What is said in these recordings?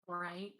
Right.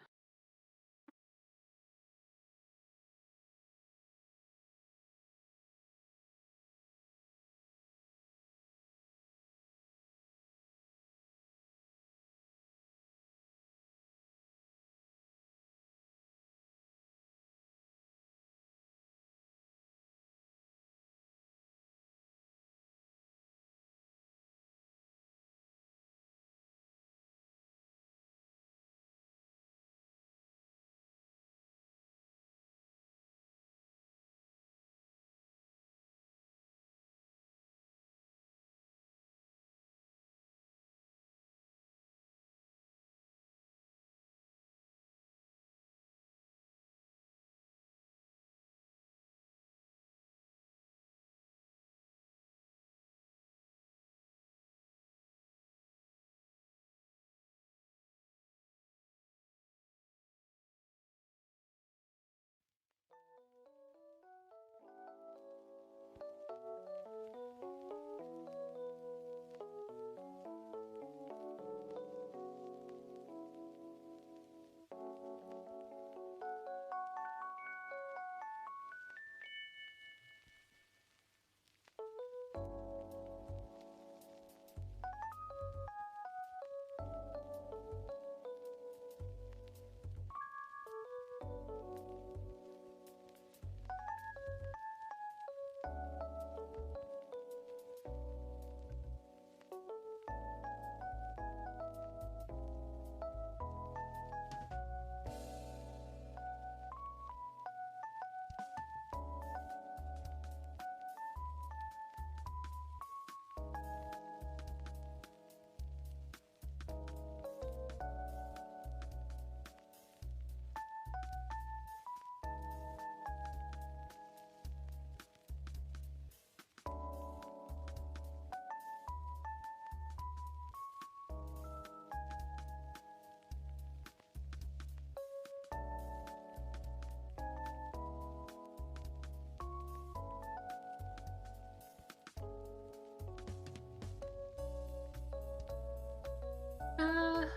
I'm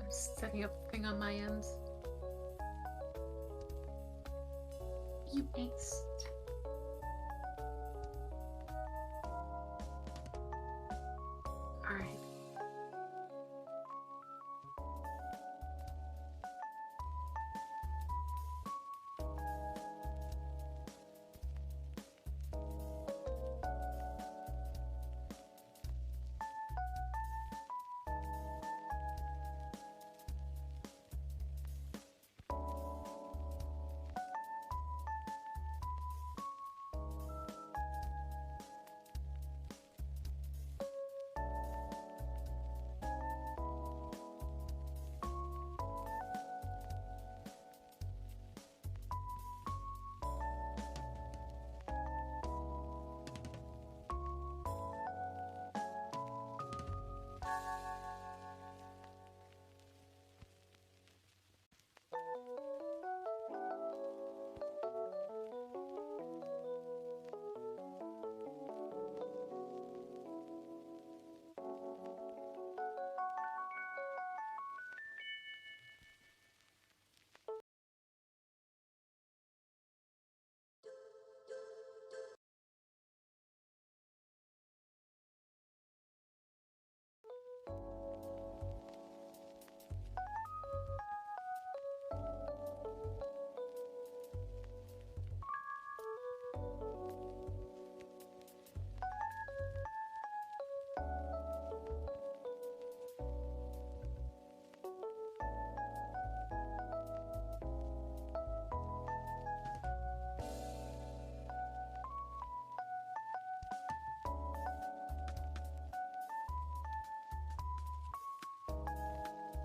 just setting up the thing on my end. You angst. All right.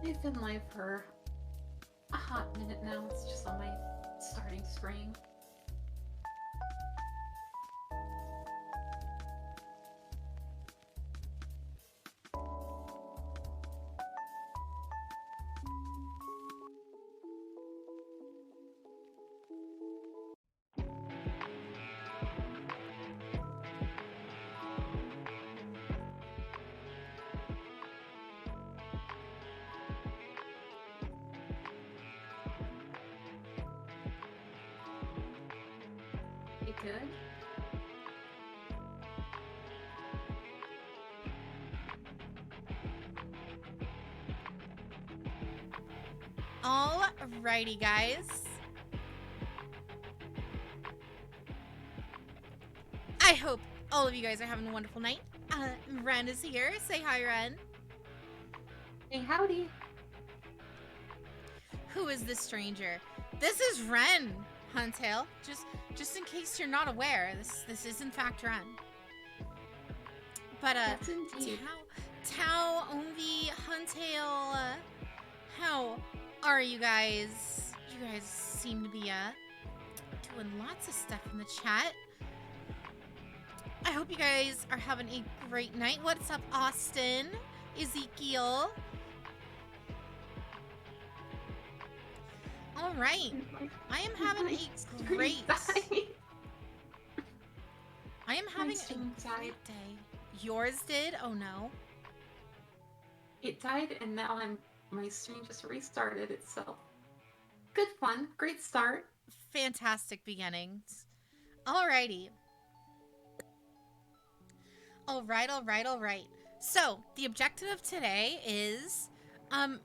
I've been live for a hot minute now. It's just on my starting screen. good. Alrighty, guys. I hope all of you guys are having a wonderful night. Ren is here. Say hi, Ren. Hey, howdy. Who is this stranger? This is Ren, Huntail. Just in case you're not aware, this is in fact Ren. But Yes, indeed. Tao, Onvi, Huntail, how are you guys? You guys seem to be doing lots of stuff in the chat. I hope you guys are having a great night. What's up, Austin? Ezekiel? All right. I am having a great... I am having a great day. Yours did? Oh, no. It died, and now my stream just restarted itself. Good fun. Great start. Fantastic beginnings. Alrighty. Alright. So, the objective of today is,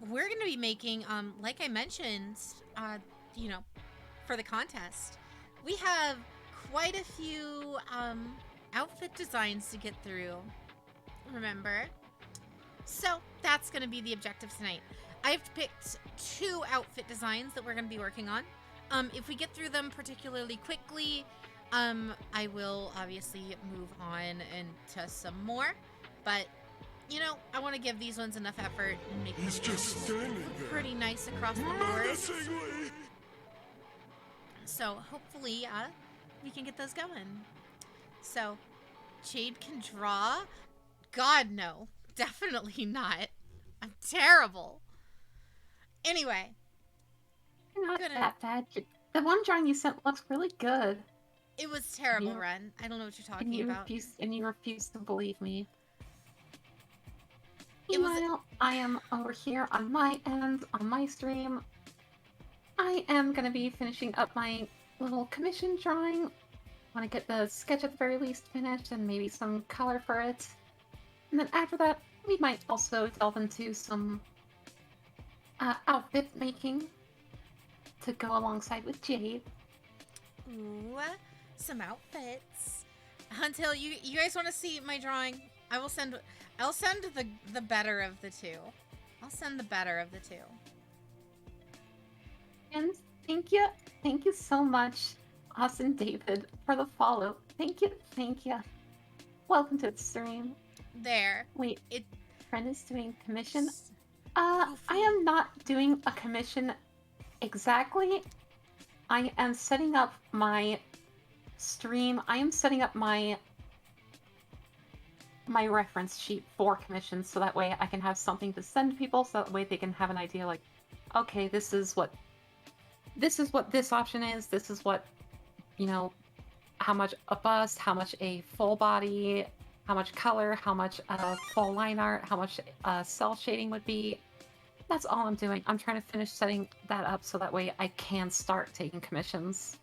we're going to be making, like I mentioned, for the contest, we have quite a few, outfit designs to get through, remember? So, that's going to be the objective tonight. I've picked 2 outfit designs that we're going to be working on. If we get through them particularly quickly, I will obviously move on into some more, but, I want to give these ones enough effort and make them pretty nice across the board. So, hopefully, we can get those going. So, Jade can draw? God, no. Definitely not. I'm terrible. Anyway. You're not that bad. The one drawing you sent looks really good. It was terrible, Ren. I don't know what you're talking about. And you refuse to believe me. Meanwhile, I am over here on my end, on my stream. I am going to be finishing up my little commission drawing. I want to get the sketch at the very least finished and maybe some color for it. And then after that, we might also delve into some outfit making to go alongside with Jade. Ooh, some outfits. Huntail, you guys want to see my drawing? I'll send the better of the 2. I'll send the better of the 2. And thank you so much, Austin David, for the follow. Thank you. Welcome to the stream. There. Wait, friend is doing commission? I am not doing a commission exactly. I am setting up my stream. I am setting up my reference sheet for commissions, so that way I can have something to send people, so that way they can have an idea like, okay, this is what this option is, this is what, how much a bust, how much a full body, how much color, how much full line art, how much cell shading would be. That's all I'm doing. I'm trying to finish setting that up so that way I can start taking commissions.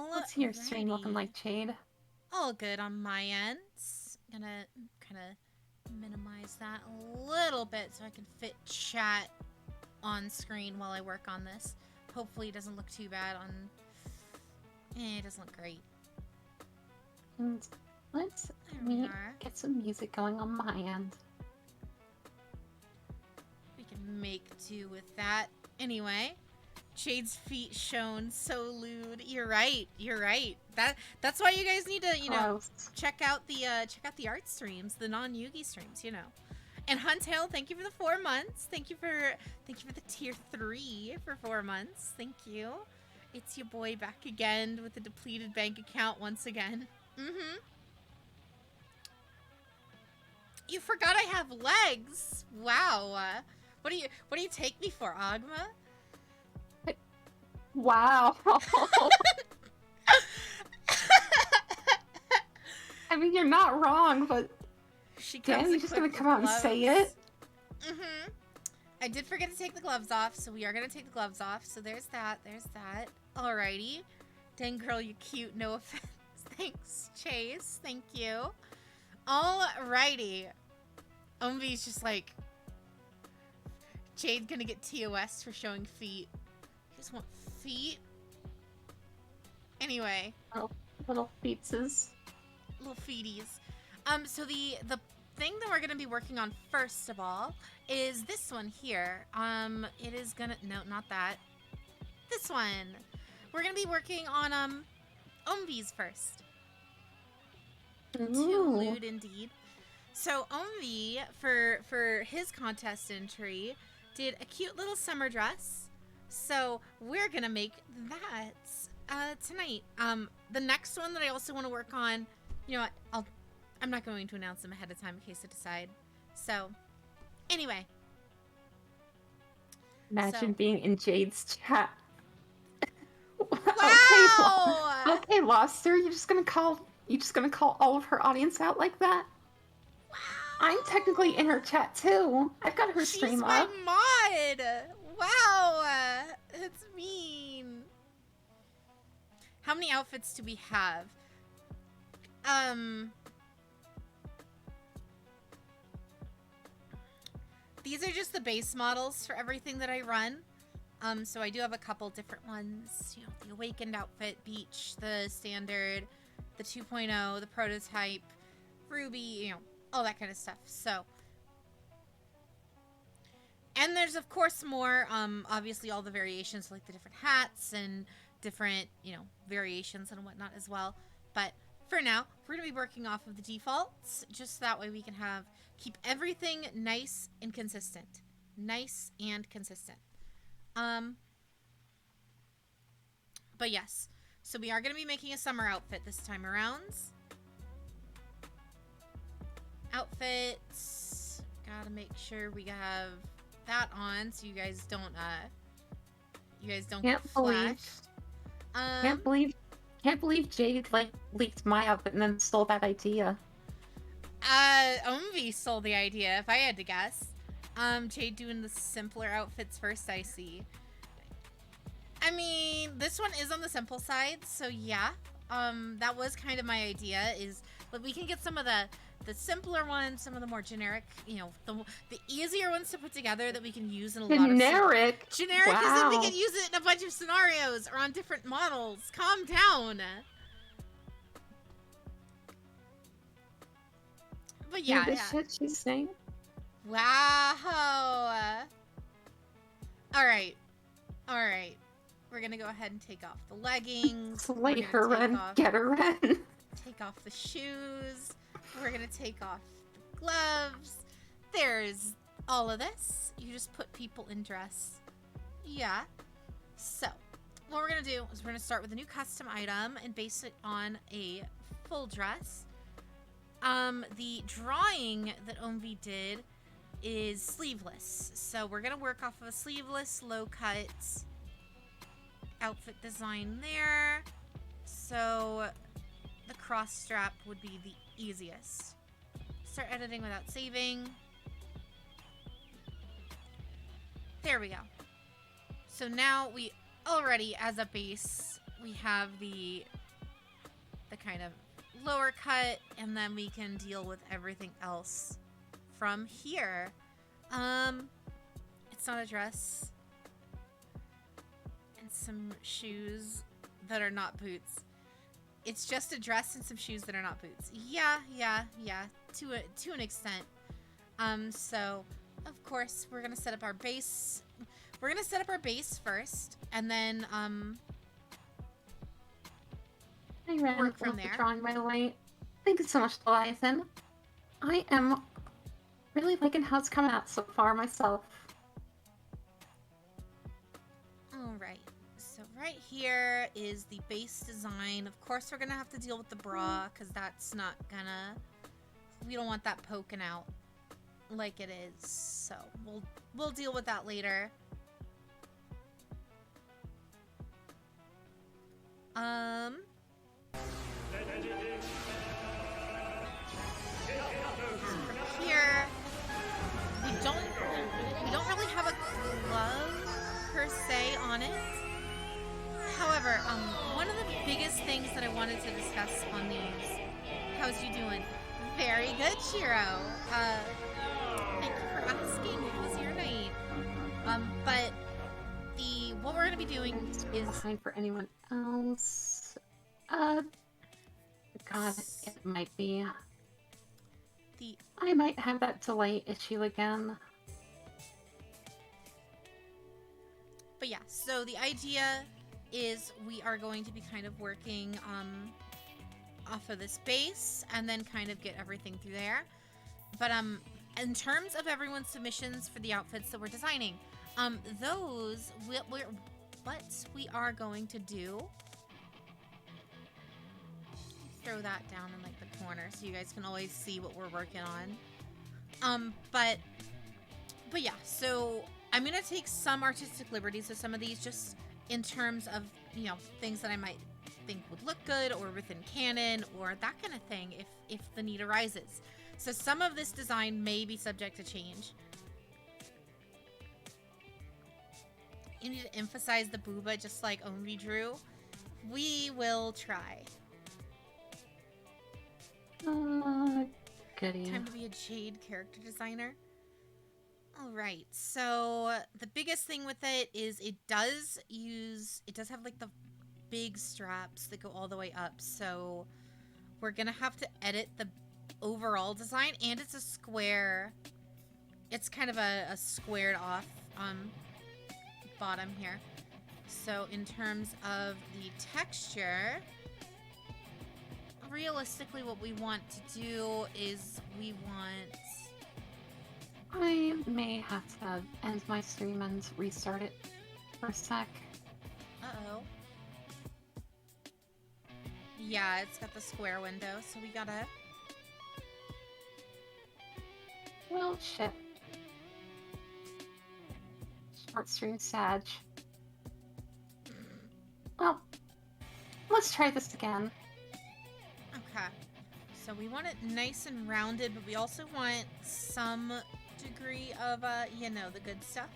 What's your stream looking like, Jade? All good on my end. Gonna kind of minimize that a little bit so I can fit chat on screen while I work on this. Hopefully it doesn't look too bad on... it doesn't look great. And let's get some music going on my end. We can make do with that. Anyway, Jade's feet shown so lewd. You're right. That's why you guys need to, check out the art streams, the non-Yugi streams, And Huntail, thank you for the 4 months. Thank you for the tier 3 for 4 months. Thank you. It's your boy back again with the depleted bank account once again. You forgot I have legs. Wow. What do you take me for, Agma? Wow. I mean, you're not wrong, but she damn, you're just gonna come out and say it? Mm-hmm. I did forget to take the gloves off, so we are gonna take the gloves off. So there's that. There's that. Alrighty. Dang girl, you cute. No offense. Thanks, Chase. Thank you. Alrighty. Omvi's just like, Jade gonna get TOS for showing feet. You just want feet? Anyway. Little feetses. Little feeties. So the thing that we're gonna be working on first of all is this one here. It is gonna, no, not that. This one. We're gonna be working on Omvi's first. Ooh. Lewd indeed. So Omvi, for his contest entry, did a cute little summer dress. So we're gonna make that tonight. The next one that I also want to work on, you know what, I'm not going to announce them ahead of time in case I decide. So anyway. Imagine being in Jade's chat. Wow! Okay, Loster, you're just gonna call all of her audience out like that? Wow! I'm technically in her chat too. I've got her stream She's my up. mod! Wow! That's mean. How many outfits do we have? These are just the base models for everything that I run. So I do have a couple different ones. You know, the Awakened outfit, Beach, the Standard, the 2.0, the Prototype, Ruby, you know, all that kind of stuff. So, and there's of course more, obviously all the variations, like the different hats and different, you know, variations and whatnot as well. But for now, we're gonna be working off of the defaults, just that way we can keep everything nice and consistent. Nice and consistent. But yes, so we are going to be making a summer outfit this time around. Outfits, gotta make sure we have that on so you guys don't get flashed. Can't believe Jade like leaked my outfit and then stole that idea. Omvi stole the idea, if I had to guess. Jade doing the simpler outfits first, I see. I mean, this one is on the simple side, so yeah. That was kind of my idea, is that we can get some of the simpler ones, some of the more generic, you know, the easier ones to put together that we can use in a lot of... Generic? Generic Wow. is that we can use it in a bunch of scenarios or on different models. Calm down. But yeah, the shit she's saying. Wow. Alright. Alright. We're gonna go ahead and take off the leggings. Slay her, Ren. Get her, Ren. Take off the shoes. We're gonna take off the gloves. There's all of this. You just put people in dress. Yeah. So, what we're gonna do is we're gonna start with a new custom item and base it on a full dress. The drawing that Omvi did is sleeveless. So we're gonna work off of a sleeveless, low cut outfit design there. So the cross strap would be the easiest. Start editing without saving. There we go. So now we already, as a base, we have the kind of lower cut, and then we can deal with everything else from here. It's not a dress. And some shoes that are not boots. It's just a dress and some shoes that are not boots. Yeah, to an extent. So of course we're gonna set up our base. We're gonna set up our base first, and then I ran work from there. Drawing right away. Thank you so much, Leviathan. I am really liking how it's coming out so far myself. Alright, so right here is the base design. Of course we're gonna have to deal with the bra, because that's not gonna... We don't want that poking out like it is, so we'll deal with that later. Here, we don't first say on it. However, one of the biggest things that I wanted to discuss on these. How's you doing? Very good, Shiro. Thank you for asking. How was your night? But what we're gonna be doing is behind for anyone else. God, it might be. I might have that delay issue again. But yeah, so the idea is we are going to be kind of working off of this base and then kind of get everything through there. But in terms of everyone's submissions for the outfits that we're designing, those what we are going to do. Throw that down in like the corner so you guys can always see what we're working on. But yeah, so I'm gonna take some artistic liberties with some of these, just in terms of, you know, things that I might think would look good or within canon or that kind of thing if the need arises. So some of this design may be subject to change. You need to emphasize the booba just like Omri drew. We will try. Goody. Time to be a Jade character designer. Alright, so the biggest thing with it is it does have like the big straps that go all the way up, so we're gonna have to edit the overall design, and it's a square. It's kind of a squared off bottom here. So in terms of the texture, realistically what we want to do is I may have to end my stream and restart it for a sec. Uh-oh. Yeah, it's got the square window, so we gotta... Well, shit. Short stream Sag. Well, let's try this again. Okay. So we want it nice and rounded, but we also want some degree of, you know, the good stuff.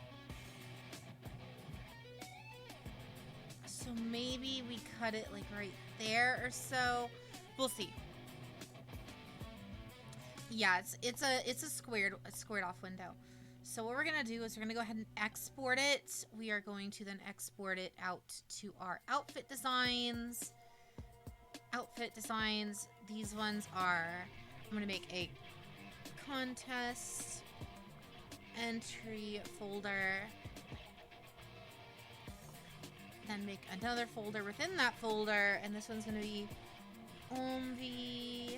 So maybe we cut it like right there or so. We'll see. Yeah, it's a squared off window. So what we're gonna do is we're gonna go ahead and export it. We are going to then export it out to our outfit designs. Outfit designs. These ones are, I'm gonna make a contest entry folder. Then make another folder within that folder, and this one's gonna be Omvi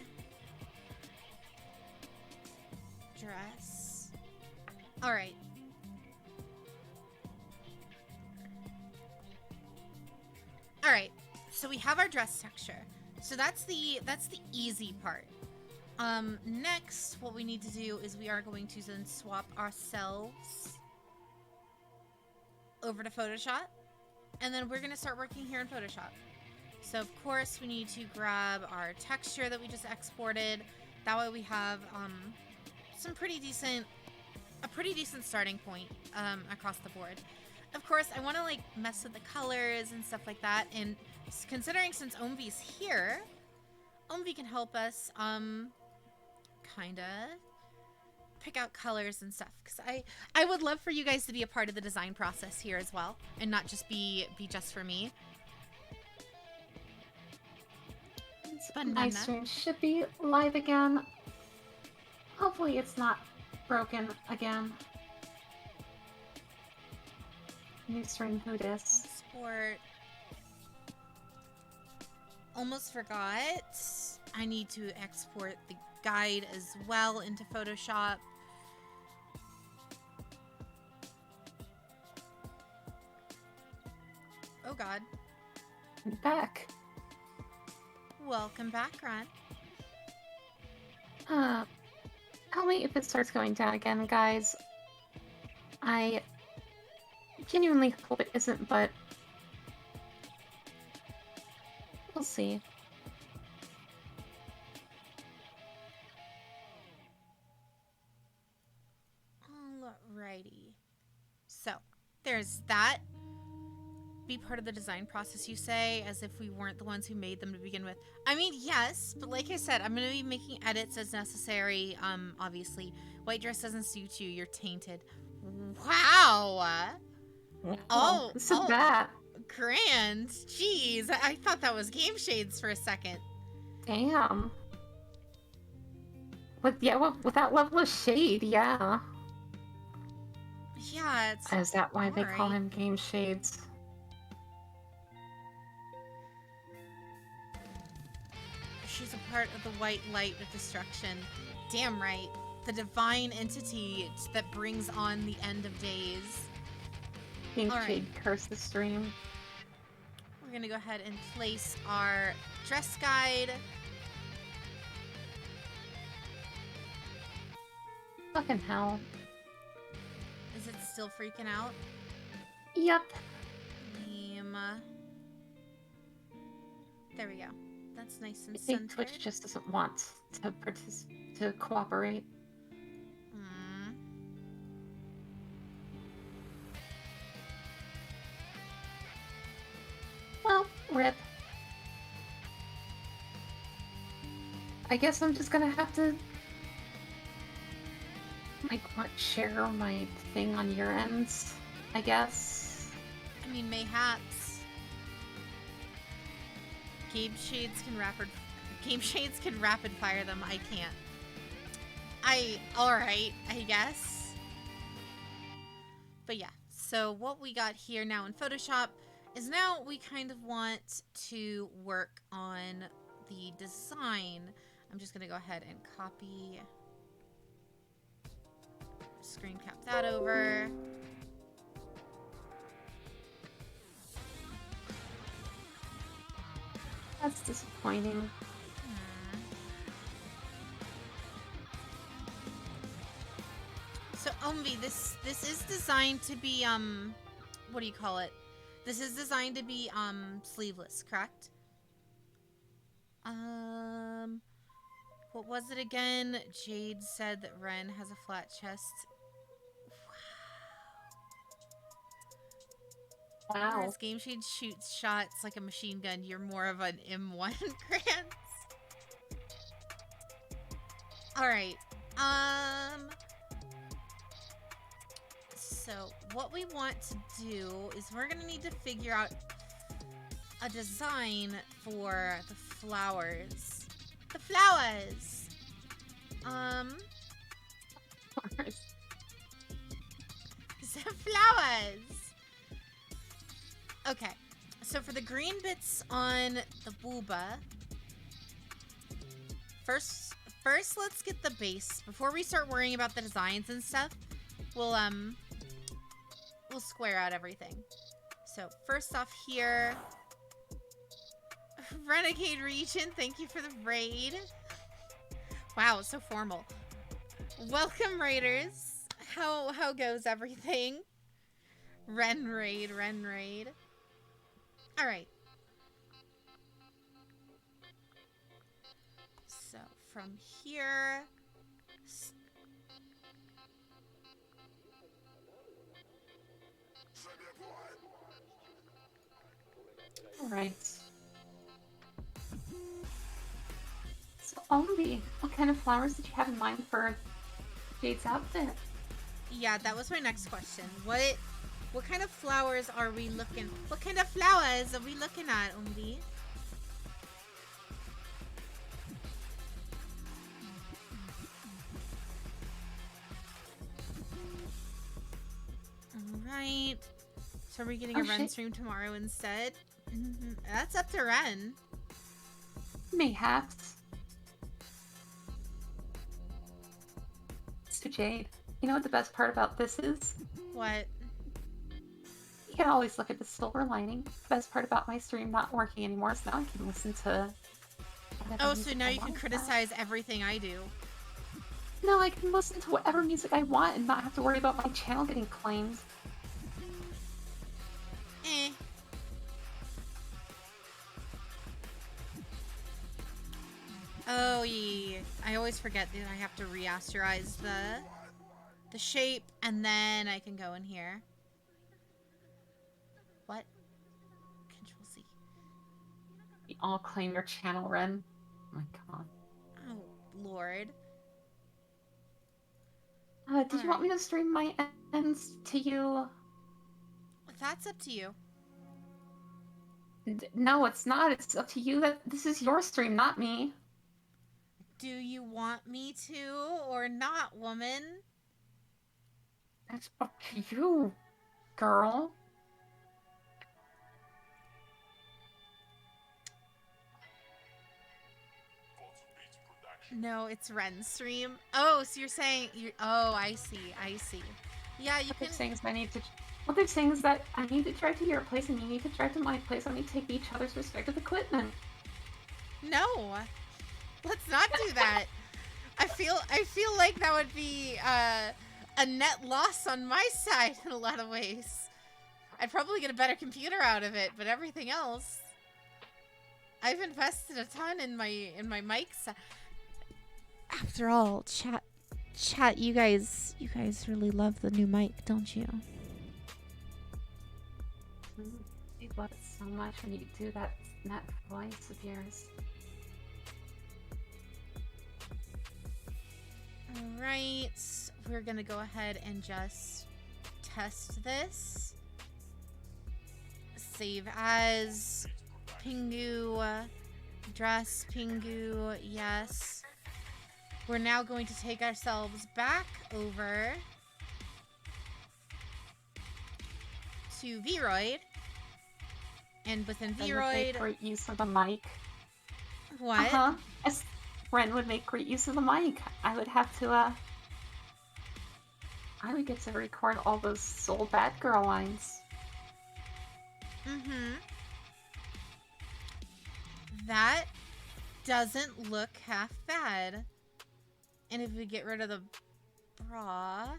dress. All right. All right. So we have our dress texture. So that's the easy part. Next, what we need to do is we are going to then swap ourselves over to Photoshop, and then we're going to start working here in Photoshop. So of course we need to grab our texture that we just exported. That way we have a pretty decent starting point across the board. Of course, I want to like mess with the colors and stuff like that, and considering since Omvi's here, Omvi can help us kinda pick out colors and stuff, because I would love for you guys to be a part of the design process here as well, and not just be just for me. My stream should be live again. Hopefully it's not broken again. New stream, who dis? Sport. Almost forgot. I need to export the guide as well into Photoshop. Oh god. I'm back. Welcome back, Ron. Tell me if it starts going down again, guys. I genuinely hope it isn't, but we'll see. Alrighty. So, there's that. be part of the design process, you say, as if we weren't the ones who made them to begin with. I mean, yes, but like I said, I'm going to be making edits as necessary. Obviously, white dress doesn't suit you. You're tainted. Wow. Oh, Listen to that. grand. Jeez, I thought that was Game Shades for a second. Damn. With that level of shade, yeah. Yeah, it's... Is that why they call alright. him Game Shades? She's a part of the white light of destruction. Damn right. The divine entity that brings on the end of days. Game Alright. Shade curse the stream. We're gonna go ahead and place our dress guide. Fucking hell. Is it still freaking out? Yep. There we go. That's nice and I think centered. Twitch just doesn't want to cooperate. Well, rip. I guess I'm just gonna have to share my thing on your ends, I guess. I mean, mayhaps. Game Shades can rapid fire them. I can't. Alright, I guess. But yeah, so what we got here now in Photoshop is now we kind of want to work on the design. I'm just gonna go ahead and copy, screen cap that over. That's disappointing. So Omvi, this is designed to be what do you call it? This is designed to be sleeveless, correct? What was it again? Jade said that Ren has a flat chest. Wow. Whereas Game Shade shoots shots like a machine gun, you're more of an M1 Grants. Alright. So what we want to do is we're gonna need to figure out a design for the flowers. The flowers! The flowers! Okay, so for the green bits on the booba, first let's get the base. Before we start worrying about the designs and stuff, we'll square out everything. So first off here, Renegade Region, thank you for the raid. Wow, so formal. Welcome, raiders. How goes everything? Ren raid. All right. So from here, all right. So, Ombi, what kind of flowers did you have in mind for Jade's outfit? yeah, that was my next question. What kind of flowers are we looking? What kind of flowers are we looking at, Umbi? Alright. So are we getting a Ren stream tomorrow instead? That's up to Ren. Mayhaps. So Jade, you know what the best part about this is? What? You can always look at the silver lining. The best part about my stream not working anymore is now I can listen to whatever Oh, so music now I you can want. criticize everything I do. No, I can listen to whatever music I want and not have to worry about my channel getting claimed. Eh. Oh, yeah. I always forget that I have to reasterize the shape, and then I can go in here. What? I'll claim your channel, Ren. Oh my god. Oh, Lord. Did you want me to stream my ends to you? That's up to you. No, it's not. It's up to you. That this is your stream, not me. Do you want me to or not, woman? It's up to you, girl. No, it's Ren's stream. Oh, so you're saying you? Oh, I see. I see. Yeah, you What can. they're saying is I need to. What they're saying is that I need to drive to your place and you need to drive to my place and we take each other's respective equipment. No, let's not do that. I feel like that would be a net loss on my side in a lot of ways. I'd probably get a better computer out of it, but everything else, I've invested a ton in my mics. After all, chat, you guys really love the new mic, don't you? I love it so much when you do that voice of yours. Alright, we're gonna go ahead and just test this. Save as Pingu, dress Pingu, yes. We're now going to take ourselves back over to Vroid. And within Vroid... Great use of the mic. What? Uh-huh. Ren would make great use of the mic. I would have to, I would get to record all those Soul Bad Girl lines. Mm-hmm. That doesn't look half bad. And if we get rid of the bra...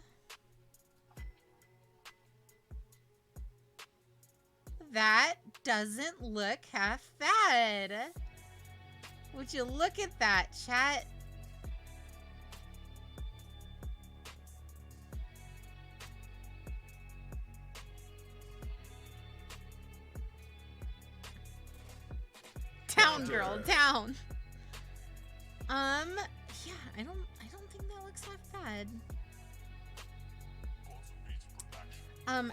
That doesn't look half bad. Would you look at that, chat? Down, girl, down. Yeah, I don't think that looks half bad.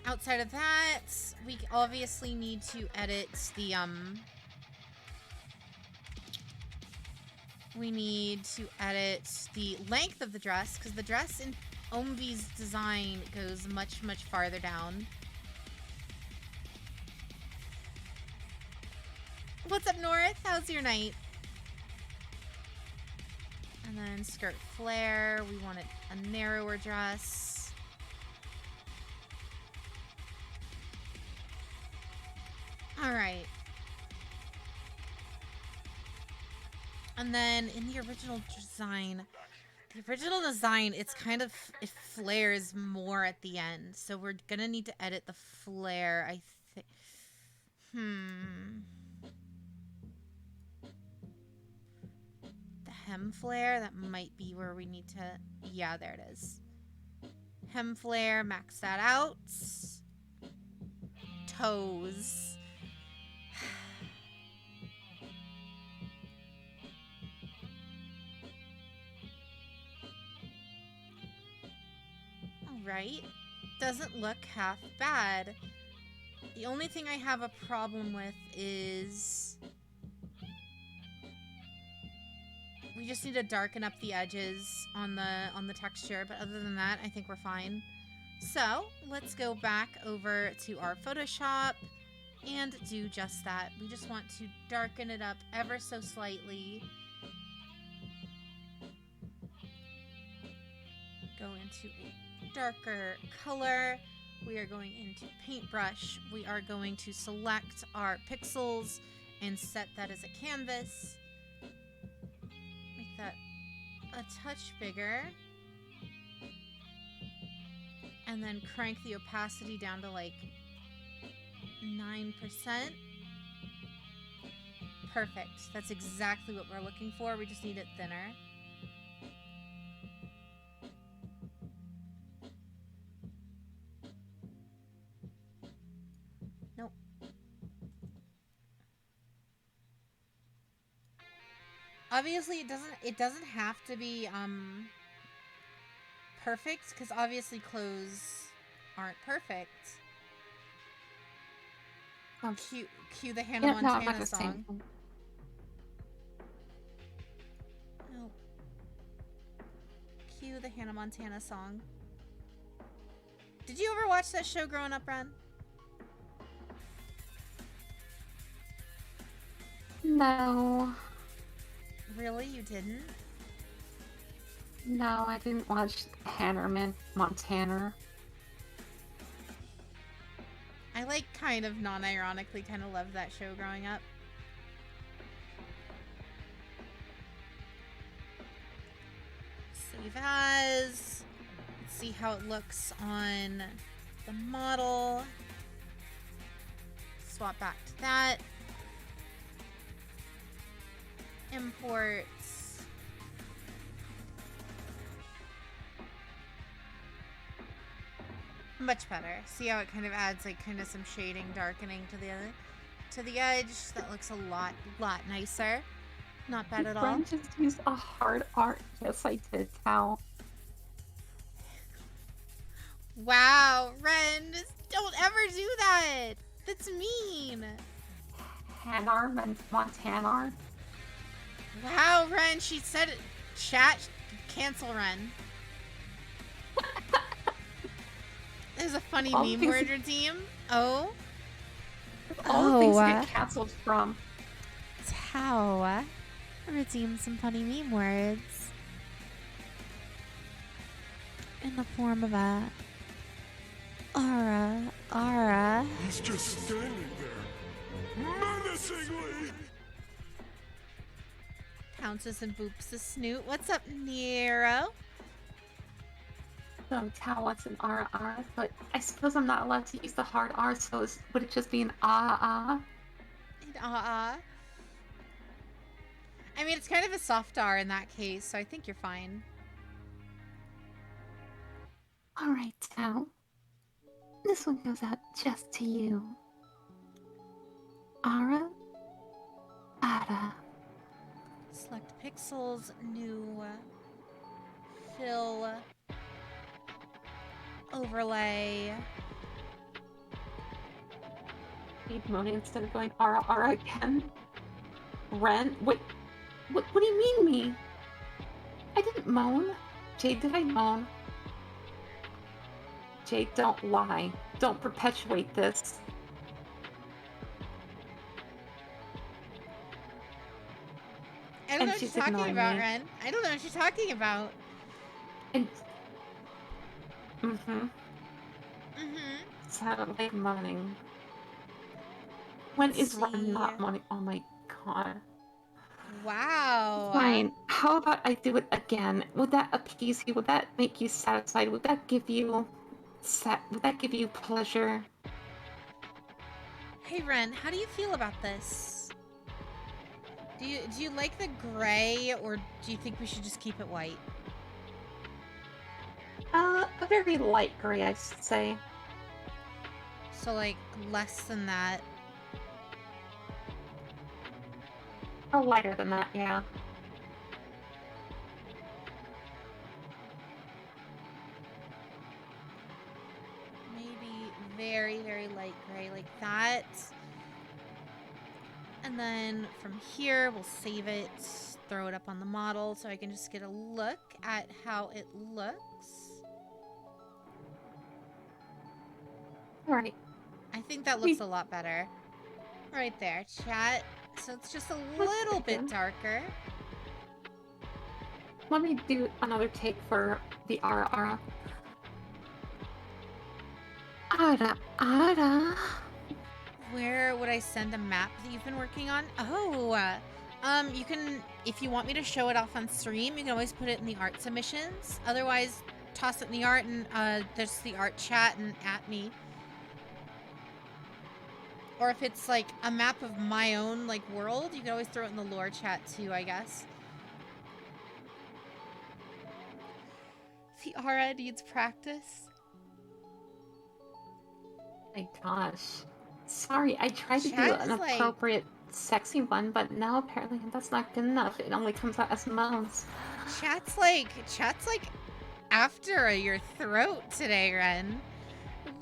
Outside of that, we obviously need to edit the, we need to edit the length of the dress, because the dress in Omvi's design goes much, much farther down. What's up, North? How's your night? And then skirt flare. We wanted a narrower dress. All right. And then in the original design, it's kind of, it flares more at the end. So we're gonna need to edit the flare, I think. The hem flare, that might be where we need to, yeah, there it is. Hem flare, max that out. Toes. Right? Doesn't look half bad. The only thing I have a problem with is we just need to darken up the edges on the texture, but other than that, I think we're fine. So, let's go back over to our Photoshop and do just that. We just want to darken it up ever so slightly. Go into a darker color. We are going into paintbrush. We are going to select our pixels and set that as a canvas. Make that a touch bigger. And then crank the opacity down to like 9%. Perfect. That's exactly what we're looking for. We just need it thinner. Obviously, it doesn't have to be perfect, because obviously clothes aren't perfect. Um, Cue the Hannah yeah, no, I'm not Montana gonna say song. anything. No. Cue the Hannah Montana song. Did you ever watch that show growing up, Ren? No, Really? You didn't? no, I didn't watch Hannah Montana. I like kind of non-ironically kind of loved that show growing up. Save as. Let's see how it looks on the model. Swap back to that. Imports. Much better. See how it kind of adds like kind of some shading, darkening to the edge. That looks a lot nicer. Not bad at all. Ren just used a hard art. Yes, I did, Tal. Wow, Ren, don't ever do that. That's mean. Hannah Montana. Wow, Ren, she said it. Chat, cancel Ren. There's a funny All meme things- word redeem. Oh. All the things get canceled from. How? Redeem some funny meme words. In the form of a Ara. He's just standing there, menacingly. Pounces and boops the snoot. What's up, Nero? So Tal wants an R, but I suppose I'm not allowed to use the hard R, so would it just be an ah? I mean, it's kind of a soft R in that case, so I think you're fine. Alright, Tal. This one goes out just to you. Ara? Ada. Select pixels, new, fill, overlay. Keep moaning instead of going Ara again. Ren? Wait, what do you mean me? I didn't moan. Jade, did I moan? Jade, don't lie. Don't perpetuate this. I don't And know what she's you're talking ignoring about, me. Ren. I don't know what you're talking about. And mm-hmm. Mm-hmm. Sound like moaning. When is Ren See. not moaning? Oh my god. Wow. Fine. How about I do it again? Would that appease you? Would that make you satisfied? Would that give you pleasure? Hey, Ren, how do you feel about this? Do you like the gray, or do you think we should just keep it white? A very light gray, I should say. So, like, less than that. Or lighter than that, yeah. Maybe very, very light gray like that. And then from here, we'll save it, throw it up on the model so I can just get a look at how it looks. Alright. I think that looks a lot better. Right there, chat. So it's just a little bit darker. Let me do another take for the Ara. Ara. Where would I send a map that you've been working on? Oh, you can, if you want me to show it off on stream, you can always put it in the art submissions. Otherwise, toss it in the art and there's the art chat and at me. Or if it's like a map of my own like world, you can always throw it in the lore chat too, I guess. The Ara needs practice. My gosh. Sorry, I tried to do Chat an is like- appropriate sexy one, but now apparently that's not good enough. It only comes out as moans. Chat's like after your throat today, Ren.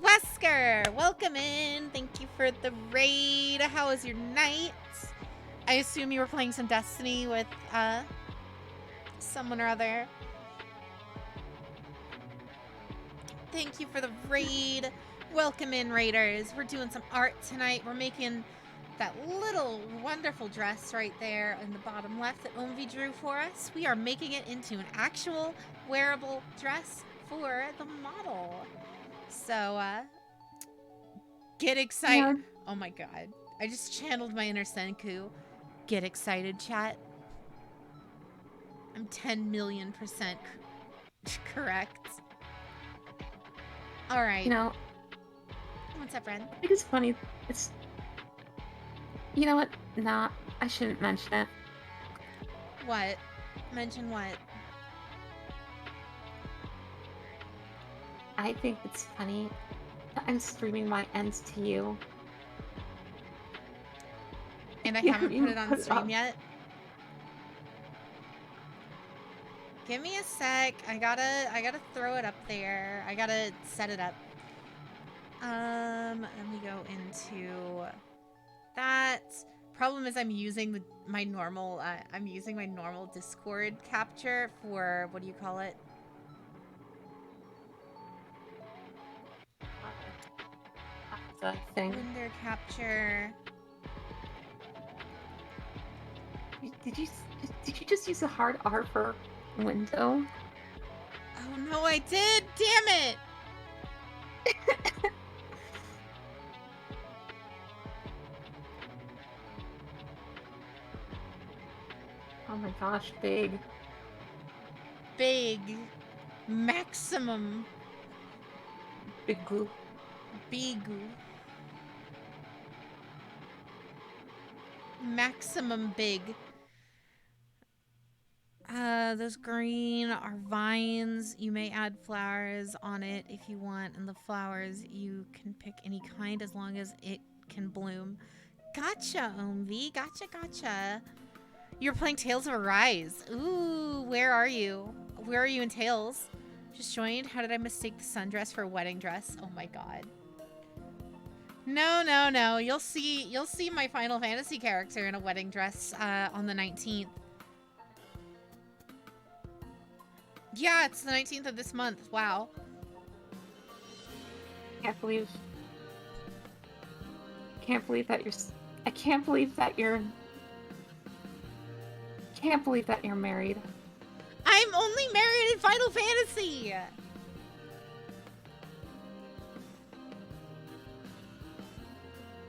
Wesker, welcome in. Thank you for the raid. How was your night? I assume you were playing some Destiny with someone or other. Thank you for the raid. Welcome in, raiders. We're doing some art tonight. We're making that little wonderful dress right there in the bottom left that Omvi drew for us. We are making it into an actual wearable dress for the model. So, get excited. Yeah. Oh my god. I just channeled my inner Senku. Get excited, chat. I'm 10 million % correct. All right. You know, What's up, Ren? I think it's funny. It's. You know what? Nah, I shouldn't mention it. What? Mention what? I think it's funny that I'm streaming my ends to you. And I You haven't haven't put it on put it stream up. yet. Give me a sec. I gotta throw it up there. I gotta set it up. Let me go into that. Problem is I'm using my normal Discord capture for, what do you call it? The thing. Window capture. Did you just use a hard R for window? Oh no, I did! Damn it! Oh my gosh, big. Big. Maximum. Big goo. Big. Maximum big. Those green are vines. You may add flowers on it if you want, and the flowers you can pick any kind as long as it can bloom. Gotcha, Omvi. Gotcha. You're playing Tales of Arise. Ooh, where are you? Where are you in Tales? Just joined. How did I mistake the sundress for a wedding dress? Oh my god. No. You'll see my Final Fantasy character in a wedding dress on the 19th. Yeah, it's the 19th of this month. Wow. Can't believe that you're. I can't believe that you're. Can't believe that you're married. I'm only married in Final Fantasy.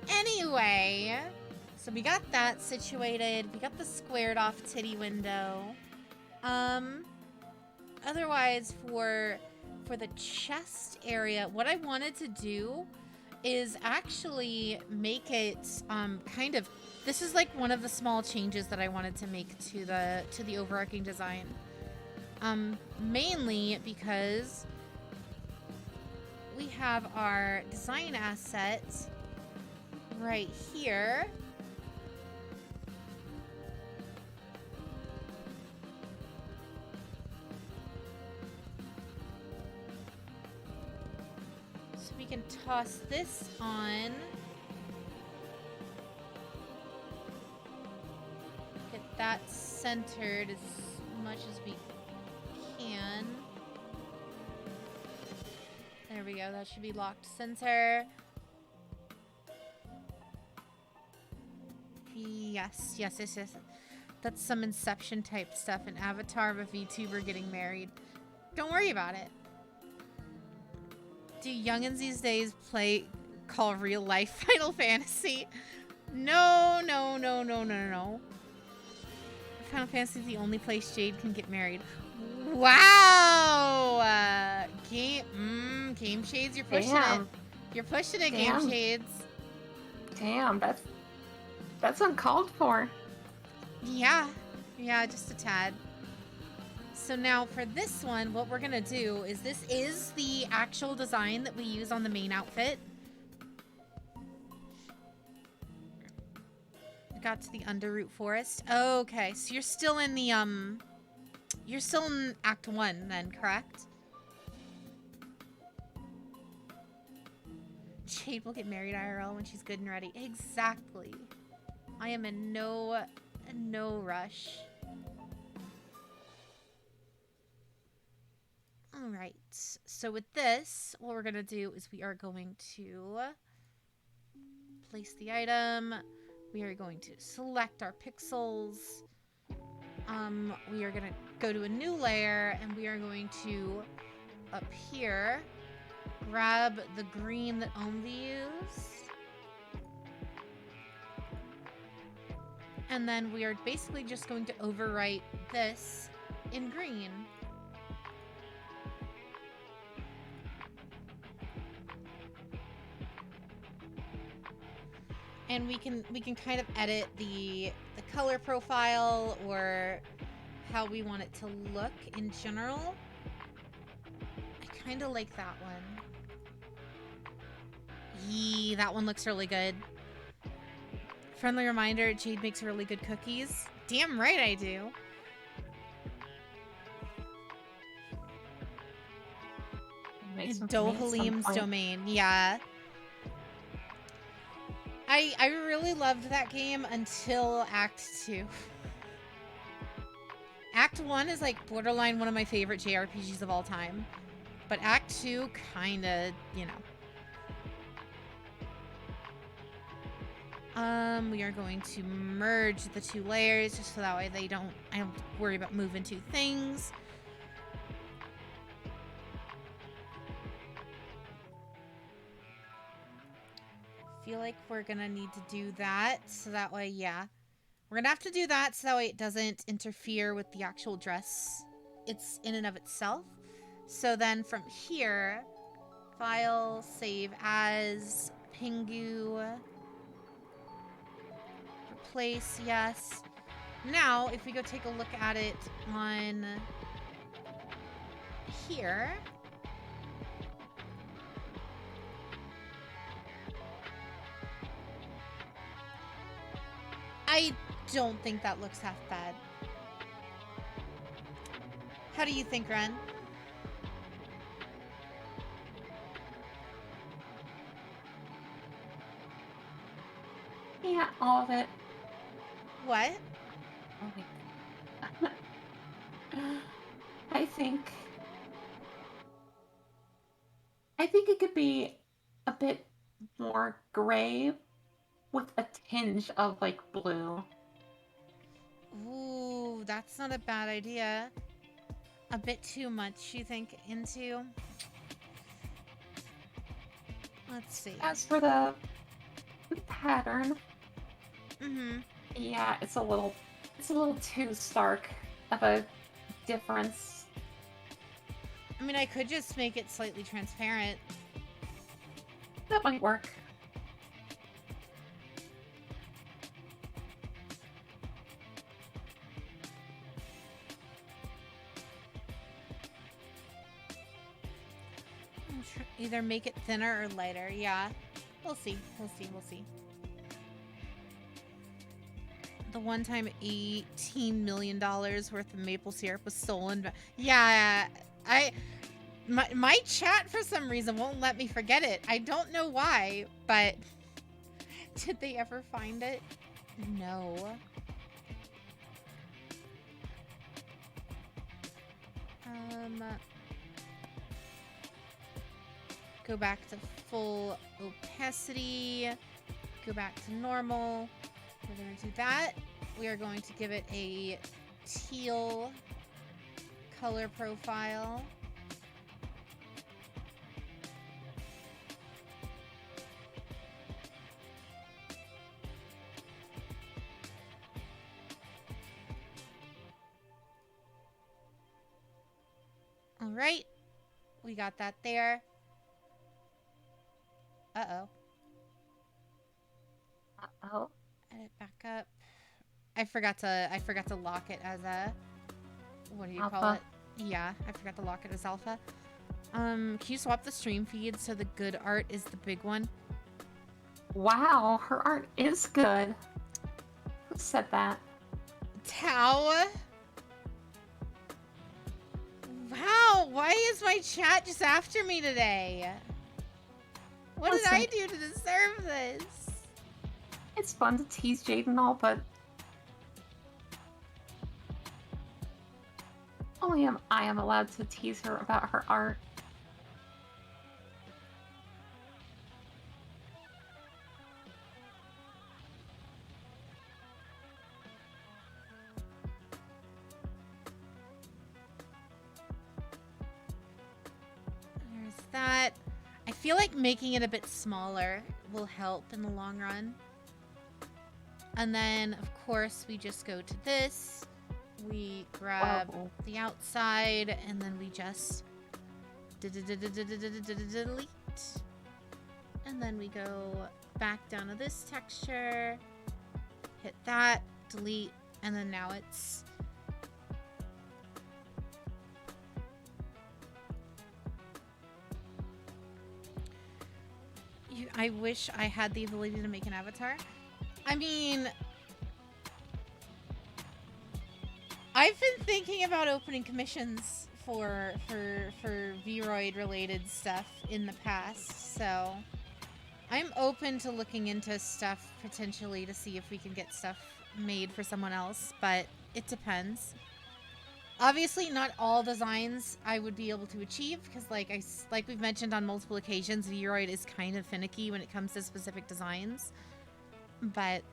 Anyway, so we got that situated. We got the squared off titty window. Otherwise, for the chest area, what I wanted to do is actually make it kind of. This is like one of the small changes that I wanted to make to the overarching design. Mainly because we have our design asset right here. So we can toss this on. Get that centered as much as we can. There we go. That should be locked center. Yes. That's some Inception type stuff. An avatar of a VTuber getting married. Don't worry about it. Do youngins these days call real life Final Fantasy? No. Final Fantasy is the only place Jade can get married. Wow! Game Shades, you're pushing it. You're pushing it, Damn. Game Shades. Damn, that's uncalled for. Yeah, just a tad. So now for this one, what we're gonna do is this is the actual design that we use on the main outfit. got to the Underroot Forest. Okay, so you're still in the, you're still in Act 1 then, correct? Jade will get married IRL when she's good and ready. Exactly. I am in no rush. Alright, so with this, what we're gonna do is we are going to place the item. We are going to select our pixels. We are gonna go to a new layer and we are going to, up here, grab the green that Omvi used. And then we are basically just going to overwrite this in green. And we can kind of edit the color profile or how we want it to look in general. I kind of like that one. Yee, that one looks really good. Friendly reminder, Jade makes really good cookies. Damn right I do. Make some for me at some Dohalim's point. Domain, yeah. I really loved that game until Act 2. Act 1 is like borderline one of my favorite JRPGs of all time. But Act 2 kinda, you know. We are going to merge the two layers just so that way I don't worry about moving two things. Feel like we're gonna need to do that so that way, yeah. We're gonna have to do that so that way it doesn't interfere with the actual dress. It's in and of itself. So then from here, file, save as, Pingu, replace, yes. Now, if we go take a look at it on here, I don't think that looks half bad. How do you think, Ren? Yeah, all of it. What? Oh my I think it could be a bit more gray with a tinge of like blue. Ooh, that's not a bad idea. A bit too much, you think, into? Let's see. As for the pattern, Mm-hmm. yeah, it's a little too stark of a difference. I mean, I could just make it slightly transparent. That might work. Either make it thinner or lighter. Yeah. We'll see. We'll see. We'll see. The one time $18 million worth of maple syrup was stolen. Yeah, my chat for some reason won't let me forget it. I don't know why, but did they ever find it? No. Go back to full opacity. Go back to normal. We're going to do that. We are going to give it a teal color profile. All right. We got that there. Uh-oh. Uh-oh. Edit back up. I forgot to lock it as a, what do you call Alpha. it? Yeah, I forgot to lock it as alpha. Can you swap the stream feed so the good art is the big one? Wow, her art is good. said that. Tao? Wow, why is my chat just after me today? What did I Listen. do to deserve this? It's fun to tease Jade and all, but only I am allowed to tease her about her art. There's that. I feel like making it a bit smaller will help in the long run. And then, of course, we just go to this. We grab Wow. the outside, and then we just delete. And then we go back down to this texture, hit that, delete, and then now it's... I wish I had the ability to make an avatar. I mean, I've been thinking about opening commissions for Vroid related stuff in the past, so I'm open to looking into stuff potentially to see if we can get stuff made for someone else, but it depends. Obviously, not all designs I would be able to achieve because, like we've mentioned on multiple occasions, Vroid is kind of finicky when it comes to specific designs. But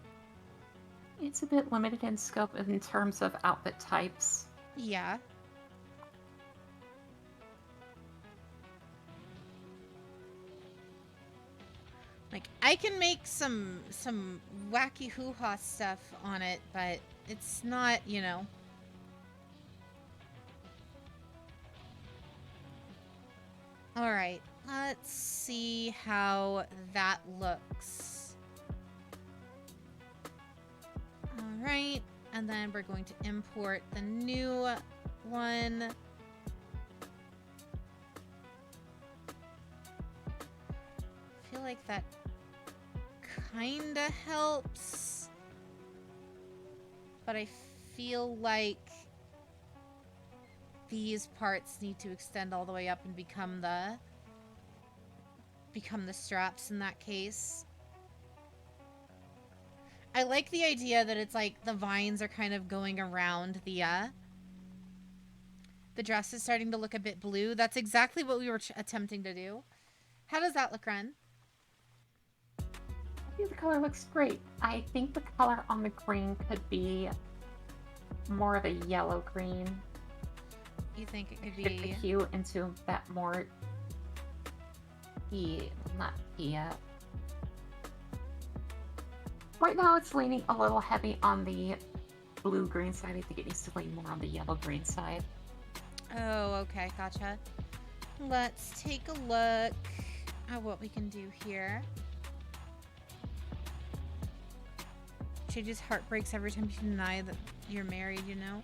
It's a bit limited in scope in terms of outfit types. yeah. Like, I can make some wacky hoo-ha stuff on it, but it's not, you know. Alright, let's see how that looks. Alright, and then we're going to import the new one. I feel like that kinda helps, but I feel like these parts need to extend all the way up and become the straps in that case. I like the idea that it's like the vines are kind of going around the dress is starting to look a bit blue. That's exactly what we were attempting to do. How does that look, Ren? I think the color looks great. I think the color on the green could be more of a yellow green. You think it could Shift the be... hue into that more not right now it's leaning a little heavy on the blue-green side. I think it needs to lean more on the yellow-green side. Oh, okay, gotcha. Let's take a look at what we can do here. She just heartbreaks every time you deny that you're married, you know?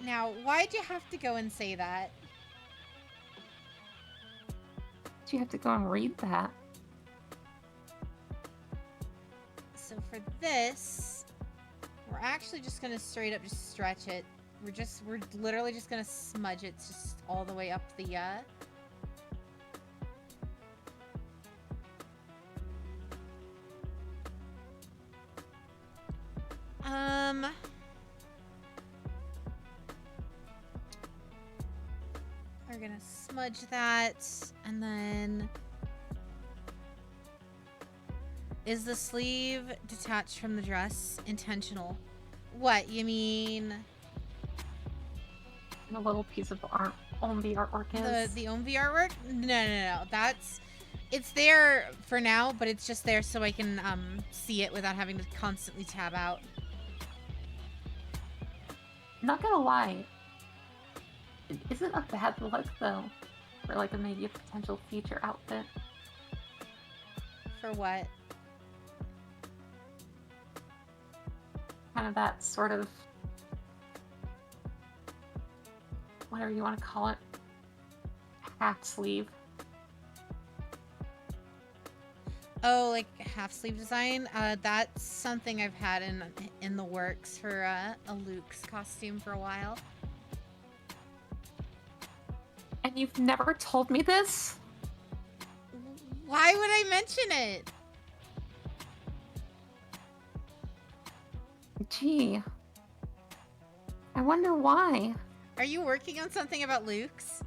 Now, why'd you have to go and say that? Do you have to go and read that? So for this, we're actually just gonna straight up just stretch it. We're literally just gonna smudge it just all the way up the we're gonna smudge that, and then is the sleeve detached from the dress intentional? What, you mean And a little piece of our Omvi artwork is. the Omvi artwork? No. It's there for now, but it's just there so I can see it without having to constantly tab out. Not gonna lie, it isn't a bad look though, for like maybe a potential future outfit. For what? Kind of that sort of, whatever you want to call it, half sleeve. Oh, like half sleeve design. That's something I've had in the works for a Luke's costume for a while. And you've never told me this? Why would I mention it? Gee. I wonder why. Are you working on something about Luke's?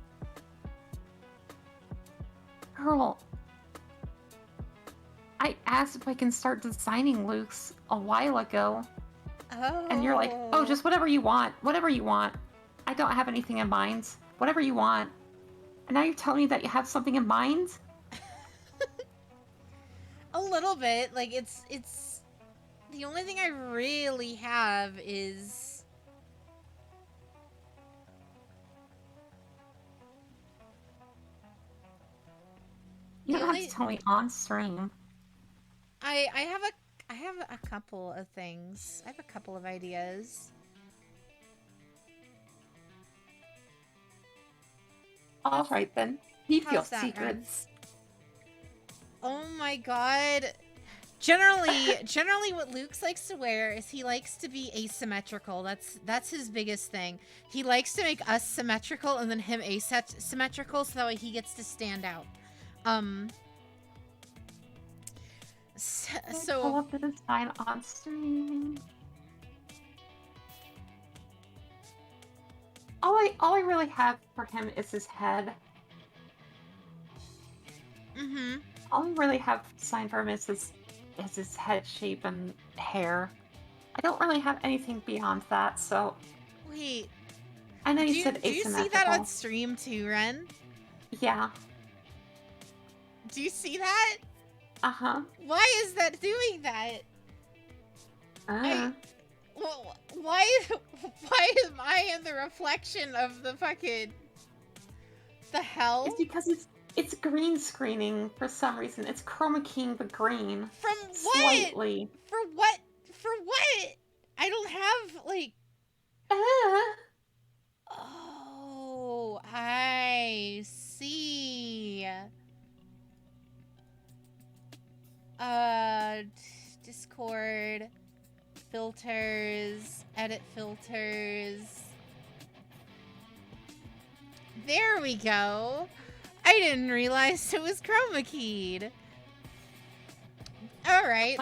Girl, I asked if I can start designing Luke's a while ago. Oh. And you're like, oh, just whatever you want. Whatever you want. I don't have anything in mind. Whatever you want. And now you're telling me that you have something in mind? A little bit. Like, it's... The only thing I really have is... You The don't have only- to tell me on stream. I have a couple of things. I have a couple of ideas. All right then. Keep your How's that, secrets. Oh my god. Generally what Luke's likes to wear is he likes to be asymmetrical. That's his biggest thing. He likes to make us symmetrical and then him asymmetrical so that way he gets to stand out. Pull So up the design on stream. All I really have for him is his head. All I really have designed for him is his head shape and hair. I don't really have anything beyond that, so wait, I know do you you, said do you asymmetrical. see that on stream too, Ren? Yeah. Do you see that? Uh-huh. Why is that doing that? Uh. Well, why am I in the reflection of the fucking... The hell? It's because it's green screening for some reason. It's chroma keying the green. From what? Slightly. For what? For what? I don't have, like... Oh, I see. Discord, filters, edit filters. There we go. I didn't realize it was chroma keyed. All right,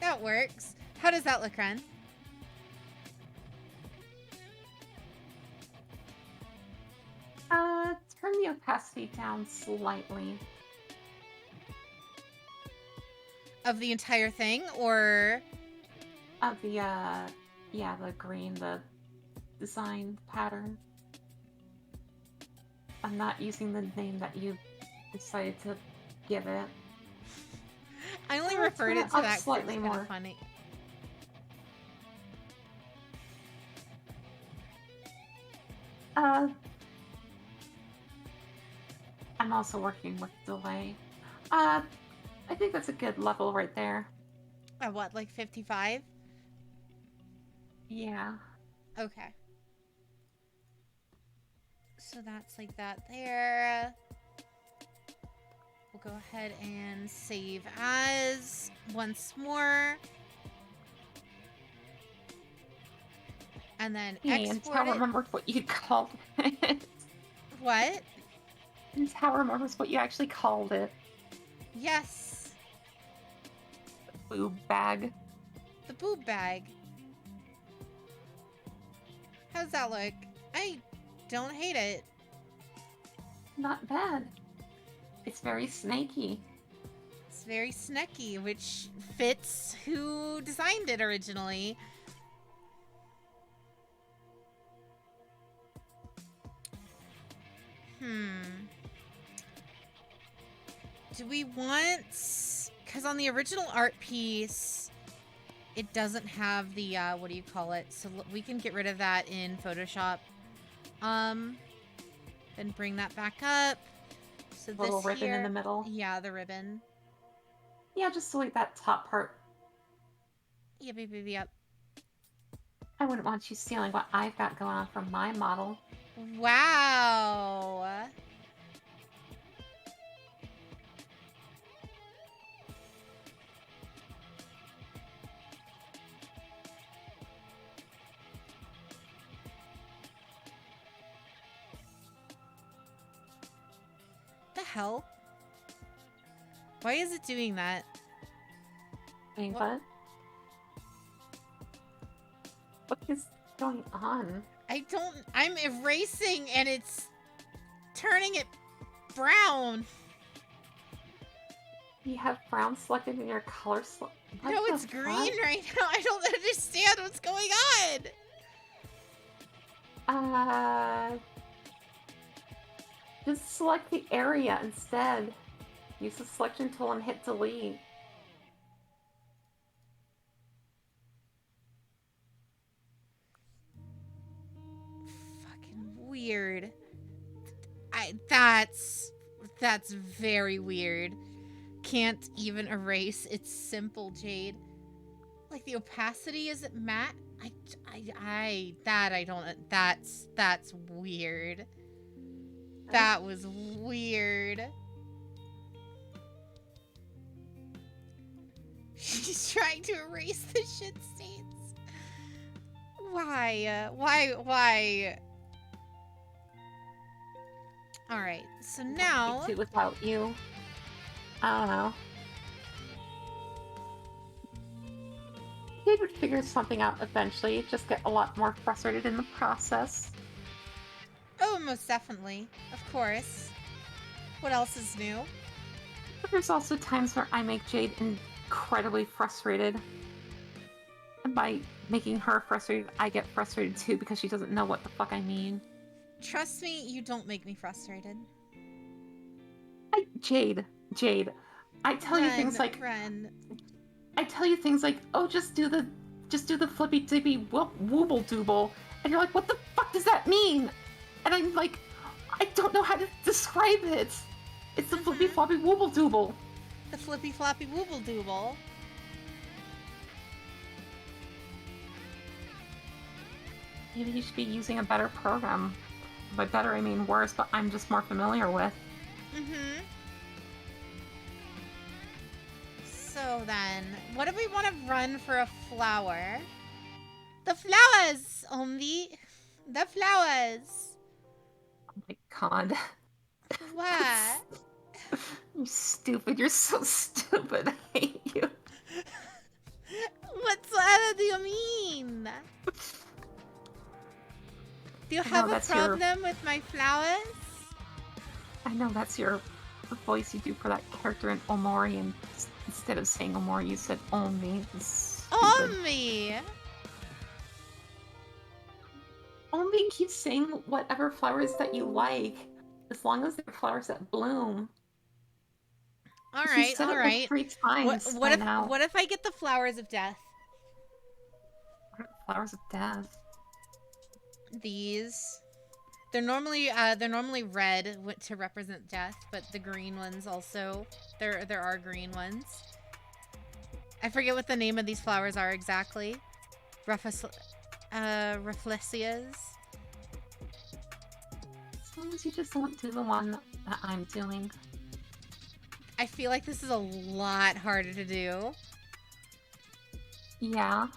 that works. How does that look, Ren? Turn the opacity down slightly. Of the entire thing, or... Of the, yeah, the green, the design pattern. I'm not using the name that you decided to give it. I only Oh, referred turn it it to up that 'cause slightly it's kind more. of funny. I'm also working with delay. I think that's a good level right there. At what, like 55? Yeah. Okay. So that's like that there. We'll go ahead and save as once more. And then Hey, and export Tao it. remembered what you called it. What? And Tao remembers what you actually called it. Yes. Boob bag. The boob bag. How's that look? I don't hate it. Not bad. It's very snaky. It's very snacky, which fits who designed it originally. Do we want... Because on the original art piece, it doesn't have the, what do you call it? So we can get rid of that in Photoshop. Then bring that back up. So this Little ribbon here, in the middle. Yeah, the ribbon. Yeah, just delete that top part. Yep, yep, yep, yep. I wouldn't want you stealing what I've got going on from my model. Wow. hell? Why is it doing that? Wait, What? what? What is going on? I'm erasing and it's turning it brown. You have brown selected in your color select. No, it's green right now. I don't understand what's going on. Just select the area instead. Use the selection tool and hit delete. Fucking weird. That's very weird. Can't even erase. It's simple, Jade. Like the opacity is matte. That's weird. That was weird. She's trying to erase the shit stains. Why? Why? Alright, so now... Me too without you. I don't know. They would figure something out eventually. Just get a lot more frustrated in the process. Oh, most definitely. Of course. What else is new? But there's also times where I make Jade incredibly frustrated. And by making her frustrated, I get frustrated too because she doesn't know what the fuck I mean. Trust me, you don't make me frustrated. Jade, I tell you things like Ren. I tell you things like, oh, just do the flippy dippy wooble dooble, and you're like, what the fuck does that mean? And I'm like, I don't know how to describe it. It's the flippy floppy wooble dooble. The flippy floppy wooble dooble. Maybe you should be using a better program. By better, I mean worse, but I'm just more familiar with. Mm-hmm. So then, what if we want to run for a flower? The flowers, only. The flowers. Oh my god. What? You're stupid. You're so stupid. I hate you. What do you mean? Do you have a problem with my flowers? I know that's the voice you do for that character in Omori, and instead of saying Omori, you said Omi. Omi! Omi keeps saying whatever flowers that you like, as long as they're flowers that bloom. Alright, alright. 3 times What if I get the flowers of death? Flowers of death. These. They're normally red to represent death, but the green ones also. There are green ones. I forget what the name of these flowers are exactly. Rafflesias. As long as you just don't do the one that I'm doing. I feel like this is a lot harder to do. Yeah.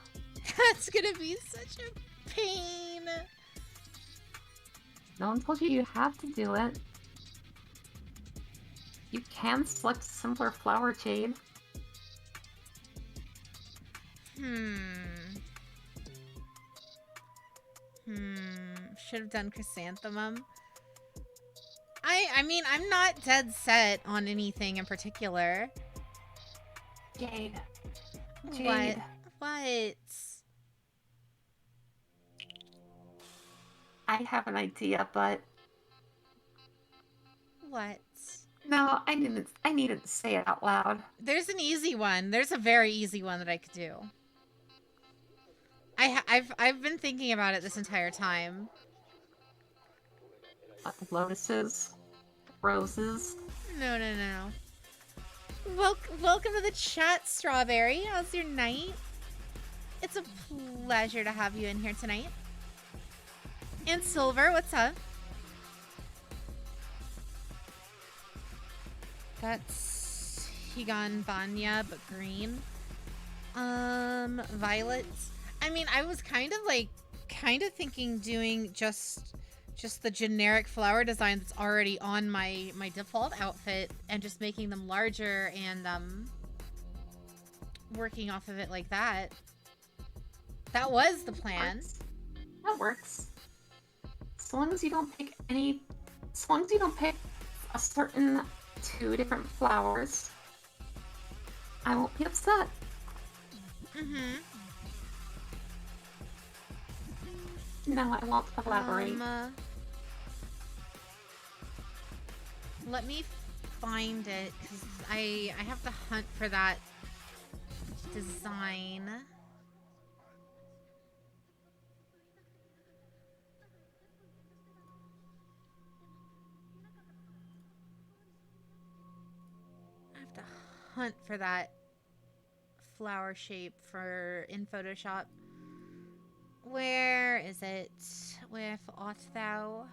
That's gonna be such a pain. No one told you you have to do it. You can select a simpler flower, Jade. Should have done chrysanthemum. I mean, I'm not dead set on anything in particular. Jade. What? I have an idea, but... What? No, I needed to say it out loud. There's an easy one. There's a very easy one that I could do. I've been thinking about it this entire time. Lotuses. Roses. No. Welcome to the chat, Strawberry. How's your night? It's a pleasure to have you in here tonight. And Silver, what's up? That's Higanbanya, but green. Violet. I mean, I was kind of thinking doing just just the generic flower design that's already on my default outfit and just making them larger and working off of it like that. That was the plan. Works. That works. As long as you don't pick as long as you don't pick a certain 2 different flowers, I won't be upset. Mm-hmm. No, I won't elaborate. Let me find it, because I have to hunt for that design. I have to hunt for that flower shape in Photoshop. Where is it? Where art thou?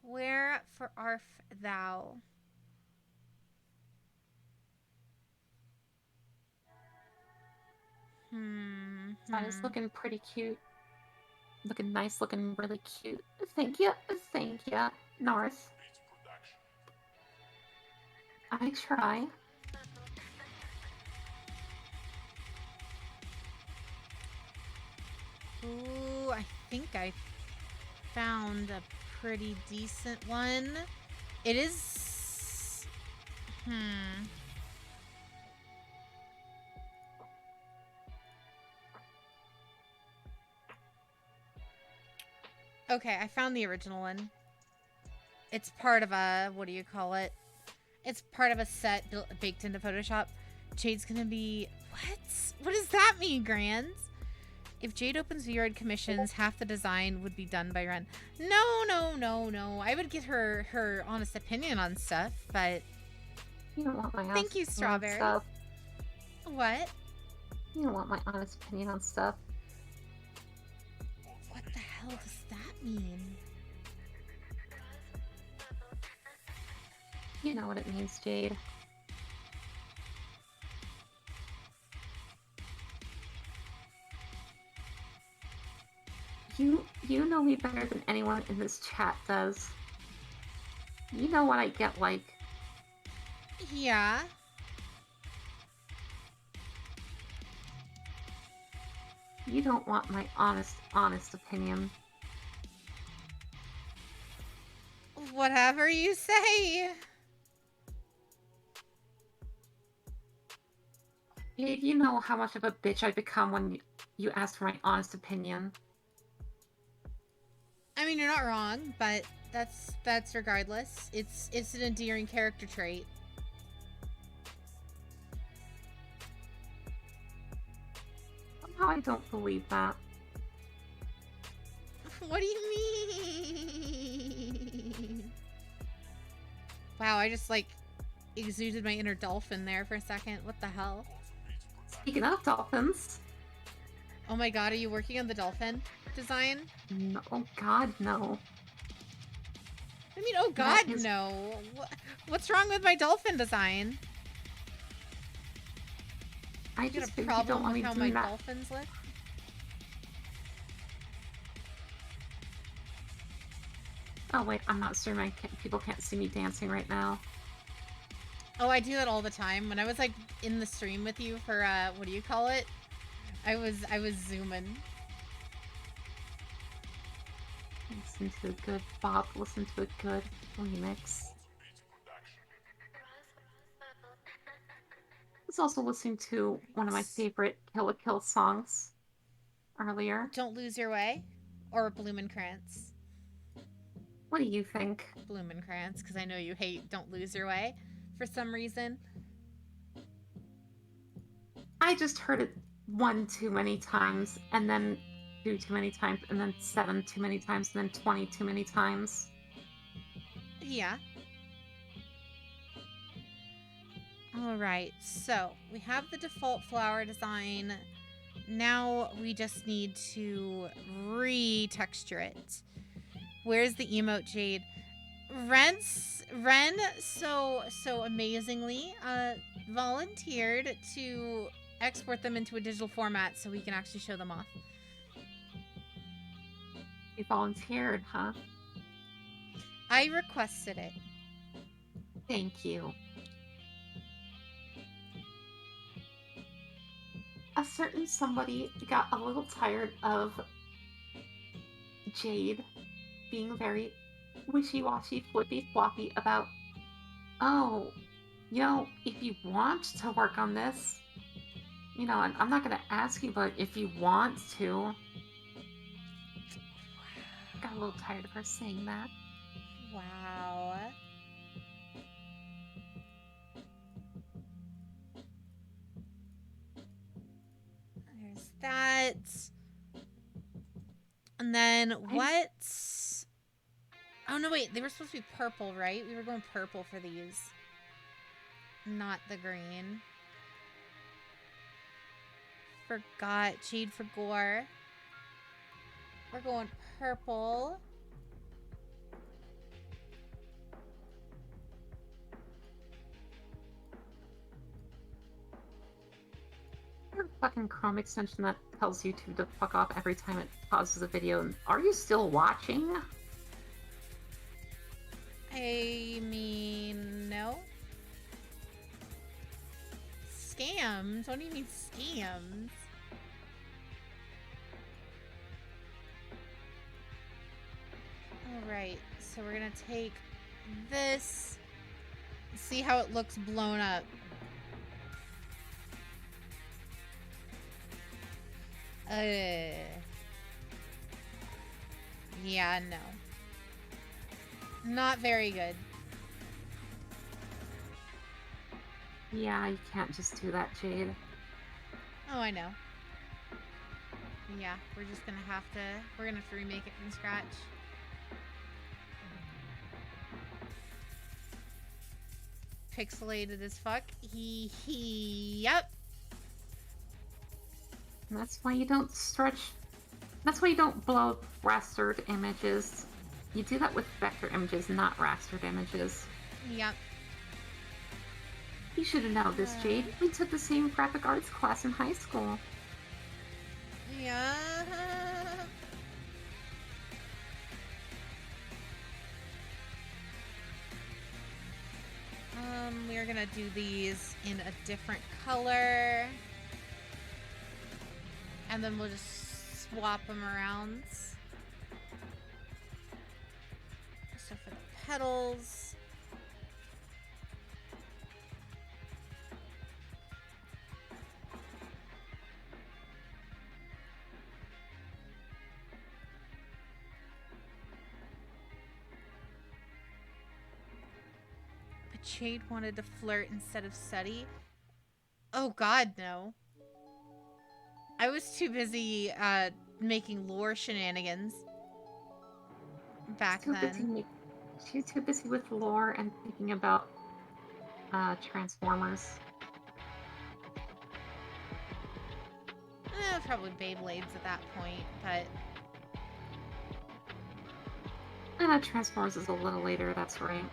Where for art thou? That is looking pretty cute. Looking nice, looking really cute. Thank you, North. I try. Ooh, I think I found a pretty decent one. It is... Okay, I found the original one. It's part of a... what do you call it? It's part of a set baked into Photoshop. Jade's gonna be... What? What does that mean, Grands? If Jade opens Viord commissions, half the design would be done by Ren. No. I would get her honest opinion on stuff, but... You don't want my honest Thank you, opinion on Strawberry. stuff. What? You don't want my honest opinion on stuff. What the hell does that mean? You know what it means, Jade. You know me better than anyone in this chat does. You know what I get like. Yeah. You don't want my honest opinion. Whatever you say. You know how much of a bitch I become when you ask for my honest opinion. I mean, you're not wrong, but that's regardless. It's an endearing character trait. Somehow I don't believe that. What do you mean? Wow, I just like exuded my inner dolphin there for a second. What the hell? Speaking of dolphins. Oh my god, are you working on the dolphin design? No, oh god, no. I mean, oh god, no. What's wrong with my dolphin design? I You got just a figured you don't problem want me with how my doing that. dolphins look? Oh wait, I'm not sure people can't see me dancing right now. Oh, I do that all the time. When I was like in the stream with you for what do you call it? I was zooming. Listen to a good bop, listen to a good remix. I was also listening to one of my favorite Kill la Kill songs earlier. Don't Lose Your Way or Blumenkrantz. What do you think? Blumenkrantz, because I know you hate Don't Lose Your Way for some reason. I just heard it 1 too many times, and then 2 too many times, and then 7 too many times, and then 20 too many times. Yeah. Alright, so we have the default flower design. Now we just need to re-texture it. Where's the emote, Jade? Ren so amazingly volunteered to export them into a digital format so we can actually show them off. You volunteered, huh? I requested it. Thank you. A certain somebody got a little tired of Jade being very wishy-washy, flippy-floppy about, oh, if you want to work on this, I'm not going to ask you, but if you want to. Got a little tired of her saying that. Wow. There's that. And then what? Oh, no, wait. They were supposed to be purple, right? We were going purple for these. Not the green. Forgot. Jade for Gore. We're going purple. Your fucking Chrome extension that tells YouTube to fuck off every time it pauses a video. Are you still watching? I mean, no. Scams? What do you mean scams? Alright, so we're gonna take this. See how it looks blown up. Yeah, no. Not very good. Yeah, you can't just do that, Jade. Oh, I know. Yeah, we're just gonna have to... We're gonna have to remake it from scratch. Pixelated as fuck. Yep. And that's why you don't stretch... That's why you don't blow up rastered images. You do that with vector images, not rastered images. Yep. You should have known this, Jade. We took the same graphic arts class in high school. Yeah. We're gonna do these in a different color. And then we'll just swap them around. So for the petals. But Jade wanted to flirt instead of study. Oh god, no. I was too busy making lore shenanigans back then. She's too busy with lore and thinking about Transformers. Probably Beyblades at that point, but... Transformers is a little later, that's right.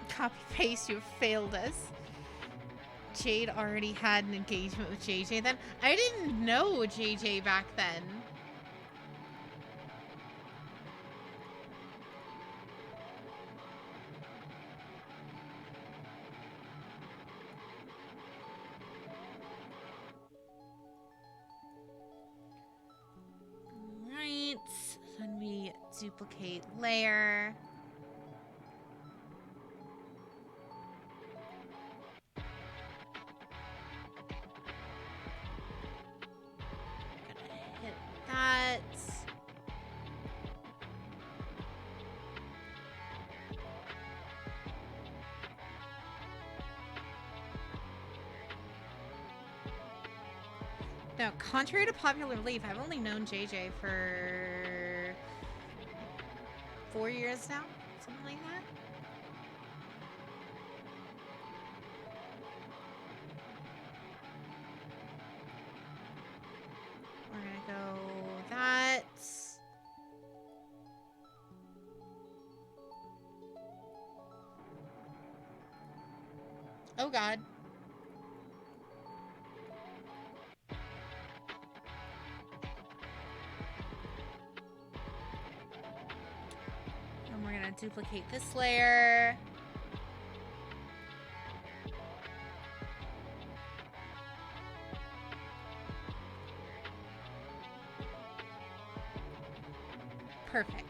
Copy paste, you have failed us. Jade already had an engagement with JJ then. I didn't know JJ back then. Alright, then we duplicate layer. That. Now, contrary to popular belief, I've only known JJ for 4 years now, something like that. We're gonna go that. Oh god. duplicate this layer. Perfect.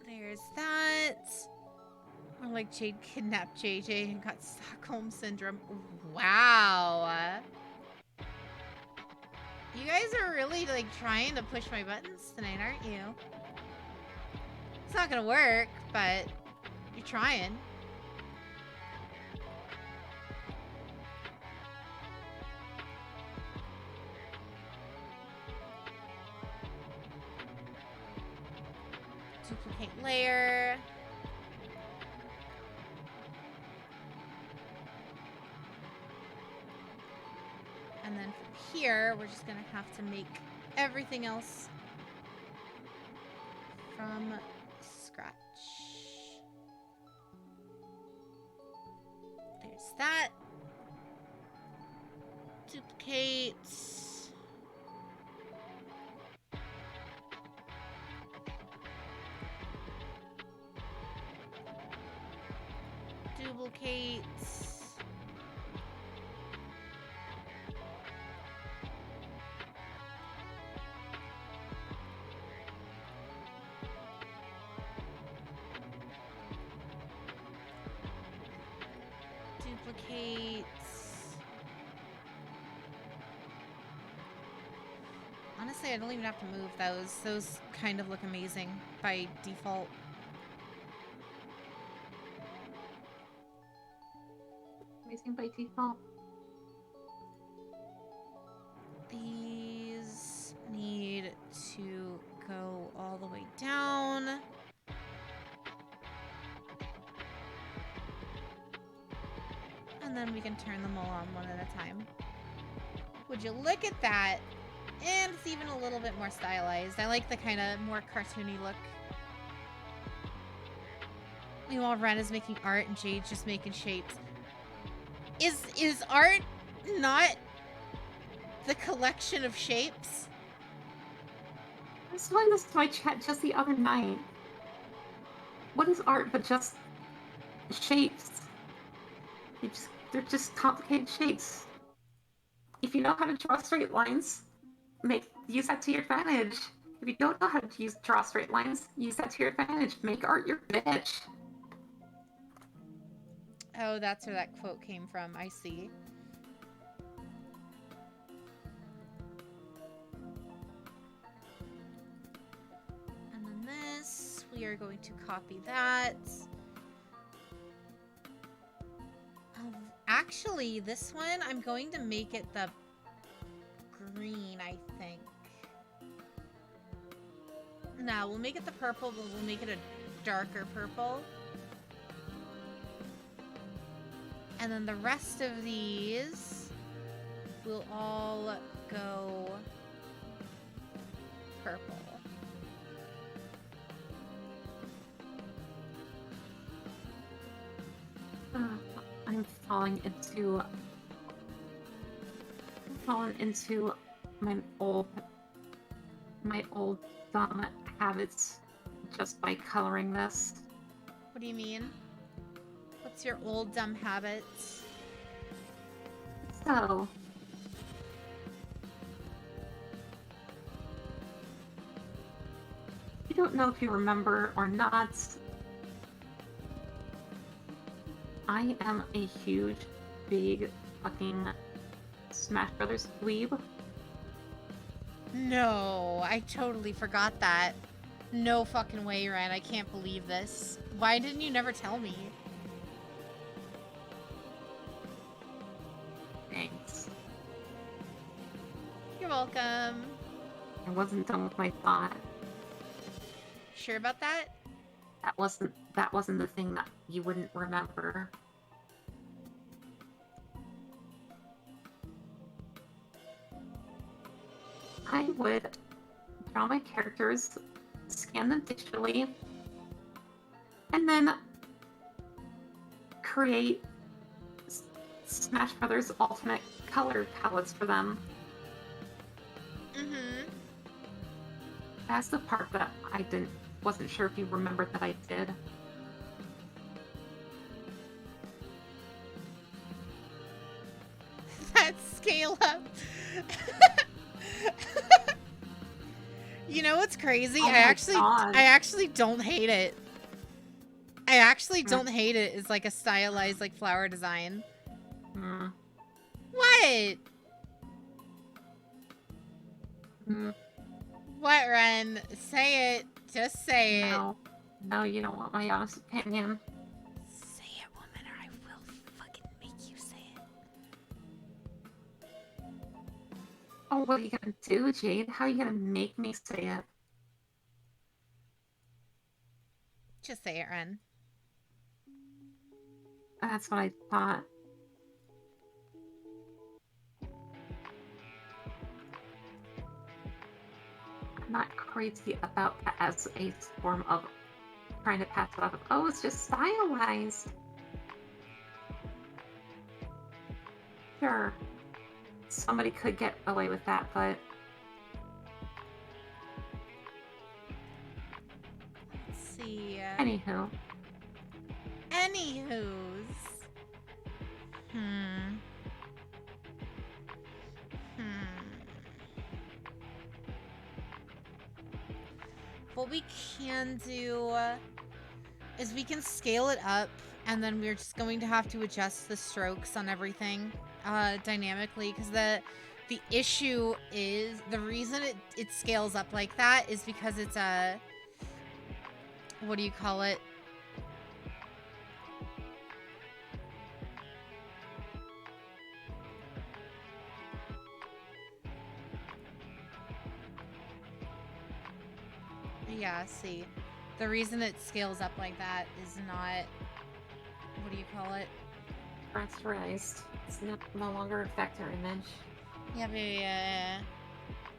There's that. Or like Jade kidnapped JJ and got Stockholm Syndrome. Wow. You guys are really like trying to push my buttons tonight, aren't you? It's not gonna work, but you're trying. Duplicate layer. And then from here, we're just gonna have to make everything else from scratch. There's that. Duplicate. Duplicate. Duplicate. Honestly, I don't even have to move those. Those kind of look amazing by default. Amazing by default. These need to go all the way down. And then we can turn them all on one at a time. Would you look at that? And it's even a little bit more stylized. I like the kind of more cartoony look. Meanwhile, Ren is making art and Jade's just making shapes. Is art not the collection of shapes? I was telling this to my chat just the other night. What is art but just shapes? They're just complicated shapes. If you know how to draw straight lines, use that to your advantage. If you don't know how to draw straight lines, use that to your advantage. Make art your bitch. Oh, that's where that quote came from. I see. And then this, we are going to copy that. Actually, this one, I'm going to make it the green, I think. No, we'll make it the purple, but we'll make it a darker purple. And then the rest of these will all go purple. I'm falling into my old dumb habits just by coloring this. What do you mean? What's your old dumb habits? So, I don't know if you remember or not. I am a huge, big, fucking Smash Brothers dweeb. No, I totally forgot that. No fucking way, Ryan. I can't believe this. Why didn't you never tell me? Thanks. You're welcome. I wasn't done with my thought. Sure about that? That wasn't the thing that you wouldn't remember. I would draw my characters, scan them digitally, and then create Smash Brothers alternate color palettes for them. Mm-hmm. That's the part that I wasn't sure if you remembered that I did. That scale up. You know what's crazy? Oh I my God. actually don't hate it. I actually don't hate it. It's like a stylized like flower design. Hmm. What? Hmm. What, Ren? Say it. Just say it. No. No, you don't want my honest opinion. Say it, woman, or I will fucking make you say it. Oh, what are you gonna do, Jade? How are you gonna make me say it? Just say it, Ren. That's what I thought. I'm not crazy about that as a form of trying to pass it off of, oh, it's just stylized. Sure. Somebody could get away with that, but Let's see. anywho. Anywho's. What we can do is we can scale it up, and then we're just going to have to adjust the strokes on everything dynamically, because the issue is, the reason it scales up like that is because it's a, what do you call it? Yeah, see. The reason it scales up like that is not, what do you call it? Rasterized. It's no longer a vector image. Yeah.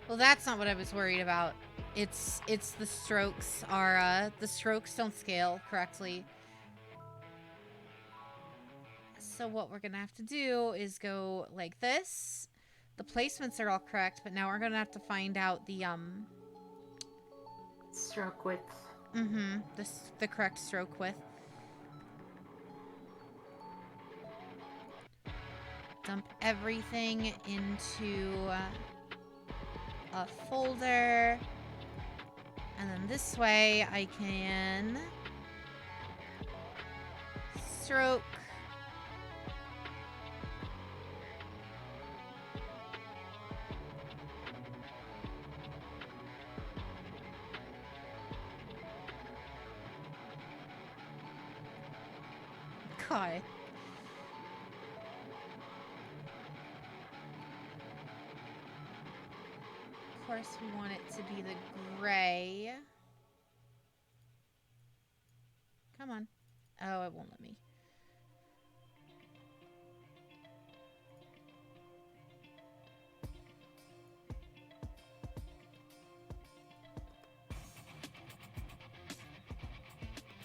Well, that's not what I was worried about. It's the strokes are, the strokes don't scale correctly. So what we're gonna have to do is go like this. The placements are all correct, but now we're gonna have to find out the, Stroke width. the correct stroke width. Dump everything into a folder. And then this way I can stroke. God. Of course, we want it to be the gray. Come on. Oh, it won't let me.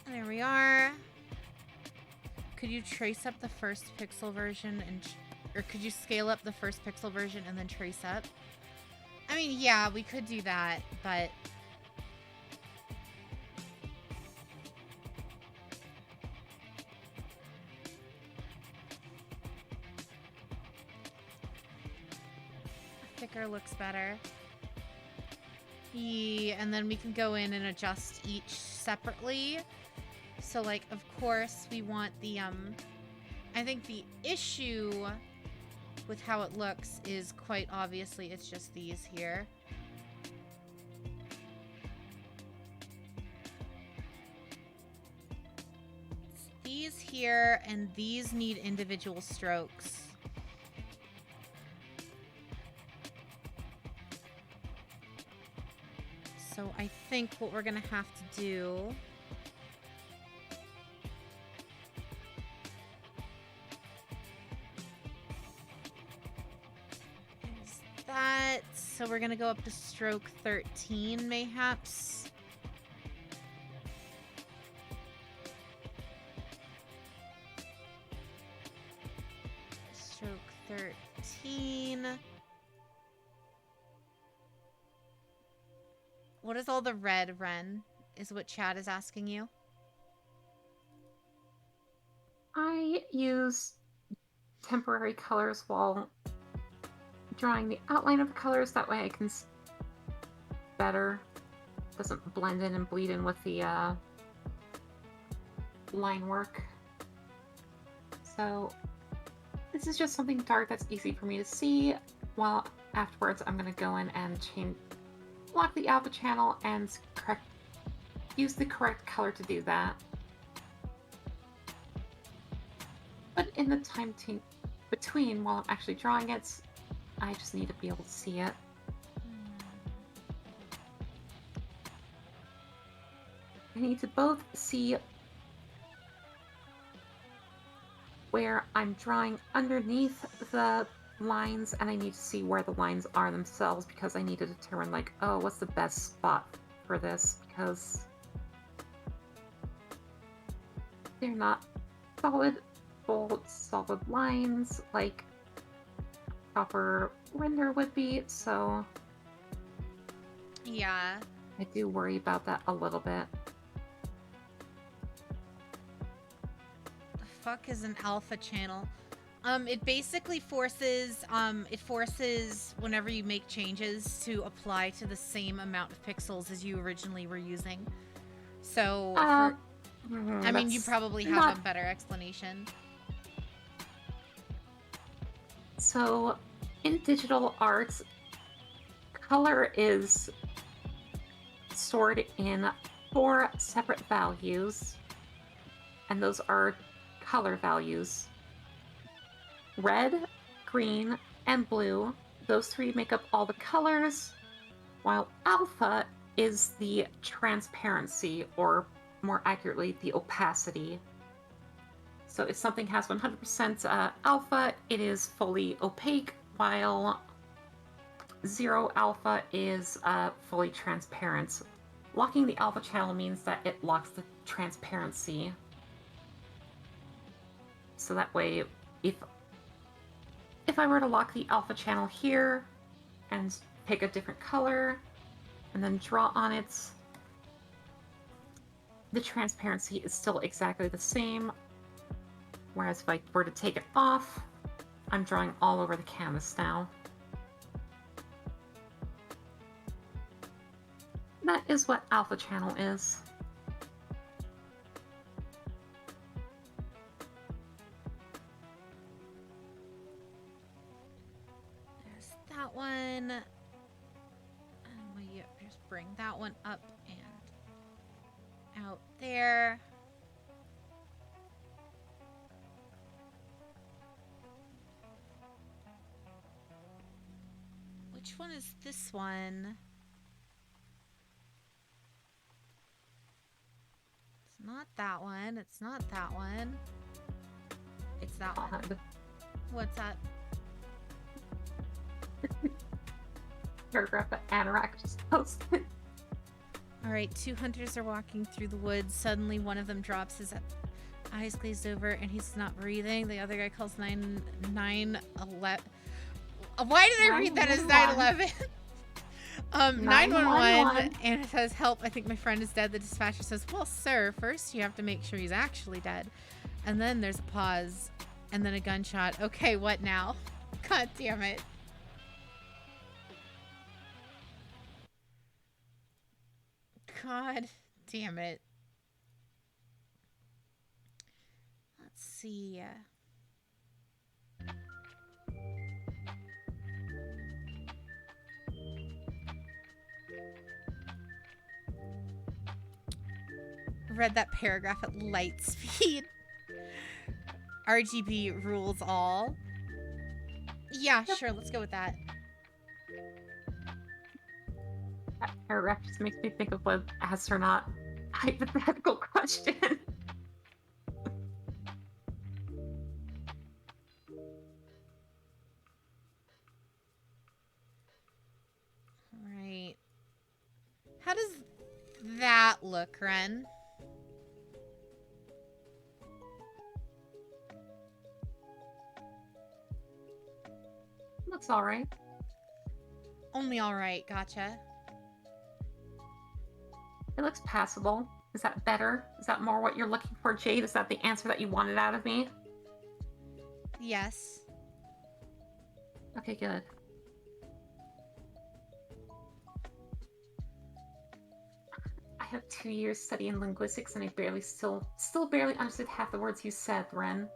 There we are. Could you trace up the first pixel version or could you scale up the first pixel version and then trace up? I mean, yeah, we could do that, but thicker looks better. Yeah, and then we can go in and adjust each separately. So, like, of course, we want the, I think the issue with how it looks is quite obviously it's just these here. It's these here, and these need individual strokes. So I think what we're gonna have to do is that. So so we're gonna go up to stroke 13, mayhaps. Stroke 13. What is all the red, Ren? Is what Chad is asking you? I use temporary colors while drawing the outline of the colors. That way I can better. Doesn't blend in and bleed in with the line work. So this is just something dark that's easy for me to see. While afterwards I'm going to go in and lock the alpha channel and use the correct color to do that. But in the time between while I'm actually drawing it, I just need to be able to see it. I need to both see where I'm drawing underneath the lines, and I need to see where the lines are themselves, because I need to determine, like, oh, what's the best spot for this, because they're not solid, bold, solid lines like proper render would be, so Yeah. I do worry about that a little bit. The fuck is an alpha channel? It basically forces, whenever you make changes to apply to the same amount of pixels as you originally were using. So, I mean, you probably have a better explanation. So, in digital arts, color is stored in 4 separate values, and those are color values. Red, green, and blue. Those 3 make up all the colors, while alpha is the transparency, or more accurately, the opacity. So if something has 100% alpha, it is fully opaque, while 0 alpha is fully transparent. Locking the alpha channel means that it locks the transparency. So that way, if I were to lock the alpha channel here and pick a different color and then draw on it, the transparency is still exactly the same. Whereas if I were to take it off, I'm drawing all over the canvas now. That is what alpha channel is. There's that one. And we just bring that one up and out there. Which one is this one? It's not that one. It's not that one. It's that one. What's that? Paragraph that Anorak just posted. Alright, 2 hunters are walking through the woods. Suddenly, one of them drops his eyes glazed over and he's not breathing. The other guy calls 911. Why did I read that as 911? 911, and it says, help, I think my friend is dead. The dispatcher says, well, sir, first you have to make sure he's actually dead. And then there's a pause, and then a gunshot. Okay, what now? God damn it. God damn it. Let's see. Read that paragraph at light speed. RGB rules all. Yeah, sure, let's go with that. That paragraph just makes me think of an astronaut hypothetical question. that look, Ren? Looks alright. Only all right. Gotcha. It looks passable. Is that better? Is that more what you're looking for, Jade? Is that the answer that you wanted out of me? Yes. Okay, good. I have 2 years studying linguistics and I still barely understood half the words you said, Ren.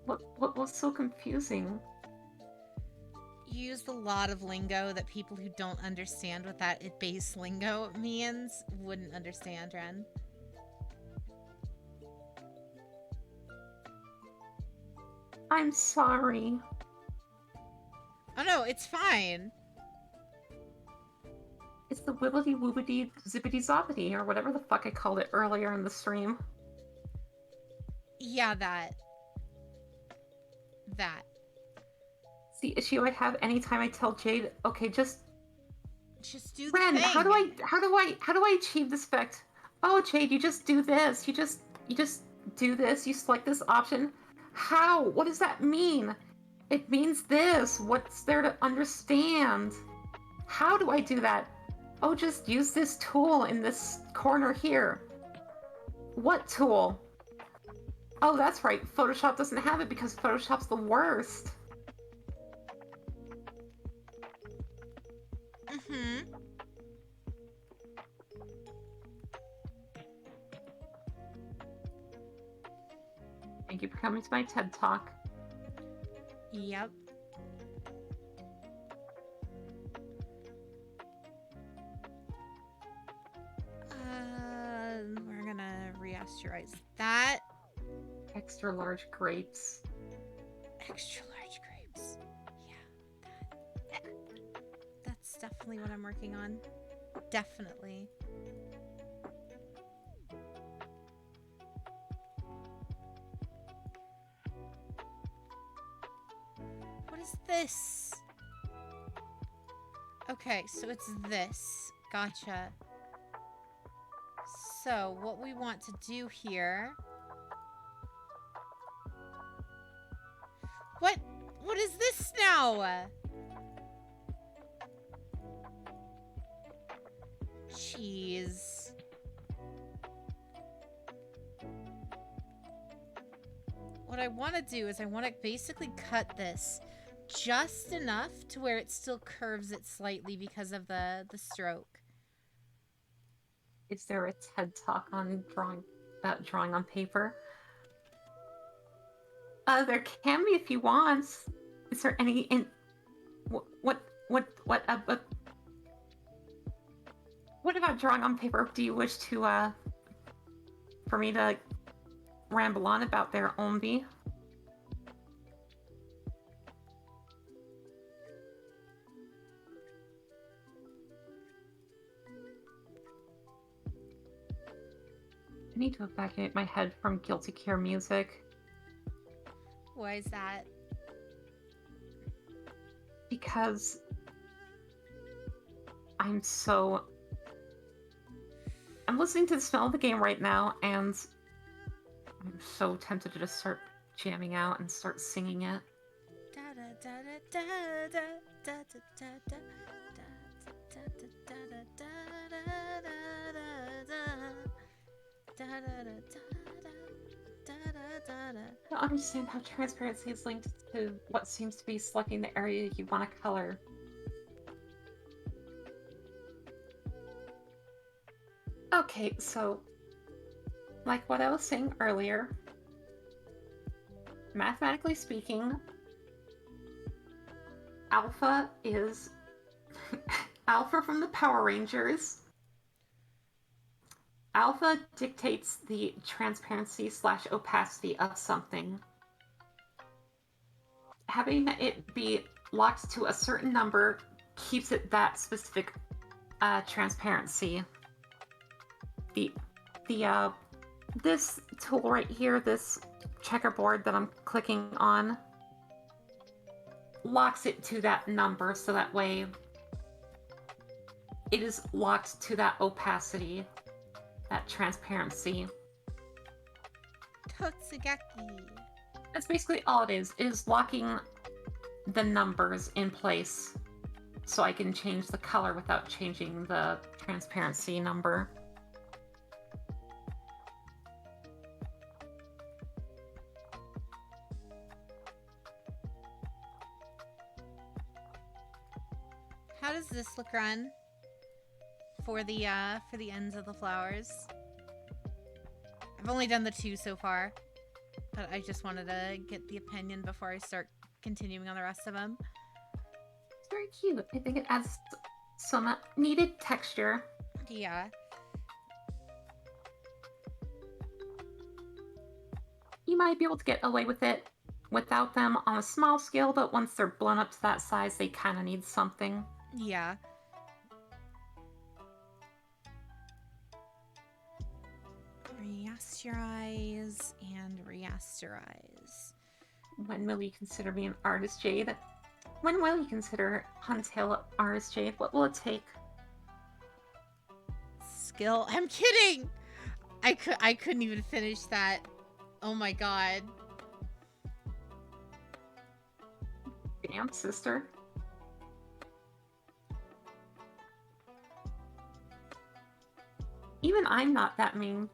What was so confusing? You used a lot of lingo that people who don't understand what that base lingo means wouldn't understand, Ren. I'm sorry. Oh no, it's fine. It's the wibbly woobity zippity zoppity, or whatever the fuck I called it earlier in the stream. Yeah, that. It's the issue I have anytime I tell Jade, okay, just do the Ren, thing. how do I achieve this effect? Oh, Jade, you just do this. You just do this. You select this option. How? What does that mean? It means this. What's there to understand? How do I do that? Oh, just use this tool in this corner here. What tool? Oh, that's right. Photoshop doesn't have it because Photoshop's the worst. Mm-hmm. Thank you for coming to my TED Talk. Yep. We're gonna reasteroize that. Extra large grapes. Extra large grapes. Yeah, that's definitely what I'm working on. Definitely. What is this? Okay, so it's this. Gotcha. So, what we want to do here... What is this now? Jeez. What I want to do is I want to basically cut this just enough to where it still curves it slightly because of the stroke. Is there a TED Talk on drawing on paper? There can be if you want. Is there any in what about drawing on paper? Do you wish to for me to ramble on about their Ombi? I need to evacuate my head from Guilty Gear music. Why is that? Because I'm listening to the smell of the game right now, and I'm so tempted to just start jamming out and start singing it. I don't understand how transparency is linked to what seems to be selecting the area you want to color. Okay, so, like what I was saying earlier, mathematically speaking, Alpha is Alpha from the Power Rangers. Alpha dictates the transparency / opacity of something. Having it be locked to a certain number keeps it that specific transparency. This tool right here, this checkerboard that I'm clicking on, locks it to that number, so that way it is locked to that opacity, that transparency. Totsugeki. That's basically all it is locking the numbers in place so I can change the color without changing the transparency number. How does this look, Run? For the ends of the flowers. I've only done the 2 so far, but I just wanted to get the opinion before I start continuing on the rest of them. It's very cute. I think it adds some needed texture. Yeah. You might be able to get away with it without them on a small scale, but once they're blown up to that size, they kind of need something. Yeah. Reasterize and reasterize. When will you consider me an artist, Jade? When will you consider Huntail artist, Jade? What will it take? Skill. I'm kidding. I couldn't even finish that. Oh my god. Damn, sister. Even I'm not that mean.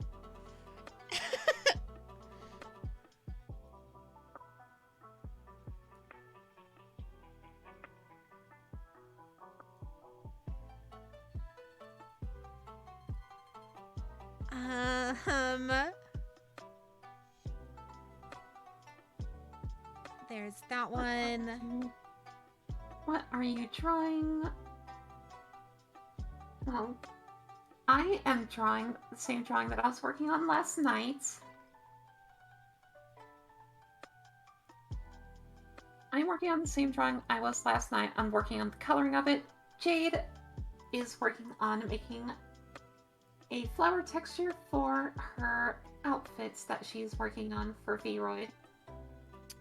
There's that one. What are you drawing? Oh, I am drawing the same drawing that I was working on last night. I'm working on the same drawing I was last night. I'm working on the coloring of it. Jade is working on making a flower texture for her outfits that she's working on for Vroid.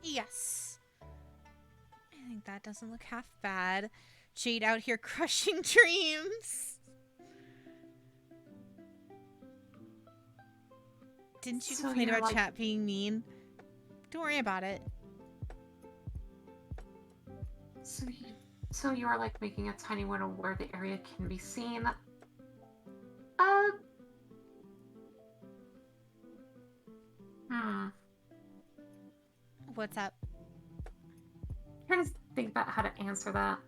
Yes. I think that doesn't look half bad. Jade out here crushing dreams. Didn't you So complain you're about like- chat being mean? Don't worry about it. So you are like making a tiny window where the area can be seen. What's up? Trying to think about how to answer that.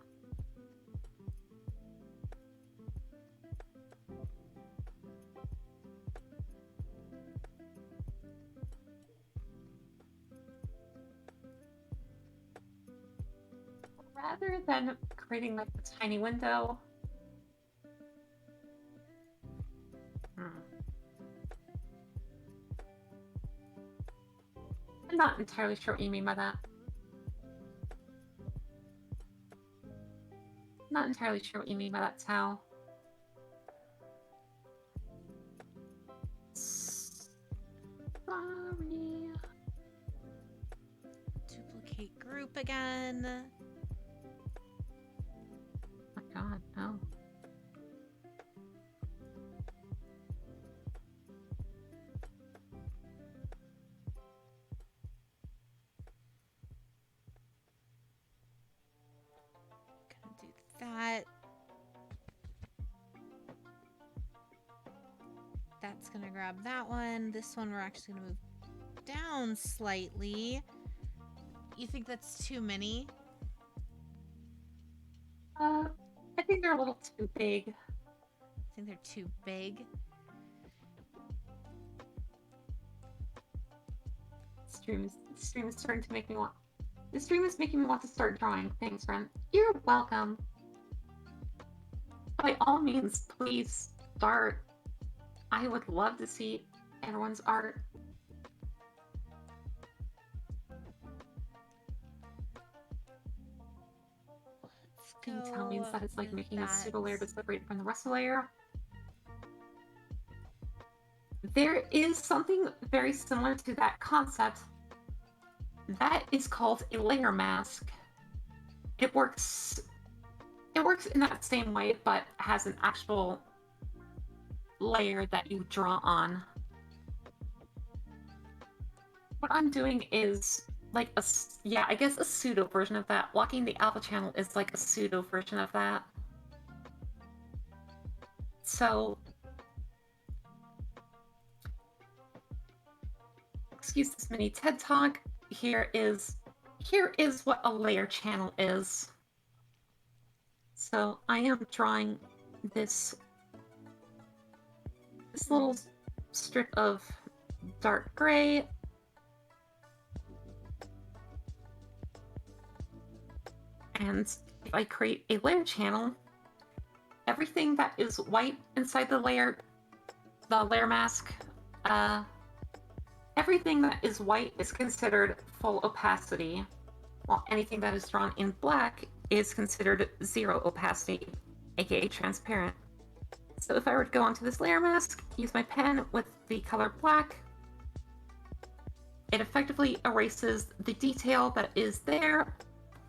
Rather than creating like a tiny window. I'm not entirely sure what you mean by that. Not entirely sure what you mean by that, Tao. Sorry. Duplicate group again. Oh my god, no. Gonna do that. That's gonna grab that one. This one we're actually gonna move down slightly. You think that's too many? I think they're a little too big. I think they're too big. Stream is starting to make me want. The stream is making me want to start drawing. Thanks, Ren. You're welcome. By all means, please start. I would love to see everyone's art. Can you tell me that it's like with making a that. pseudo layer to separate it from the rest of the layer? There is something very similar to that concept. That is called a layer mask. It works it works in that same way, but has an actual layer that you draw on. What I'm doing is like yeah, I guess a pseudo version of that. Locking the alpha channel is like a pseudo version of that. So, excuse this mini TED Talk. Here is what a layer channel is. So I am drawing this little strip of dark gray. And if I create a layer channel, everything that is white inside the layer mask, everything that is white is considered full opacity, while anything that is drawn in black is considered zero opacity, aka transparent. So if I were to go onto this layer mask, use my pen with the color black, it effectively erases the detail that is there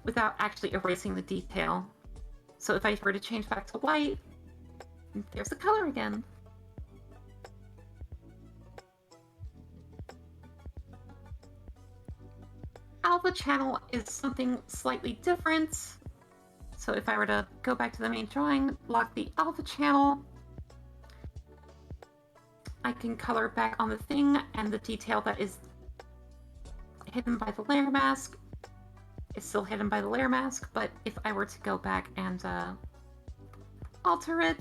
without actually erasing the detail. So if I were to change back to white, there's the color again. Alpha channel is something slightly different. So if I were to go back to the main drawing, lock the alpha channel, I can color back on the thing, and the detail that is hidden by the layer mask is still hidden by the layer mask, but if I were to go back and alter it,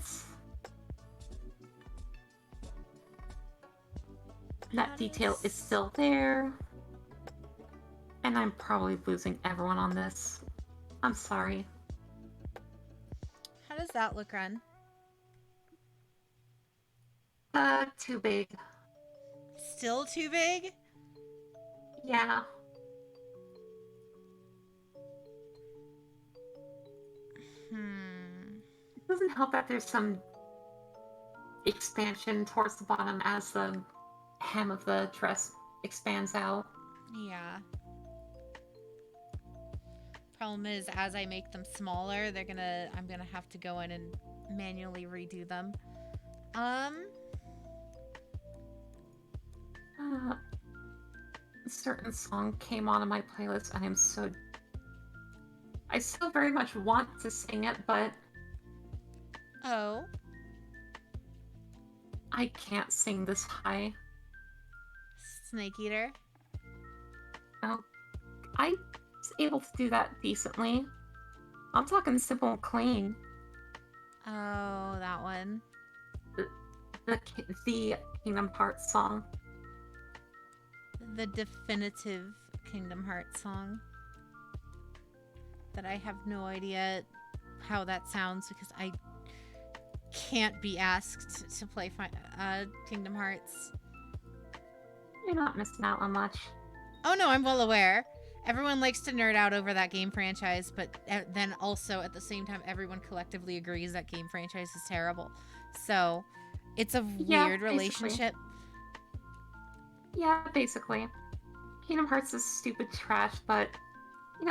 that detail is still there. And I'm probably losing everyone on this. I'm sorry. How does that look, Ren? Too big. Still too big? Yeah. It doesn't help that there's some expansion towards the bottom as the hem of the dress expands out. Yeah. Problem is, as I make them smaller, I'm gonna have to go in and manually redo them. A certain song came on in my playlist, and I still very much want to sing it, but Oh. I can't sing this high. Snake Eater? Oh, I was able to do that decently. I'm talking simple and clean. Oh, that one. The Kingdom Hearts song. The definitive Kingdom Hearts song. That I have no idea how that sounds because I can't be asked to play Kingdom Hearts. You're not missing out on much. Oh no, I'm well aware. Everyone likes to nerd out over that game franchise, but then also at the same time, everyone collectively agrees that game franchise is terrible. So it's a weird relationship. Yeah, basically. Kingdom Hearts is stupid trash, but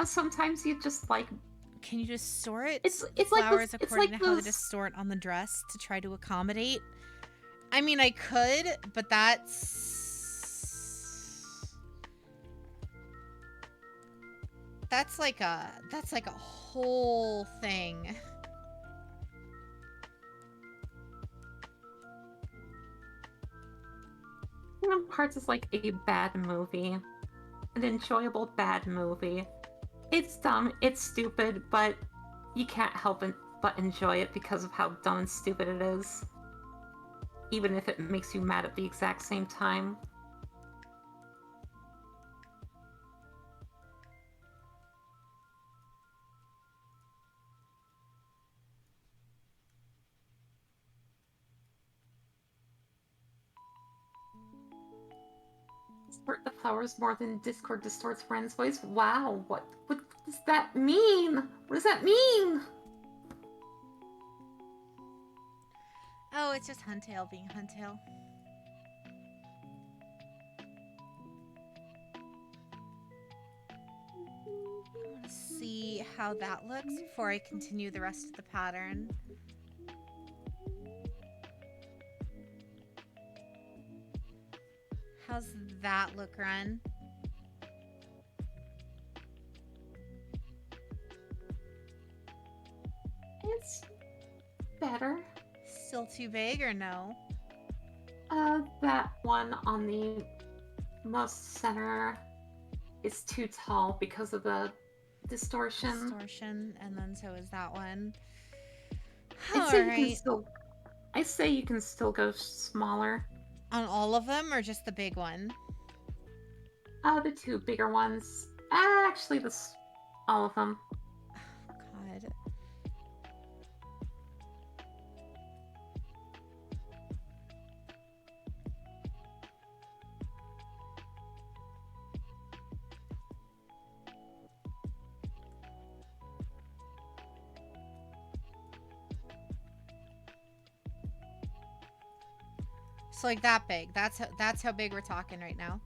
sometimes you just like. Can you distort it's flowers like this, according to how they distort on the dress to try to accommodate? I mean, I could, but that's like a whole thing. Kingdom Hearts is like a bad movie. An enjoyable bad movie. It's dumb, it's stupid, but you can't help but enjoy it because of how dumb and stupid it is. Even if it makes you mad at the exact same time. Distort the flowers more than Discord distorts Ren's voice? Wow, what does that mean? What does that mean? Oh, it's just Huntail being Huntail. I want to see how that looks before I continue the rest of the pattern. How's that look, Ren? It's better. Still too big or no? That one on the most center is too tall because of the distortion. Distortion, and then so is that one. I'd say you can Alright. still. I say you can still go smaller. On all of them or just the big one? The two bigger ones. Actually, all of them. God. So like that big. That's how big we're talking right now.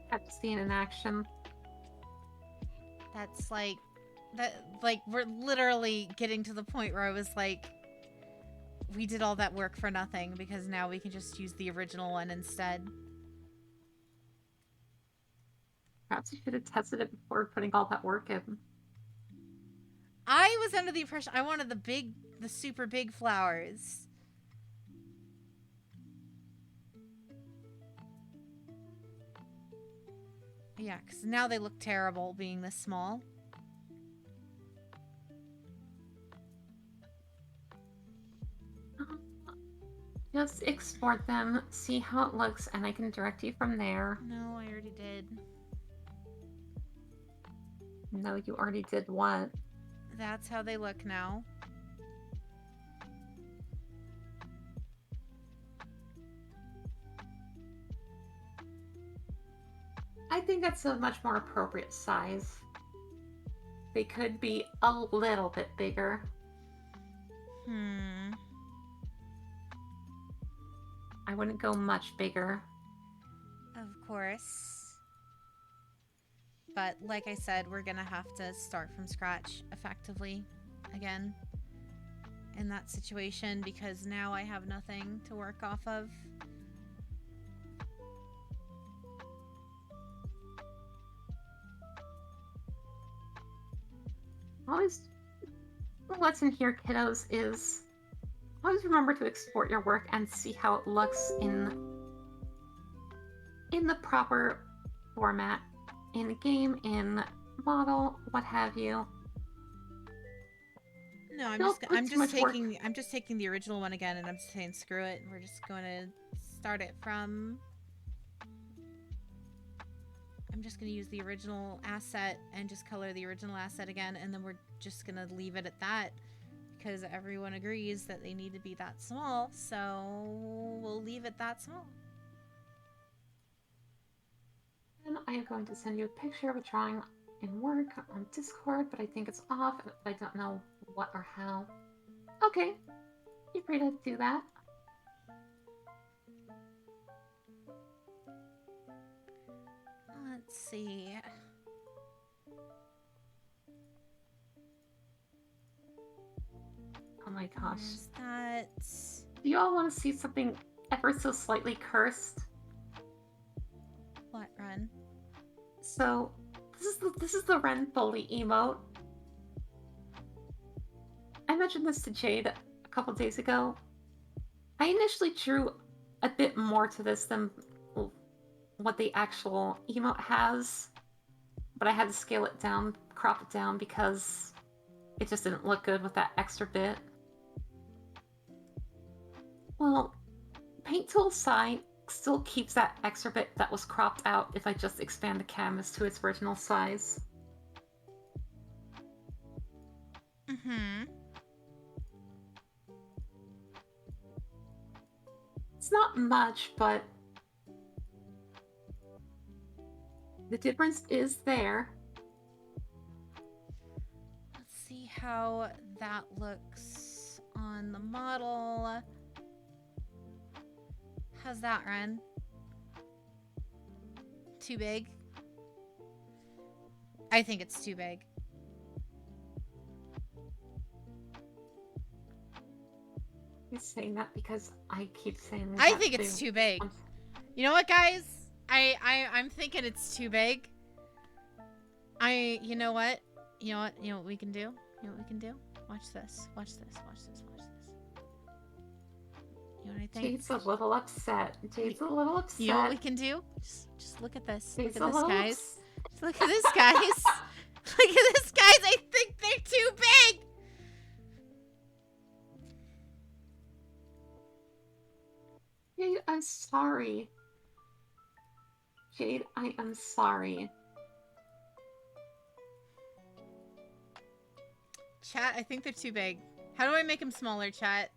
I've seen in action. That's like we're literally getting to the point where I was like, we did all that work for nothing because now we can just use the original one instead. Perhaps you should have tested it before putting all that work in. I was under the impression I wanted the super big flowers. Yeah, because now they look terrible being this small. Just export them, see how it looks, and I can direct you from there. No, I already did. No, you already did what? That's how they look now. I think that's a much more appropriate size. They could be a little bit bigger. I wouldn't go much bigger. Of course. But like I said, we're gonna have to start from scratch effectively again in that situation because now I have nothing to work off of. Always, the lesson here, kiddos, is always remember to export your work and see how it looks in the proper format, in game, in model, what have you. No, I'm Don't put too much work. I'm just taking the original one again and I'm just saying screw it. We're just going to start it from I'm just going to use the original asset and just color the original asset again, and then we're just going to leave it at that because everyone agrees that they need to be that small, so we'll leave it that small. And I am going to send you a picture of a drawing in work on Discord, but I think it's off, and I don't know what or how. Okay, you're free to do that. Let's see. Oh my gosh. There's that. Do you all want to see something ever so slightly cursed? What, Ren? So, this is the Ren Foley emote. I mentioned this to Jade a couple days ago. I initially drew a bit more to this than what the actual emote has, but I had to scale it down, crop it down, because it just didn't look good with that extra bit. Well, Paint Tool Sai still keeps that extra bit that was cropped out if I just expand the canvas to its original size. Mm-hmm. It's not much, but the difference is there. Let's see how that looks on the model. How's that, Ren? Too big? I think it's too big. You're saying that because I keep saying I that think it's too. too big. I'm- You know what, guys? I'm thinking it's too big. You know what? You know what we can do? You know what we can do? Watch this. Watch this. Watch this. Watch this. You know what I think? Jade's a little upset. Jade's a little upset. You know what we can do? Just look at this. Jade's Look at a this, little guys. ups- Just look at this, guys. Look at this, guys. I think they're too big. Jade, I'm sorry. Jade, I am sorry. Chat, I think they're too big. How do I make them smaller, chat?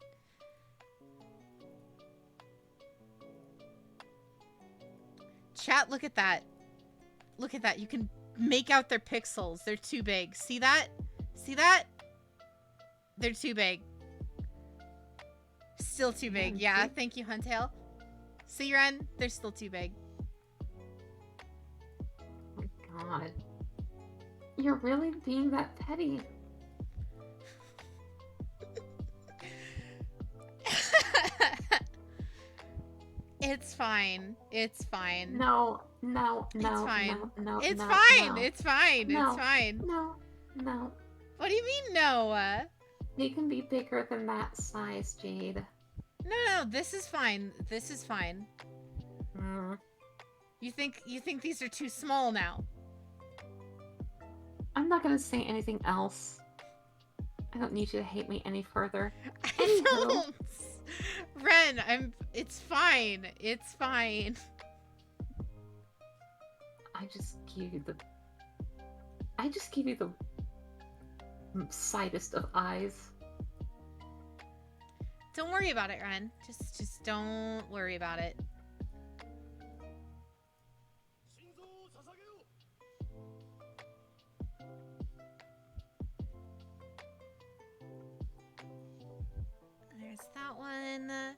Chat, look at that. Look at that. You can make out their pixels. They're too big. See that? See that? They're too big. Still too big. Yeah, thank you, Huntail. See, Ren? They're still too big. Oh my god. You're really being that petty. It's fine. It's fine. No, no, no, It's fine. no, no, It's no, fine. no. It's fine. No. It's fine. No, no. What do you mean, no? They can be bigger than that size, Jade. No, this is fine. This is fine. Mm. You think these are too small now? I'm not gonna say anything else. I don't need you to hate me any further. I Anywho. don't. Ren, it's fine. It's fine. I just give you the sightest of eyes. Don't worry about it, Ren. Just don't worry about it. There's that one. Then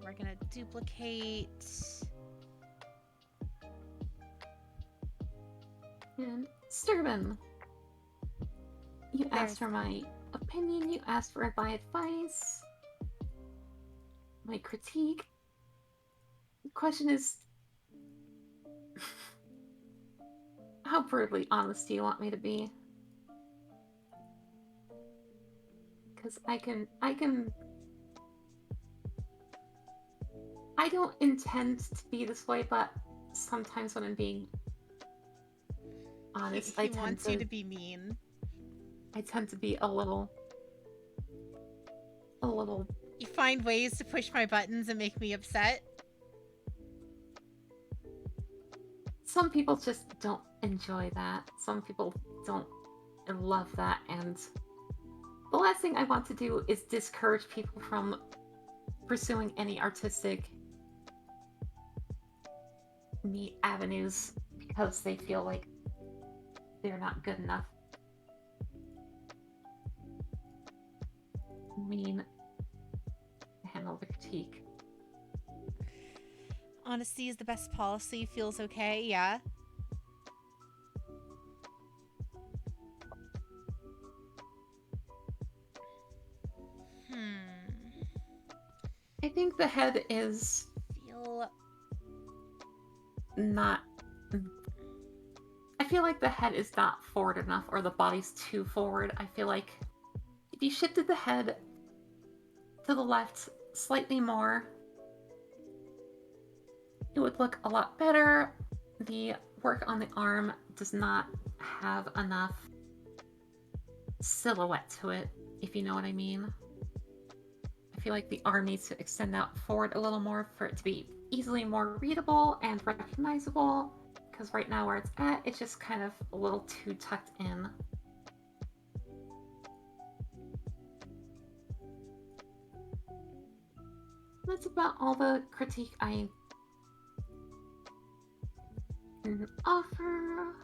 we're gonna duplicate. And Sturban, you asked for my opinion, you asked for my advice, my critique. The question is, how brutally honest do you want me to be? Because I don't intend to be this way, but sometimes when I'm being honest, He wants you to be mean. I tend to be a little. You find ways to push my buttons and make me upset. Some people just don't enjoy that. Some people don't love that, and the last thing I want to do is discourage people from pursuing any artistic avenues because they feel like they're not good enough. I mean, handle the critique. Honesty is the best policy. Feels okay, yeah. I think the head is Feel not. I feel like the head is not forward enough, or the body's too forward. I feel like if you shifted the head to the left slightly more, it would look a lot better. The work on the arm does not have enough silhouette to it, if you know what I mean. I feel like the arm needs to extend out forward a little more for it to be easily more readable and recognizable, because right now where it's at, it's just kind of a little too tucked in. That's about all the critique I can offer.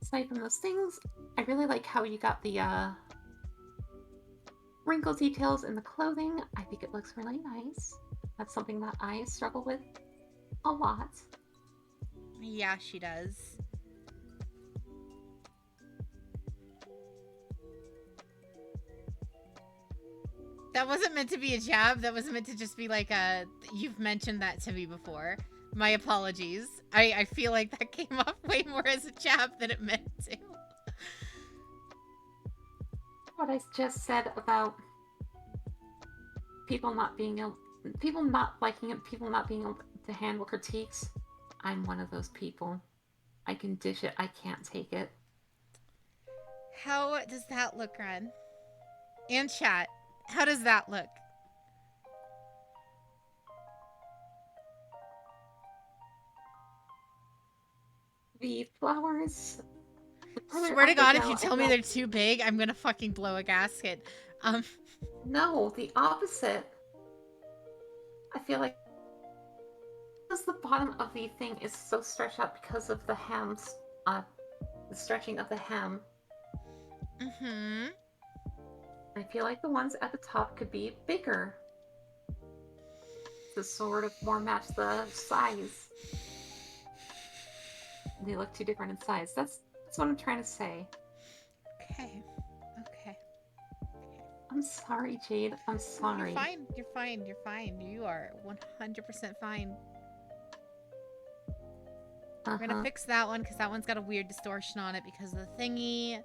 Aside from those things, I really like how you got the wrinkle details in the clothing. I think it looks really nice. That's something that I struggle with a lot. Yeah, she does. That wasn't meant to be a jab. That was meant to just be like a, you've mentioned that to me before. My apologies. I feel like that came off way more as a jab than it meant to. What I just said about people not being able, people not liking it, people not being able to handle critiques. I'm one of those people. I can dish it. I can't take it. How does that look, Ren? And chat. How does that look? The flowers. the further Swear to up they God, if go, you I tell me feel- they're too big, I'm gonna fucking blow a gasket. No, the opposite. I feel like because the bottom of the thing is so stretched out because of the hems, the stretching of the hem. Mm-hmm. I feel like the ones at the top could be bigger to sort of more match the size. They look too different in size. That's what I'm trying to say. Okay. Okay. I'm sorry, Jade. I'm sorry. You're fine. You're fine. You're fine. You are 100% fine. We're gonna fix that one because that one's got a weird distortion on it because of the thingy.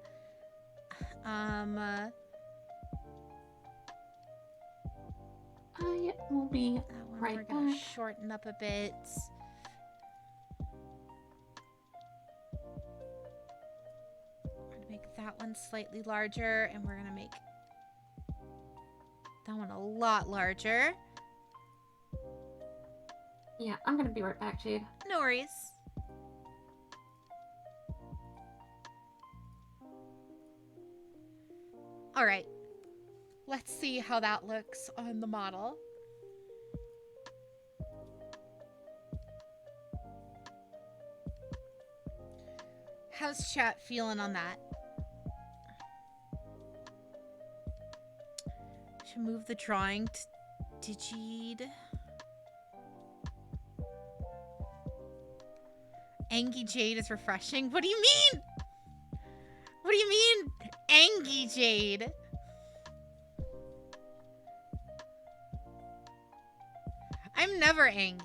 I will be That one right we're gonna back. shorten up a bit. We're gonna make that one slightly larger, and we're gonna make that one a lot larger. Yeah, I'm gonna be right back, Jade. No worries. All right. Let's see how that looks on the model. How's chat feeling on that? Should move the drawing to Digid. Angie Jade is refreshing. What do you mean? What do you mean, Angie Jade? I'm never Angie.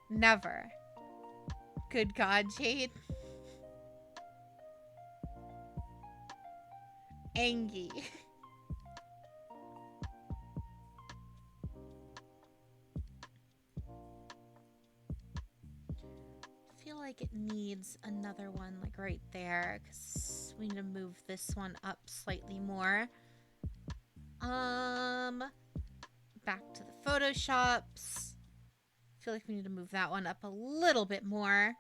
Never. Good God, Jade. Angie. I feel like it needs another one like right there because we need to move this one up slightly more. Back to the Photoshops. I feel like we need to move that one up a little bit more.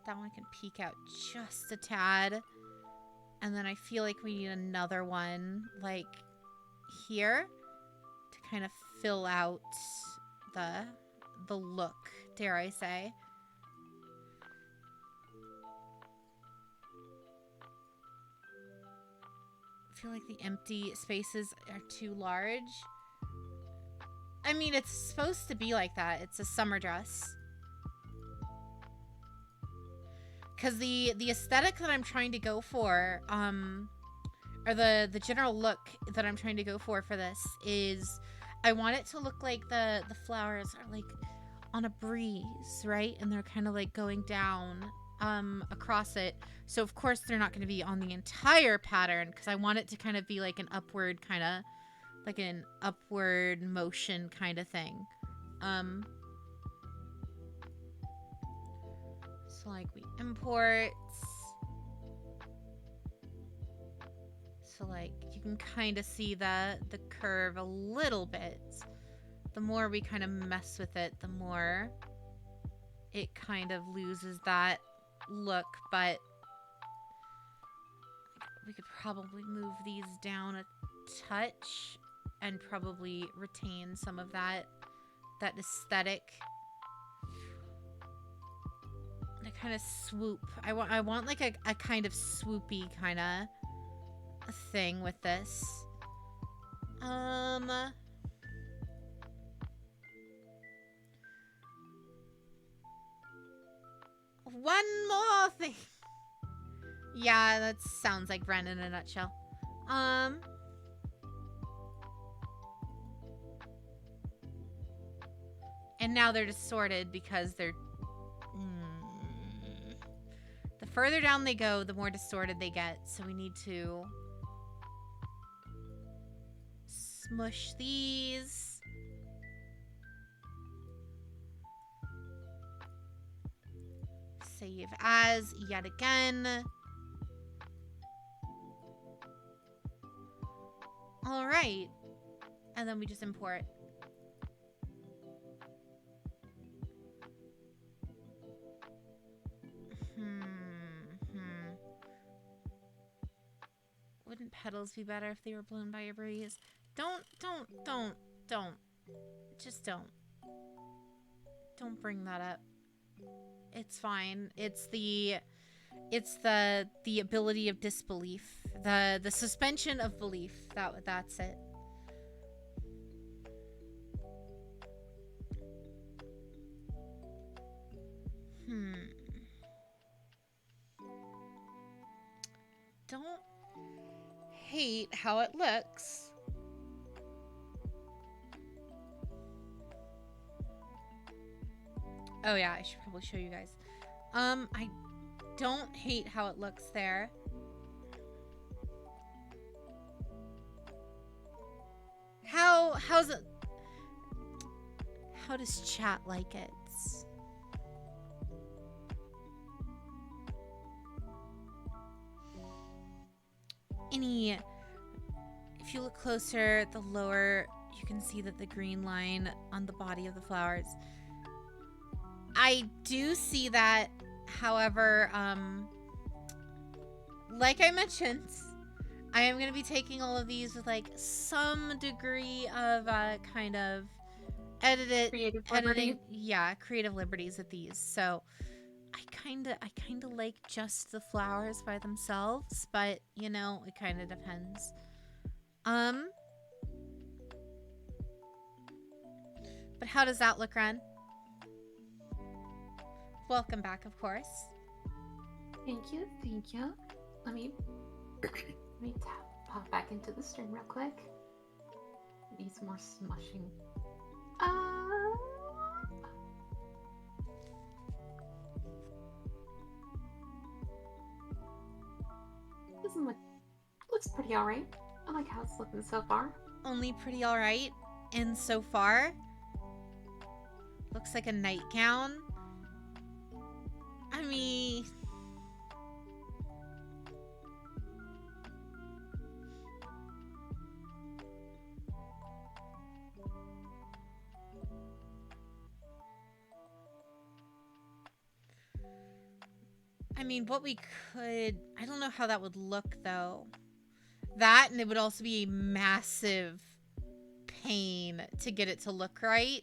That one can peek out just a tad. And then I feel like we need another one like here to kind of fill out the look, dare I say. I feel like the empty spaces are too large. I mean, it's supposed to be like that. It's a summer dress. Because the aesthetic that I'm trying to go for, or the general look that I'm trying to go for this is, I want it to look like the flowers are like on a breeze, right? And they're kind of like going down across it. So of course they're not going to be on the entire pattern because I want it to kind of be like an upward kind of, like an upward motion kind of thing. So like we import. So like you can kind of see the curve a little bit. The more we kind of mess with it, the more it kind of loses that look, but we could probably move these down a touch and probably retain some of that aesthetic. A kind of swoop. I want like a kind of swoopy kind of thing with this. one more thing. Yeah, that sounds like Ren in a nutshell. And now they're distorted because they're... The further down they go, the more distorted they get. So we need to... smush these. Save as yet again. All right. And then we just import. Wouldn't petals be better if they were blown by a breeze? Don't. Just don't. Don't bring that up. It's fine. It's the ability of disbelief. The suspension of belief. That's it. Don't hate how it looks. Oh yeah, I should probably show you guys. I don't hate how it looks there. How's it? How does chat like it? If you look closer, the lower, you can see that the green line on the body of the flowers. I do see that, however, like I mentioned, I am going to be taking all of these with like some degree of kind of Creative liberty. Yeah, creative liberties with these. So I kind of like just the flowers by themselves, but you know, it kind of depends. But how does that look, Ren? Welcome back, of course. Thank you. Let me pop back into the stream real quick. Needs more smushing. Doesn't looks pretty alright. I like how it's looking so far. Only pretty alright. And so far, looks like a nightgown. I mean... what we could... I don't know how that would look, though. That, and it would also be a massive pain to get it to look right.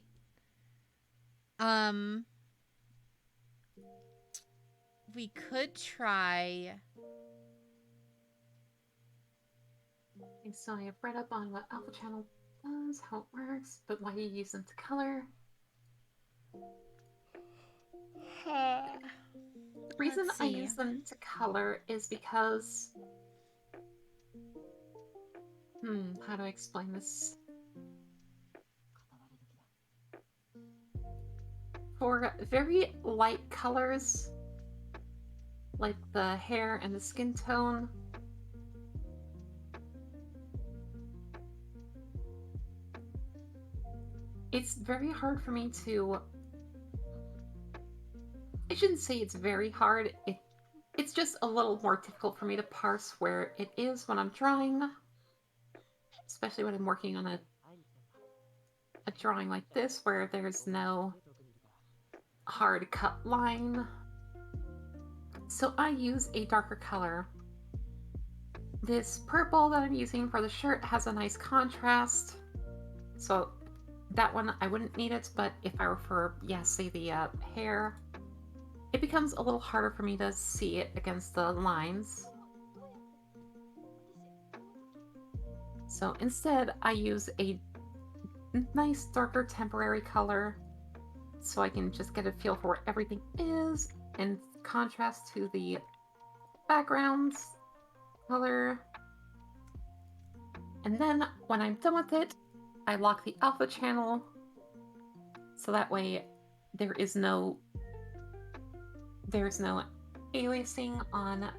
We could try... Okay, so I have read up on what Alpha Channel does, how it works, but why you use them to color. The reason I use them to color is because... how do I explain this? For very light colors, like the hair and the skin tone, it's very hard for me to... I shouldn't say it's very hard. It's just a little more difficult for me to parse where it is when I'm drawing. Especially when I'm working on a drawing like this, where there's no hard cut line. So I use a darker color. This purple that I'm using for the shirt has a nice contrast. So that one, I wouldn't need it, but if I were for, say the hair, it becomes a little harder for me to see it against the lines. So instead, I use a nice darker temporary color so I can just get a feel for where everything is, in contrast to the background's color. And then when I'm done with it, I lock the alpha channel so that way there's no aliasing on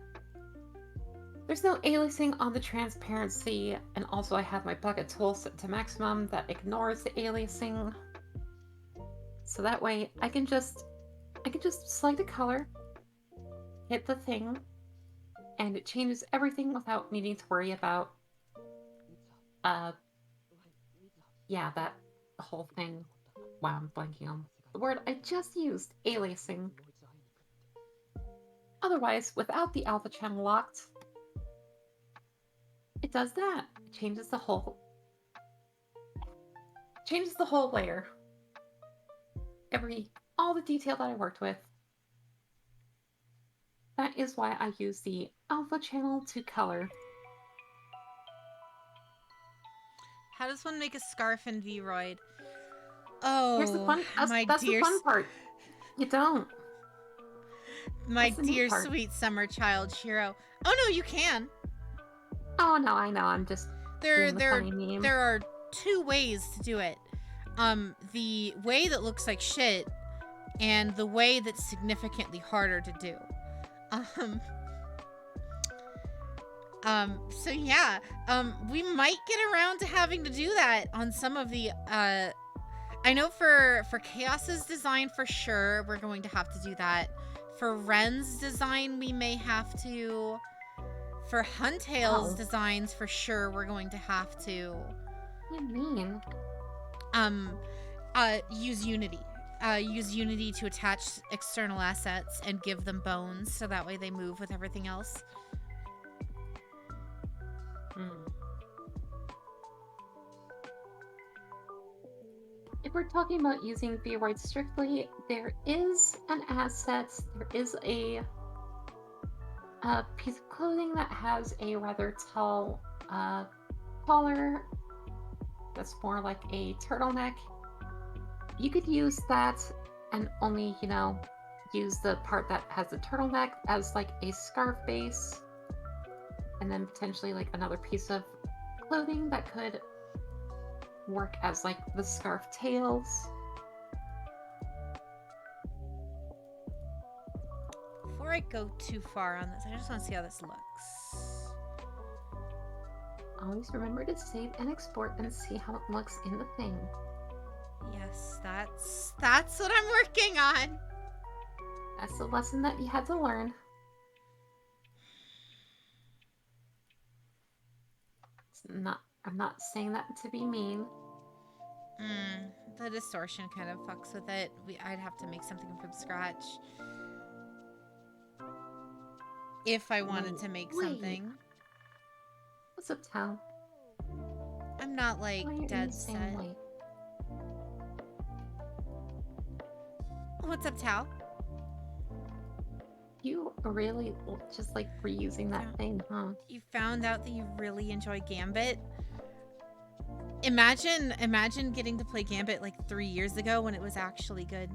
the transparency, and also I have my bucket tool set to maximum that ignores the aliasing. So that way I can just select a color, hit the thing, and it changes everything without needing to worry about that whole thing. Wow, I'm blanking on the word I just used, aliasing. Otherwise, without the alpha channel locked, it does that. It changes the whole layer. All the detail that I worked with. That is why I use the alpha channel to color. How does one make a scarf in Vroid? Oh, Here's the fun. That's the fun part. You don't. My dear sweet summer child, Shiro. Oh no, you can. Oh no, I know. I'm just doing the funny meme. There are two ways to do it. The way that looks like shit, and the way that's significantly harder to do. So yeah, we might get around to having to do that on some of the, I know for Chaos's design for sure, we're going to have to do that. For Ren's design, we may have to. For Huntail's designs, for sure, we're going to have to. What do you mean? Use Unity. Use Unity to attach external assets and give them bones, so that way they move with everything else. If we're talking about using Vroid strictly, there is an asset, there is a piece of clothing that has a rather tall collar that's more like a turtleneck. You could use that and only, use the part that has the turtleneck as like a scarf base, and then potentially like another piece of clothing that could work as like the scarf tails. Before I go too far on this, I just want to see how this looks. Always remember to save and export and see how it looks in the thing. Yes, that's what I'm working on. That's the lesson that you had to learn. I'm not saying that to be mean. The distortion kind of fucks with it. I'd have to make something from scratch. If I wanted to make something. What's up, Tal? I'm not like dead set. Late? What's up, Tal? You really just like reusing that thing, huh? You found out that you really enjoy Gambit? Imagine getting to play Gambit like 3 years ago when it was actually good.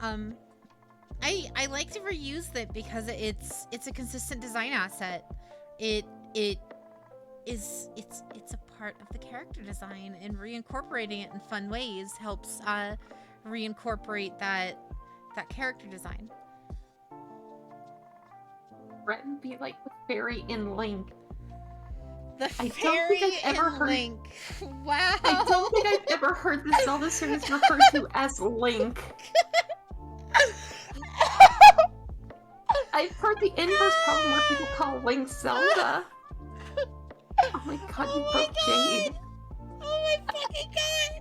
I like to reuse it because it's a consistent design asset. It's a part of the character design, and reincorporating it in fun ways helps reincorporate that character design. Brett would be like the fairy in Link. The fairy in Link. Wow. I don't think I've ever heard the Zelda series referred to as Link. I've heard the inverse problem where people call Link Zelda. Oh my god, you broke Jade. Oh my fucking god.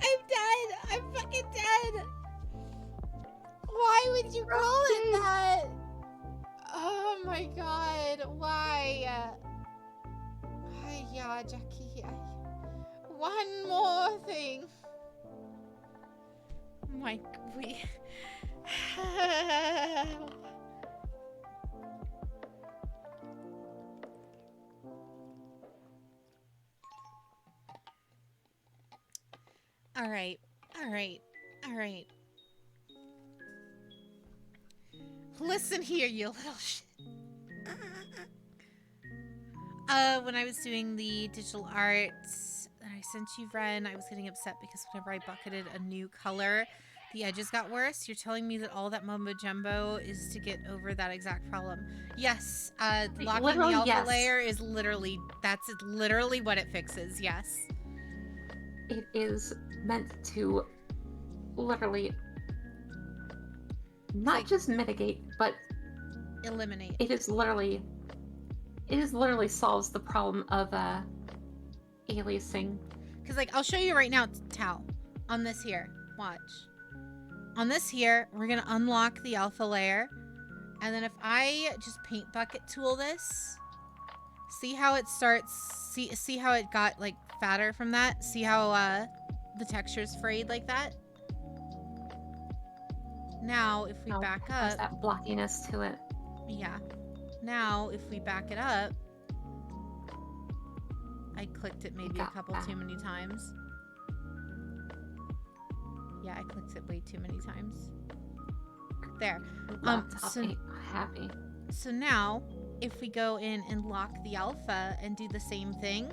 I'm dead. I'm fucking dead. Why would you call it that? Oh my god. Why? Yeah, Jackie. One more thing. Mike, we... All right. Listen here, you little shit. When I was doing the digital art that I sent you, Ren, I was getting upset because whenever I bucketed a new color, the edges got worse. You're telling me that all that mumbo jumbo is to get over that exact problem. Yes, locking the Literally, alpha yes. layer is literally, that's literally what it fixes, yes. It is meant to literally not like- just mitigate, but Eliminate. it is literally solves the problem of aliasing. Because, like, I'll show you right now, Tao. On this here. Watch. On this here, we're going to unlock the alpha layer. And then if I just paint bucket tool this, see how it starts, see how it got, like, fatter from that? See how the texture's frayed like that? Now, if we Now, back has up, that blockiness to it. yeah. Now, if we back it up, I clicked it maybe a Got couple that. too many times. Yeah, I clicked it way too many times. There. Laptop so- ain't happy. So now, if we go in and lock the alpha and do the same thing.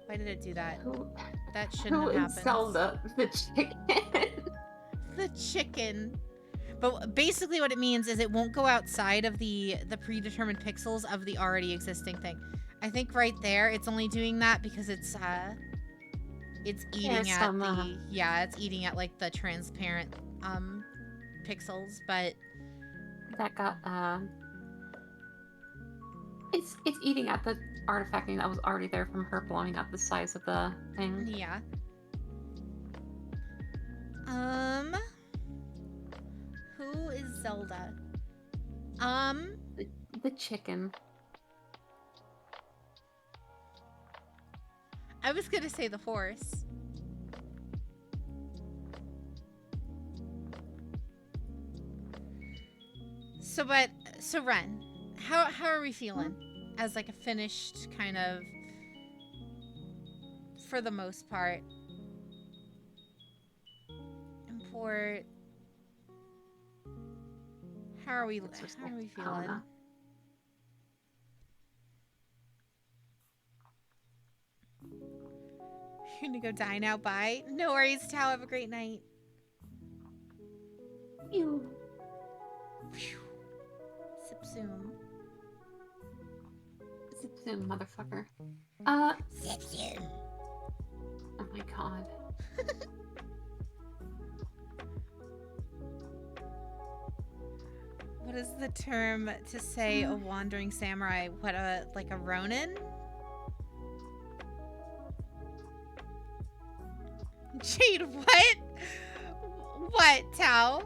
Why did it do that? Who That shouldn't who have is happened. Zelda the chicken? The chicken. But basically what it means is it won't go outside of the predetermined pixels of the already existing thing. I think right there it's only doing that because it's eating There's at some, the it's eating at like the transparent pixels, but That got it's eating at the artifacting that was already there from her blowing up the size of the thing. yeah. Who is Zelda? The chicken. I was gonna say the horse. So Ren, how are we feeling as like a finished kind of, for the most part, import? How are we Let's just feeling? Helena. You're gonna go die now. Bye. No worries, Tao. Have a great night. Ew. Sip zoom. Zip zoom, motherfucker. Sip zoom. Oh my god. What is the term to say a wandering samurai? What like a ronin? Jade, what? What, Tao?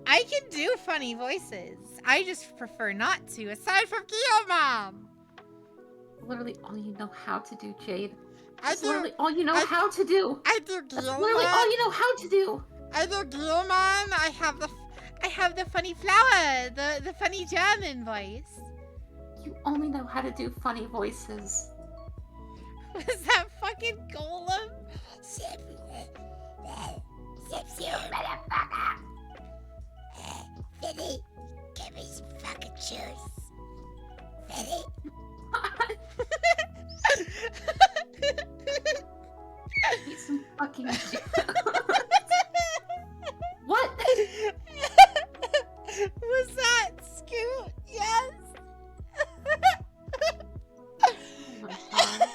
I can do funny voices. I just prefer not to, aside from Guillemom. Literally all you know how to do, Jade. I That's do, literally all you know I- how to do. I do That's literally all Guillemom. you know how to do. I do Guillemom. I have the funny flower, the funny German voice. You only know how to do funny voices. Was that fucking Golem? Vinny, give me some fucking juice. Vinny, Eat some fucking What? Was that Scoot? Yes. Oh my god.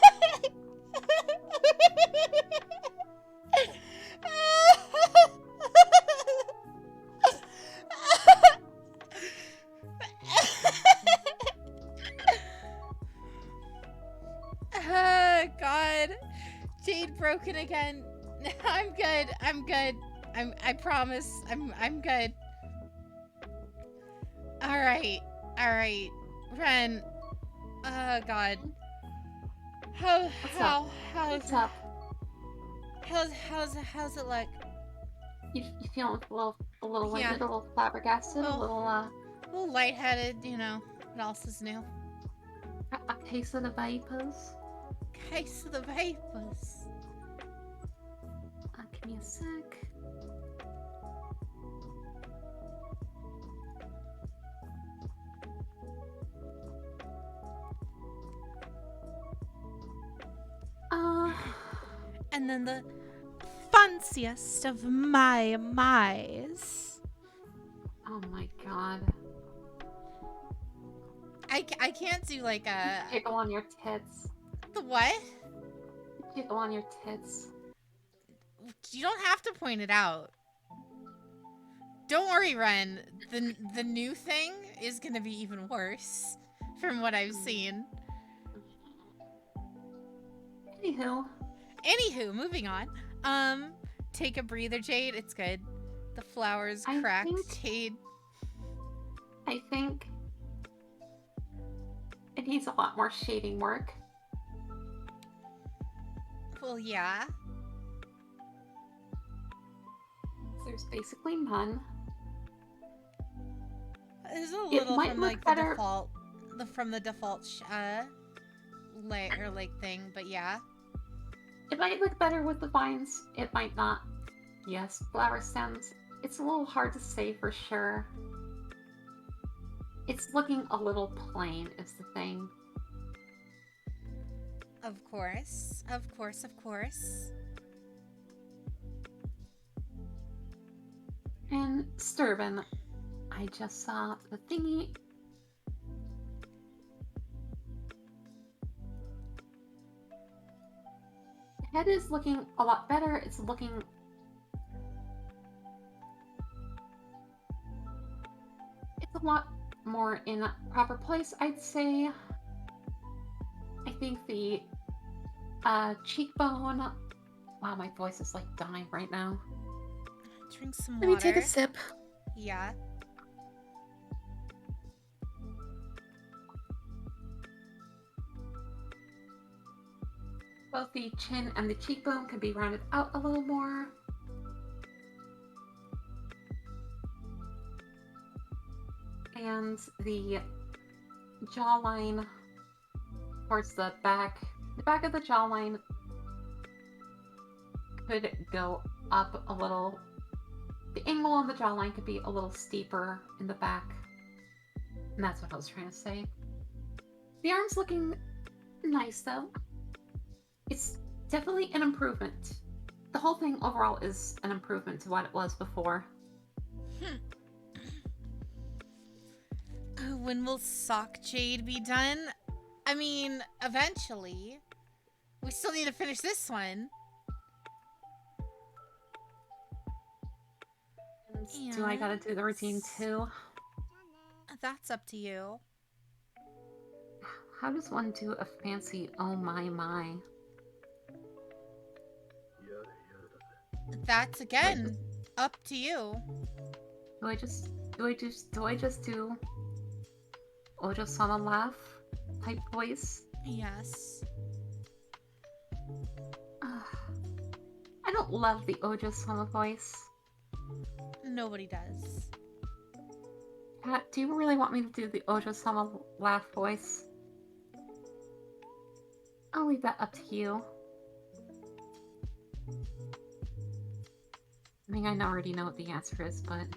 Oh God, Jade broken again. I'm good. I'm good. I promise. I'm good. All right. Ren. Oh God. What's up? How's it look? You feeling a little winded, Yeah. a little flabbergasted, Oh. a little A little lightheaded, you know. What else is new? a case of the vapors. Case of the vapors. A Give me a sec. And then the fanciest of my my's. Oh my god. I can't do like a Jiggle on your tits. the what? Jiggle on your tits. You don't have to point it out. Don't worry, Ren. The new thing is gonna be even worse, from what I've seen. Anywho, moving on. Take a breather, Jade. It's good. The flowers I cracked, think- Jade. I think it needs a lot more shading work. Well, yeah. There's basically none. There's a It little might from look like better- the default, from the default layer like thing, but yeah. It might look better with the vines. It might not. Yes, flower stems. It's a little hard to say for sure. It's looking a little plain is the thing. Of course, of course, of course. And Sturban, I just saw the thingy. The head is looking a lot better. It's looking... It's a lot more in a proper place, I'd say. I think the cheekbone... Wow, my voice is like dying right now. Drink some Let water. me take a sip. Yeah. Both the chin and the cheekbone can be rounded out a little more. And the jawline towards the back of the jawline could go up a little. The angle on the jawline could be a little steeper in the back. And that's what I was trying to say. The arm's looking nice though. It's definitely an improvement. The whole thing overall is an improvement to what it was before. When will Sock Jade be done? I mean, eventually. We still need to finish this one. And do I gotta do the routine too? That's up to you. How does one do a fancy oh my? That's again up to you. Do I just do Ojo-sama laugh type voice? Yes. I don't love the Ojo-sama voice. Nobody does. Pat, do you really want me to do the Ojo-sama laugh voice? I'll leave that up to you. I mean, I already know what the answer is, but...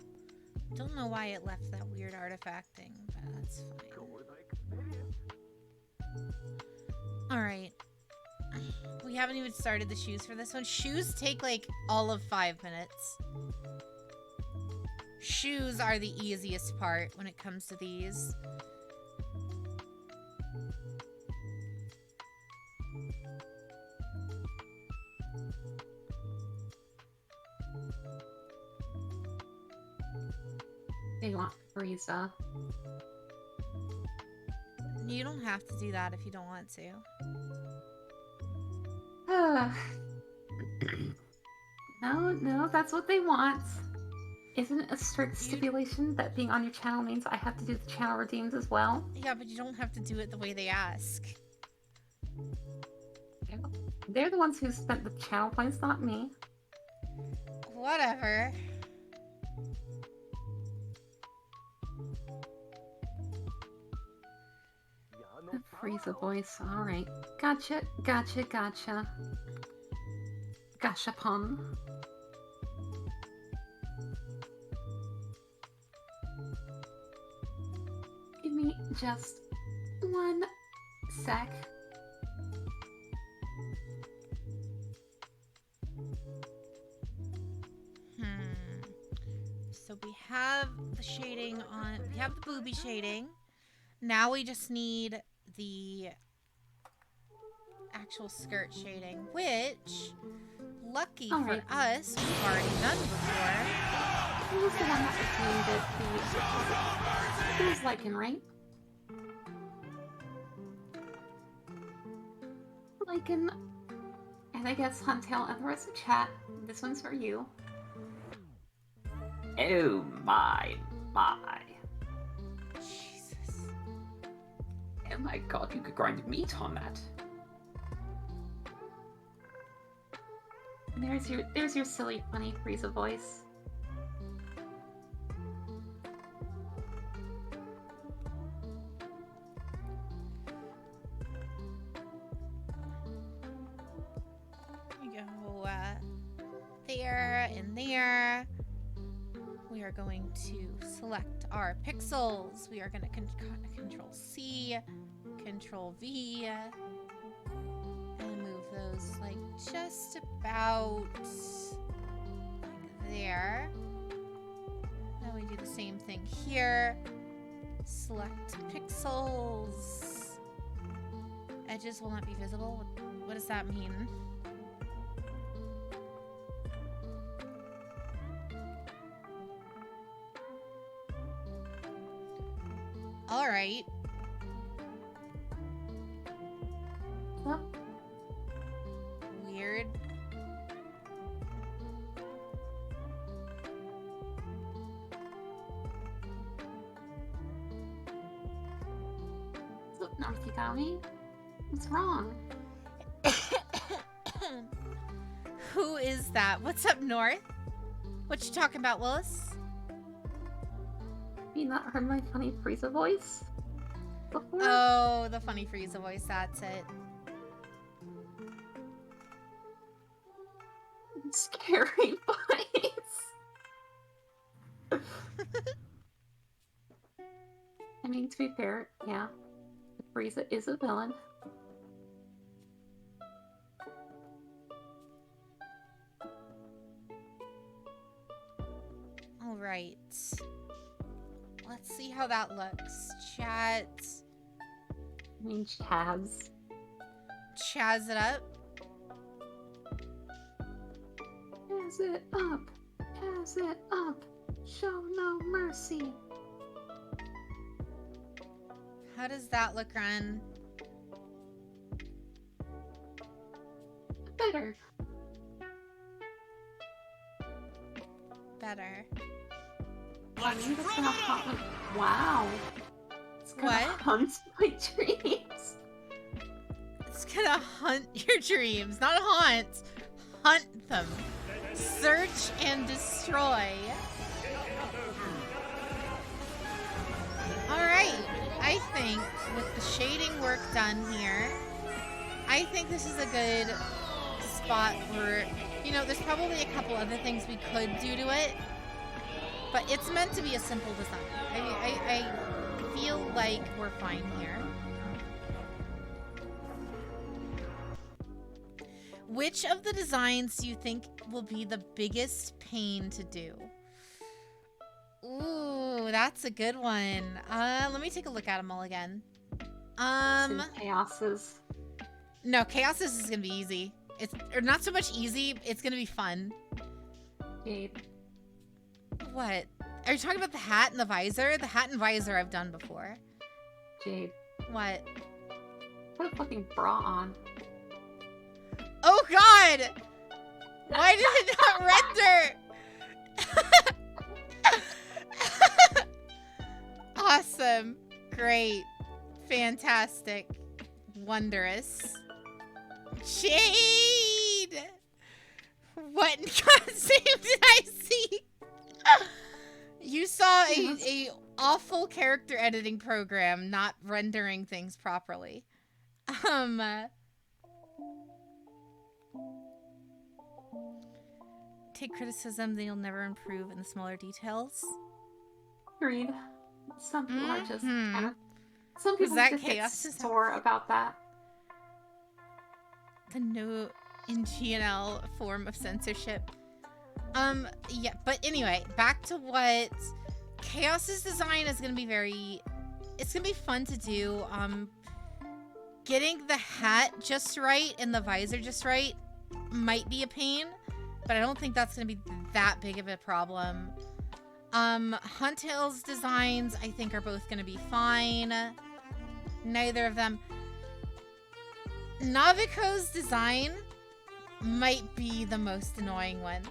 Don't know why it left that weird artifact thing, but that's fine. Alright. We haven't even started the shoes for this one. Shoes take like all of 5 minutes. Shoes are the easiest part when it comes to these. They want Frieza. You don't have to do that if you don't want to. No, that's what they want. Isn't it a strict stipulation that being on your channel means I have to do the channel redeems as well? Yeah, but you don't have to do it the way they ask. They're the ones who spent the channel points, not me. Whatever. The Frieza voice, alright. Gotcha. Gashapon. Just one sec. So we have the shading on. We have the booby shading. Now we just need the actual skirt shading, which, lucky for Alright. us, we've already done before. Who's the one that named it? Who's Lycan, right? Lycan. And I guess Huntail and the rest of chat. This one's for you. Oh my. Jesus. Oh my god, you could grind meat on that. There's your silly, funny Frieza voice. We go there and there. We are going to select our pixels. We are going to Control C, Control V, and move those like just about like there. Then we do the same thing here. Select pixels. Edges will not be visible. What does that mean? All right. Well, Weird. what's up, North Yagami? What's wrong? Who is that? What's up, North? What you talking about, Willis? You not heard my funny Frieza voice before? Oh, the funny Frieza voice. That's it. Scary voice. I mean, to be fair, yeah, Frieza is a villain. All right. Let's see how that looks. Chat. I mean, Chaz. Chaz it up. Chaz it up. Chaz it up. Show no mercy. How does that look, Ren? Better. Better. I mean, that's gonna haunt my... Wow. It's gonna What? hunt my dreams. It's gonna hunt your dreams. Not haunt. Hunt them. Search and destroy. Alright. I think with the shading work done here, I think this is a good spot where, you know, there's probably a couple other things we could do to it, but it's meant to be a simple design. I feel like we're fine here. Which of the designs do you think will be the biggest pain to do? Ooh, that's a good one. Let me take a look at them all again. Some chaoses. No, Chaos is gonna be easy. It's or not so much easy. It's gonna be fun. Jade. What? Are you talking about the hat and the visor? The hat and visor I've done before. Jade. What? Put a fucking bra on. Oh God! Why did it not render? Awesome. Great. Fantastic. Wondrous. Jade! What in God's name did I see? You saw a awful character editing program not rendering things properly. Take criticism, then you'll never improve in the smaller details. Agreed. Some people are just Mhm. kind of Some people that just get Chaos's sore about that. The no in GNL form of censorship. Yeah, but anyway, back to what Chaos's design is gonna be it's gonna be fun to do. Getting the hat just right and the visor just right might be a pain, but I don't think that's gonna be that big of a problem. Huntail's designs I think are both gonna be fine. Neither of them. Navico's design might be the most annoying one.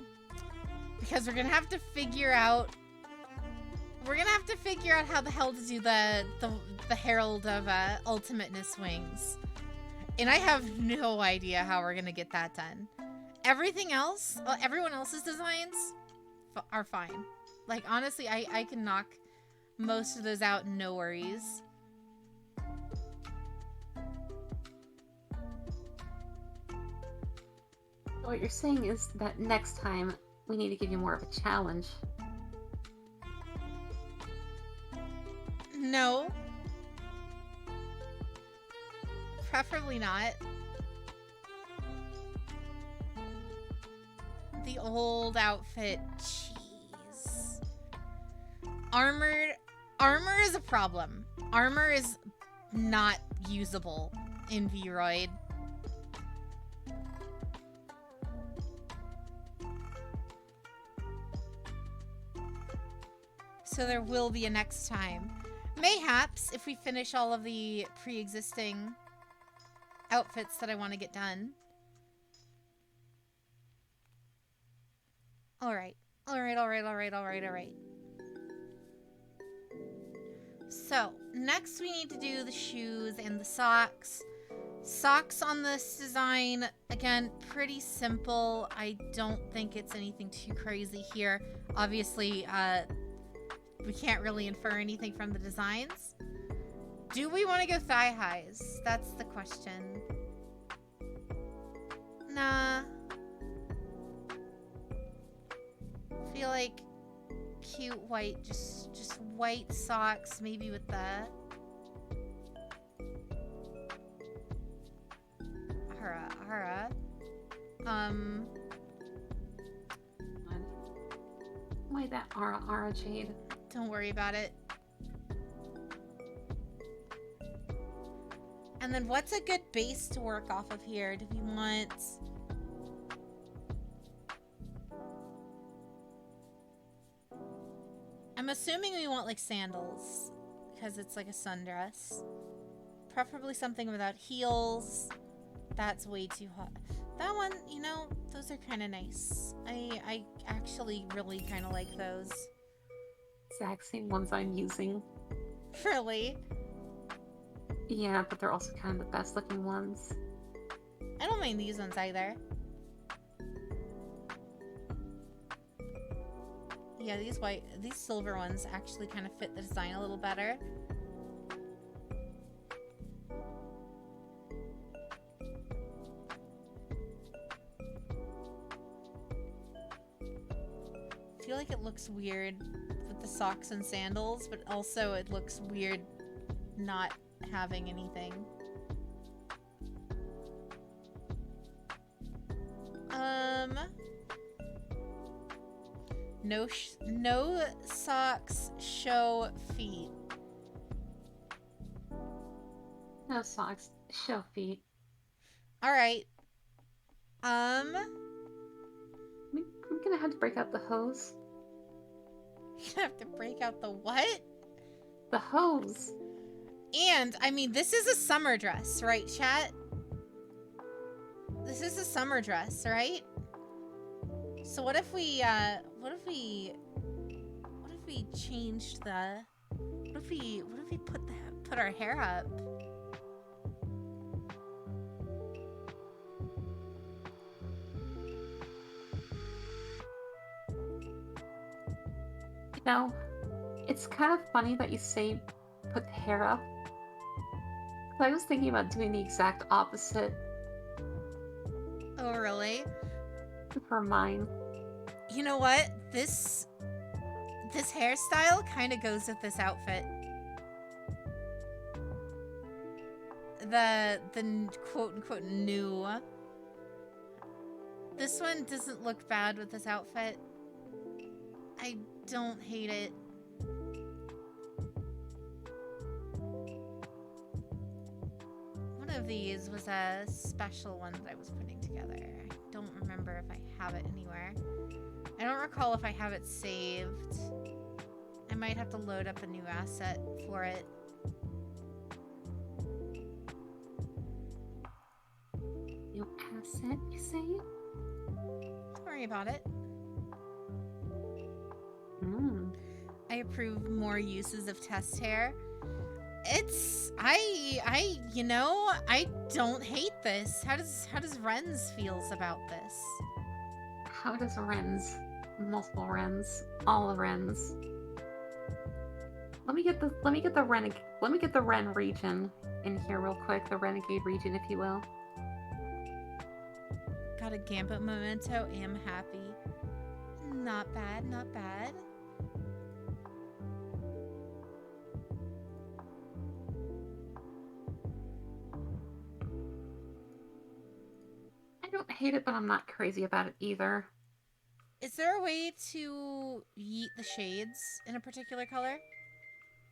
Because we're gonna have to figure out how the hell to do the Herald of Ultimateness wings. And I have no idea how we're gonna get that done. Everything else, everyone else's designs are fine. Like, honestly, I can knock most of those out, no worries. What you're saying is that next time we need to give you more of a challenge. No. Preferably not. The old outfit. Jeez. Armor is a problem. Armor is not usable in Vroid. So there will be a next time. Mayhaps, if we finish all of the pre-existing outfits that I want to get done. Alright. Alright. So, next we need to do the shoes and the socks. Socks on this design, again, pretty simple. I don't think it's anything too crazy here. Obviously, we can't really infer anything from the designs. Do we want to go thigh highs? That's the question. Nah. I feel like cute white, just white socks, maybe with the Ara. Why that Ara Jade? Don't worry about it. And then what's a good base to work off of here? Do we want... I'm assuming we want like sandals because it's like a sundress. Preferably something without heels. That's way too hot. That one, you know, those are kind of nice. I actually really kind of like those. Exact same ones I'm using. Really? Yeah, but they're also kind of the best looking ones. I don't mind these ones either. Yeah, these silver ones actually kind of fit the design a little better. I feel like it looks weird with the socks and sandals, but also it looks weird not having anything. No socks show feet. No socks, show feet. Alright. I'm gonna have to break out the hose. You have to break out the what? The hose. And, I mean, this is a summer dress, right, chat? This is a summer dress, right? So what if we changed the... What if we put our hair up? You know, it's kind of funny that you say put the hair up. I was thinking about doing the exact opposite Oh, really? for mine. You know what? This hairstyle kind of goes with this outfit. quote unquote new. This one doesn't look bad with this outfit. I don't hate it. One of these was a special one that I was putting together. I don't remember if I have it anywhere. I don't recall if I have it saved. I might have to load up a new asset for it. New asset, you say? Don't worry about it. Hmm. I approve more uses of test hair. It's I don't hate this. How does Ren's feels about this? How does Ren's, multiple Rens, all the Rens? Let me get the Ren region in here real quick. The Renegade region, if you will. Got a Gambit memento. Am happy. Not bad. Not bad. I don't hate it, but I'm not crazy about it either. Is there a way to yeet the shades in a particular color?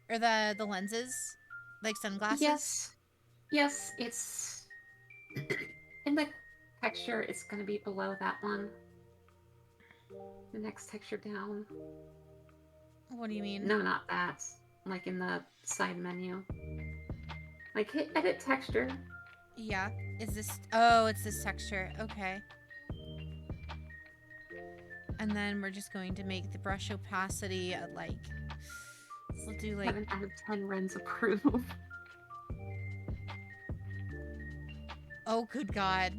Or the lenses? Like sunglasses? Yes. Yes, it's in the texture, it's gonna be below that one. The next texture down. What do you mean? No, not that. Like in the side menu. Like hit edit texture. Yeah. Is this... Oh, it's this texture. Okay. And then we're just going to make the brush opacity at like... We'll do like... 7 out of 10 Rens approve. Oh, good God.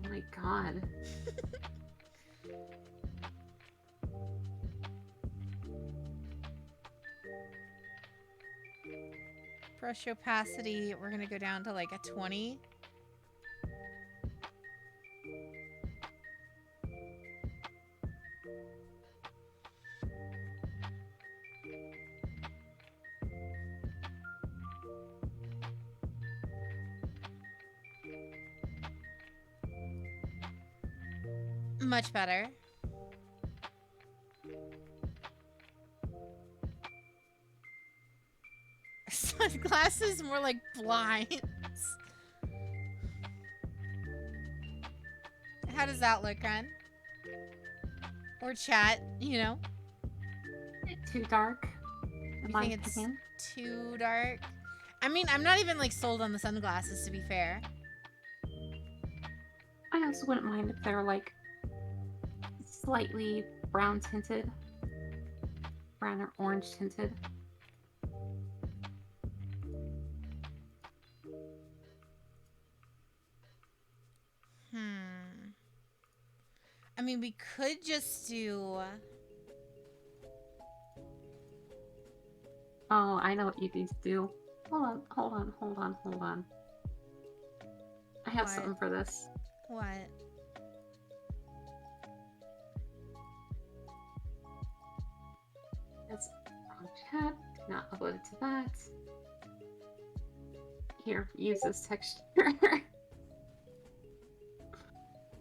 Oh my god. Brush opacity, we're gonna go down to like a 20. Much better. Sunglasses, more like blinds. How does that look, Ren? Or chat, you know? Too dark. You In my think it's opinion. too dark? I mean, I'm not even like sold on the sunglasses, to be fair. I also wouldn't mind if they're like slightly brown tinted. Brown or orange tinted. I mean, we could just do... Oh, I know what you these do. Hold on. I have What? something for this. What? That's wrong chat. Do not upload it to that. Here, use this texture.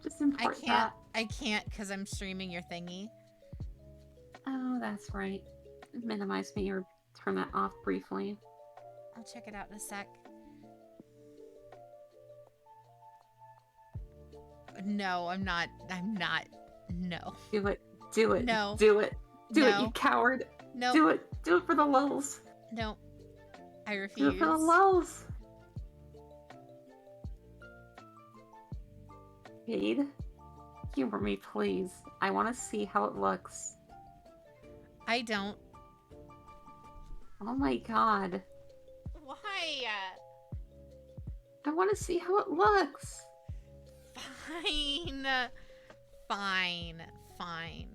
Just import that. I can't because I'm streaming your thingy. Oh, that's right. Minimize me or turn that off briefly. I'll check it out in a sec. No, I'm not. No. Do it. Do it. No. Do it. Do it, No. you coward. No. Do it. Do it for the lulz. No. I Do refuse. it for the lulz. Jade, humor me, please. I want to see how it looks. I don't. Oh my god. Why? I want to see how it looks. Fine. Fine. Fine.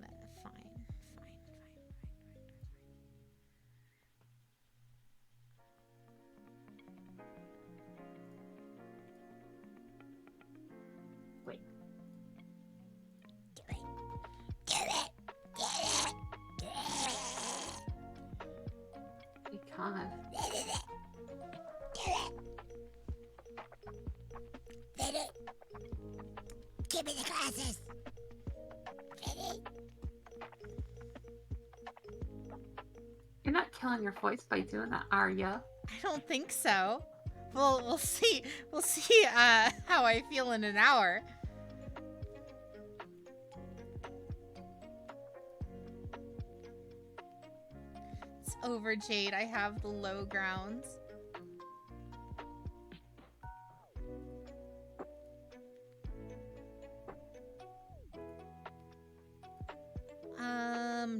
Wait. Do it. Do it. Do it. Do give me the glasses. Ready? You're not killing your voice by doing that, are ya? I don't think so. Well, we'll see. We'll see how I feel in an hour. It's over, Jade. I have the low grounds.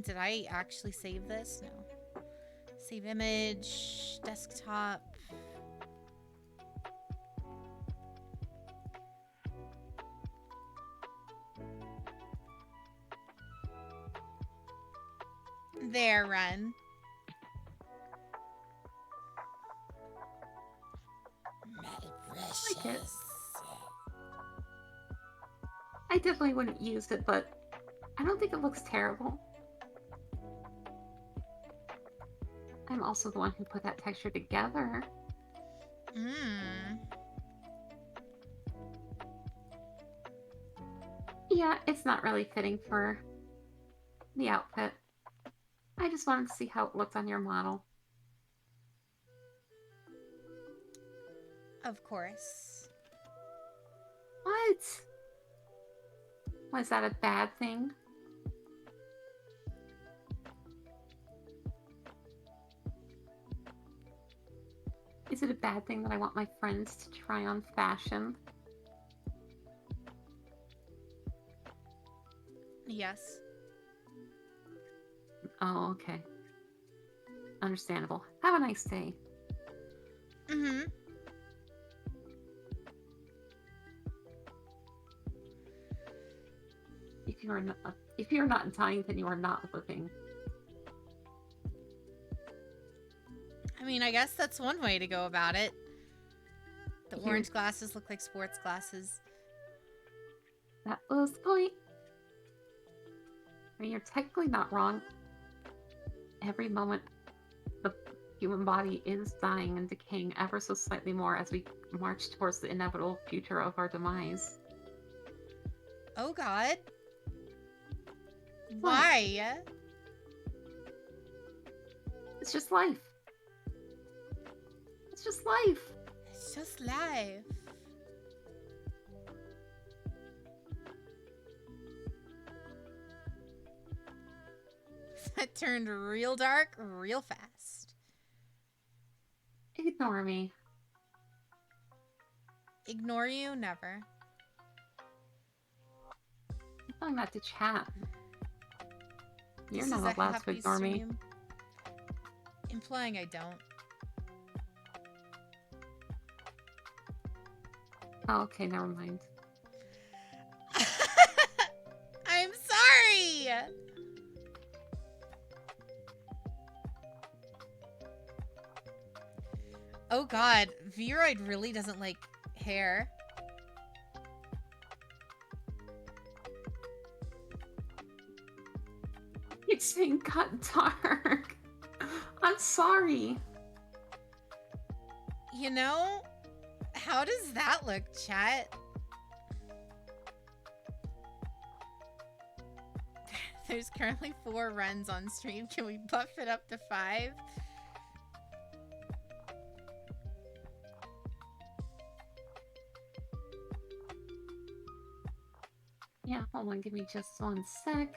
Did I actually save this? No. Save image, desktop. There, Ren. My like it. precious. I definitely wouldn't use it, but I don't think it looks terrible. I'm also the one who put that texture together. Mmm. Yeah, it's not really fitting for the outfit. I just wanted to see how it looked on your model. Of course. What? Was that a bad thing? Is it a bad thing that I want my friends to try on fashion? Yes. Oh, okay. Understandable. Have a nice day. Mm-hmm. If you're not dying, then you are not living. I mean, I guess that's one way to go about it. The Here. orange glasses look like sports glasses. That was the point. I mean, you're technically not wrong. Every moment, the human body is dying and decaying ever so slightly more as we march towards the inevitable future of our demise. Oh, God. What? Why? It's just life. It's just life. It's just life. That turned real dark real fast. Ignore me. Ignore you? Never. I'm telling not to chat. You're This is not a allowed to happy ignore me. stream. Implying I don't. Oh, okay, never mind. I'm sorry! Oh god, Viroid really doesn't like hair. It's saying got dark. I'm sorry. You know, how does that look, chat? There's currently 4 runs on stream. Can we buff it up to 5? Yeah, hold on, give me just one sec.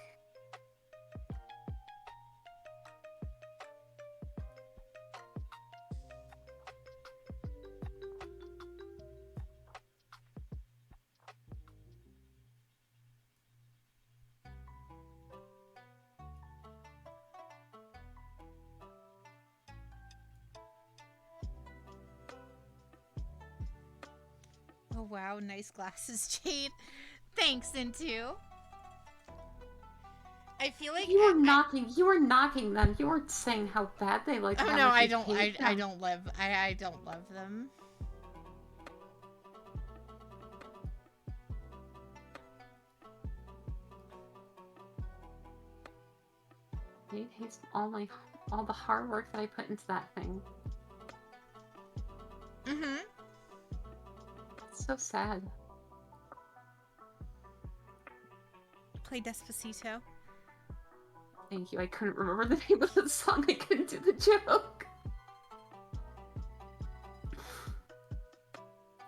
Oh wow, nice glasses, Jade. Thanks, Into. I feel like You were knocking. You were knocking them. You were saying how bad they look. Oh how no, much I you don't. hate I them. don't love. I don't love them. You hate all the hard work that I put into that thing. Mm-hmm. It's so sad. Play Despacito. Thank you. I couldn't remember the name of the song. I couldn't do the joke.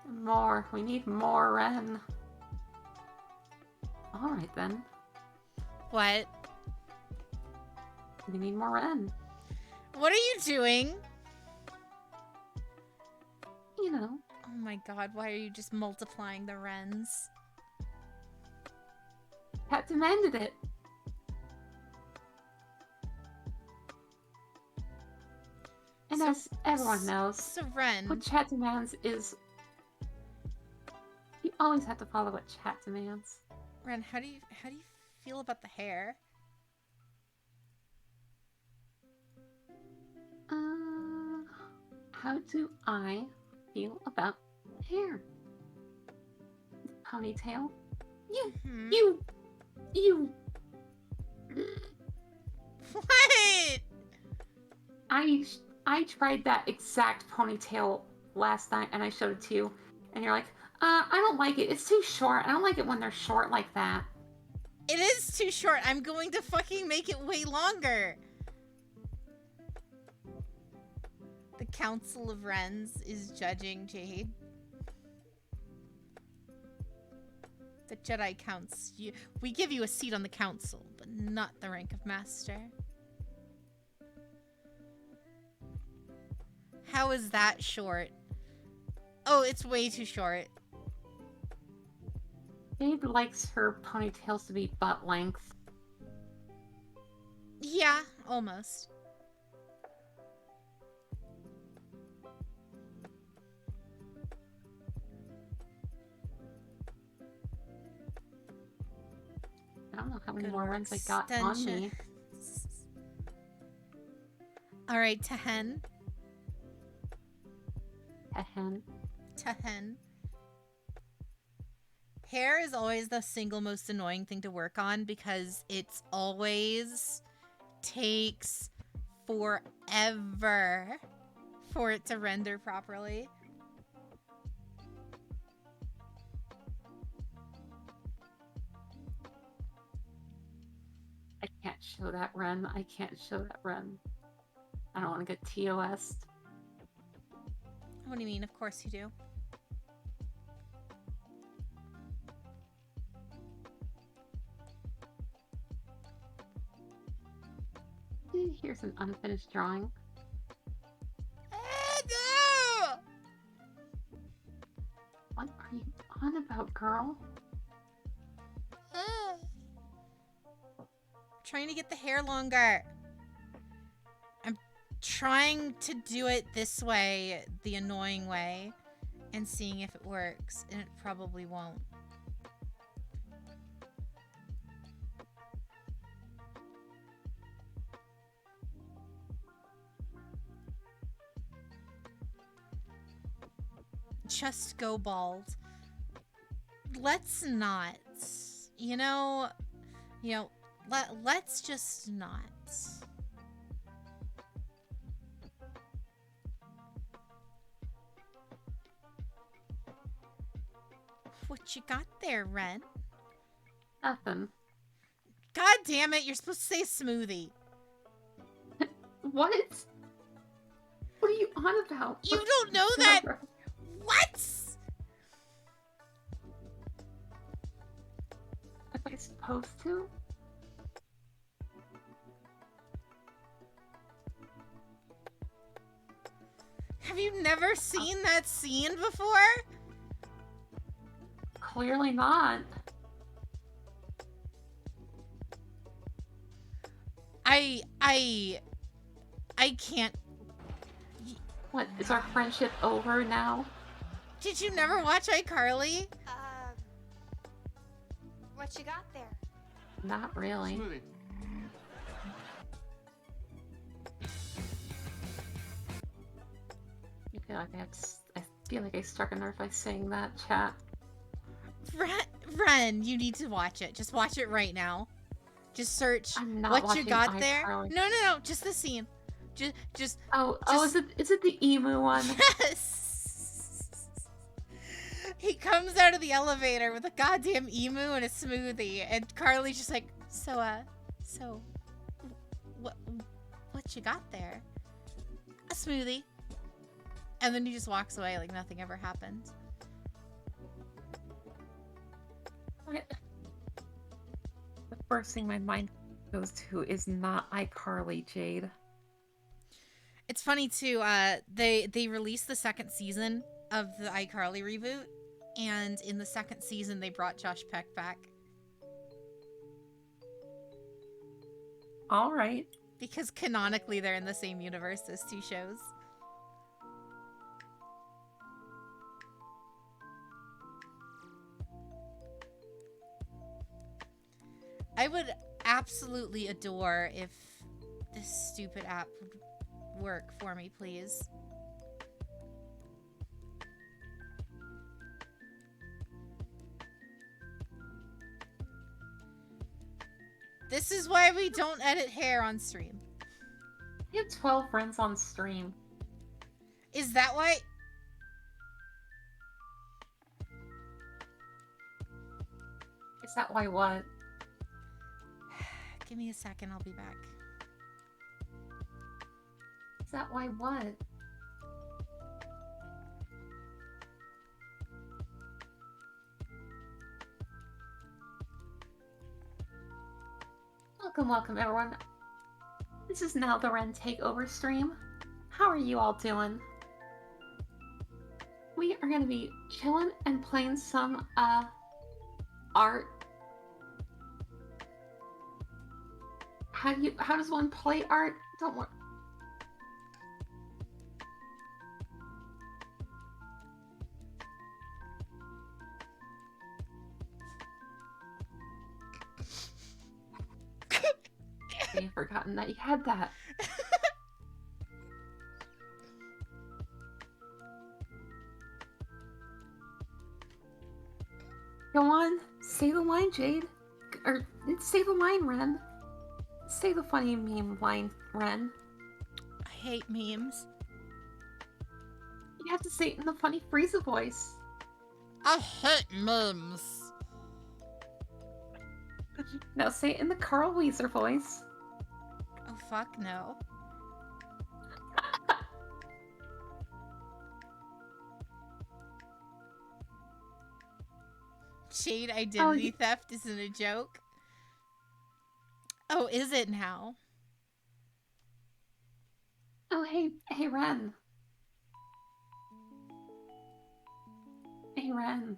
More. We need more Ren. Alright then. What? We need more Ren. What are you doing? You know. Oh my god, why are you just multiplying the wrens? Cat demanded it. And So- as everyone knows, So Ren, what chat demands is... You always have to follow what chat demands. Ren, how do you feel about the hair? How do I feel about hair? Ponytail? Hmm? You! What? I tried that exact ponytail last night and I showed it to you, and you're like, I don't like it. It's too short. I don't like it when they're short like that. It is too short. I'm going to fucking make it way longer. The Council of Wrens is judging Jade. The Jedi counts you. We give you a seat on the council, but not the rank of master. How is that short? Oh, it's way too short. Jade likes her ponytails to be butt length. Yeah, almost. I don't know how many Good more work, runs I got on me. All right, Tehen. Ahem. Tehen. Hair is always the single most annoying thing to work on because it's always takes forever for it to render properly. I can't show that run. I can't show that run. I don't want to get TOS'd. What do you mean? Of course you do. Here's an unfinished drawing. No! What are you on about, girl? Trying to get the hair longer. I'm trying to do it this way, the annoying way, and seeing if it works, and it probably won't. Just go bald. Let's not. You know, let's just not. What you got there, Ren? Nothing. God damn it, you're supposed to say smoothie. What? What are you on about? You don't know that? What? Am I supposed to? Have you never seen that scene before? Clearly not. I can't. What, is our friendship over now? Did you never watch iCarly? What you got there? Not really. Smoothie. I feel like I struck a nerve by saying that, chat. Ren, you need to watch it. Just watch it right now. Just search I'm not what you watching got there. iCarly. No, just the scene. Just Oh, Just- is it the emu one? yes. He comes out of the elevator with a goddamn emu and a smoothie, and Carly's just like, so, what you got there? A smoothie. And then he just walks away like nothing ever happened. What? The first thing my mind goes to is not iCarly, Jade. It's funny too. They released the second season of the iCarly reboot, and in the second season they brought Josh Peck back All right. because canonically they're in the same universe as two shows. I would absolutely adore if this stupid app would work for me, please. This is why we don't edit hair on stream. You have 12 friends on stream. Is that why? Is that why what? Give me a second, I'll be back. Is that why what? Welcome everyone. This is now the Ren Takeover stream. How are you all doing? We are gonna be chilling and playing some art. How does one play art? Don't worry. I've forgotten that you had that. Go on, say the line, Jade. Or say the line, Ren. Say the funny meme line, Ren. I hate memes. You have to say it in the funny Frieza voice. I hate memes. Now say it in the Carl Weezer voice. Oh, fuck no. Shade identity theft isn't a joke. Oh, is it now? Oh, hey, Ren. Hey, Ren.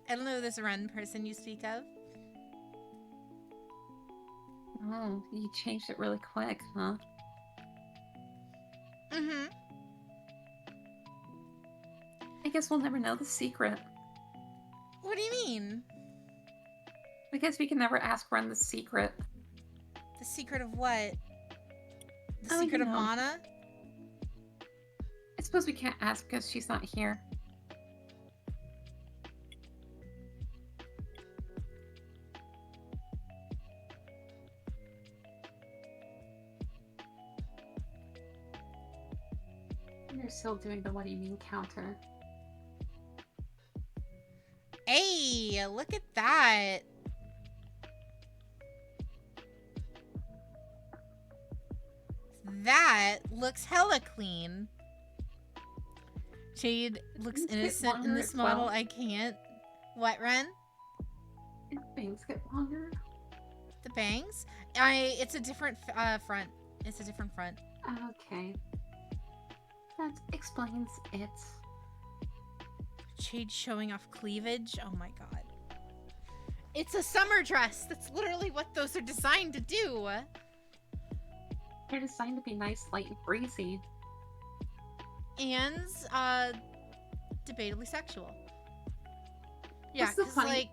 I don't know this Ren person you speak of. Oh, you changed it really quick, huh? Mm-hmm. I guess we'll never know the secret. What do you mean? I guess we can never ask Ren the secret. The secret of what? The Oh, secret you of know. Mana? I suppose we can't ask because she's not here. You're still doing the what do you mean counter. Hey, look at that. That looks hella clean. Shade looks Things get innocent in longer this as well. model. I can't. What, Ren? If bangs get longer. The bangs? It's a different front. It's a different front. Okay. That explains it. Shade showing off cleavage. Oh my god. It's a summer dress. That's literally what those are designed to do. They're designed to be nice, light, and breezy. And debatably sexual. Yeah, What's the because funny-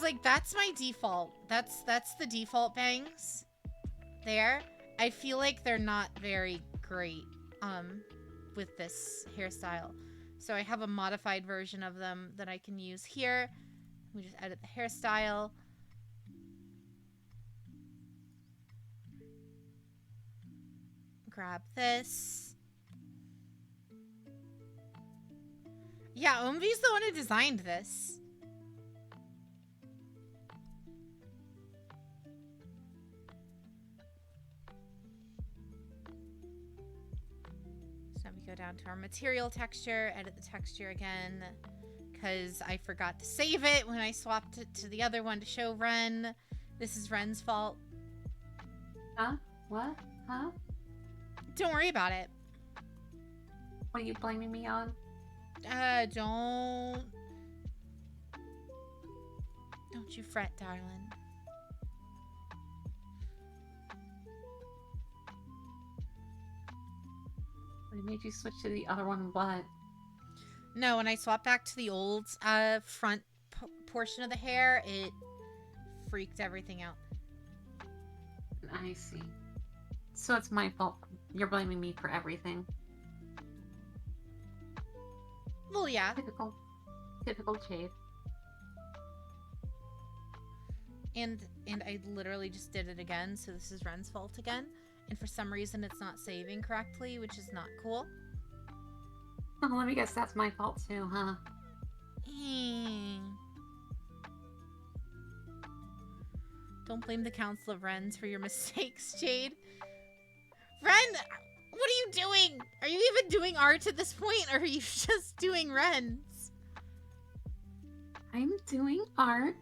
like that's my default. That's the default bangs. There, I feel like they're not very great with this hairstyle. So I have a modified version of them that I can use here. We just edit the hairstyle. Grab this. Yeah, Umvi's the one who designed this. So we go down to our material texture, edit the texture again, because I forgot to save it when I swapped it to the other one to show Ren. This is Ren's fault. Huh? What? Huh? Don't worry about it. What are you blaming me on? Don't you fret, darling. What made you switch to the other one? What? No, when I swapped back to the old front portion of the hair, it freaked everything out. I see. So it's my fault. You're blaming me for everything. Well, yeah. Typical Jade. And I literally just did it again, so this is Ren's fault again. And for some reason, it's not saving correctly, which is not cool. Oh, let me guess, that's my fault too, huh? Don't blame the Council of Wrens for your mistakes, Jade. Ren, what are you doing? Are you even doing art at this point, or are you just doing Wrens? I'm doing art.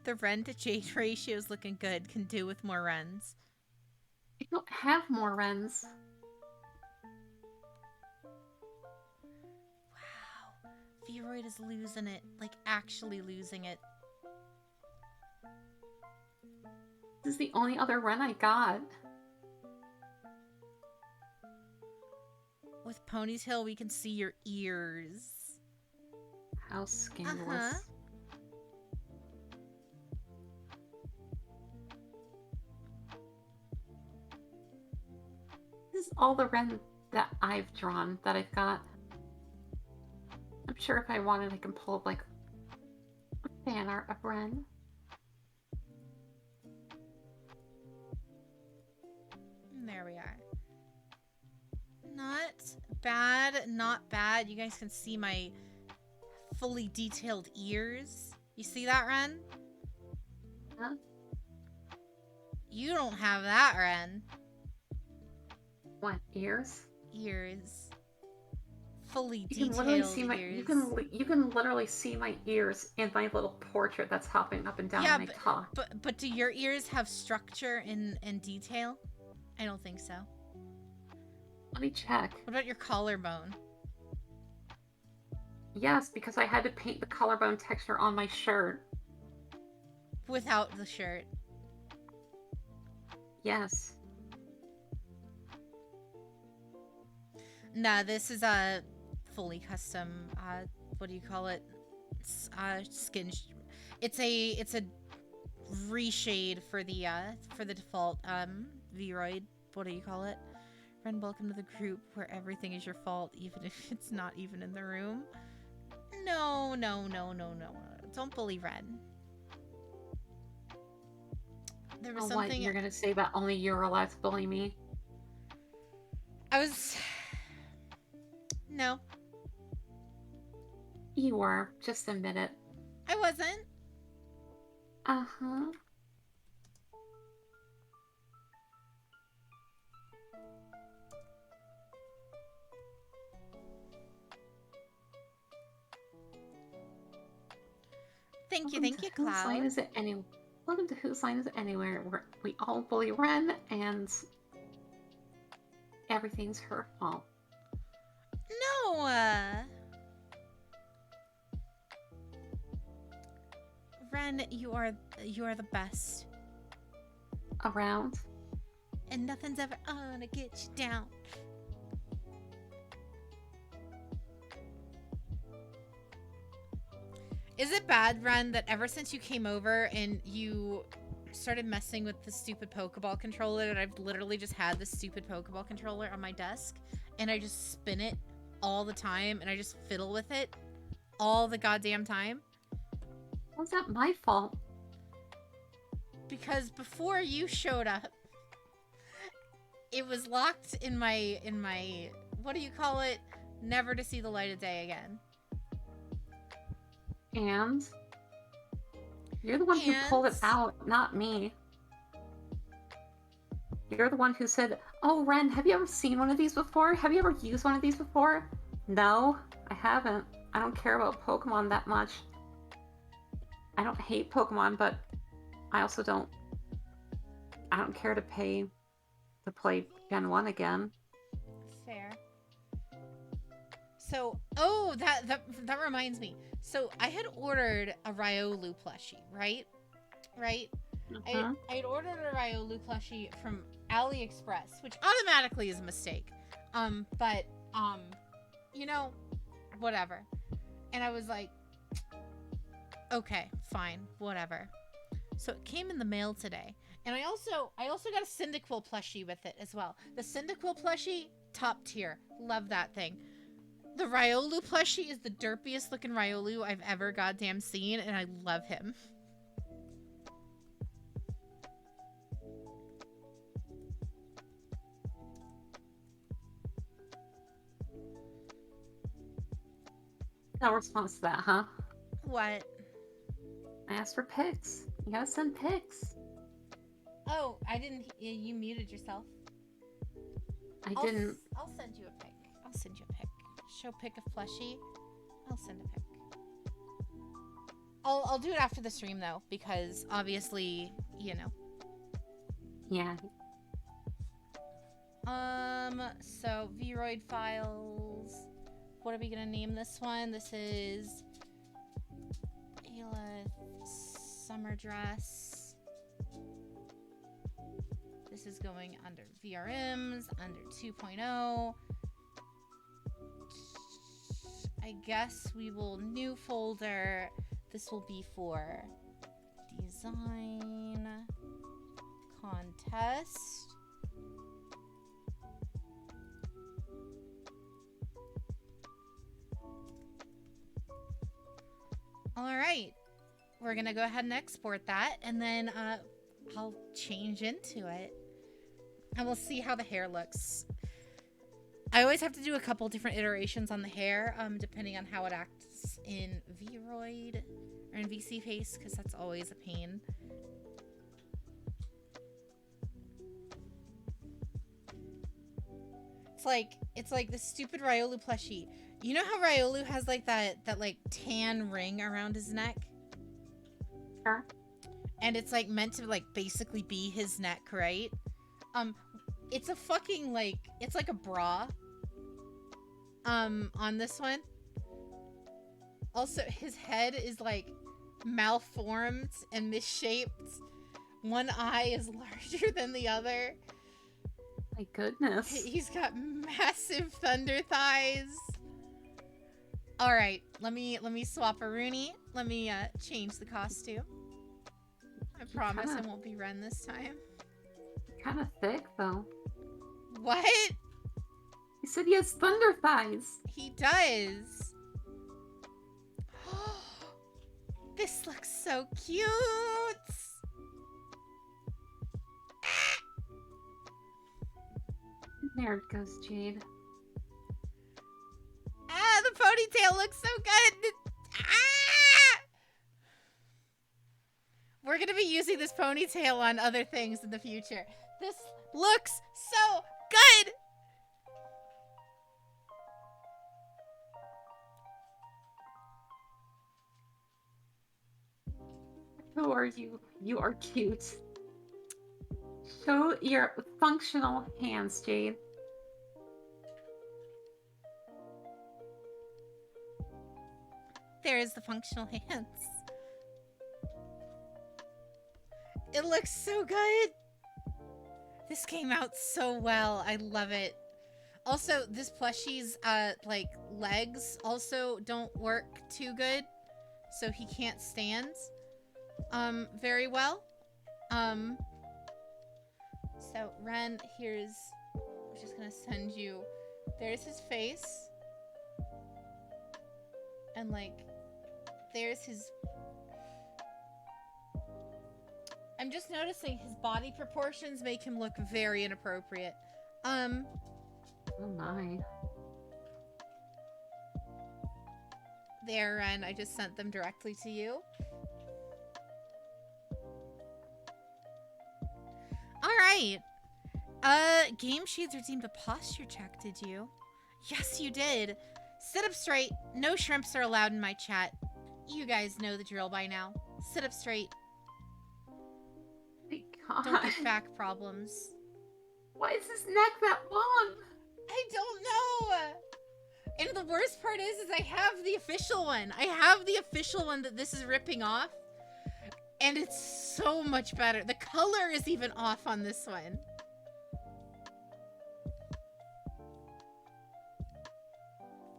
The Ren to Jade ratio is looking good. Can do with more Wrens. I don't have more Wrens. Wow. Viroid is losing it. Like, actually losing it. This is the only other Wren I got. With Pony's Hill, we can see your ears. How scandalous. This is all the Ren that I've drawn that I've got. I'm sure if I wanted, I can pull up like fan art of Ren. There we are. Not bad, not bad. You guys can see my fully detailed ears. You see that, Ren? Huh? You don't have that, Ren. What, ears? Ears. Fully You can detailed literally see my ears. you can literally see my ears in my little portrait that's hopping up and down Yeah, when I talk. but do your ears have structure and detail? I don't think so. Let me check. What about your collarbone? Yes, because I had to paint the collarbone texture on my shirt. Without the shirt. Yes. Nah, this is a fully custom. What do you call it? Skin. It's a reshade for the default Vroid. What do you call it? Ren, welcome to the group where everything is your fault, even if it's not even in the room. No. Don't bully Ren. There was Oh, something what you're gonna say about only you're allowed to bully me? No, You were. Just admit it. I wasn't. Uh-huh. Thank you, Whose Cloud. line is it Welcome to Whose Line Is It Anywhere, where we all bully Ren and everything's her fault. No. Ren, you are the best, Around. and nothing's ever gonna get you down. Is it bad, Ren, that ever since you came over and you started messing with the stupid Pokeball controller, that I've literally just had this stupid Pokeball controller on my desk, and I just spin it all the time, and I just fiddle with it all the goddamn time? How's that my fault? Because before you showed up, it was locked in my what do you call it? Never to see the light of day again. And you're the one who pulled it And- out, not me. You're the one who said, "Oh, Ren, have you ever seen one of these before? Have you ever used one of these before?" No, I haven't. I don't care about Pokemon that much. I don't hate Pokemon, but I also don't care to pay to play Gen 1 again. Fair. So, oh, that reminds me. So, I had ordered a Riolu plushie, right? Right? Mhm. I had ordered a Riolu plushie from AliExpress, which automatically is a mistake. But you know, whatever. And I was like, okay, fine, whatever. So it came in the mail today. And I also got a Cyndaquil plushie with it as well. The Cyndaquil plushie, top tier. Love that thing. The Riolu plushie is the derpiest looking Riolu I've ever goddamn seen, and I love him. No response to that, huh? What? I asked for pics. You gotta send pics. Oh, I didn't. You muted yourself. I didn't. I'll send you a pic. I'll send you a pic. Show pic of plushie. I'll send a pic. I'll do it after the stream though, because obviously, you know. Yeah. So Vroid files. What are we gonna name this one? This is Ayla Summer Dress. This is going under VRMs, under 2.0. I guess we will new folder. This will be for design contest. All right, we're gonna go ahead and export that, and then I'll change into it, and we'll see how the hair looks. I always have to do a couple different iterations on the hair, depending on how it acts in Vroid or in VC Face, because that's always a pain. It's like the stupid Riolu plushie. You know how Riolu has like that like tan ring around his neck? Sure. And it's like meant to like basically be his neck, right? It's a fucking like, it's like a bra. On this one. Also, his head is like malformed and misshaped. One eye is larger than the other. My goodness. He's got massive thunder thighs. All right, let me swap a Rooney. Let me change the costume. I promise I won't be Ren this time. Kind of thick, though. What? He said he has thunder thighs. He does. This looks so cute. There it goes, Jade. Ah, the ponytail looks so good. Ah! We're gonna be using this ponytail on other things in the future. This looks so good. Who are you? You are cute. Show your functional hands, Jade. There's the functional hands. It looks so good. This came out so well. I love it. Also, this plushie's like legs also don't work too good, so he can't stand very well. So Ren, I'm just gonna send you. There's his face, and like, there's his. I'm just noticing his body proportions make him look very inappropriate. Oh my. There, Ren. I just sent them directly to you. Alright. Game Shades redeemed a posture check, did you? Yes, you did. Sit up straight. No shrimps are allowed in my chat. You guys know the drill by now. Sit up straight. My God. Don't get back problems. Why is his neck that long? I don't know. And the worst part is I have the official one. I have the official one that this is ripping off. And it's so much better. The color is even off on this one.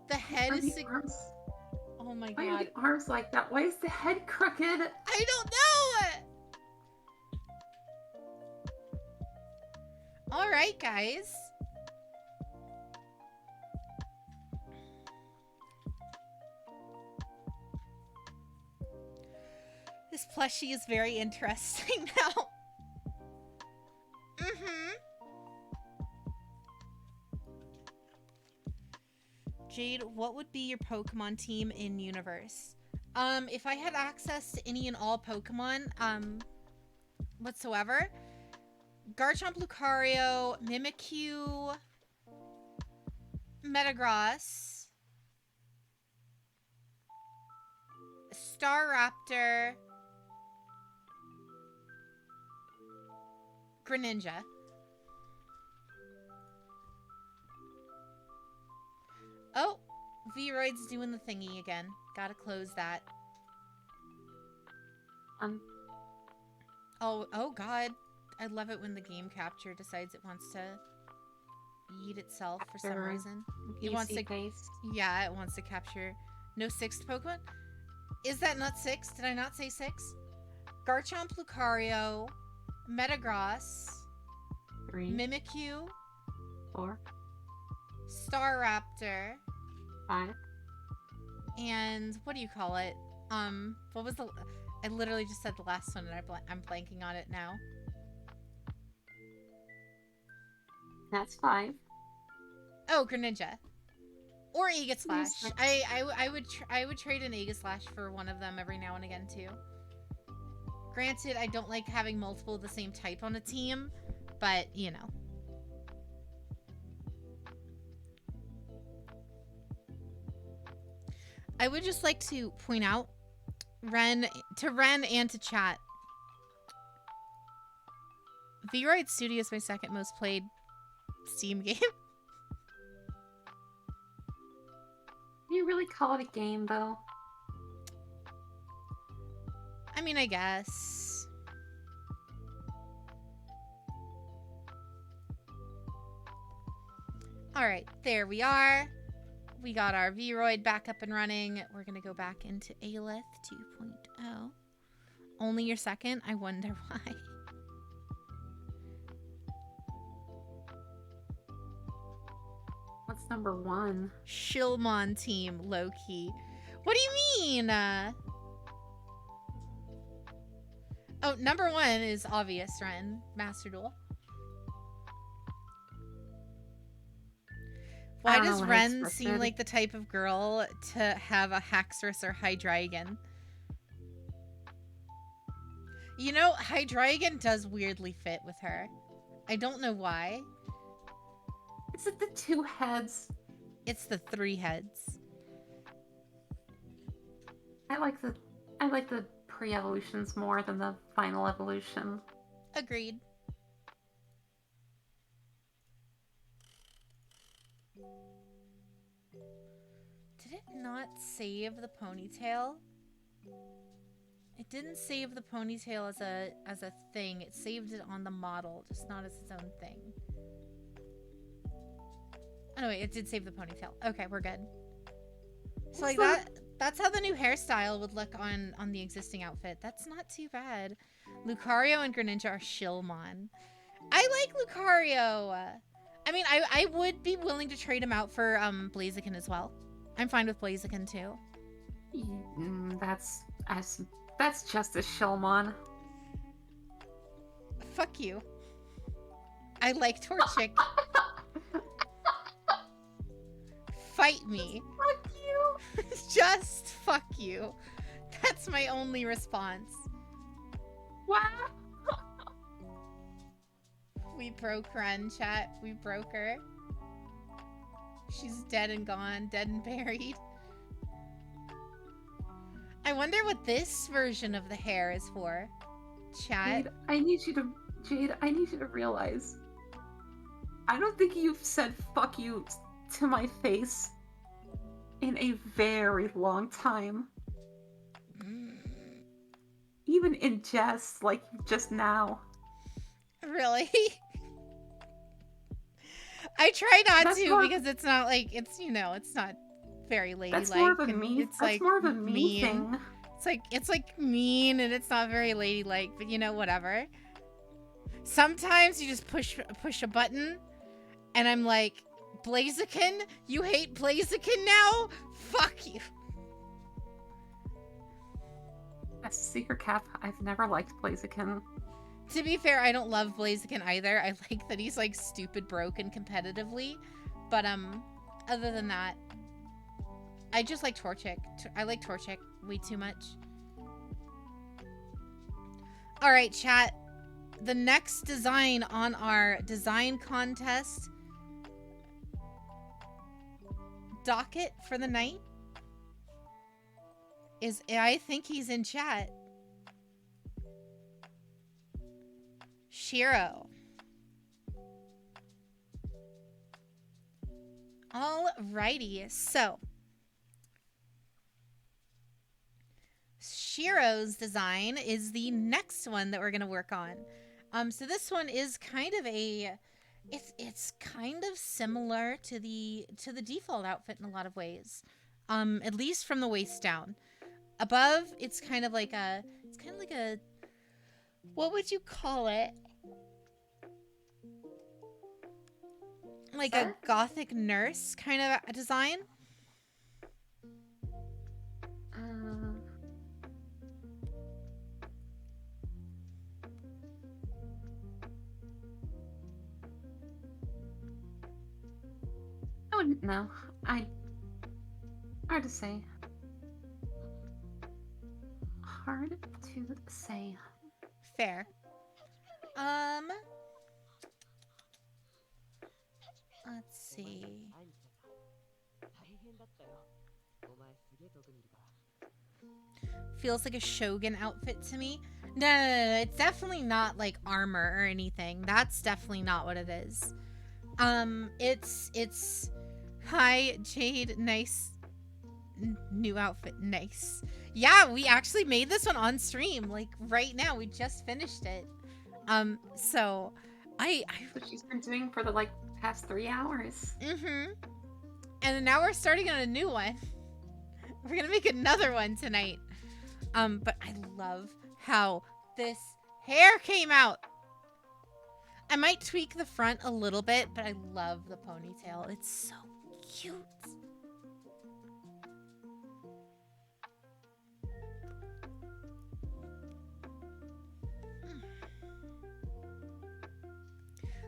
The head Why are is... the arms, Oh my why are god. the arms like that? Why is the head crooked? I don't know! Alright, guys. This plushie is very interesting now. Jade, what would be your Pokemon team in universe? If I had access to any and all Pokemon, whatsoever, Garchomp, Lucario, Mimikyu, Metagross, Staraptor, Greninja. Oh, Vroid's doing the thingy again. Gotta close that. Oh god. I love it when the game capture decides it wants to eat itself for some After reason. It wants to, paste. yeah, it wants to capture. No sixth Pokemon? Is that not 6? Did I not say 6? Garchomp, Lucario, Metagross, 3, Mimikyu, 4, Staraptor, 5. and what do you call it? What was the... I literally just said the last one and I'm blanking on it now. That's 5. Oh, Greninja. Or Aegislash. Nice. I would trade an Aegislash for one of them every now and again too. Granted, I don't like having multiple of the same type on a team, but you know. I would just like to point out Ren and to chat. Vroid Studio is my second most played Steam game. Do you really call it a game, though? I mean, I guess. Alright, there we are. We got our Vroid back up and running. We're gonna go back into Aelith 2.0. Only your second? I wonder why. What's number 1? Shilmon team, low-key. What do you mean? Oh, number 1 is obvious, Ren. Master Duel. Why I don't does know, Ren it's seem frustrating. like the type of girl to have a Haxorus or Hydreigon? You know, Hydreigon does weirdly fit with her. I don't know why. Is it the 2 heads? It's the 3 heads. I like the pre-evolutions more than the final evolution. Agreed. Did it not save the ponytail? It didn't save the ponytail as a thing. It saved it on the model, just not as its own thing. Oh no, wait, it did save the ponytail. Okay, we're good. So like that's how the new hairstyle would look on the existing outfit. That's not too bad. Lucario and Greninja are Shilmon. I like Lucario. I mean, I would be willing to trade him out for Blaziken as well. I'm fine with Blaziken too. That's just a Shilmon. Fuck you. I like Torchic. fight me. Fuck you. Just fuck you. That's my only response. Wow. We broke Ren, chat. We broke her. She's dead and gone, dead and buried. I wonder what this version of the hair is for. Chat. Jade, I need you to realize. I don't think you've said fuck you to my face in a very long time. Even in jest, like just now. Really? I try not That's to more- because it's not like it's it's not very ladylike. That's more of a and me. It's That's like more of a me mean. thing. It's like mean and it's not very ladylike, but whatever. Sometimes you just push a button, and I'm like, Blaziken, you hate Blaziken now? Fuck you. That's a secret, Cap. I've never liked Blaziken. To be fair, I don't love Blaziken either. I like that he's like stupid broken competitively, but other than that, I just like Torchic. I like Torchic way too much. All right, chat. The next design on our design contest docket for the night is, I think he's in chat, Shiro. Alrighty, so Shiro's design is the next one that we're gonna work on. So this one is kind of it's kind of similar to the default outfit in a lot of ways. At least from the waist down. Above, it's kind of like a what would you call it? Like a gothic nurse kind of a design. I wouldn't know. Hard to say. Hard to say. Fair. Let's see. Feels like a Shogun outfit to me. No, it's definitely not like armor or anything. That's definitely not what it is. It's hi Jade, nice new outfit, nice. Yeah, we actually made this one on stream, like right now. We just finished it. So That's what she's been doing for the past 3 hours. and then now we're starting on a new one. We're gonna make another one tonight. But I love how this hair came out. I might tweak the front a little bit, but I love the ponytail. It's so cute.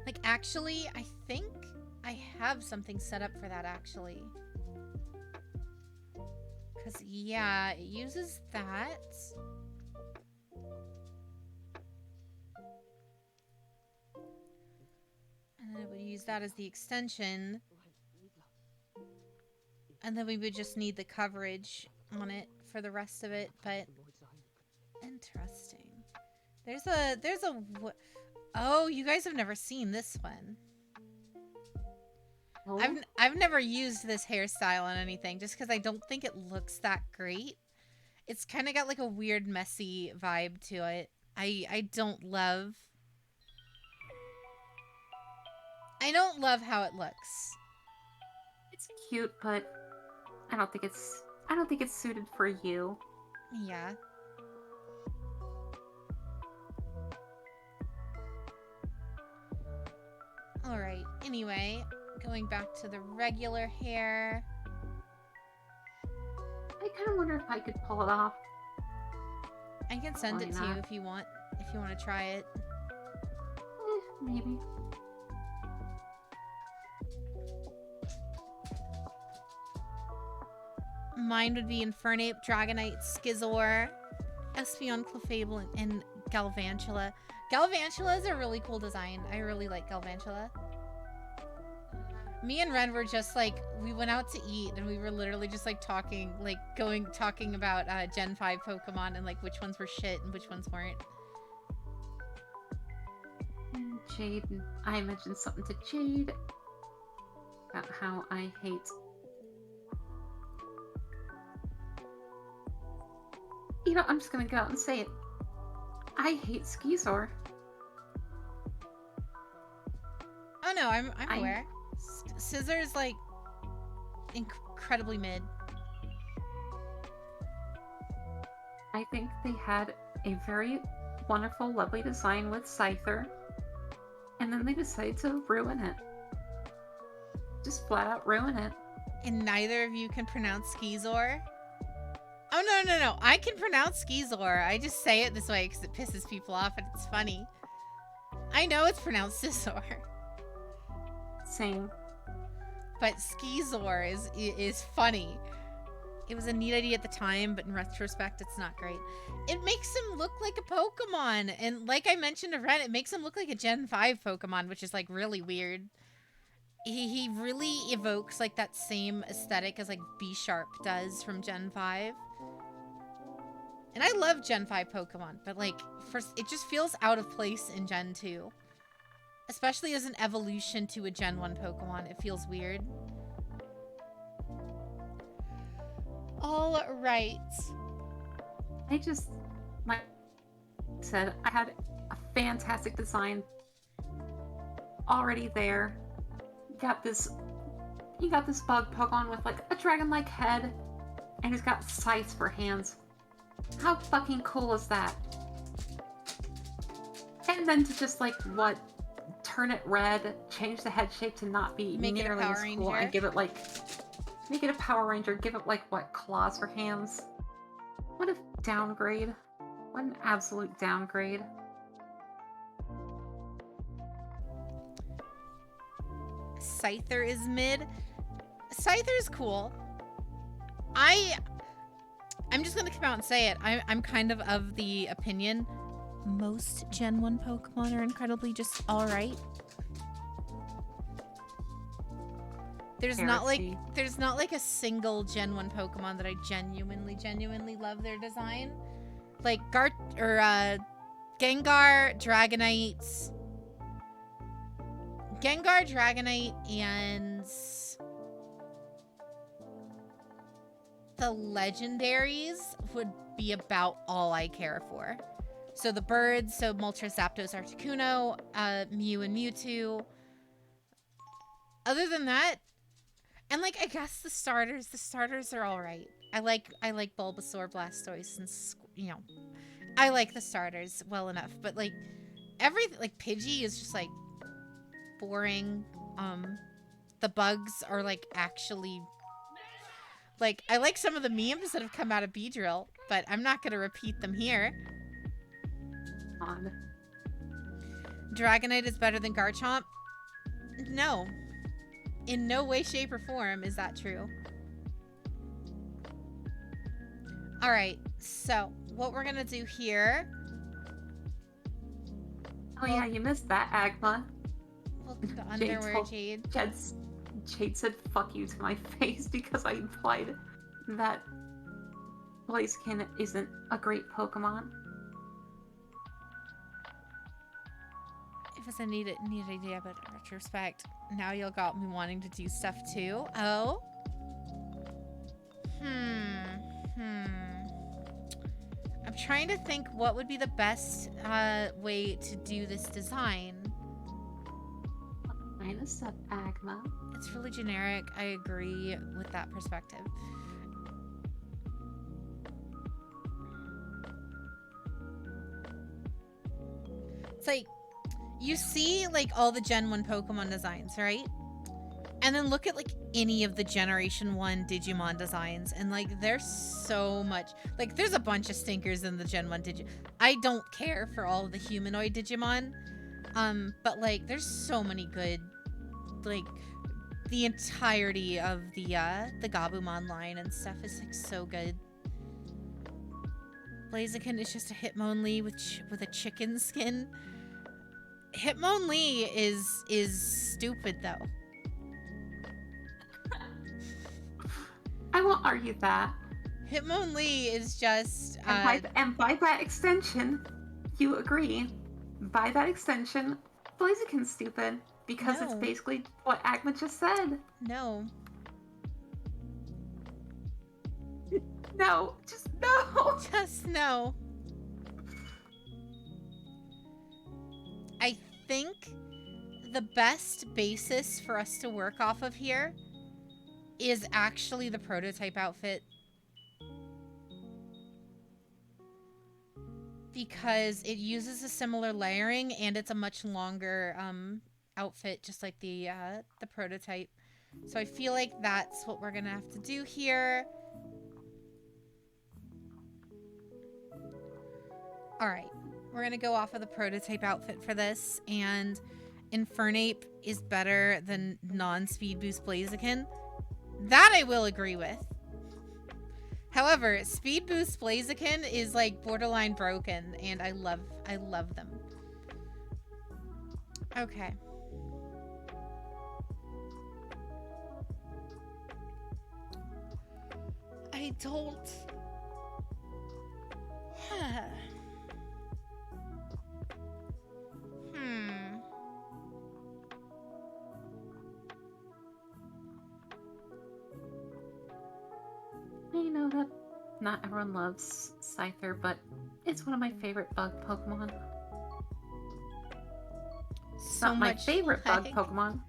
Like, actually, I think I have something set up for that, actually. Because, yeah, it uses that. And then it would use that as the extension. And then we would just need the coverage on it for the rest of it, but interesting. There's a oh, you guys have never seen this one. Oh, I've never used this hairstyle on anything just because I don't think it looks that great. It's kind of got like a weird messy vibe to it. I don't love how it looks. it's cute, but I don't think it's suited for you. Yeah. Alright, anyway, going back to the regular hair. I kind of wonder if I could pull it off. I can send Why it to you not? if you want to try it. Maybe. Mine would be Infernape, Dragonite, Skizor, Espeon, Clefable, and Galvantula. Galvantula is a really cool design. I really like Galvantula. Me and Ren were just like, we went out to eat and we were literally just like talking about Gen 5 Pokemon and like which ones were shit and which ones weren't. Jade, I mentioned something to Jade about how I hate. You know, I'm just gonna go out and say it. I hate Skizor. Oh no, I'm aware. Scissor's like incredibly mid. I think they had a very wonderful, lovely design with Scyther, and then they decided to ruin it. Just flat out ruin it. And neither of you can pronounce Skizor? Oh, no. I can pronounce Skizor. I just say it this way because it pisses people off and it's funny. I know it's pronounced Scizor. Same. But Skizor is funny. It was a neat idea at the time, but in retrospect, it's not great. It makes him look like a Pokemon. And like I mentioned to Ren, it makes him look like a Gen 5 Pokemon, which is like really weird. He really evokes like that same aesthetic as like B-Sharp does from Gen 5. And I love Gen 5 Pokemon, but like it just feels out of place in Gen 2. Especially as an evolution to a Gen 1 Pokemon. It feels weird. All right. Like I said, I had a fantastic design already there. You got this bug Pokemon with like a dragon-like head, and he's got scythes for hands. How fucking cool is that? And then to just like turn it red, change the head shape to not be Make it a nearly Power as cool, Ranger. and give it like make it a Power Ranger. Give it like claws for hands. What a downgrade! What an absolute downgrade! Scyther is mid. Scyther's cool. I'm just gonna come out and say it. I'm kind of the opinion most Gen 1 Pokemon are incredibly just alright. There's not like a single Gen 1 Pokemon that I genuinely love their design. Like Gengar, Dragonite, and the legendaries would be about all I care for. So the birds, so Moltres, Zapdos, Articuno, Mew and Mewtwo. Other than that, and like I guess the starters are all right. I like Bulbasaur, Blastoise, and you know, I like the starters well enough. But like everything, like Pidgey is just like boring. The bugs are like actually like I like some of the memes that have come out of Beedrill, but I'm not gonna repeat them here. On. Dragonite is better than Garchomp? No. In no way, shape, or form is that true. Alright, so what we're gonna do here... Oh yeah, you missed that, Agma. Well, the underwear, Jade. Jade said fuck you to my face because I implied that Blaziken isn't a great Pokemon. It was a neat idea, but in retrospect, now you'll got me wanting to do stuff too. Oh? I'm trying to think what would be the best way to do this design. Minus of Agma. It's really generic. I agree with that perspective. It's like, you see like all the Gen 1 Pokemon designs, right? And then look at like any of the Generation 1 Digimon designs, and like there's so much, like there's a bunch of stinkers in the Gen 1 Digimon. I don't care for all of the humanoid Digimon, but like there's so many good like the entirety of the Gabumon line and stuff is like so good. Blaziken is just a Hitmonlee with a chicken skin. Hitmonlee is stupid though. I won't argue that. Hitmonlee is just And by that extension, you agree. By that extension, Blaziken's stupid. Because it's No. basically what Agma just said. no. No, just no. Just no. I think the best basis for us to work off of here is actually the prototype outfit. Because it uses a similar layering and it's a much longer outfit, just like the prototype. So I feel like that's what we're gonna have to do here. Alright, we're gonna go off of the prototype outfit for this, and Infernape is better than non-speed boost Blaziken. That I will agree with. However, speed boost Blaziken is like borderline broken, and I love them. Okay. I don't... I know that not everyone loves Scyther, but it's one of my favorite bug Pokemon. So Not my much favorite bug leg. Pokemon.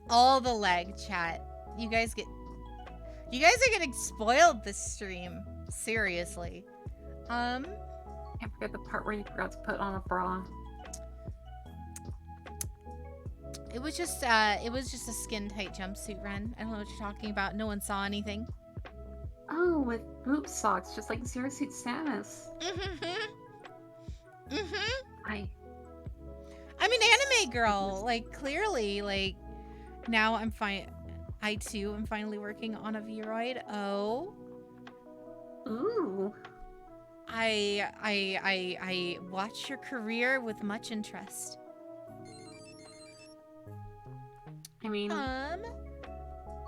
All the leg, chat. You guys are getting spoiled this stream. Seriously. Can't forget the part where you forgot to put on a bra. It was just a skin tight jumpsuit, Ren. I don't know what you're talking about. No one saw anything. Oh, with boob socks, just like Zero Suit Samus. I'm an anime girl. Like, clearly, like, now I'm fine. I too am finally working on a Vroid. Oh. Ooh. I watch your career with much interest. I mean,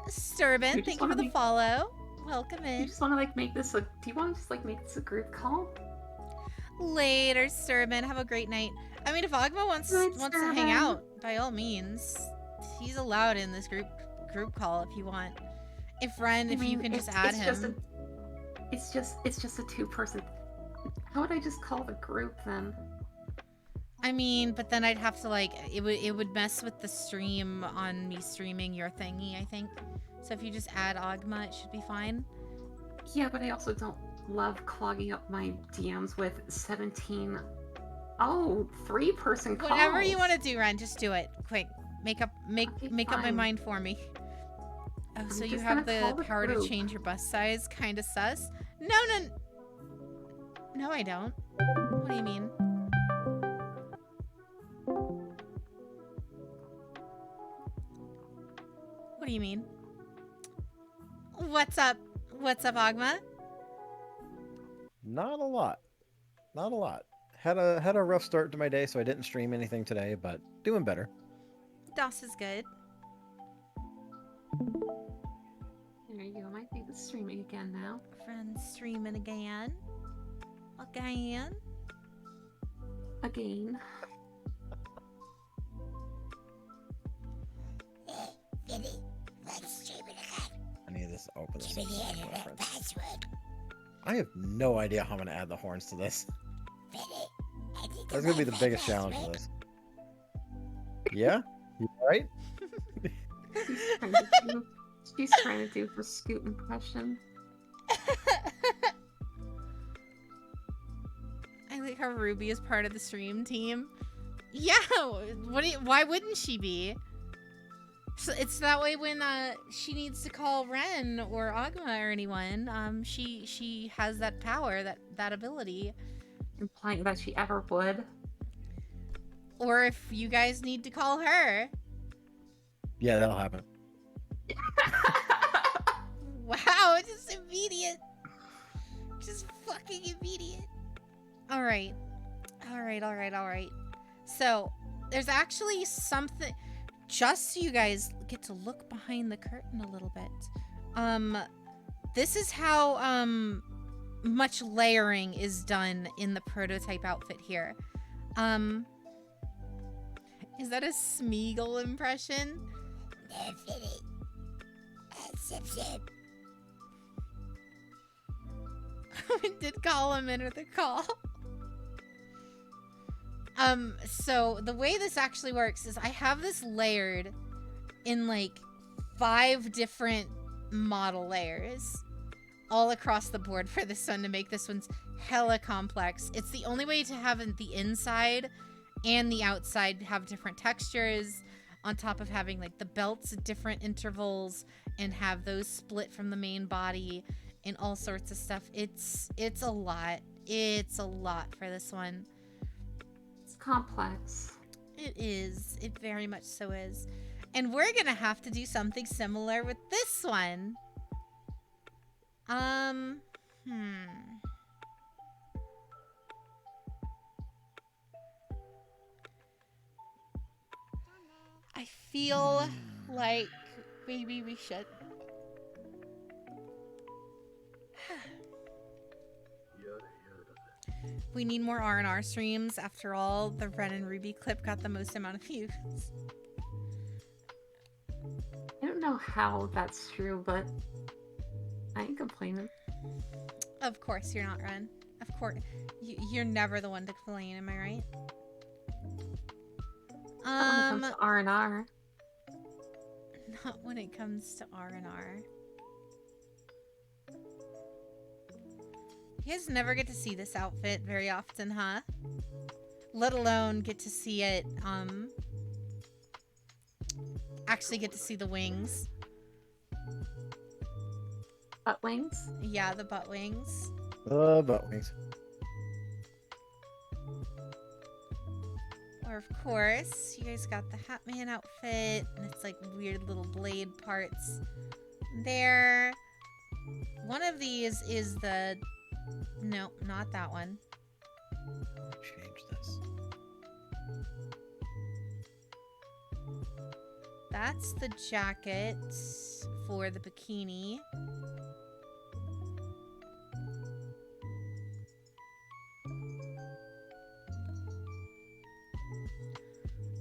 Sturban, You just thank you wanna for the make- follow. Welcome you in. just want to like make this a. Do you want to just like make this a group call? Later, Sturban. Have a great night. I mean, if Agma wants Good night, to hang Sturban. out, by all means, he's allowed in this group call if you want. If Ren, I if you mean, can just it's- add it's him. It's just a 2-person. How would I just call the group then? I mean, but then I'd have to like it would mess with the stream on me streaming your thingy, I think. So if you just add Agma, it should be fine. Yeah, but I also don't love clogging up my DMs with 17. Oh, 3-person calls. Whatever you want to do, Ren, just do it. Quick. Make up my fine. mind for me. Oh, so you just have gonna call the the power to group. change your bus size? Kinda sus. No, I don't. What do you mean? What do you mean? What's up? What's up, Agma? Not a lot. Not a lot. Had a rough start to my day, so I didn't stream anything today, but doing better. DOS is good. There you go. Might be the streaming again now. Friends streaming again. Again. Again. Vinny, let's stream it again. I need this to open this. Give me the in internet preference. password. I have no idea how I'm gonna add the horns to this. Vinny, I need That's gonna be the Wi-Fi biggest challenge of password. this. Yeah? You alright? She's trying to do her Scoot impression. I like how Ruby is part of the stream team. Yeah, why wouldn't she be? So it's that way when she needs to call Ren or Agma or anyone. She has that power, that ability. Implying that she ever would. Or if you guys need to call her. Yeah, that'll happen. Just fucking immediate. All right. So, there's actually something, just so you guys get to look behind the curtain a little bit. This is how, much layering is done in the prototype outfit here. Is that a Smeagol impression? Definitely. Zip zip. We did call him enter the call. So the way this actually works is I have this layered in like 5 different model layers all across the board for this one to make this one's hella complex. It's the only way to have the inside and the outside have different textures, on top of having like the belts at different intervals and have those split from the main body and all sorts of stuff. It's a lot. It's a lot for this one. It's complex. It is. It very much so is. And we're gonna have to do something similar with this one. I feel like maybe we should. We need more R&R streams. After all, the Ren and Ruby clip got the most amount of views. I don't know how that's true, but I ain't complaining. Of course you're not, Ren. Of course. You're never the one to complain, am I right? Not when it comes to R&R. Not when it comes to R&R. You guys never get to see this outfit very often, huh? Let alone get to see it, actually get to see the wings. Butt wings? Yeah, the butt wings. Butt wings. Or of course, you guys got the Hatman outfit, and it's like weird little blade parts there. One of these is the... No, not that one. Change this. That's the jacket for the bikini.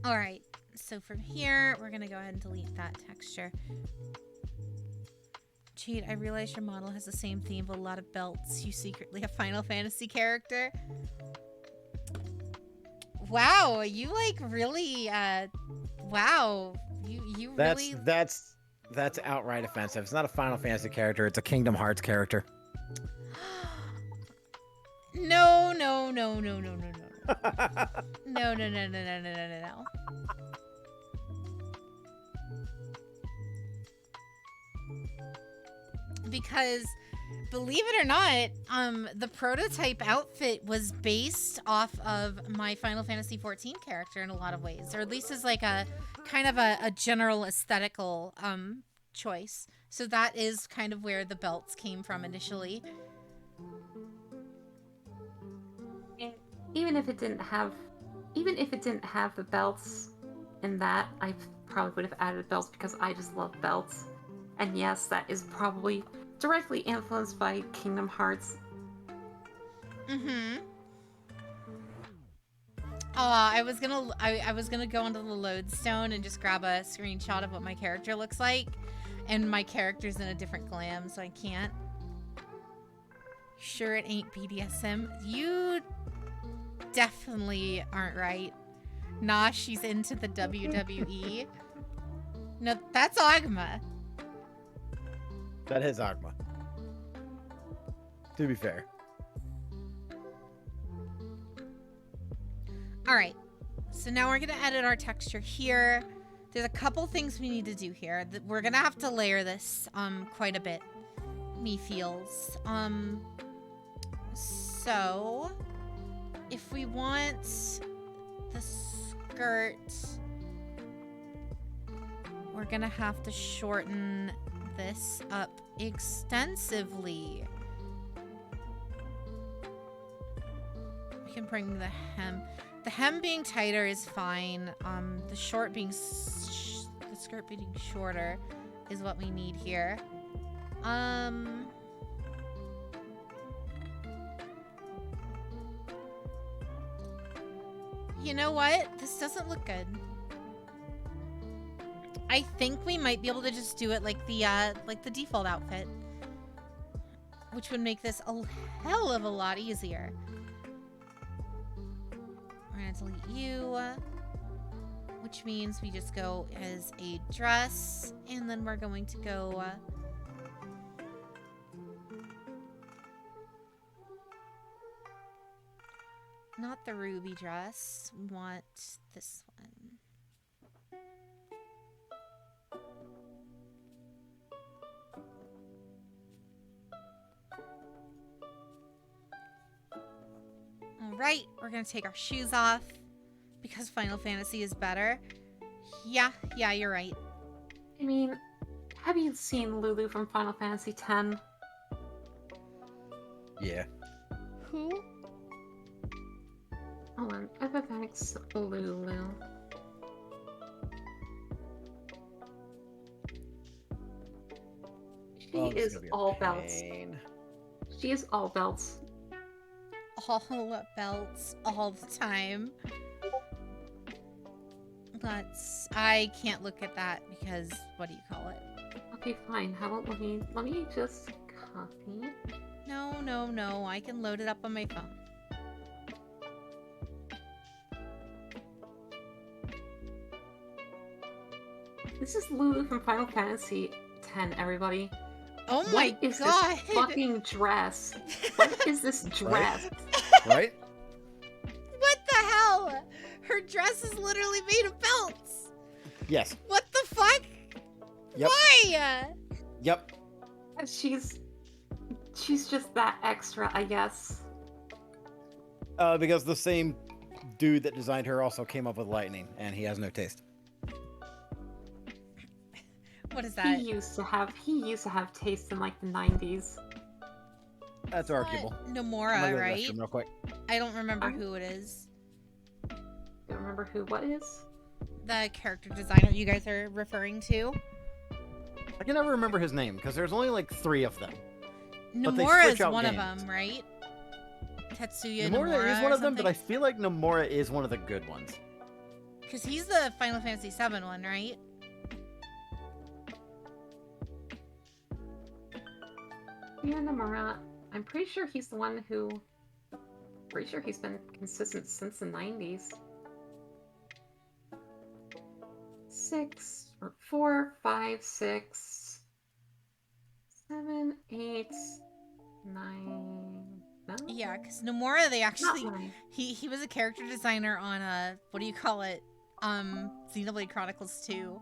Alright, so from here, we're gonna go ahead and delete that texture. Cheat, I realize your model has the same theme, but a lot of belts. You secretly a Final Fantasy character. Wow, you like really, wow. You really... That's outright offensive. It's not a Final Fantasy character, it's a Kingdom Hearts character. No. No. Because, believe it or not, the prototype outfit was based off of my Final Fantasy XIV character in a lot of ways, or at least is like a kind of a general aesthetical choice. So that is kind of where the belts came from initially. Even if it didn't have the belts in that, I probably would have added belts because I just love belts. And yes, that is probably directly influenced by Kingdom Hearts. Mm-hmm. I was gonna go onto the lodestone and just grab a screenshot of what my character looks like, and my character's in a different glam, so I can't. Sure, it ain't BDSM. You definitely aren't right. Nah, she's into the WWE. No, that's Agma. That is Agma. To be fair. Alright, so now we're gonna edit our texture here. There's a couple things we need to do here. We're gonna have to layer this quite a bit, me feels. So if we want the skirt, we're gonna have to shorten this up extensively. We can bring the hem. The hem being tighter is fine. The short being the skirt being shorter is what we need here. You know what? This doesn't look good. I think we might be able to just do it like the default outfit, which would make this a hell of a lot easier. We're gonna delete you, which means we just go as a dress, and then we're going to go not the ruby dress. We want this one. Alright, we're gonna take our shoes off because Final Fantasy is better. Yeah, you're right. I mean, have you seen Lulu from Final Fantasy X? Yeah. Who? Hold on, FFX Lulu. She Oh, this is gonna be a all belts. pain. She is all belts. All belts all the time. But I can't look at that because what do you call it? Okay, fine. How about let me just copy. No. I can load it up on my phone. This is Lulu from Final Fantasy X, everybody. Oh my What is god! this fucking dress? What is this dress? Right? What the hell? Her dress is literally made of belts. Yes. What the fuck? Yep. Why? Yep. She's just that extra, I guess. Because the same dude that designed her also came up with lightning, and he has no taste. What is that? He used to have taste in like the 90s. That's arguable. I'm gonna Nomura, go to the right? restroom real quick. I don't remember who it is. Don't remember who what is? The character designer you guys are referring to. I can never remember his name because there's only like 3 of them. But they Nomura switch is out one of games. them, right? Tetsuya Nomura is one or of them, but I something? feel like Nomura is one of the good ones. Because he's the Final Fantasy VII one, right? Yeah, Nomura. I'm pretty sure he's the one who. Pretty sure he's been consistent since the 90s. 4, 5, 6, 7, 8, 9. No? Yeah, because Nomura, they actually Not 9. he was a character designer on what do you call it? Xenoblade Chronicles 2.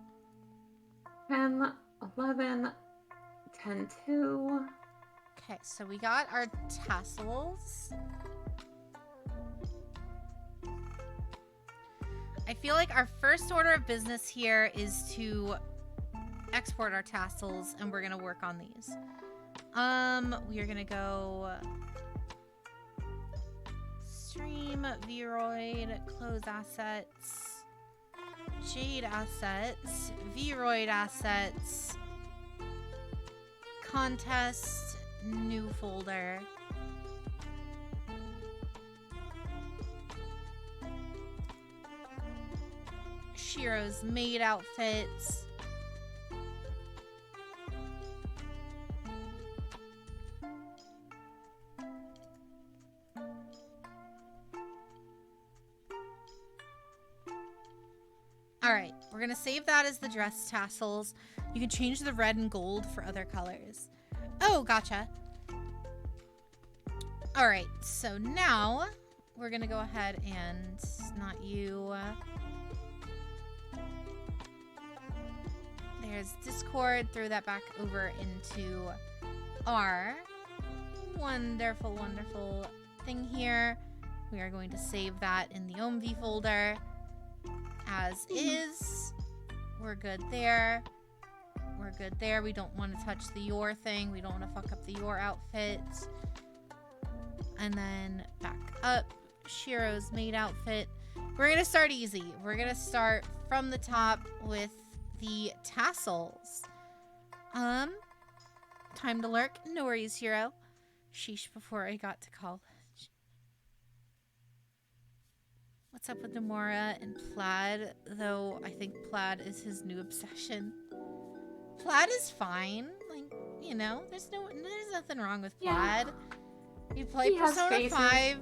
10, 11, 10, 2. Okay, so we got our tassels. I feel like our first order of business here is to export our tassels, and we're gonna work on these. We are gonna go stream, Vroid, close assets, Jade assets, Vroid assets, contest, new folder. Shiro's maid outfits. Alright, we're gonna save that as the dress tassels. You can change the red and gold for other colors. Oh, gotcha. Alright, so now we're gonna go ahead and not you. There's Discord. Throw that back over into our wonderful, wonderful thing here. We are going to save that in the OMV folder as is. We're good there. We're good there. We don't want to touch the your thing. We don't want to fuck up the your outfit. And then back up. Shiro's maid outfit. We're gonna start easy. We're gonna start from the top with the tassels. Time to lurk. No worries, Shiro. Sheesh, before I got to college. What's up with Nomura and plaid? Though I think plaid is his new obsession. Plaid is fine. Like, you know, there's nothing wrong with plaid. You play He has Persona phases. 5.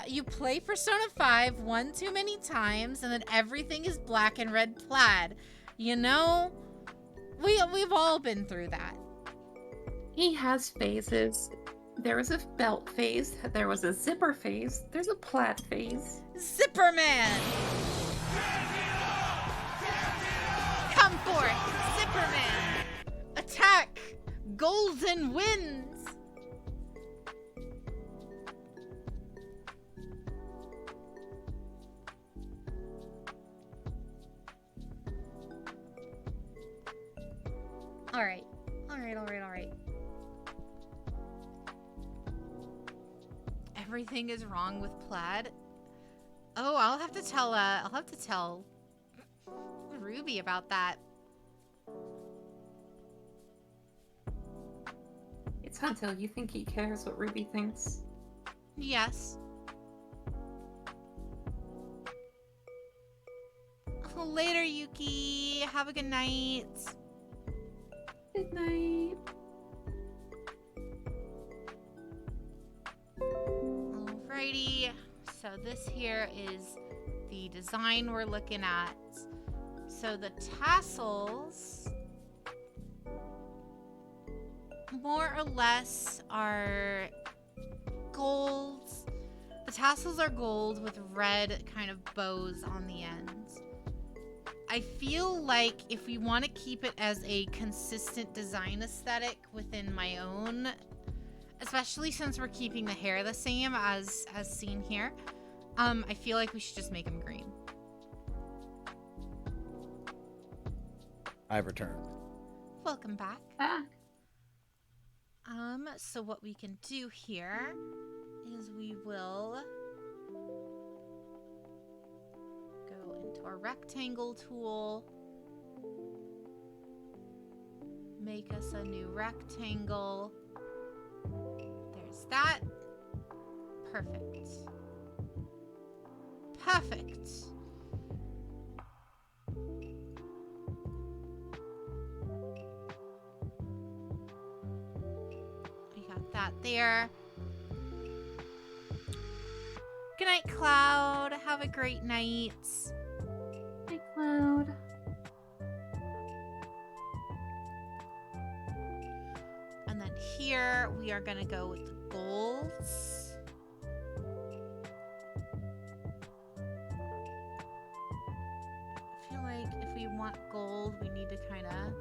You play Persona 5 one too many times, and then everything is black and red plaid. You know, we've all been through that. He has phases. There was a belt phase. There was a zipper phase. There's a plaid phase. Zipper Man! Come forth, Zipper Man! Attack! Golden winds! Alright. Alright. Everything is wrong with plaid. Oh, I'll have to tell Ruby about that. It's until you think he cares what Ruby thinks. Yes. Later, Yuki. Have a good night. Good night. Alrighty. So this here is the design we're looking at. So the tassels more or less are gold. The tassels are gold with red kind of bows on the ends. I feel like if we want to keep it as a consistent design aesthetic within my own, especially since we're keeping the hair the same as seen here, I feel like we should just make them green. I've returned. Welcome back. Ah, So what we can do here is we will go into our rectangle tool, make us a new rectangle. There's that. Perfect. Perfect. We got that there. Good night, Cloud. Have a great night. hi, Cloud. And then here we are gonna go with the golds. I feel like if we want gold, we need to kind of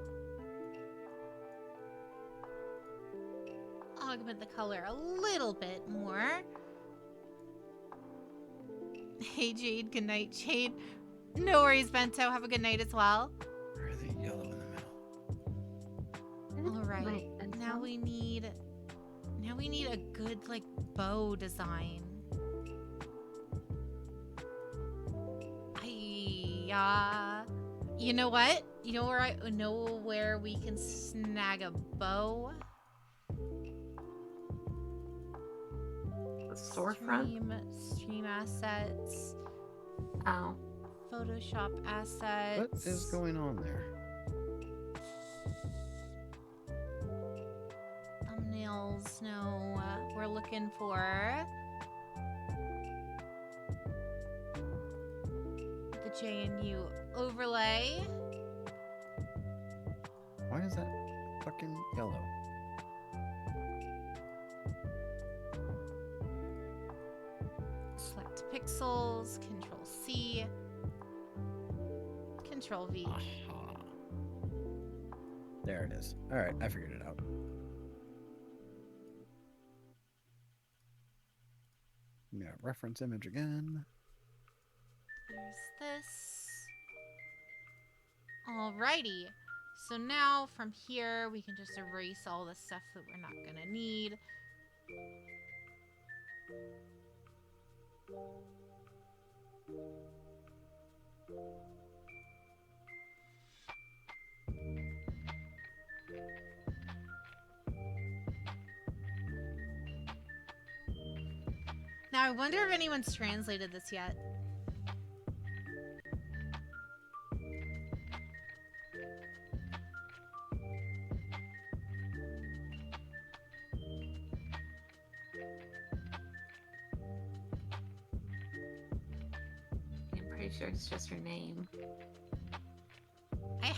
augment the color a little bit more. Hey Jade, good night, Jade. No worries, Bento. Have a good night as well. Where are the yellow in the middle? All right. Right, and Now so- we need a good like bow design. You know what? You know where I know where we can snag a bow? The storefront. Stream assets, Oh, Photoshop assets. What is going on there? Thumbnails, no. We're looking for the JNU overlay. Why is that fucking yellow? Select pixels, Control C, Control V. Aha. There it is. All right, I figured it out. Yeah, reference image again. There's this. Alrighty. So now from here we can just erase all the stuff that we're not gonna need. Now, I wonder if anyone's translated this yet. I'm pretty sure it's just her name. I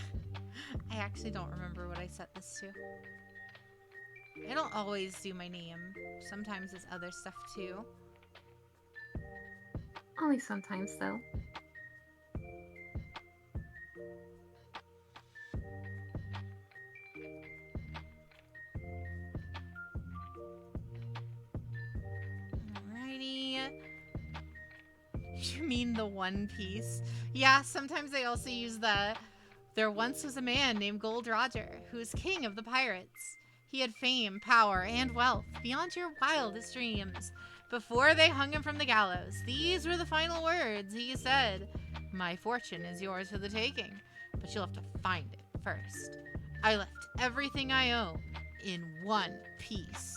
actually don't remember what I set this to. I don't always do my name. Sometimes it's other stuff too. Only sometimes, though. Alrighty. You mean the One Piece? Yeah, sometimes they also use the... There once was a man named Gold Roger, who was king of the pirates. He had fame, power, and wealth beyond your wildest dreams. Before they hung him from the gallows, these were the final words he said. My fortune is yours for the taking, but you'll have to find it first. I left everything I own in one piece.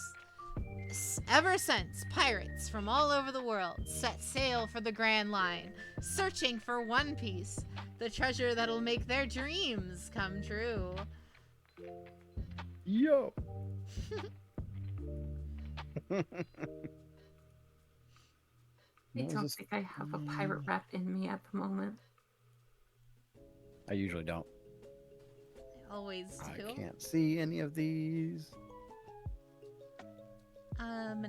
Ever since, pirates from all over the world set sail for the Grand Line, searching for One Piece, the treasure that'll make their dreams come true. Yo. I What was don't this? think I have a pirate rep in me at the moment. I usually don't. I always do. I can't see any of these.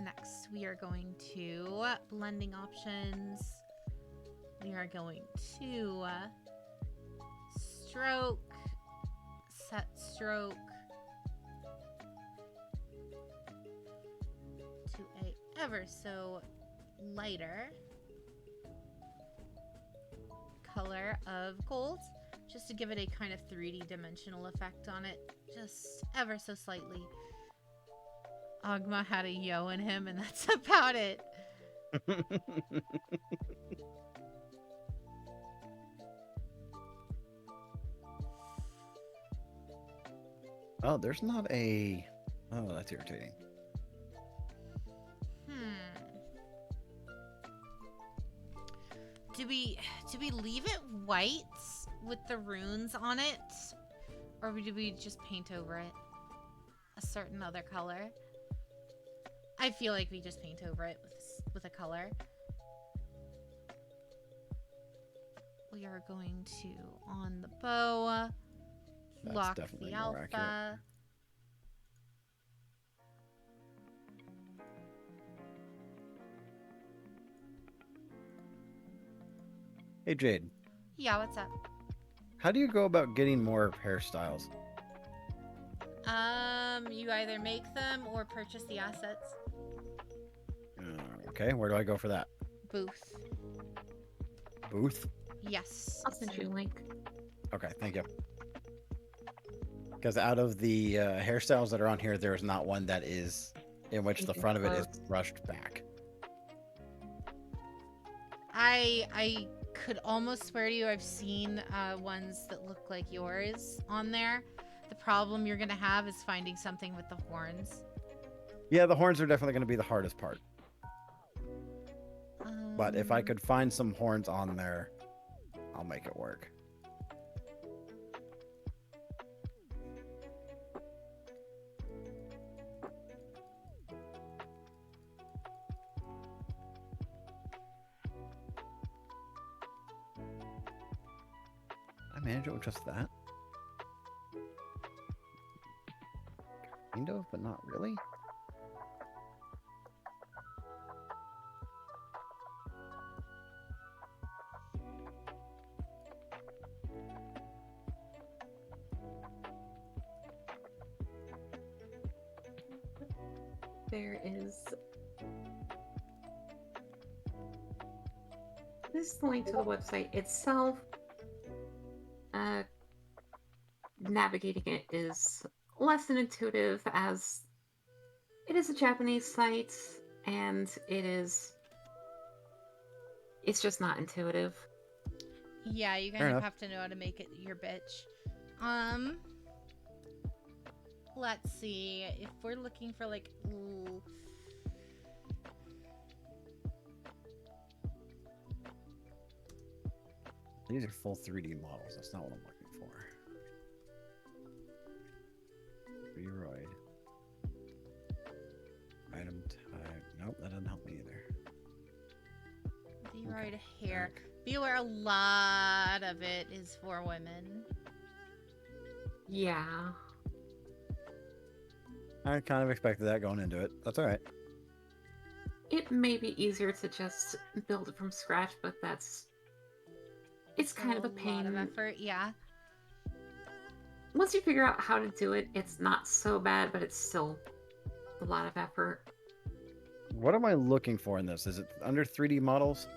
Next we are going to blending options. We are going to stroke, set stroke to a ever so lighter color of gold, just to give it a kind of 3D dimensional effect on it, just ever so slightly. Ogma had a yo in him, and that's about it. Oh, there's not a... Oh, that's irritating. Do we leave it white with the runes on it? Or do we just paint over it a certain other color? I feel like we just paint over it with a color. We are going to, on the bow, That's lock definitely the more accurate. alpha. Hey, Jade. Yeah, what's up? How do you go about getting more hairstyles? You either make them or purchase the assets. Okay, where do I go for that? Booth. Booth? Yes. I'll send you a link. Okay, thank you. Because out of the hairstyles that are on here, there is not one that is in which the front of it is brushed back. I could almost swear to you I've seen ones that look like yours on there. The problem you're gonna have is finding something with the horns. Yeah, the horns are definitely going to be the hardest part. But if I could find some horns on there, I'll make it work. I manage it with just that. Kind of, but not really. There is this link to the website itself. Navigating it is less than intuitive as it is a Japanese site and it is It's just not intuitive. Yeah, you kind Fair of enough. have to know how to make it your bitch. Let's see. If we're looking for like, ooh, These are full 3D models. That's not what I'm looking for. Vroid. Item type. Nope, that doesn't help me either. Vroid hair. Be aware, a lot of it is for women. Yeah. I kind of expected that going into it. That's all right. It may be easier to just build it from scratch, but it's kind of a lot of pain. effort. Yeah. Once you figure out how to do it, it's not so bad, but it's still a lot of effort. What am I looking for in this? Is it under 3D models?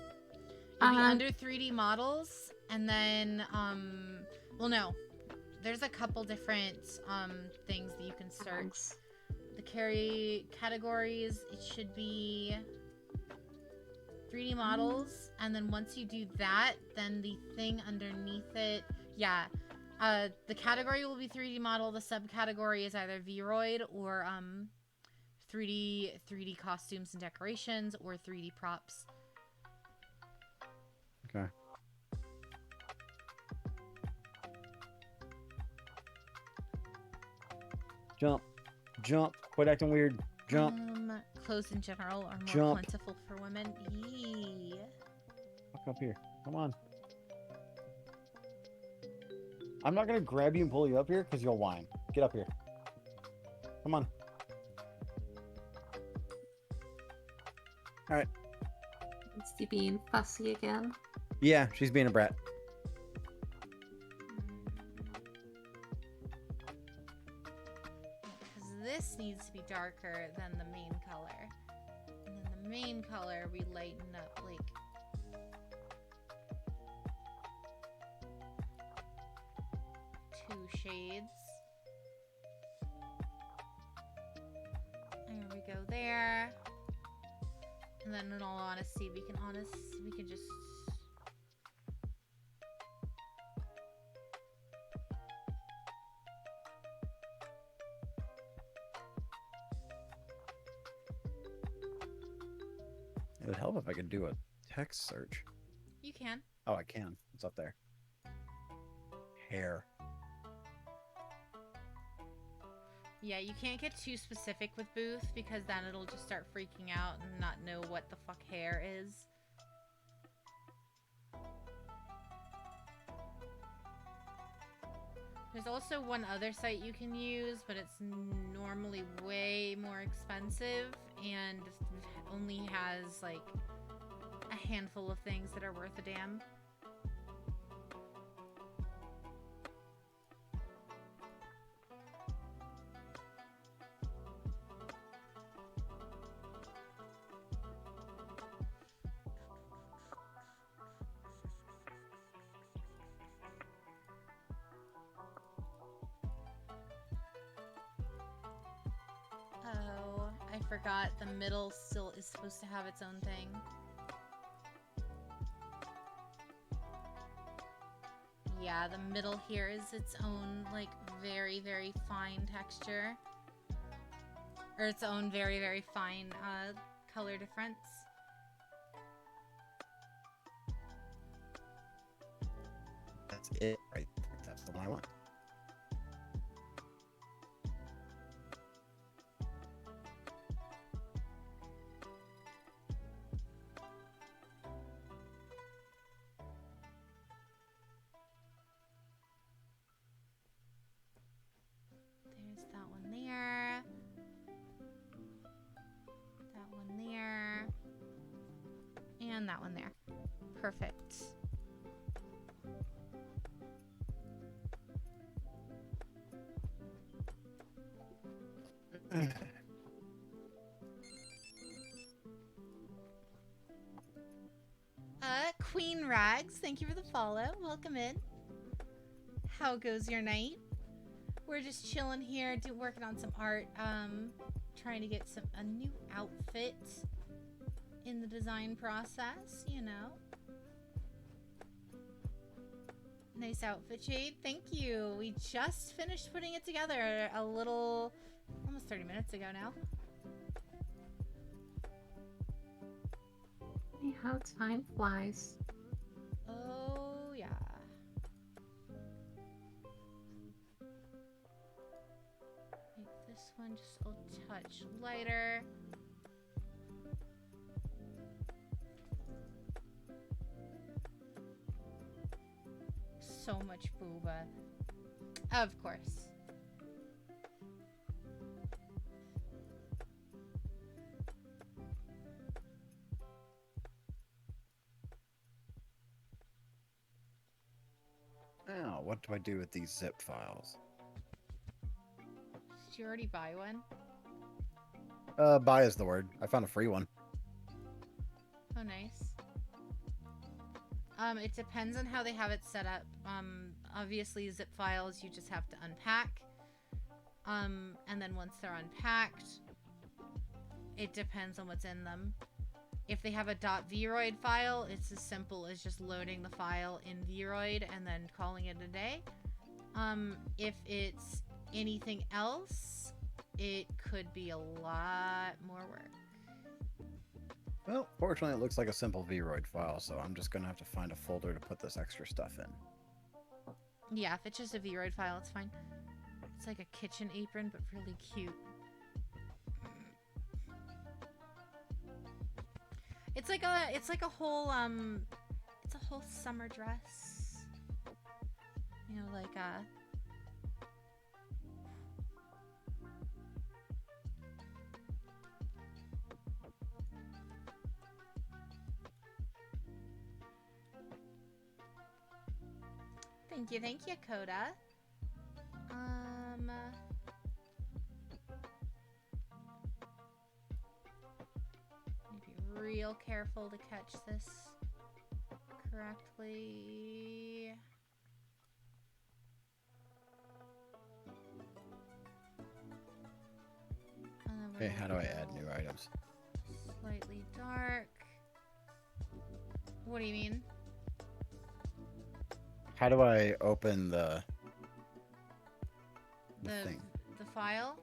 It'll be Uh, under 3D models, and then well, no, there's a couple different things that you can search. Thanks. The categories, it should be 3D models, and then once you do that, then the thing underneath it, yeah, the category will be 3D model. The subcategory is either Vroid or 3D costumes and decorations or 3D props. Okay. Jump. Jump. Quit acting weird. Jump. Clothes in general are more Jump. plentiful for women. Yee. Fuck up here. Come on. I'm not gonna grab you and pull you up here because you'll whine. Get up here. Come on. All right. Is he being fussy again? Yeah, she's being a brat. Because this needs to be darker than the main color. And then the main color we lighten up like... two shades. There we go there. And then in all honesty, we can just... It would help if I could do a text search. You can. Oh, I can. It's up there. Hair. Yeah, you can't get too specific with Booth because then it'll just start freaking out and not know what the fuck hair is. There's also one other site you can use, but it's normally way more expensive and only has like a handful of things that are worth a damn. Oh, I forgot the middle still is supposed to have its own thing. Yeah, the middle here is its own, like, very, very fine texture. Or its own very, very fine, color difference. That's it right there. That's the one I want. There's that one there. That one there. And that one there. Perfect. Queen Rags, thank you for the follow. Welcome in. How goes your night? We're just chilling here, working on some art, trying to get a new outfit in the design process, you know. Nice outfit, Jade. Thank you. We just finished putting it together a little, almost 30 minutes ago now. See how time flies. Oh, yeah. Make this one just a touch lighter. So much booba. Of course. Now, what do I do with these zip files? Did you already buy one? Buy is the word. I found a free one. Oh, nice. It depends on how they have it set up. Obviously, zip files you just have to unpack. And then once they're unpacked, it depends on what's in them. If they have a .vroid file, it's as simple as just loading the file in Vroid and then calling it a day. If it's anything else, it could be a lot more work. Well, fortunately, it looks like a simple Vroid file, so I'm just gonna have to find a folder to put this extra stuff in. Yeah, if it's just a Vroid file, it's fine. It's like a kitchen apron, but really cute. It's like a whole it's a whole summer dress. You know, like Thank you, Coda. Be real careful to catch this correctly. Okay, how do I add new items? Slightly dark. What do you mean? How do I open the thing? The file.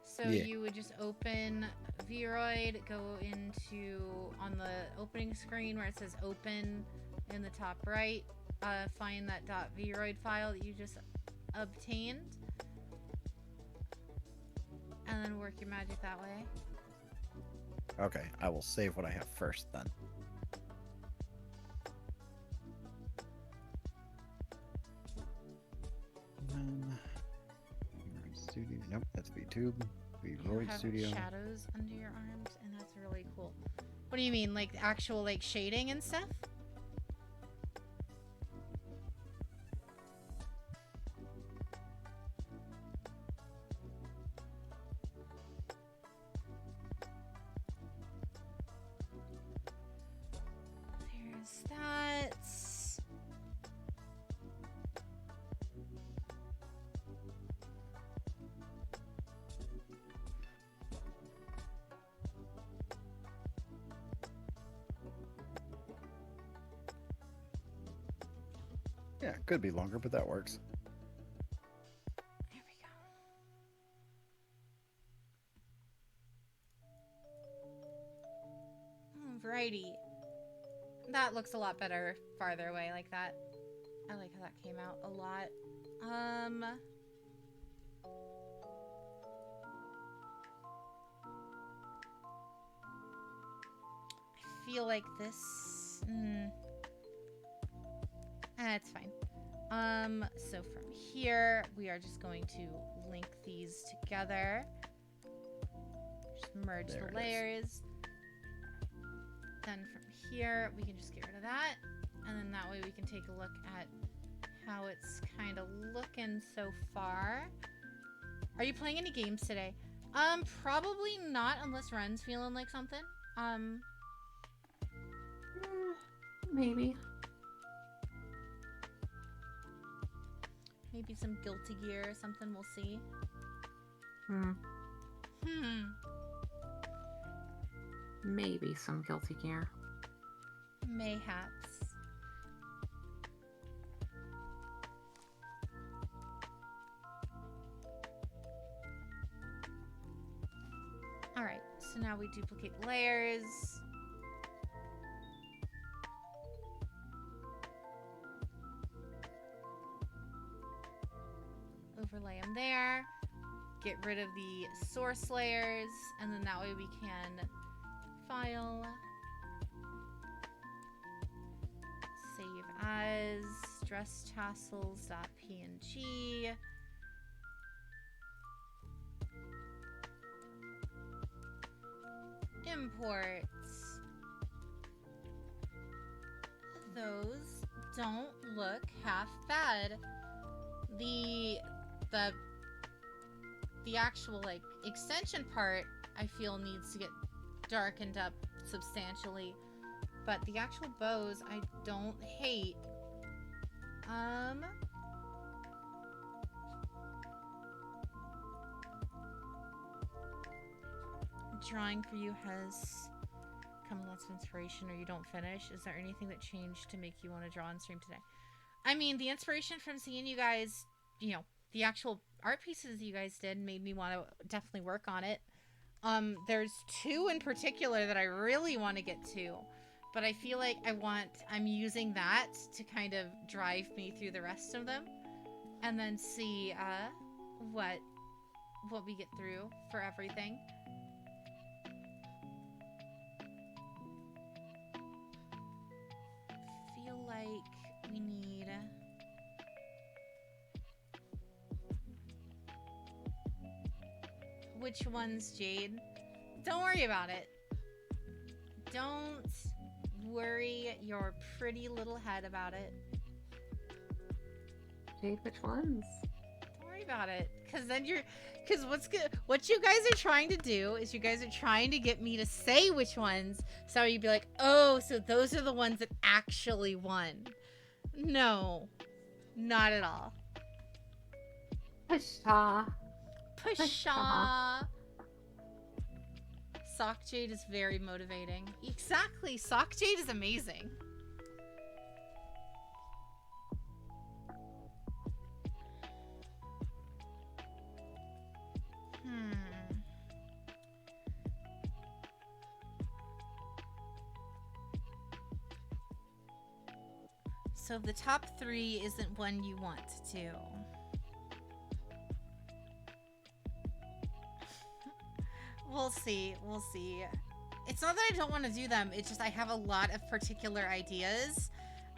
So Yeah. you would just open Vroid, go into on the opening screen where it says open in the top right, find that .vroid file that you just obtained, and then work your magic that way. Okay, I will save what I have first then. Studio. Nope, that's VTube. You Vroid have Studio. shadows under your arms, and that's really cool. What do you mean, like actual like shading and stuff? There's that. Yeah, it could be longer, but that works. There we go. Alrighty. That looks a lot better farther away like that. I like how that came out a lot. I feel like this... That's fine. So from here, we are just going to link these together. Just merge There the it is. layers. Then from here, we can just get rid of that. And then that way we can take a look at how it's kind of looking so far. Are you playing any games today? Probably not unless Ren's feeling like something. Maybe. Maybe some Guilty Gear or something, we'll see. Maybe some Guilty Gear. Mayhaps. So now we duplicate layers. Overlay them there. Get rid of the source layers, and then that way we can file, save as dress tassels.png. Imports. Those don't look half bad. The actual like extension part I feel needs to get darkened up substantially, but the actual bows I don't hate. Drawing for you has come with lots of inspiration, or you don't finish. Is there anything that changed to make you want to draw on stream today? I mean, the inspiration from seeing you guys, you know, the actual art pieces you guys did made me want to definitely work on it. There's two in particular that I really want to get to, but I feel like I'm using that to kind of drive me through the rest of them, and then see what we get through for everything. Feel like we need which ones, Jade? Don't worry about it. Don't worry your pretty little head about it. Jade, which ones? Don't worry about it, because what you guys are trying to do is you guys are trying to get me to say which ones, so you'd be like, oh, so those are the ones that actually won. No, not at all. Pshaw. Pshaw. Sock Jade is very motivating. Exactly. Sock Jade is amazing. So the top 3 isn't one you want to do. We'll see. We'll see. It's not that I don't want to do them. It's just I have a lot of particular ideas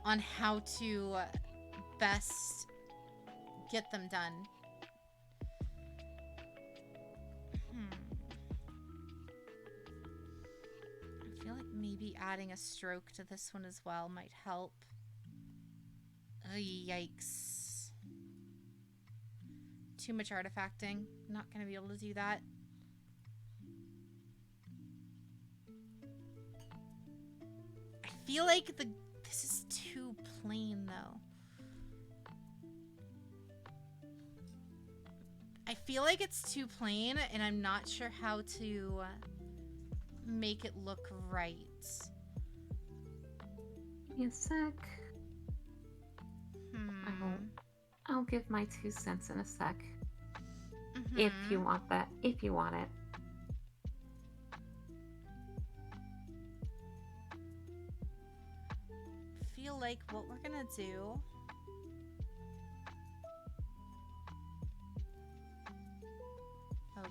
on how to best get them done. I feel like maybe adding a stroke to this one as well might help. Oh, yikes. Too much artifacting. Not going to be able to do that. I feel like this is too plain, though. I feel like it's too plain, and I'm not sure how to make it look right. Give me a sec. I'll give my 2 cents in a sec. If you want that. If you want it. Feel like what we're gonna do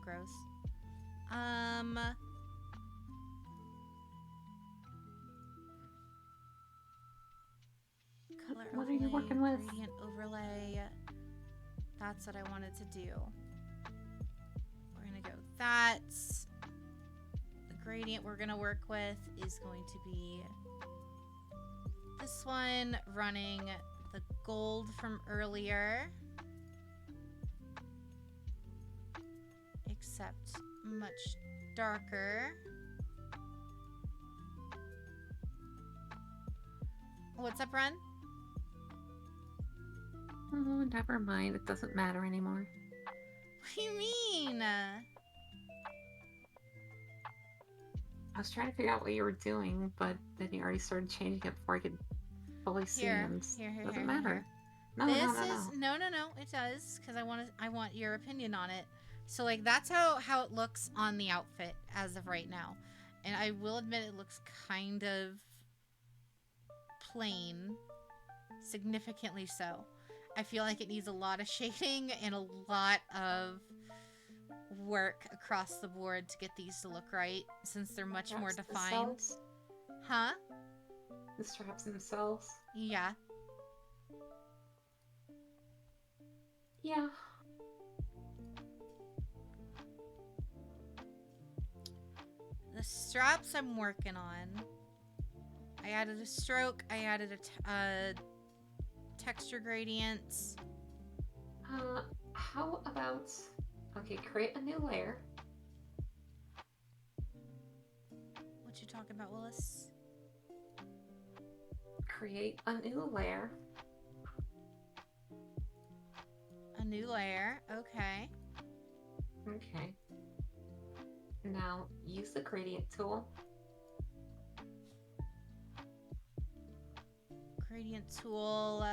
gross. Color What are you working with? Gradient overlay. That's what I wanted to do. We're gonna go with that. The gradient we're gonna work with is going to be this one, running the gold from earlier, except much darker. What's up, Ren? Oh, never mind. It doesn't matter anymore. What do you mean? I was trying to figure out what you were doing, but then you already started changing it before I could fully see. Here, Doesn't matter. No, this no. is no. It does, because I want your opinion on it. So like that's how it looks on the outfit as of right now. And I will admit it looks kind of plain, significantly so. I feel like it needs a lot of shading and a lot of work across the board to get these to look right, since they're much more Straps defined. themselves? Huh? The straps themselves? Yeah. Yeah. The straps I'm working on. I added a stroke. I added a texture gradients. How about... Okay, create a new layer. What you talking about, Willis? Create a new layer. A new layer. Okay. Okay. Now, use the gradient tool. Gradient tool.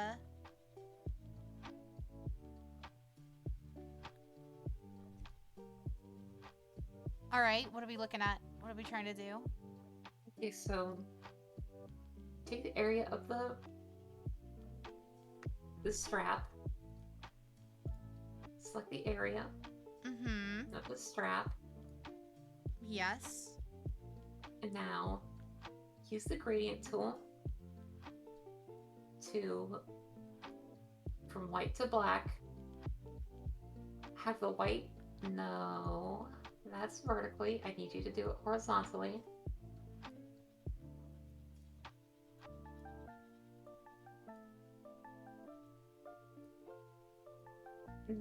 All right. What are we looking at? What are we trying to do? Okay, so take the area of the strap. Select the area Mm-hmm. of the strap. Yes. And now use the gradient tool to, from white to black, have the white, no, that's vertically. I need you to do it horizontally.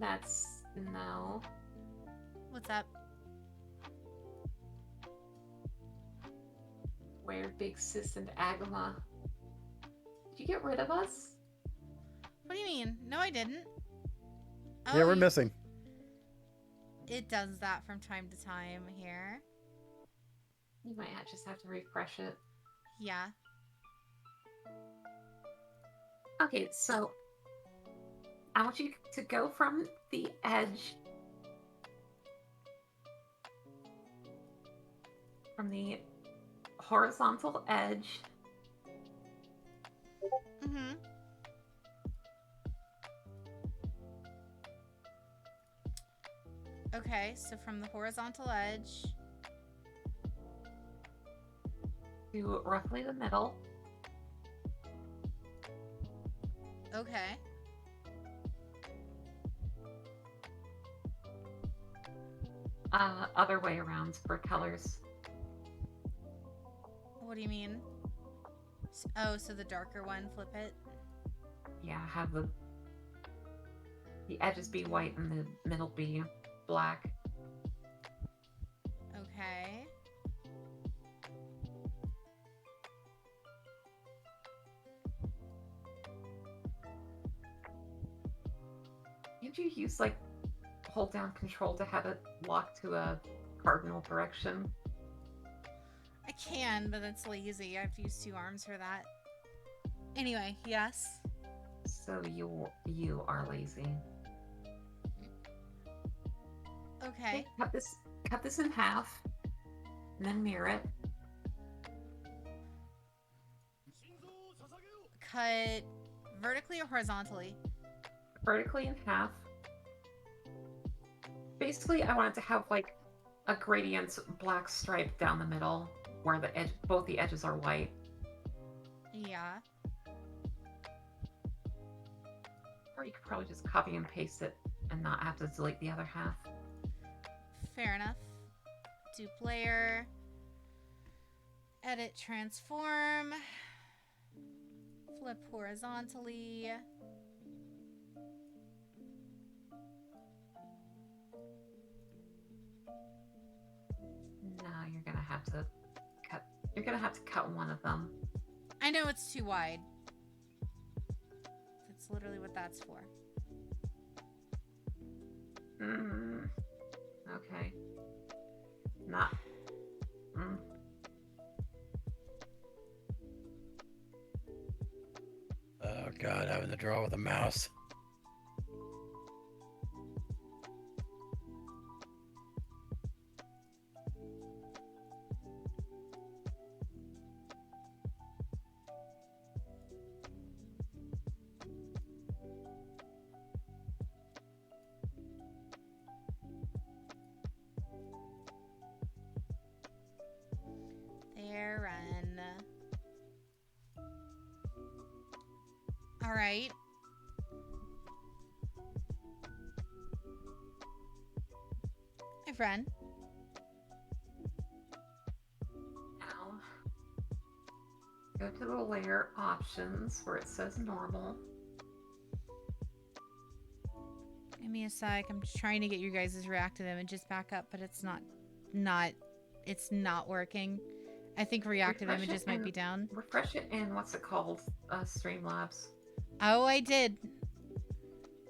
That's, no. What's up? Where Big Sis and Agama? Did you get rid of us? What do you mean? No, I didn't. Yeah, we're you- missing. It does that from time to time here. You might just have to refresh it. Yeah. Okay, so I want you to go from the edge, from the horizontal edge, Mm-hmm. Okay, so from the horizontal edge. to roughly the middle. Okay. Other way around for colors. What do you mean? Oh, so the darker one, flip it. Yeah, have the edges be white and the middle be black. Okay. Can't you use like hold down control to have it lock to a cardinal direction? I can, but that's lazy. I have to use 2 arms for that. Anyway, yes. So you are lazy. Okay. Cut this in half, and then mirror it. Cut vertically or horizontally? Vertically in half. Basically, I wanted to have like a gradient black stripe down the middle where the edge, both the edges are white. Yeah. Or you could probably just copy and paste it and not have to delete the other half. Fair enough. Dupe layer. Edit transform. Flip horizontally. No, you're gonna have to cut. You're gonna have to cut one of them. I know it's too wide. That's literally what that's for. Okay. Not. Oh god, having to draw with a mouse. All right. Hi, friend. Now, go to the layer options where it says normal. Give me a sec. I'm just trying to get you guys' reactive images back up, but it's not working. I think reactive Refresh it images might be and- down. Refresh it in what's it called? Streamlabs. Oh, I did.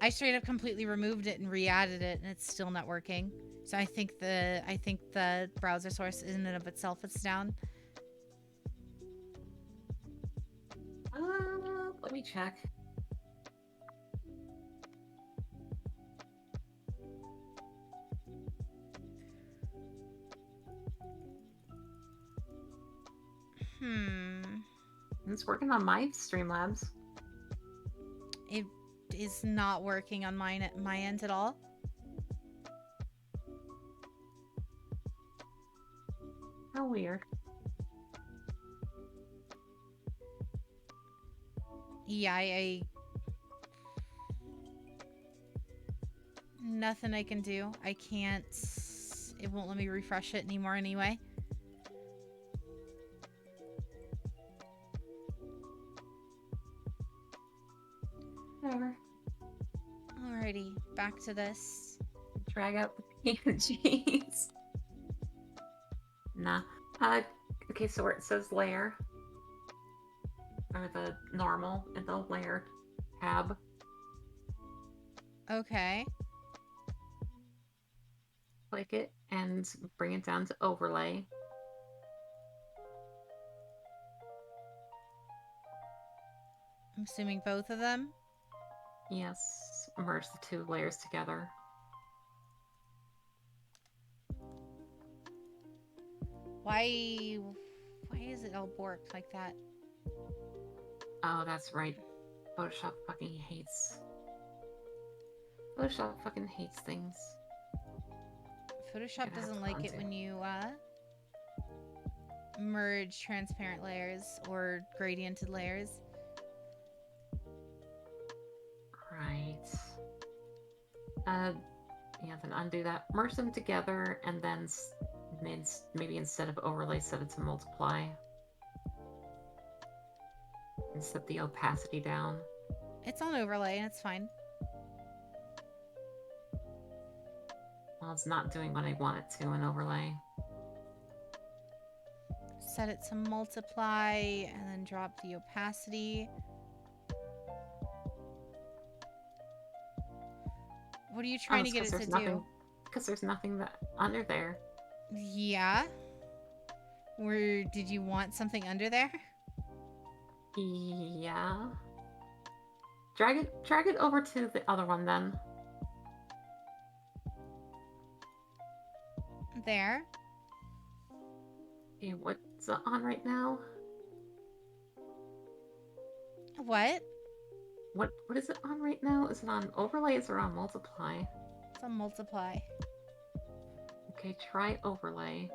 I straight up completely removed it and re-added it, and it's still not working. So I think the browser source in and of itself is down. Let me check. It's working on my Streamlabs. It is not working on my end at all. How weird. Yeah, I nothing I can do. I can't. It won't let me refresh it anymore anyway. Whatever. Alrighty, back to this. Drag out the PNGs. Nah. Okay, so where it says layer, or the normal in the layer tab, Okay. click it and bring it down to overlay. I'm assuming both of them. Yes, merge the two layers together. Why is it all borked like that? Oh, that's right. Photoshop fucking hates. Photoshop fucking hates things. Photoshop Gonna have doesn't to like it undo. when you merge transparent layers or gradiented layers. Right. Yeah, then undo that. Merge them together, and then maybe instead of overlay, set it to multiply. And set the opacity down. It's on overlay and it's fine. Well, it's not doing what I want it to in overlay. Set it to multiply and then drop the opacity. What are you trying to get it to do? Because there's nothing that under there. Yeah. Where did you want something under there? Yeah. Drag it over to the other one then. There. Okay, what's it on right now? What? What is it on right now? Is it on overlays or on multiply? It's a multiply. Okay, try overlay.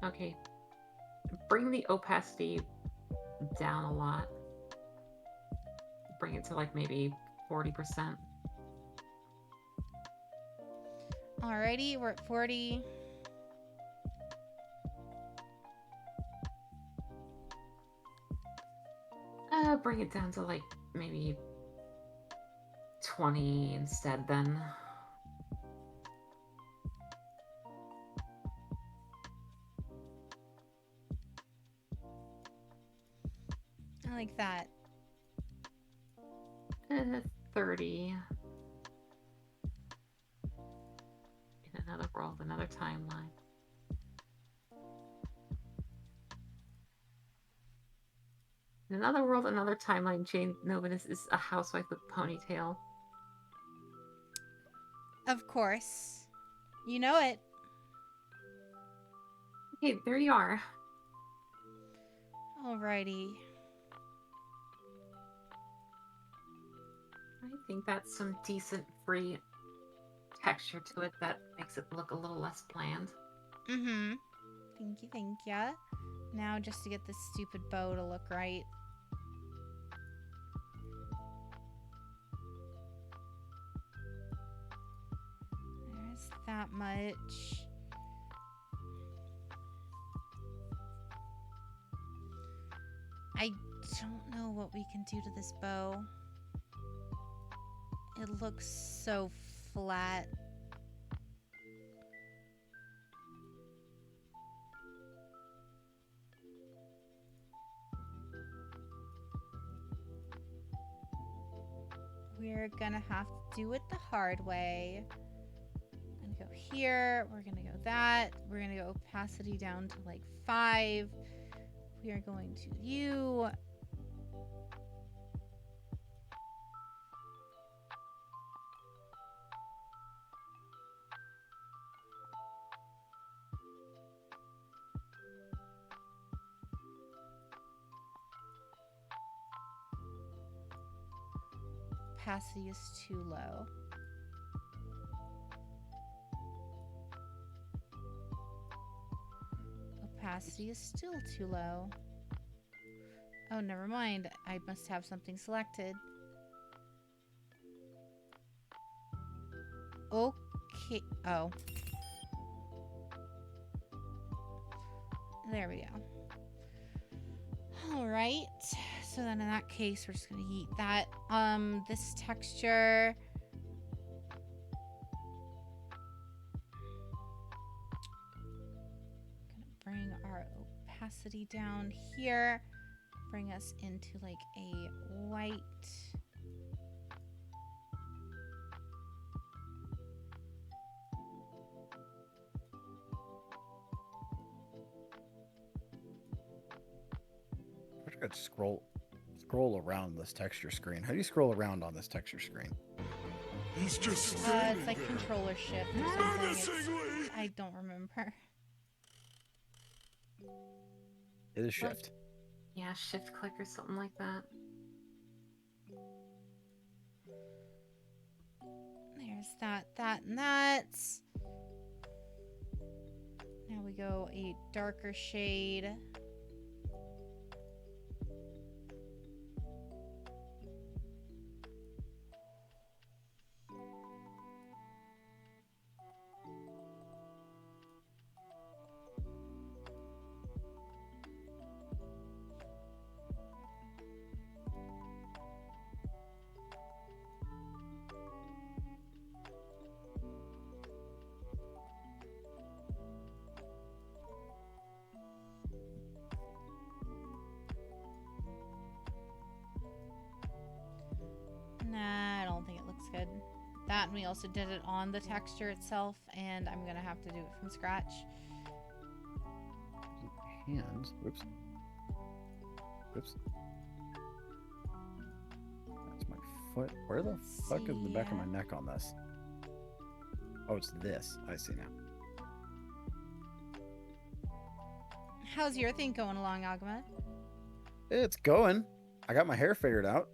Okay. Bring the opacity down a lot. Bring it to like maybe 40%. Alrighty, we're at 40. Bring it down to like maybe 20 instead then. I like that. 30. In another world, another timeline. In another world, another timeline, Jane Novitus is a housewife with a ponytail. Of course. You know it. Okay, there you are. Alrighty. I think that's some decent free texture to it that makes it look a little less bland. Mm-hmm. Thank you, thank ya. Now just to get this stupid bow to look right. There's that much. I don't know what we can do to this bow. It looks so flat. We're gonna have to do it the hard way. I'm gonna go here. We're gonna go that. We're gonna go opacity down to like 5. We are going to you. Opacity is too low. Opacity is still too low. Oh, never mind. I must have something selected. Okay. Oh. There we go. All right. So then in that case, we're just going to yeet that. This texture. Gonna bring our opacity down here. Bring us into like a white. I wish I could scroll around this texture screen. How do you scroll around on this texture screen? He's just standing It's like there. controller shift or something. Menacingly! I don't remember. It is shift. Yeah, shift click or something like that. There's that, and that. Now we go a darker shade. Nah, I don't think it looks good. That, and we also did it on the texture itself, and I'm gonna have to do it from scratch. Hands. Whoops. Whoops. That's my foot. Where the Let's fuck is the back of see. my neck on this? Oh, it's this. I see now. How's your thing going along, Agama? It's going. I got my hair figured out.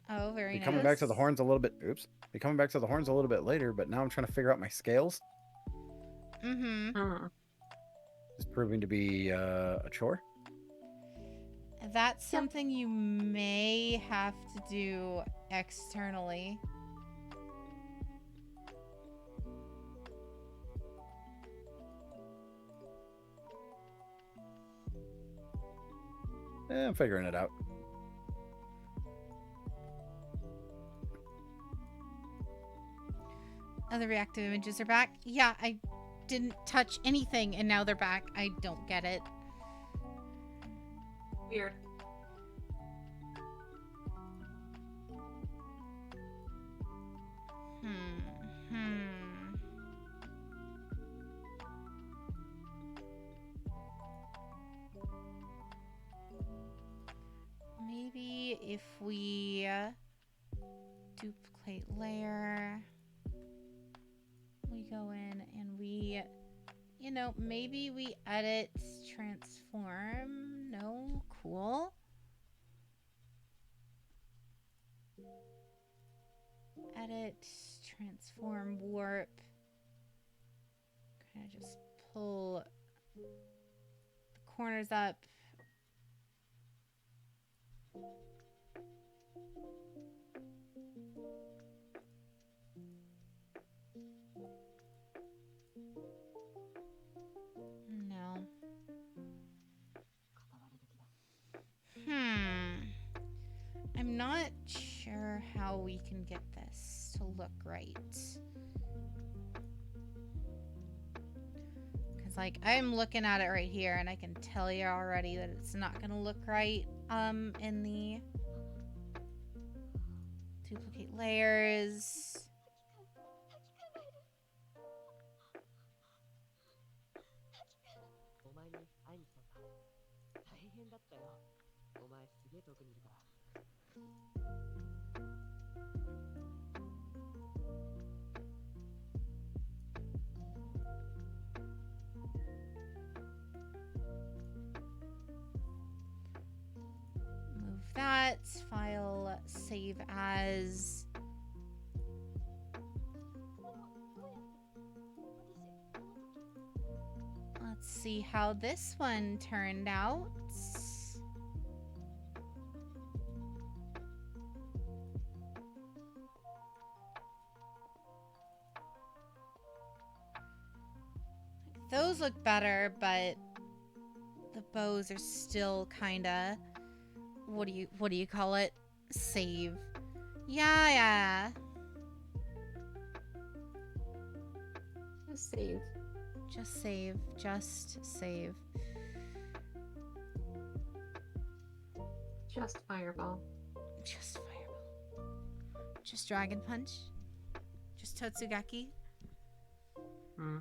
Oh, very Be nice. coming back to the horns a little bit. Oops. Be coming back to the horns a little bit later, but now I'm trying to figure out my scales. Mm-hmm. Hmm. It's proving to be a chore. That's something you may have to do externally. I'm figuring it out. Oh, the reactive images are back? Yeah, I didn't touch anything and now they're back. I don't get it. Weird. Maybe if we duplicate layer, we go in and we, you know, maybe we edit transform. No, cool. Edit, transform, warp. Kind of just pull corners up. No. I'm not sure how we can get this to look right. Because, like, I'm looking at it right here, and I can tell you already that it's not going to look right, in the duplicate layers. お前に会いに来たんだ。大変だったよ。お前すげえ遠くにいるから。Move that. File, save as. Let's see how this one turned out. Those look better, but the bows are still kinda, what do you call it? Save. Yeah. Just save. Just save. Just save. Just fireball. Just fireball. Just dragon punch. Just Totsugaki. Hmm.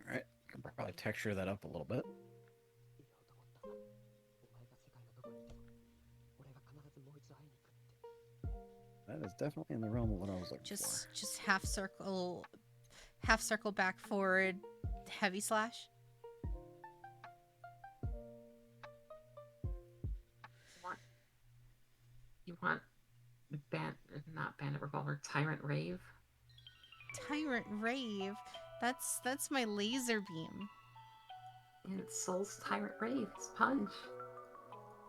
All right, can probably texture that up a little bit. いいなと思った。お前が世界のどこにいても、俺が必ずもう一度会いに行くって。 That is definitely in the realm of what I was looking Just half circle back forward, heavy slash. You want not Bandit Revolver, Tyrant Rave? Tyrant Rave. That's my laser beam. And it's Soul's Tyrant Rave. It's Punch.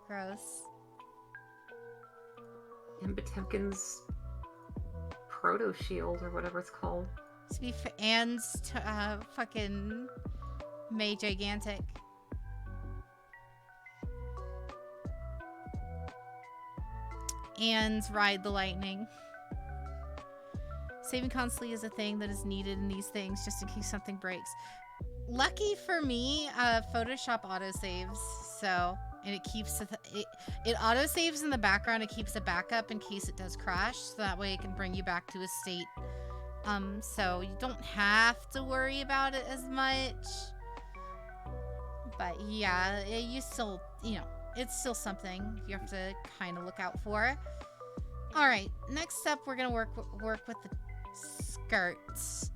Gross. And Potemkin's Proto Shield or whatever it's called. To be Anne's fucking May Gigantic. And Ride the Lightning. Saving constantly is a thing that is needed in these things just in case something breaks. Lucky for me, Photoshop autosaves, so, and it keeps it autosaves in the background. It keeps a backup in case it does crash, so that way it can bring you back to a state. So you don't have to worry about it as much. But yeah, you still, it's still something you have to kind of look out for. All right, next up, we're gonna work with the skirts.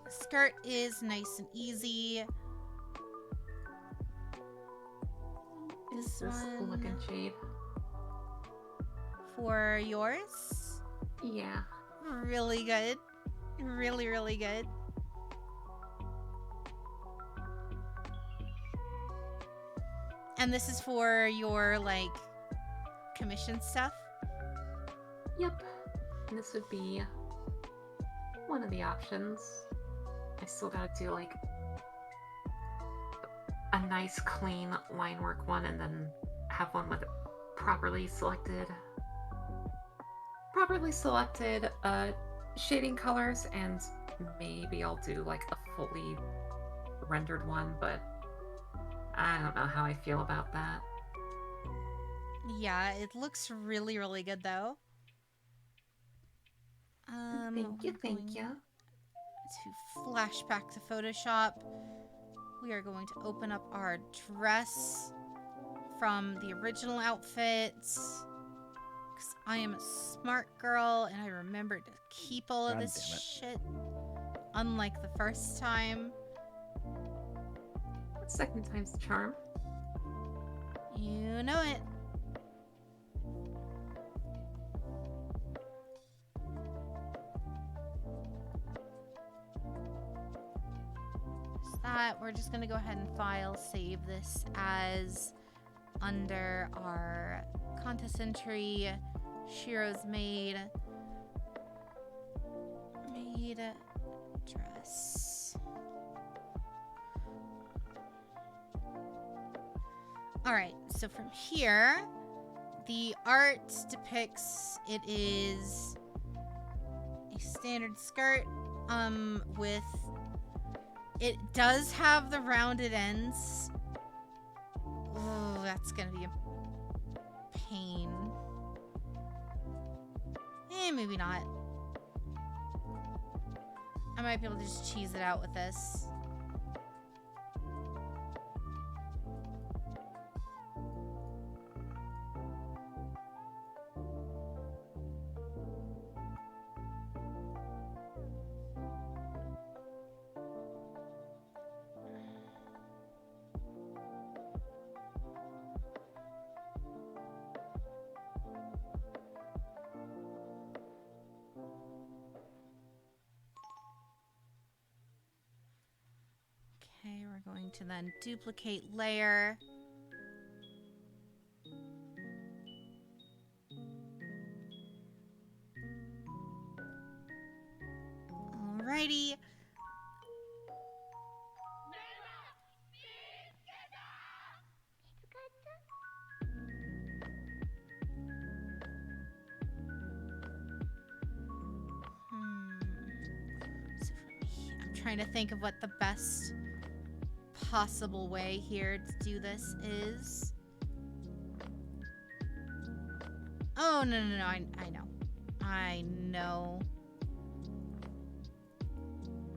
Skirt is nice and easy. This one looking shade. for yours. Yeah. Really good. Really, really good. And this is for your, like, commission stuff? Yep. And this would be one of the options. I still gotta do, like, a nice, clean line work one and then have one with properly selected shading colors, and maybe I'll do, like, a fully rendered one, but I don't know how I feel about that. Yeah, it looks really, really good, though. Thank you. To flashback to Photoshop, we are going to open up our dress from the original outfits. Because I am a smart girl and I remembered to keep all of God this damn it. shit. Unlike the first time. Second time's the charm. You know it. that. We're just gonna go ahead and file save this as under our contest entry. Shiro's maid dress. Alright, so from here, the art depicts it is a standard skirt, with, it does have the rounded ends. Oh, that's gonna be a pain. Maybe not. I might be able to just cheese it out with this. Okay, we're going to then duplicate layer. Alrighty. So I'm trying to think of what the best possible way here to do this is. Oh, no, I know.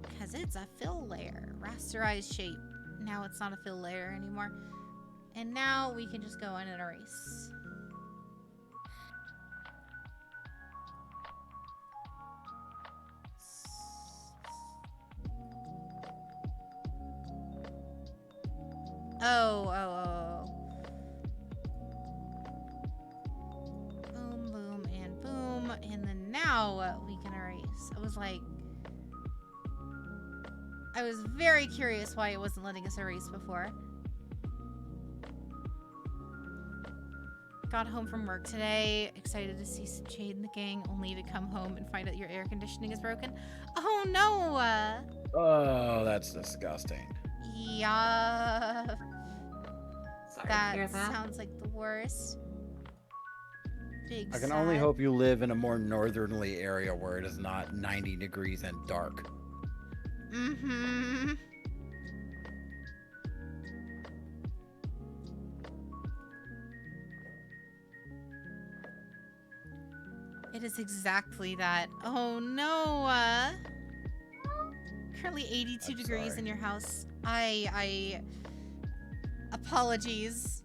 Because it's a fill layer. Rasterized shape. Now it's not a fill layer anymore. And now we can just go in and erase. Oh. Boom, boom, and boom. And then now we can erase. I was very curious why it wasn't letting us erase before. Got home from work today. Excited to see some Shade in the gang, only to come home and find out your air conditioning is broken. Oh no! Oh, that's disgusting. Yeah. Sorry to hear That that. sounds like the worst. Big I can only sad. hope you live in a more northernly area where it is not 90 degrees and dark. Mm-hmm. It is exactly that. Oh no. Currently 82 I'm degrees sorry. in your house. I apologies.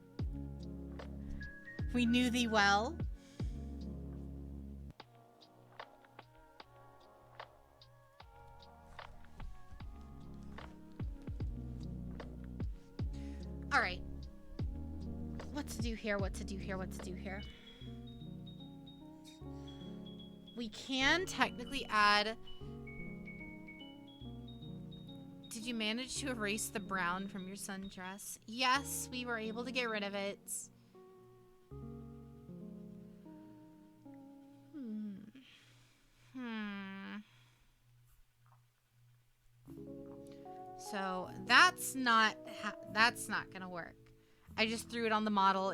We knew thee well. All right. What to do here? We can technically add... Did you manage to erase the brown from your sundress? Yes, we were able to get rid of it. So that's not gonna work. I just threw it on the model.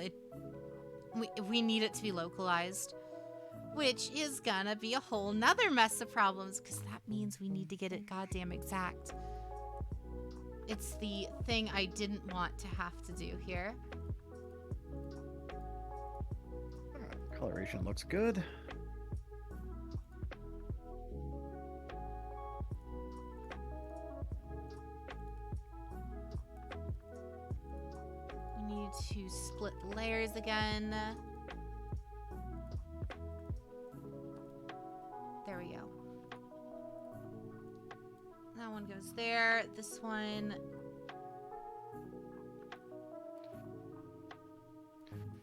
We need it to be localized, which is gonna be a whole nother mess of problems because that means we need to get it goddamn exact. It's the thing I didn't want to have to do here. Coloration looks good. We need to split the layers again. There we go. That one goes there. This one.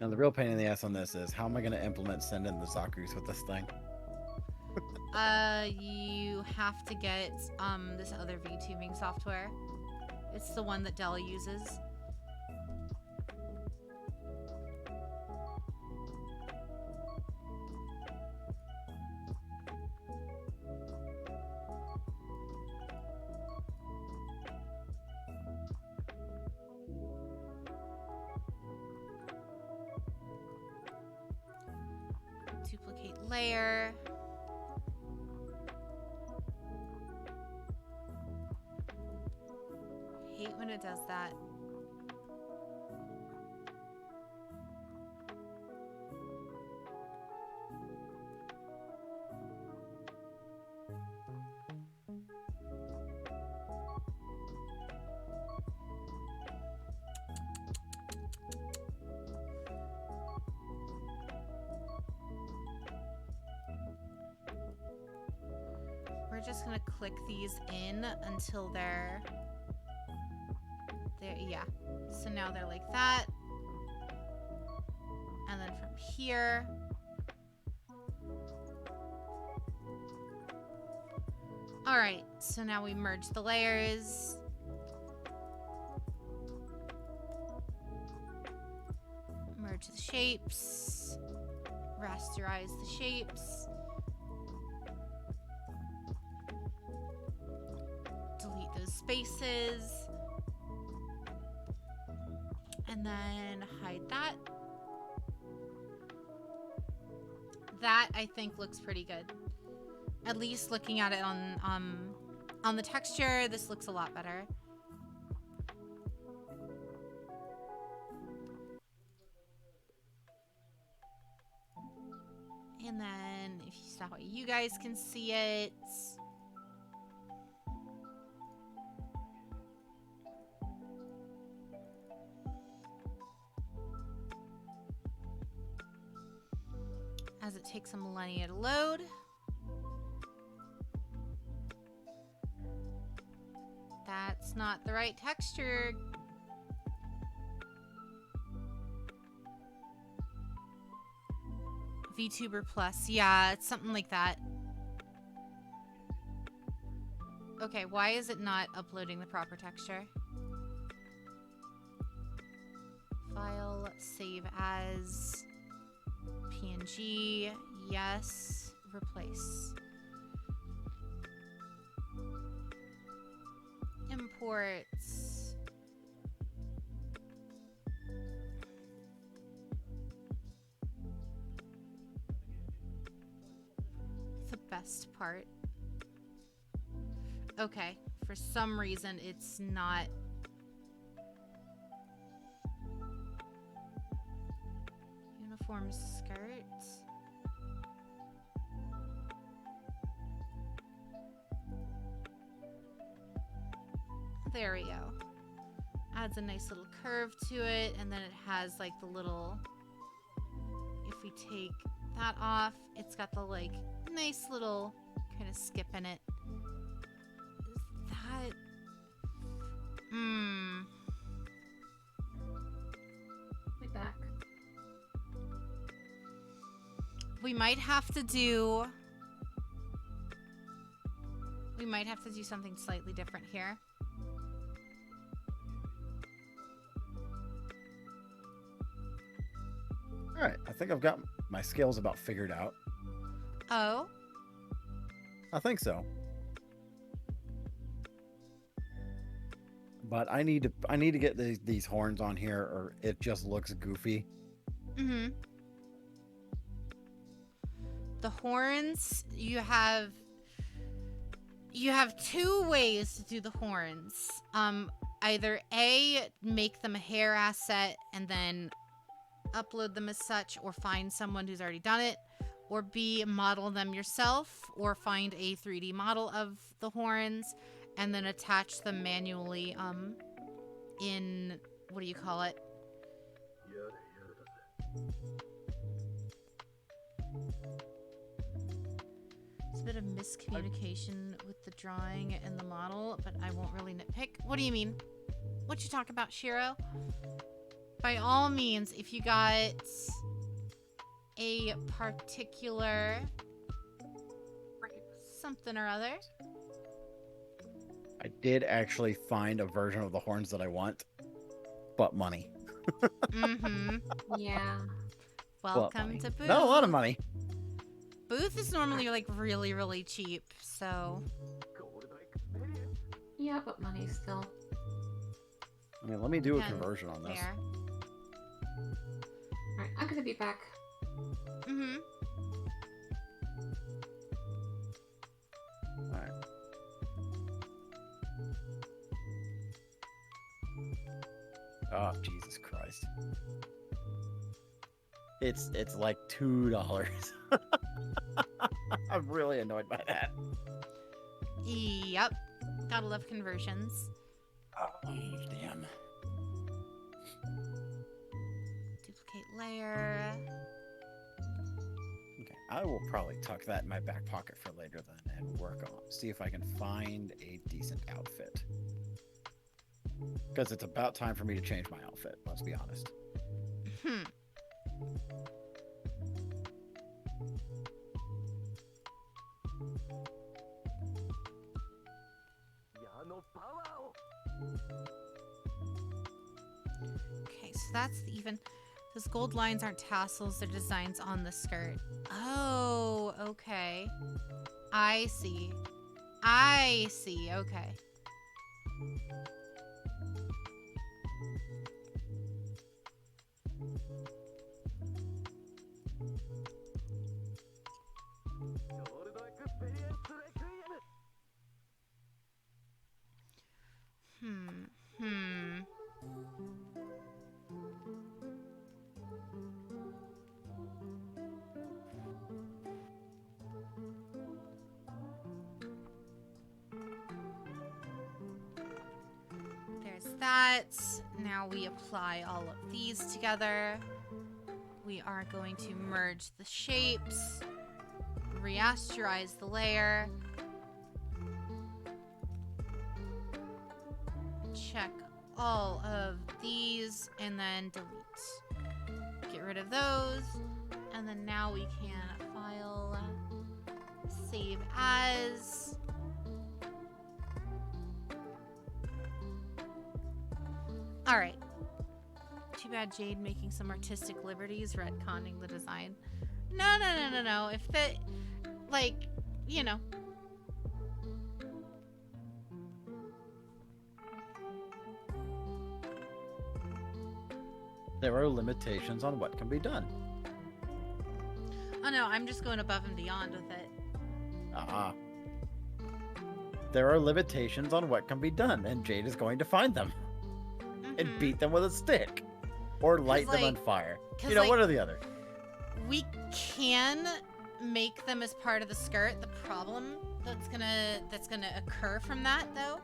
Now the real pain in the ass on this is how am I going to implement send in the Zaku's with this thing? You have to get this other VTubing software. It's the one that Della uses. Duplicate layer. Hate when it does that. We're just gonna click these in until they're there. Yeah. So now they're like that. And then from here. All right. So now we merge the layers. Merge the shapes. Rasterize the shapes. Delete those spaces. And then hide that. That, I think, looks pretty good. At least looking at it on the texture, this looks a lot better. And then, if you saw how you guys can see it. As it takes a millennia to load. That's not the right texture. VTuber Plus. Yeah, it's something like that. Okay, why is it not uploading the proper texture? File, save as PNG. Yes, replace. Imports. The best part. Okay, for some reason it's not. Uniform skirt. There we go. Adds a nice little curve to it, and then it has like the little, if we take that off, it's got the like nice little kind of skip in it. Is that We back. we might have to do something slightly different here. All right, I think I've got my skills about figured out. Oh, I think so. But I need to get these horns on here, or it just looks goofy. mm-hmm. The horns, you have two ways to do the horns. Either A, make them a hair asset and then upload them as such, or find someone who's already done it, or B, model them yourself, or find a 3D model of the horns and then attach them manually in, what do you call it? It's a bit of miscommunication with the drawing and the model, but I won't really nitpick. What do you mean? What you talk about, Shiro? By all means, if you got a particular something or other. I did actually find a version of the horns that I want, but money. Mm-hmm. Yeah. But Welcome money. to Booth. Not a lot of money. Booth is normally like really, really cheap, so. Yeah, but money still. I mean, let me do a Yeah, conversion on this. Fair. Alright, I'm gonna be back. Mm-hmm. Alright. Oh, Jesus Christ. It's like $2. I'm really annoyed by that. Yep. Gotta love conversions. Oh, damn. Duplicate layer. Okay, I will probably tuck that in my back pocket for later then and work on, see if I can find a decent outfit. Because it's about time for me to change my outfit, let's be honest. Hmm. Okay, so that's the even. Those gold lines aren't tassels, they're designs on the skirt. Oh, okay. I see. I see, okay. Hmm. There's that. Now we apply all of these together. We are going to merge the shapes, reasterize the layer, check all of these, and then delete. Get rid of those, and then now we can file, save as. All right. Too bad Jade making some artistic liberties, retconning the design. No. If that, like, you know. There are limitations on what can be done. Oh no, I'm just going above and beyond with it. Ah. There are limitations on what can be done, and Jade is going to find them and Mhm. beat them with a stick. Or light them on like- fire. 'cause, You know, like- one or the other. We can make them as part of the skirt. The problem that's gonna occur from that though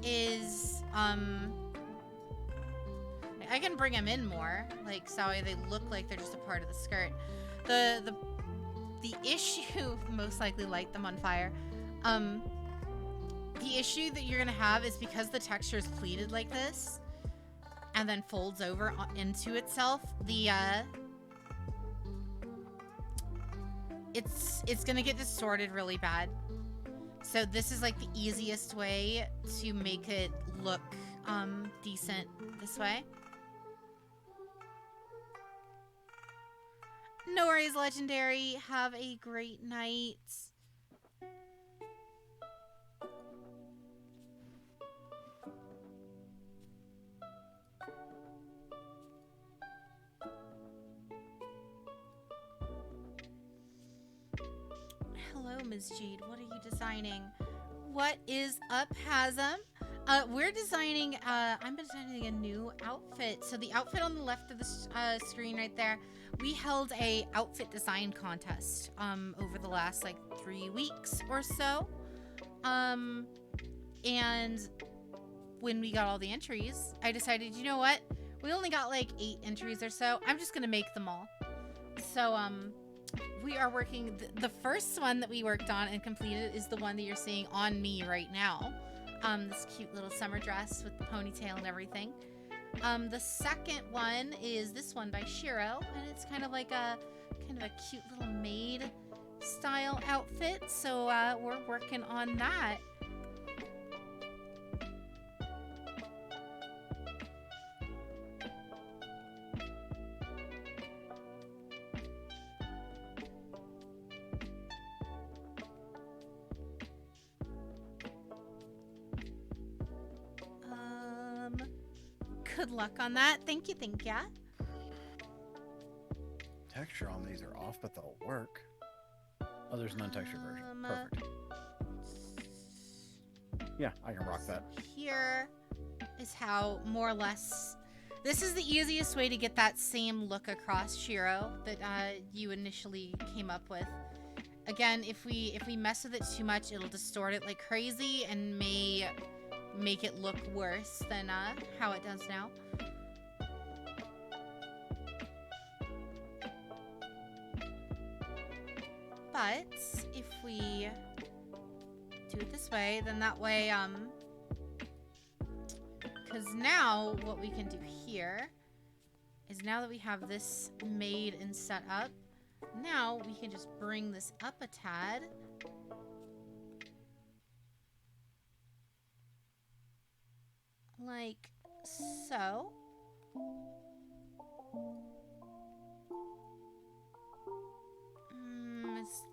is I can bring them in more, like so they look like they're just a part of the skirt. The issue most likely light them on fire. The issue that you're gonna have is because the texture is pleated like this and then folds over into itself, the it's gonna get distorted really bad. So this is like the easiest way to make it look decent this way. No worries, Legendary. Have a great night. Hello, Ms. Jade. What are you designing? What is up, Hasm? We're designing, I'm designing a new outfit. So the outfit on the left of the screen right there, we held a outfit design contest over the last like 3 weeks or so. And when we got all the entries, I decided, you know what? We only got like 8 entries or so. I'm just gonna make them all. So, we are working, the first one that we worked on and completed is the one that you're seeing on me right now. This cute little summer dress with the ponytail and everything. The second one is this one by Shiro, and it's kind of like a cute little maid style outfit. So we're working on that. Good luck on that. Thank you, thank ya. Texture on these are off, but they'll work. Oh, there's an untextured version. Perfect. Yeah, I can rock that. Here is how, more or less, this is the easiest way to get that same look across Shiro that you initially came up with. Again, if we mess with it too much, it'll distort it like crazy and may make it look worse than how it does now. But if we do it this way, then that way, because now what we can do here is, now that we have this made and set up, now we can just bring this up a tad. Like so.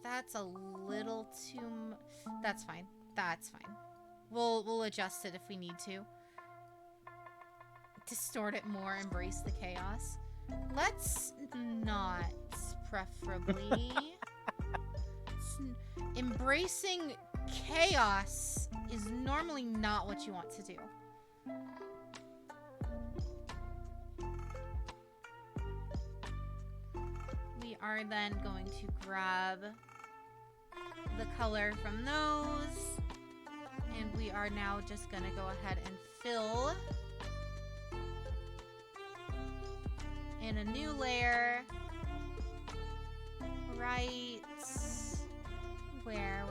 That's a little too that's fine. That's fine. We'll adjust it if we need to. Distort it more, embrace the chaos. Let's not, preferably. Embracing chaos is normally not what you want to do. We are then going to grab the color from those, and we are now just going to go ahead and fill in a new layer right where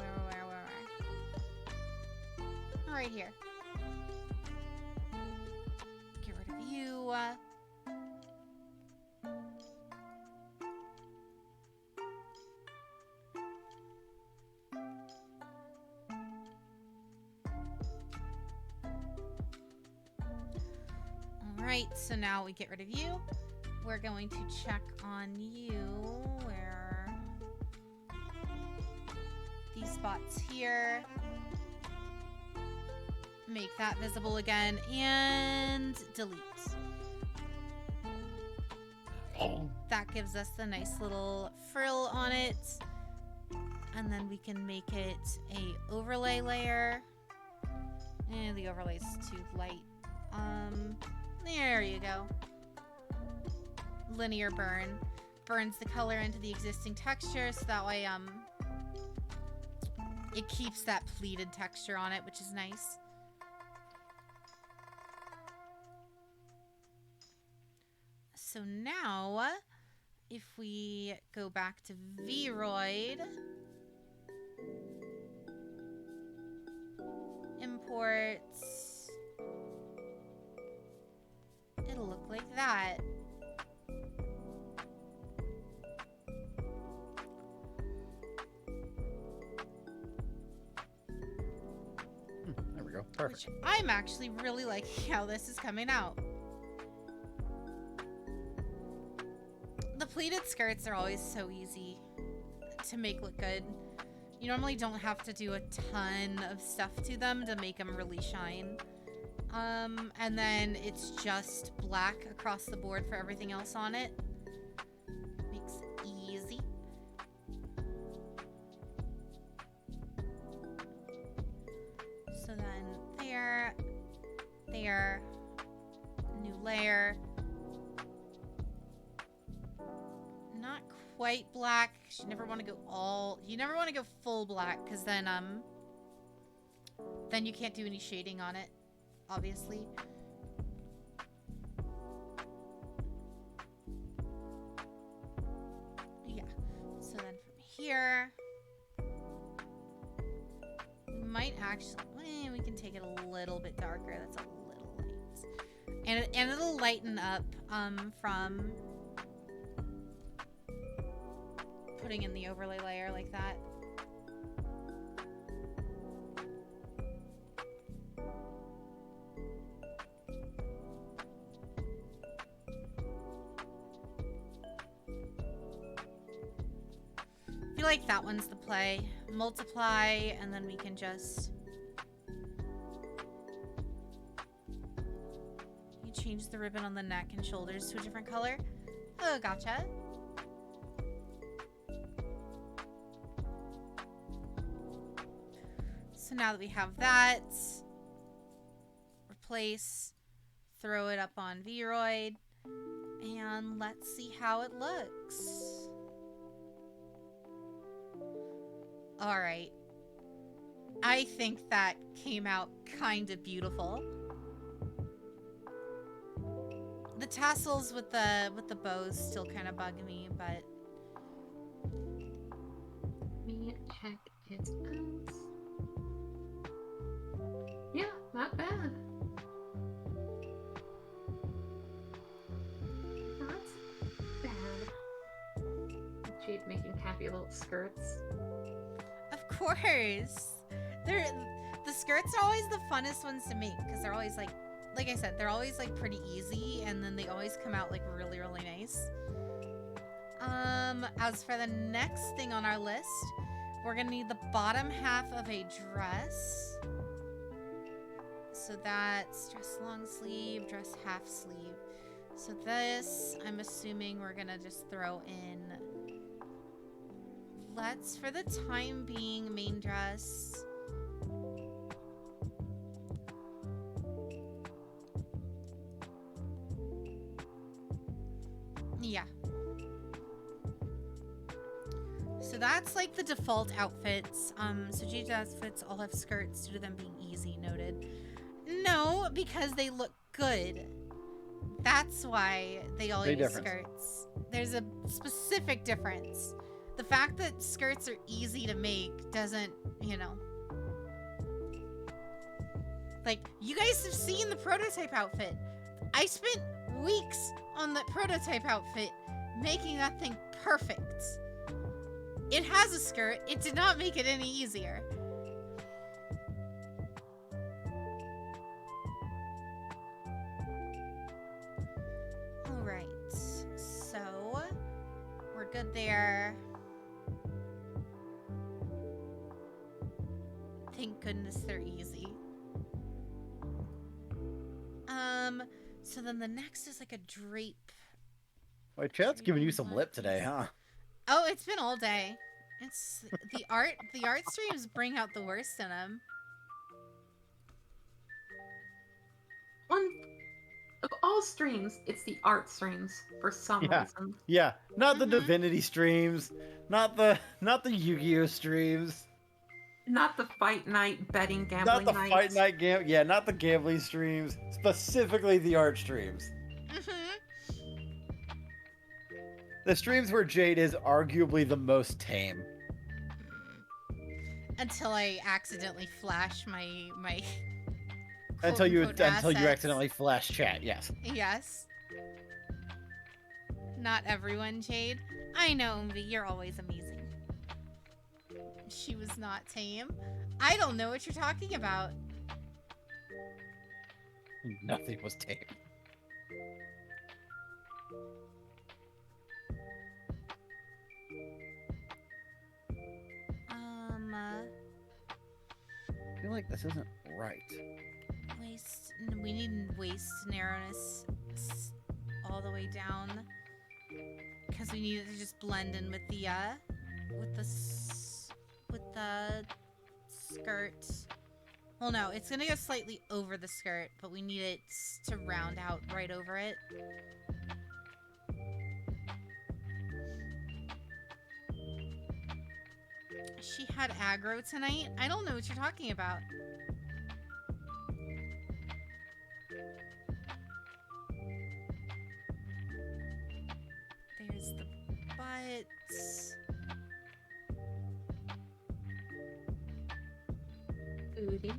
right here. Get rid of you. Alright, so now we get rid of you. We're going to check on you where these spots here. Make that visible again and delete. That gives us the nice little frill on it. And then we can make it a overlay layer. And the overlay's too light. There you go. Linear burn. Burns the color into the existing texture, so that way, it keeps that pleated texture on it, which is nice. So now, if we go back to Vroid, imports, it'll look like that. There we go. Perfect. Which I'm actually really liking how this is coming out. The pleated skirts are always so easy to make look good. You normally don't have to do a ton of stuff to them to make them really shine. And then it's just black across the board for everything else on it. Makes it easy. So then there, new layer. Not quite black. You never want to go you never want to go full black, because then you can't do any shading on it, obviously. Yeah. So then from here, we might actually, we can take it a little bit darker. That's a little light. And it'll lighten up from putting in the overlay layer like that. I feel like that one's the play. Multiply, and then we can just... You change the ribbon on the neck and shoulders to a different color. Oh, gotcha. So now that we have that, replace, throw it up on Vroid, and let's see how it looks. Alright. I think that came out kind of beautiful. The tassels with the bows still kind of bug me, but Let me check it out. Yeah, not bad. Not bad. Jade making happy little skirts. of course, the skirts are always the funnest ones to make because they're always like I said, they're always like pretty easy, and then they always come out like really, really nice. As for the next thing on our list, we're gonna need the bottom half of a dress. So that's dress long sleeve, dress half sleeve. So this, I'm assuming we're gonna just throw in. Let's, for the time being, main dress. Yeah. So that's like the default outfits. So Jade's outfits all have skirts due to them being easy, noted. No, because they look good. That's why they all Big use difference. skirts. There's a specific difference. The fact that skirts are easy to make doesn't, you know. Like, you guys have seen the prototype outfit. I spent weeks on the prototype outfit making that thing perfect. It has a skirt. It did not make it any easier. Alright, so we're good there. Thank goodness they're easy. So then the next is like a drape. Wait, chat's giving you some lip today, huh? Oh, it's been all day. It's the art streams bring out the worst in them. On of all streams, it's the art streams for some Yeah. reason. Yeah, not the Mhm. Divinity streams, not the Yu-Gi-Oh streams, Not the fight night betting not gambling the night. fight night game. Yeah, not the gambling streams. Specifically the art streams. The streams where Jade is arguably the most tame. Until I accidentally flash my Until you quote-unquote assets. accidentally flash chat. Yes. Yes. Not everyone, Jade. I know, Umbi, you're always amazing. She was not tame. I don't know what you're talking about. Nothing was tame. I feel like this isn't right. Waist. We need waist narrowness all the way down because we need it to just blend in with the skirt. Well, no, it's gonna go slightly over the skirt, but we need it to round out right over it. She had aggro tonight. I don't know what you're talking about. There's the butt. Booty.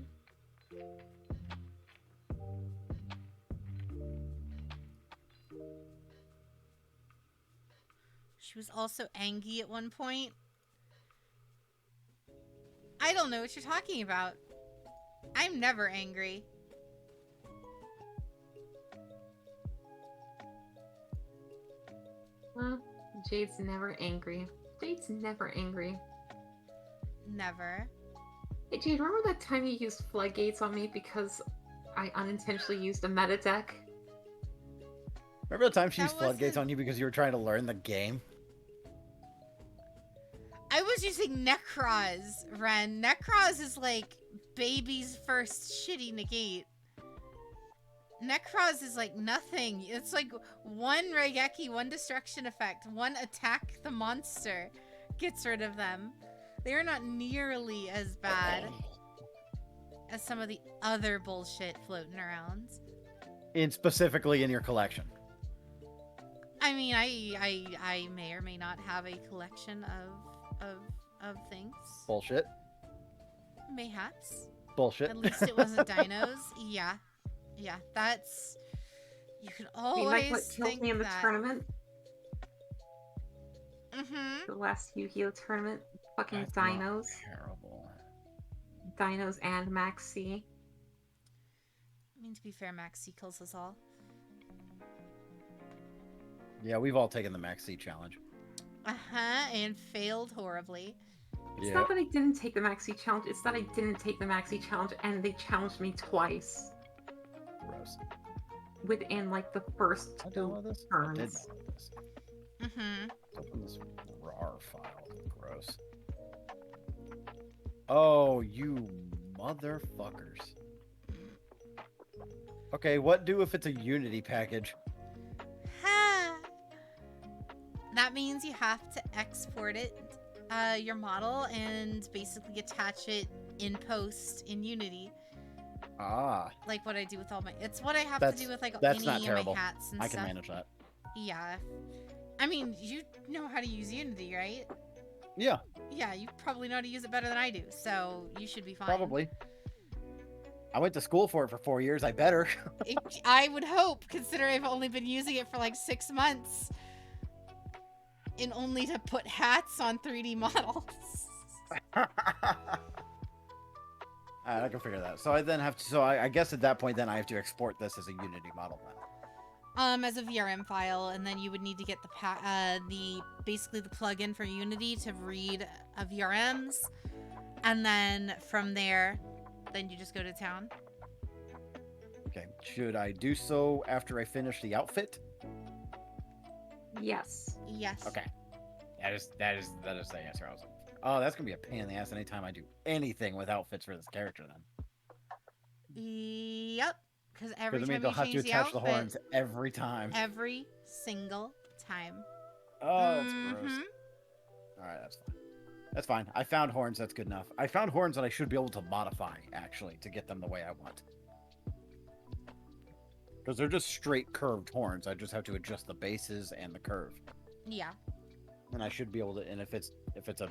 She was also angry at one point. I don't know what you're talking about. I'm never angry. Well, Jade's never angry. Jade's never angry. Never. Hey Jade, remember that time you used floodgates on me because I unintentionally used a meta deck? Remember the time she used That floodgates wasn't- on you because you were trying to learn the game? I was using Necroz, Ren. Necroz is like baby's first shitty negate. Necroz is like nothing. It's like one Raigeki, one destruction effect, one attack the monster gets rid of them. They are not nearly as bad as some of the other bullshit floating around. Specifically in your collection. I mean, I may or may not have a collection of things. Bullshit. Mayhaps. Bullshit. At least it wasn't dinos. Yeah. Yeah, that's... You can I mean, always like what killed think me in the that. tournament, Mm-hmm. the last Yu-Gi-Oh tournament. Fucking That's not dinos. Terrible. Dinos and Max C. I mean, to be fair, Max C kills us all. Yeah, we've all taken the Max C challenge. Uh-huh, and failed horribly. It's Yeah. not that I didn't take the Maxi challenge, it's that I didn't take the Maxi challenge and they challenged me twice Gross. within like the first I two download this? I did turns. download this. Mm-hmm. Open this RAR file. Gross. Oh, you motherfuckers. Okay, what do if it's a Unity package? Ha! That means you have to export it, your model, and basically attach it in post in Unity. Ah, Like what I do with all my... It's what I have That's- to do with like that's any not of terrible. my hats and I stuff. can manage that. Yeah. I mean, you know how to use Unity, right? Yeah, Yeah, you probably know how to use it better than I do, so you should be fine. probably. I went to school for it for 4 years. I better. I would hope, considering I've only been using it for like 6 months. And only to put hats on 3D models. I can figure that. So I then have to. So I guess at that point, then I have to export this as a Unity model. Then. As a VRM file, and then you would need to get the basically the plugin for Unity to read VRMs, and then from there, then you just go to town. Okay. Should I do so after I finish the outfit? Yes. Yes. Okay. That is the answer I was looking for. Oh, that's gonna be a pain in the ass anytime I do anything with outfits for this character. Then. Yep. Because every Because I mean, time they'll you have to change the attach the outfit, horns every time. every single time. Oh, that's gross. Mhm. All right, that's fine. That's fine. I found horns. That's good enough. I found horns that I should be able to modify actually to get them the way I want. Because they're just straight curved horns. I just have to adjust the bases and the curve, Yeah. and I should be able to. And if it's a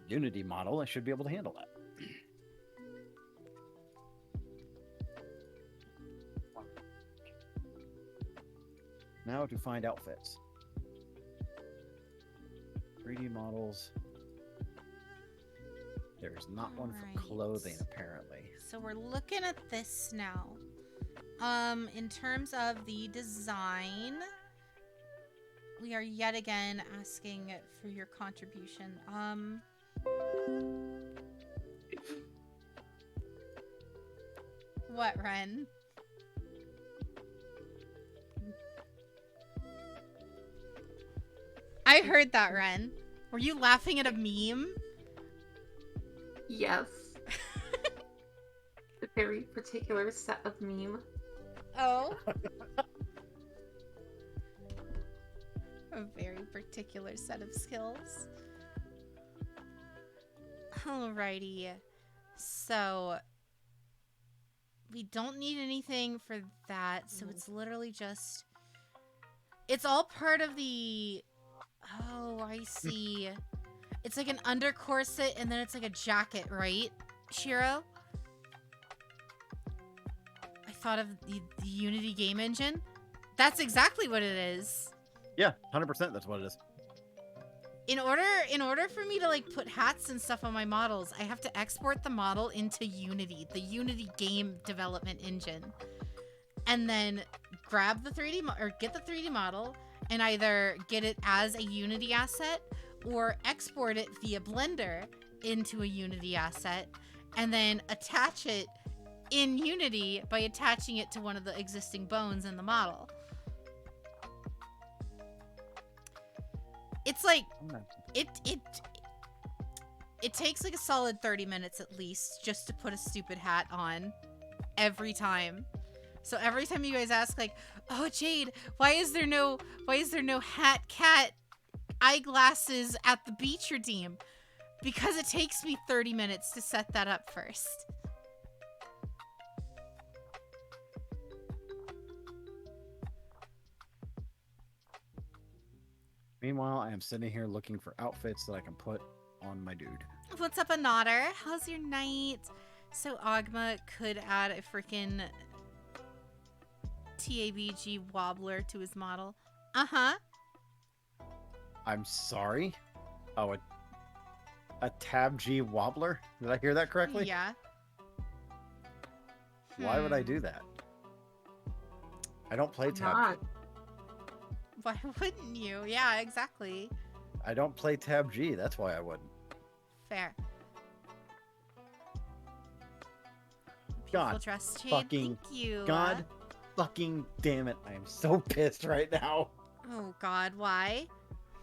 Unity model, I should be able to handle that. Now to find outfits. 3D models. There's not one for Alright. clothing, apparently. So we're looking at this now. In terms of the design, we are yet again asking for your contribution. What, Ren? I heard that, Ren. Were you laughing at a meme? Yes. A very particular set of meme. Oh. A very particular set of skills. Alrighty. So, we don't need anything for that, so it's literally just... It's all part of the... Oh, I see. It's like an under corset, and then it's like a jacket, right, Shiro? I thought of the Unity game engine. That's exactly what it is. Yeah, 100%. That's what it is. In order for me to like put hats and stuff on my models, I have to export the model into Unity, the Unity game development engine, and then grab the 3D or get the 3D model and either get it as a Unity asset or export it via Blender into a Unity asset and then attach it in Unity by attaching it to one of the existing bones in the model. It's like it takes like a solid 30 minutes at least just to put a stupid hat on every time. So every time you guys ask like, "Oh, Jade, why is there no hat cat eyeglasses at the beach redeem?" Because it takes me 30 minutes to set that up first. Meanwhile, I am sitting here looking for outfits that I can put on my dude. What's up, Anotter? How's your night? So Ogma could add a freaking TABG wobbler to his model. Uh-huh. I'm sorry? Oh, a Tab G wobbler? Did I hear that correctly? Yeah. Why would I do that? I don't play Tab Not. G. Why wouldn't you? Yeah, exactly. I don't play Tab G. That's why I wouldn't. Fair. God Beautiful dress, Jade. fucking- Thank you. God fucking damn it. I am so pissed right now. Oh, God. Why?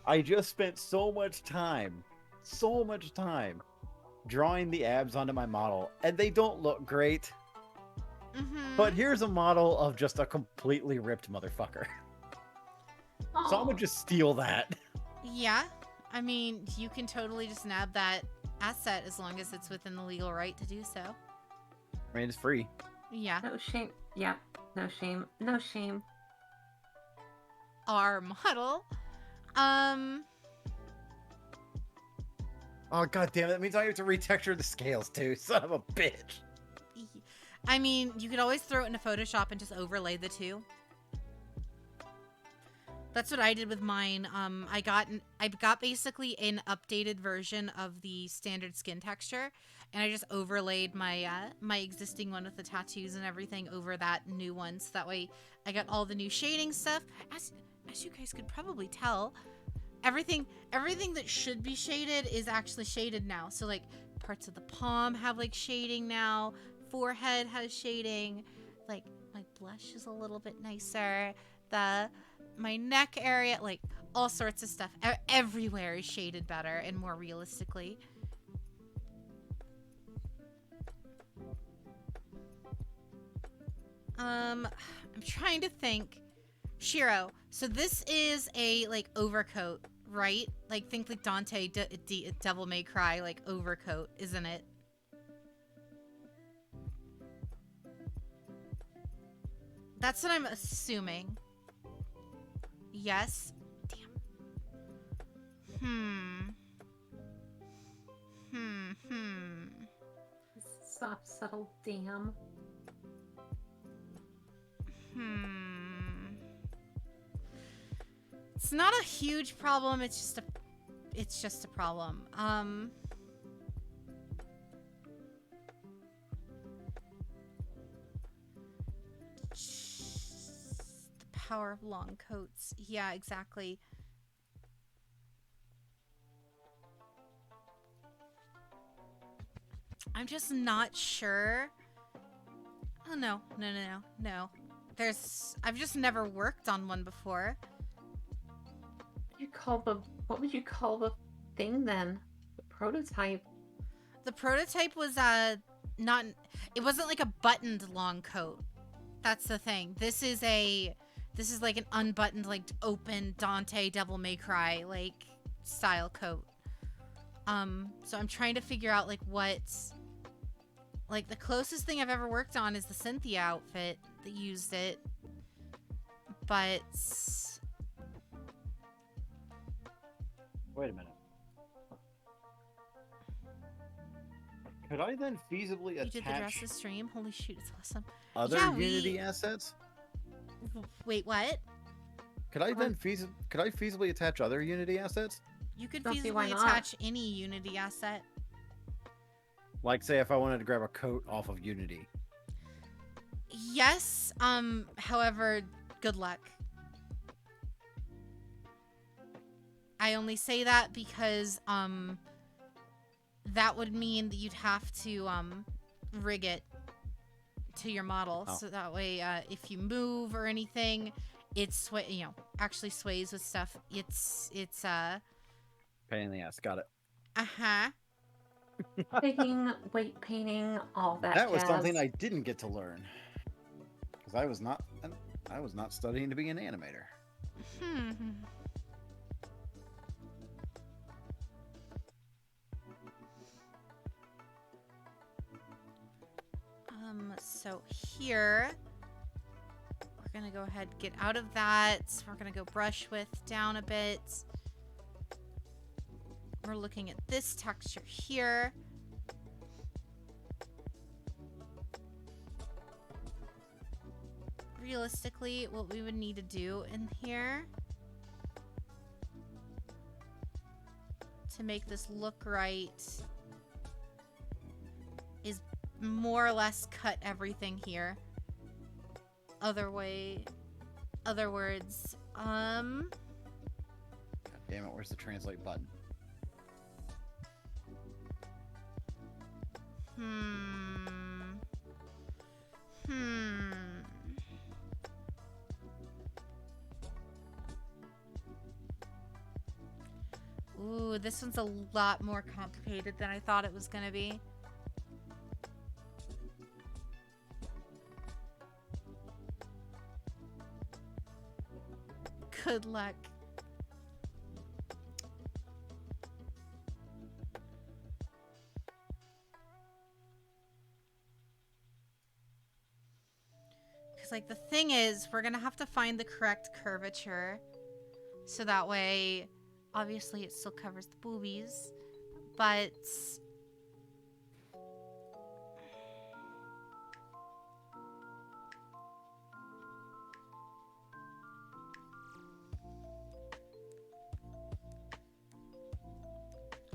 I just spent so much time drawing the abs onto my model, and they don't look great. Mm-hmm. But here's a model of just a completely ripped motherfucker. So I'm gonna just steal that. Yeah. I mean, you can totally just nab that asset as long as it's within the legal right to do so. I mean, it's free. Yeah. No shame. Yeah. No shame. No shame. Our model. Oh god damn it! That means I have to retexture the scales too. Son of a bitch. I mean, you could always throw it into Photoshop and just overlay the two. That's what I did with mine. I got basically an updated version of the standard skin texture, and I just overlaid my my existing one with the tattoos and everything over that new one, so that way I got all the new shading stuff. As you guys could probably tell, everything that should be shaded is actually shaded now. So like parts of the palm have like shading now, forehead has shading, like my blush is a little bit nicer, my neck area, like all sorts of stuff. Everywhere is shaded better and more realistically. I'm trying to think. Shiro, so this is a like overcoat, right? Like think like Dante Devil May Cry like overcoat, isn't it? That's what I'm assuming. Yes. Damn. Soft, subtle, damn. It's not a huge problem, it's just a problem. The power of long coats. Yeah, exactly. I'm just not sure. Oh, no. No. I've just never worked on one before. What would you call the thing then? The prototype. The prototype was not, it wasn't like a buttoned long coat. That's the thing. This is like an unbuttoned, like open Dante Devil May Cry like style coat. So I'm trying to figure out like what's like the closest thing I've ever worked on is the Cynthia outfit that used it. But Wait a minute. Could I then feasibly you did the attach dresses stream. Holy shoot, it's awesome. other Yeah, Unity assets? Wait, what? Could I feasibly attach other Unity assets? You could Don't see why feasibly not. attach any Unity asset. Like, say, if I wanted to grab a coat off of Unity. Yes, however, good luck. I only say that because, that would mean that you'd have to, rig it to your model, Oh. so that way, if you move or anything, it's actually sways with stuff. It's Pain in the ass. Got it. uh-huh. Digging, weight painting, all that. That was something jazz. I didn't get to learn because I was not studying to be an animator. Hmm. So here, we're gonna go ahead and get out of that. We're gonna go brush with down a bit. We're looking at this texture here. Realistically, what we would need to do in here to make this look right is more or less cut everything here. Other words, God damn it! Where's the translate button? Ooh, this one's a lot more complicated than I thought it was gonna be. Good luck. Because, like, the thing is, we're gonna have to find the correct curvature. So that way, obviously, it still covers the boobies. But...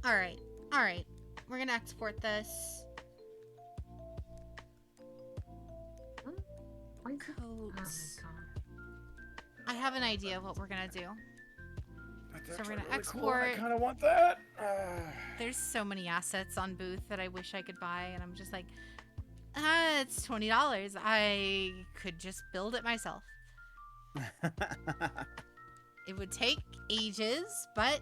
Alright, alright. We're gonna export this. Where's it? Oh my Coats. god. I have an idea of what we're gonna do. That's So we're actually gonna really cool, and I export- kind of want that. There's so many assets on Booth that I wish I could buy, and I'm just like, it's $20. I could just build it myself. It would take ages, but...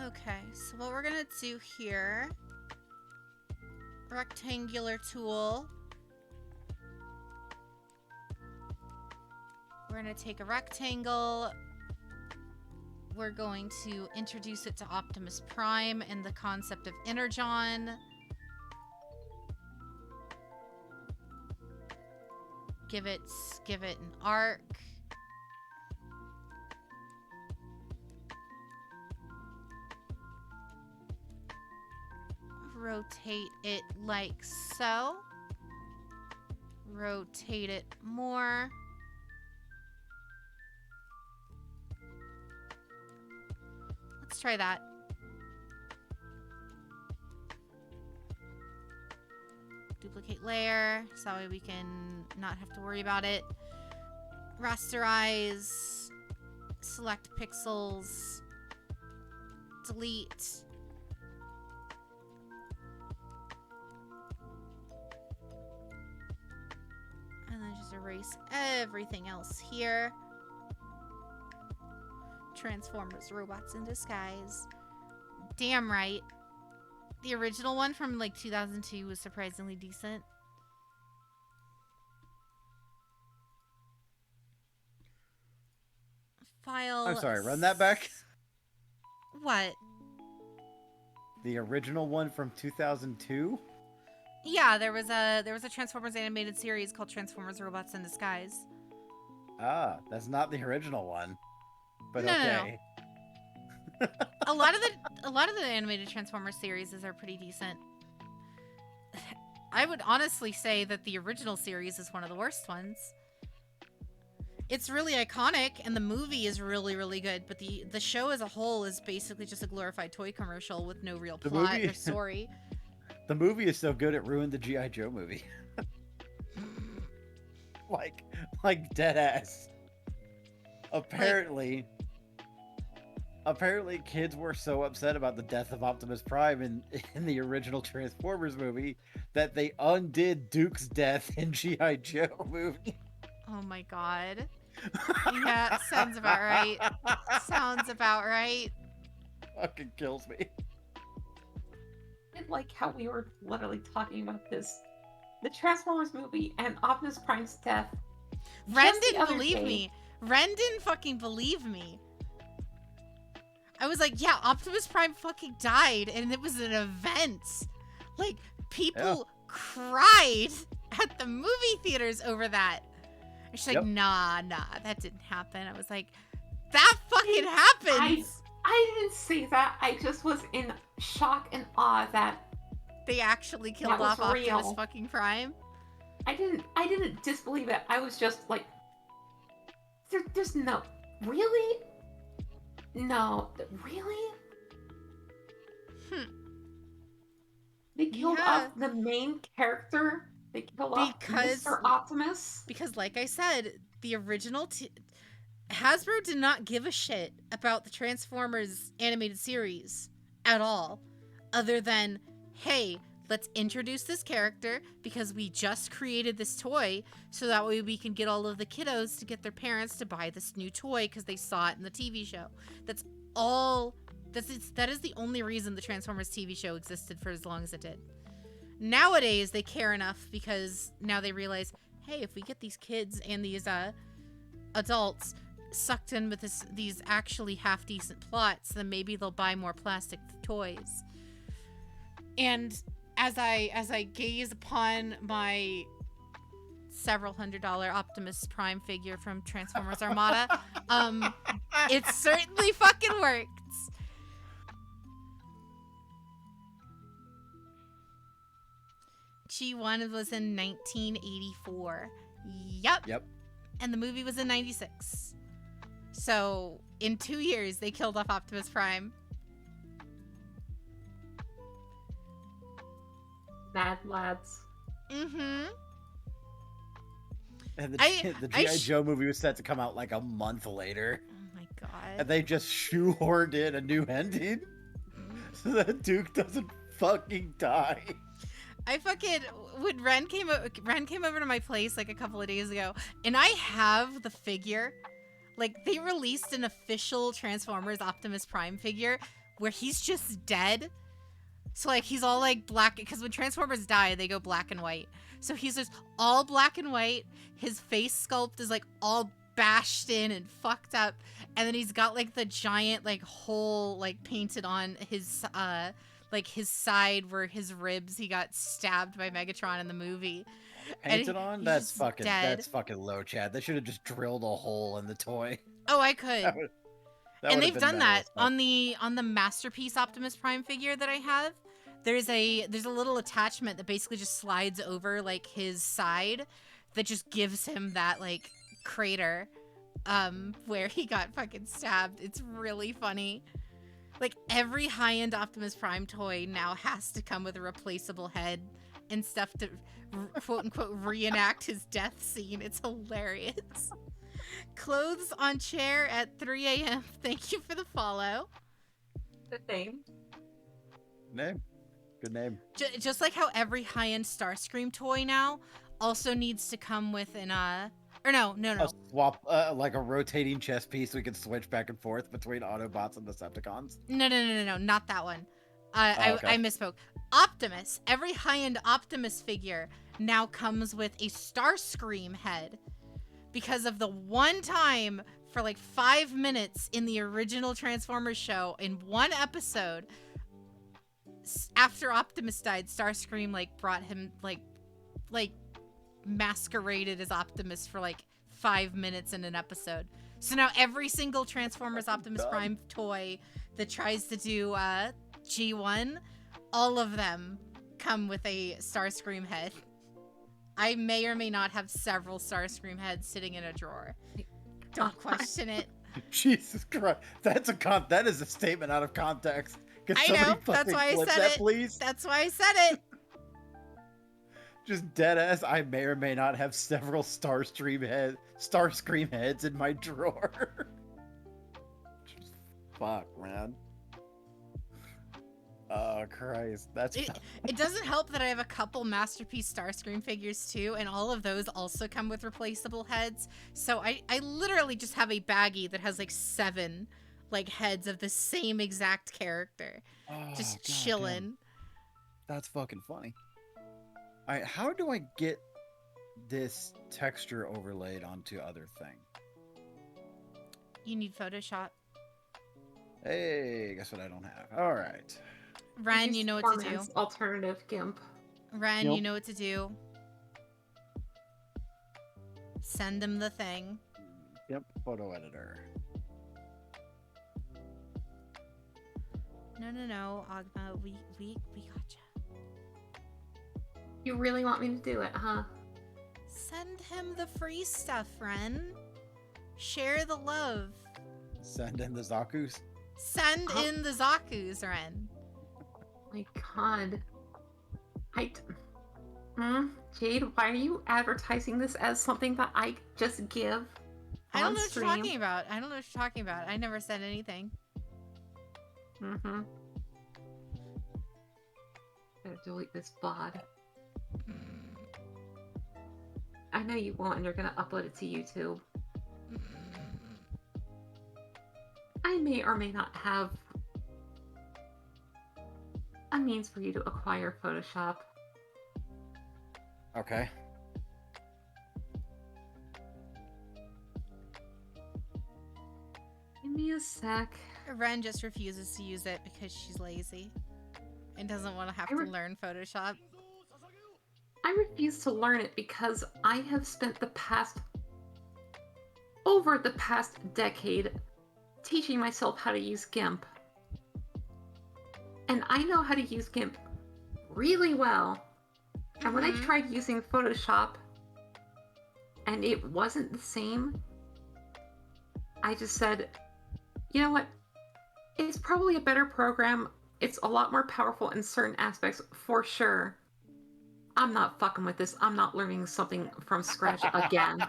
Okay, so what we're gonna do here... Rectangular tool. We're gonna take a rectangle. We're going to introduce it to Optimus Prime and the concept of Energon. Give it an arc. Rotate it like so. Rotate it more. Let's try that. Duplicate layer, so that way we can not have to worry about it. Rasterize. Select pixels. Delete. And then just erase everything else here. Transformers, robots in disguise. Damn right. The original one from like 2002 was surprisingly decent. File. I'm sorry, run that back. What? The original one from 2002? Yeah, there was a Transformers animated series called Transformers Robots in Disguise. Ah, that's not the original one. But No, no, no. okay. A lot of the animated Transformers series are pretty decent. I would honestly say that the original series is one of the worst ones. It's really iconic, and the movie is really, really good, but the show as a whole is basically just a glorified toy commercial with no real The plot movie- or story. The movie is so good it ruined the G.I. Joe movie. like dead ass. Apparently, apparently kids were so upset about the death of Optimus Prime in the original Transformers movie that they undid Duke's death in G.I. Joe movie. Oh my god. Yeah, sounds about right. Sounds about right. Fucking kills me. I like how we were literally talking about this. The Transformers movie and Optimus Prime's death. Ren Just the didn't other believe day. me. Ren didn't fucking believe me. I was like, yeah, Optimus Prime fucking died, and it was an event. Like, people cried at the movie theaters over that. And she's like, Yep. nah, that didn't happen. I was like, that fucking happens. I didn't say that. I just was in shock and awe that They actually killed That was off Optimus real. fucking Prime. I didn't disbelieve it. I was just like, there's no, really? No, really? Hmm. They killed Yeah. off the main character. They killed off Because- Mr. Optimus. Because, like I said, the original Hasbro did not give a shit about the Transformers animated series at all, other than, hey, let's introduce this character because we just created this toy, so that way we can get all of the kiddos to get their parents to buy this new toy because they saw it in the TV show. That's all. That is the only reason the Transformers TV show existed for as long as it did. Nowadays, they care enough because now they realize, hey, if we get these kids and these adults sucked in with these actually half decent plots, then maybe they'll buy more plastic toys. And as I gaze upon my several $100 Optimus Prime figure from Transformers Armada, it certainly fucking works. G1 was in 1984. Yep. And the movie was in 96. So, in 2 years, they killed off Optimus Prime. Mad lads. Mm-hmm. And I the G.I. sh- Joe movie was set to come out like a month later. Oh my god. And they just shoehorned in a new ending so that Duke doesn't fucking die. I fucking when Ren came over to my place like a couple of days ago, and I have the figure. Like, they released an official Transformers Optimus Prime figure where he's just dead. So like he's all like black, because when Transformers die, they go black and white. So he's just all black and white. His face sculpt is like all bashed in and fucked up, and then he's got like the giant like hole like painted on his like his side where his ribs he got stabbed by Megatron in the movie. And Painted on? he's That's just fucking dead. that's fucking low, Chad. They should have just drilled a hole in the toy. Oh, I could. That would- that And would've they've been done metal that as fuck. on the Masterpiece Optimus Prime figure that I have. There's a little attachment that basically just slides over like his side that just gives him that like crater where he got fucking stabbed. It's really funny. Like, every high-end Optimus Prime toy now has to come with a replaceable head and stuff to quote-unquote reenact his death scene. It's hilarious. Clothes on chair at 3 a.m. Thank you for the follow. The name. Name. Good name. Just like how every high-end Starscream toy now also needs to come with an or no. A swap, like a rotating chess piece we can switch back and forth between Autobots and Decepticons. No, not that one. Oh, okay. I misspoke. Optimus. Every high-end Optimus figure now comes with a Starscream head because of the one time for like 5 minutes in the original Transformers show in one episode after Optimus died, Starscream like brought him like masqueraded as Optimus for like 5 minutes in an episode. So now every single Transformers Optimus God. Prime toy that tries to do G1, all of them come with a Starscream head. I may or may not have several Starscream heads sitting in a drawer. Don't question it. Jesus Christ, that is a statement out of context. Can I somebody know, that's fucking why I flip said that, it. please? That's why I said it. Just dead ass. I may or may not have several Starscream heads in my drawer. Fuck, man. Oh, Christ. That's It doesn't help that I have a couple Masterpiece Starscream figures too, and all of those also come with replaceable heads. So I literally just have a baggie that has like 7 like heads of the same exact character. Oh, Just goddamn. chilling. That's fucking funny. All right, how do I get this texture overlaid onto other thing? You need Photoshop. Hey, guess what I don't have? All right. Ren, Use you know what to do. Torment's alternative GIMP. Ren, Yep. you know what to do. Send him the thing. Yep, photo editor. No, Agma, we gotcha. You really want me to do it, huh? Send him the free stuff, Ren. Share the love. Send in the Zaku's. Send Oh. in the Zaku's, Ren. My God. Jade, why are you advertising this as something that I just give I don't on know what stream? you're talking about. I never said anything. Mm-hmm. Better delete this VOD. I know you won't, and you're gonna upload it to YouTube. I may or may not have a means for you to acquire Photoshop. Okay. Give me a sec. Ren just refuses to use it because she's lazy and doesn't want to have I to re- learn Photoshop. I refuse to learn it because I have spent over the past decade teaching myself how to use GIMP. And I know how to use GIMP really well. And when I Mhm. tried using Photoshop and it wasn't the same, I just said, you know what? It's probably a better program. It's a lot more powerful in certain aspects, for sure. I'm not fucking with this. I'm not learning something from scratch again.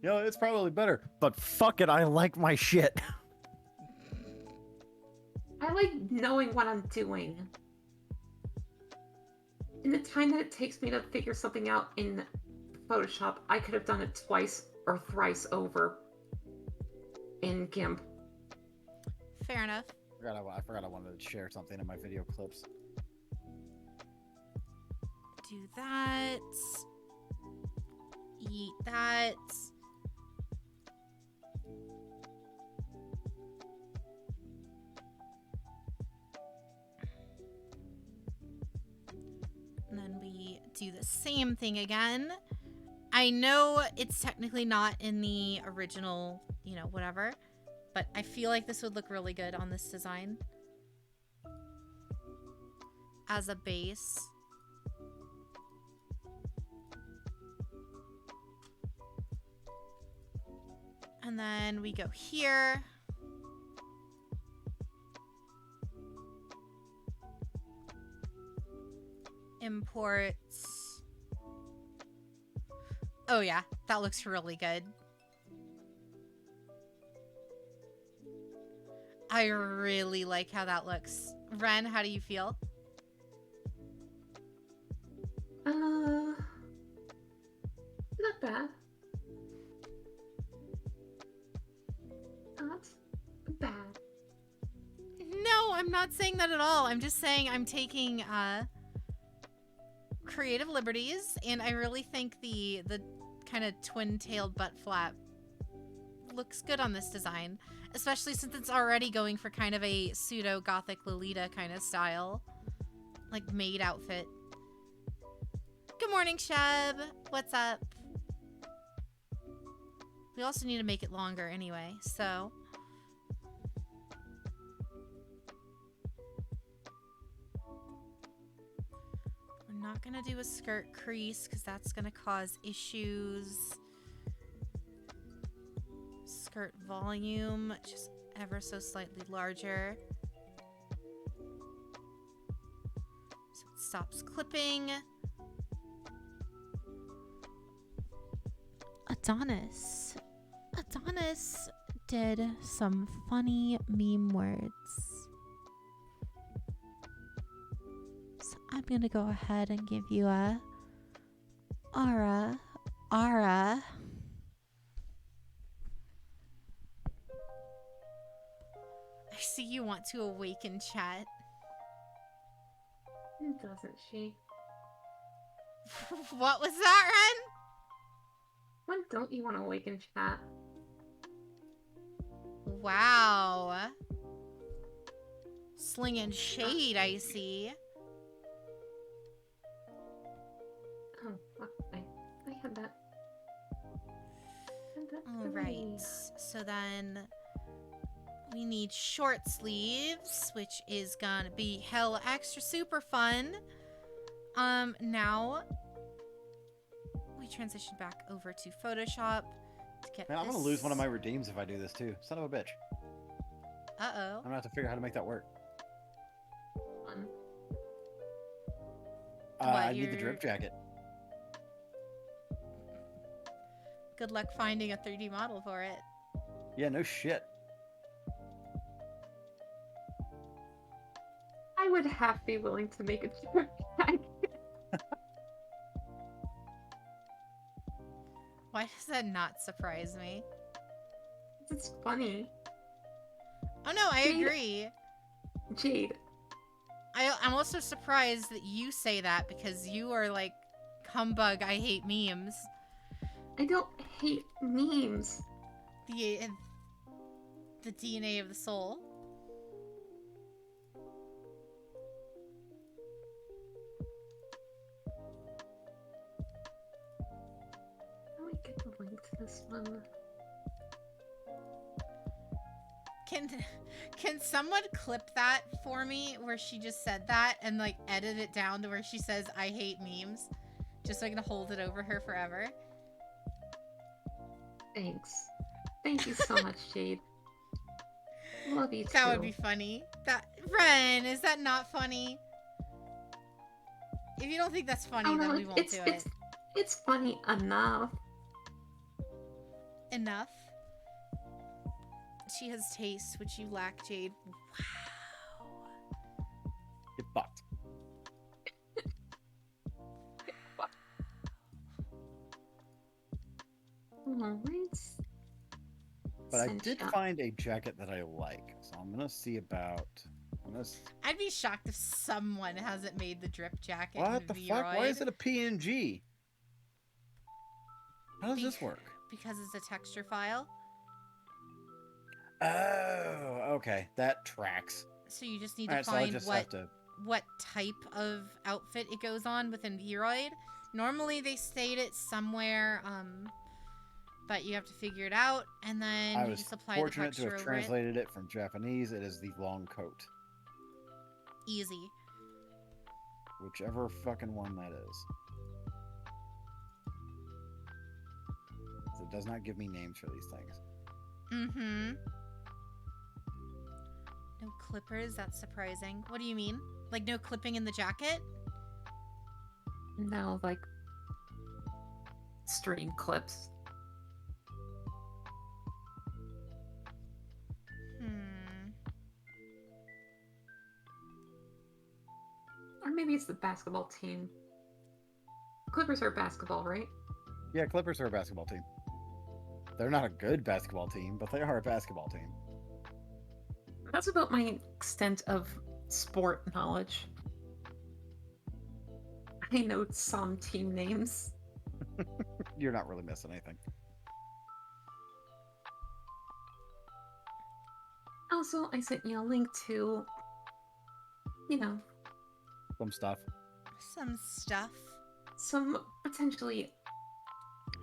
You know, it's probably better, but fuck it, I like my shit. I like knowing what I'm doing. In the time that it takes me to figure something out in Photoshop, I could have done it twice or thrice over in GIMP. Fair enough. I forgot I wanted to share something in my video clips. Do that. Eat that. And then we do the same thing again. I know it's technically not in the original, whatever, but I feel like this would look really good on this design as a base. And then we go here. Imports. Oh yeah, that looks really good. I really like how that looks. Ren, how do you feel? Not bad. Not bad. No, I'm not saying that at all. I'm just saying I'm taking creative liberties, and I really think the kind of twin-tailed butt flap looks good on this design, especially since it's already going for kind of a pseudo-gothic Lolita kind of style, like maid outfit. Good morning, Sheb. What's up? We also need to make it longer anyway, so... We're not gonna do a skirt crease because that's gonna cause issues. Skirt volume, just ever so slightly larger. So it stops clipping. Adonis. Johannes did some funny meme words. So I'm gonna go ahead and give you a Ara. I see you want to awaken chat. Doesn't she? What was that, When don't you want to awaken chat? Ren? Wow. Slinging shade, I see. Oh, fuck, I had that. Alright, so then we need short sleeves, which is gonna be hella extra super fun. Now we transition back over to Photoshop to get Man, I'm gonna lose one of my redeems if I do this too. Son of a bitch. Uh-oh. I'm gonna have to figure out how to make that work. Fun. I need the drip jacket. Good luck finding a 3D model for it. Yeah, no shit. I would half be willing to make a drip jacket. Why does that not surprise me? It's funny. Oh no, I Jade- agree. Jade, I'm also surprised that you say that because you are like, humbug, I hate memes. I don't hate memes. The DNA of the soul. How do I get the link to this one? Can someone clip that for me where she just said that and like edit it down to where she says I hate memes? Just so I can hold it over her forever. Thanks. Thank you so much, Jade. Love you too. That would be funny. Ren, is that not funny? If you don't think that's funny, Oh, then no, we won't do it. It's funny enough. Enough. She has taste, which you lack, Jade. Wow. Get fucked. Alright. But I Send did shot. find a jacket that I like, so I'm gonna see about. I'd be shocked if someone hasn't made the drip jacket. What in the fuck? Why is Vroid. it a PNG? How does this work? Because it's a texture file. Oh, okay, that tracks. So you just need to Alright, so I'll find just what have to. what type of outfit it goes on within Vroid. Normally they state it somewhere, but you have to figure it out, and then I you was just apply the fortunate to texture have over it. translated it from Japanese. It is the long coat, Easy. whichever fucking one that is. So it does not give me names for these things. Mm-hmm. No clippers, that's surprising. What do you mean? Like no clipping in the jacket? No, like stream clips. Or maybe it's the basketball team. Clippers are basketball, right? Yeah, Clippers are a basketball team. They're not a good basketball team, but they are a basketball team. That's about my extent of sport knowledge. I know some team names. You're not really missing anything. Also, I sent you a link to, Some stuff. Some stuff. some potentially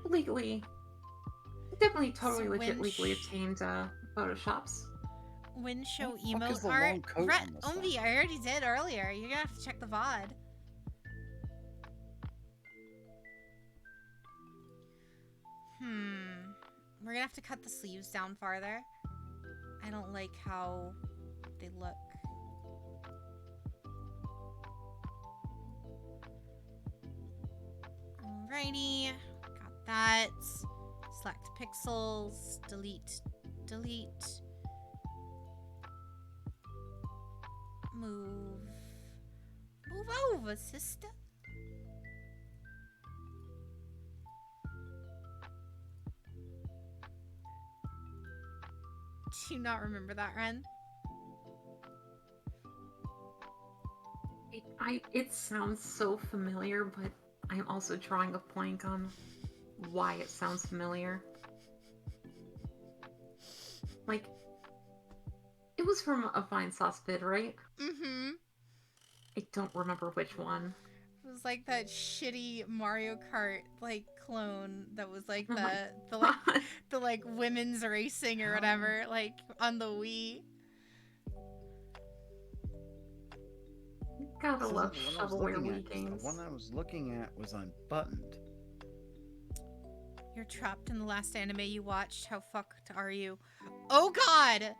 legally, definitely totally So legit, when legally sh- obtained Photoshops. Winshow What the fuck is emote the art. long coat on this Omvi, thing? I already did earlier. You're gonna have to check the VOD. We're gonna have to cut the sleeves down farther. I don't like how they look. Alrighty, got that. collect pixels. Delete. Delete. Move. Move over, sister. Do you not remember that, Ren? It sounds so familiar, but I'm also drawing a blank on why it sounds familiar. Like, it was from a Vine Sauce vid, right? Mm-hmm. I don't remember which one. It was like that shitty Mario Kart like clone that was like Oh my the the like women's racing or whatever, like on the Wii. Gotta This love isn't the one I was shovelware looking Wii at, 'cause games. The one I was looking at was unbuttoned. You're trapped in the last anime you watched. How fucked are you? Oh god!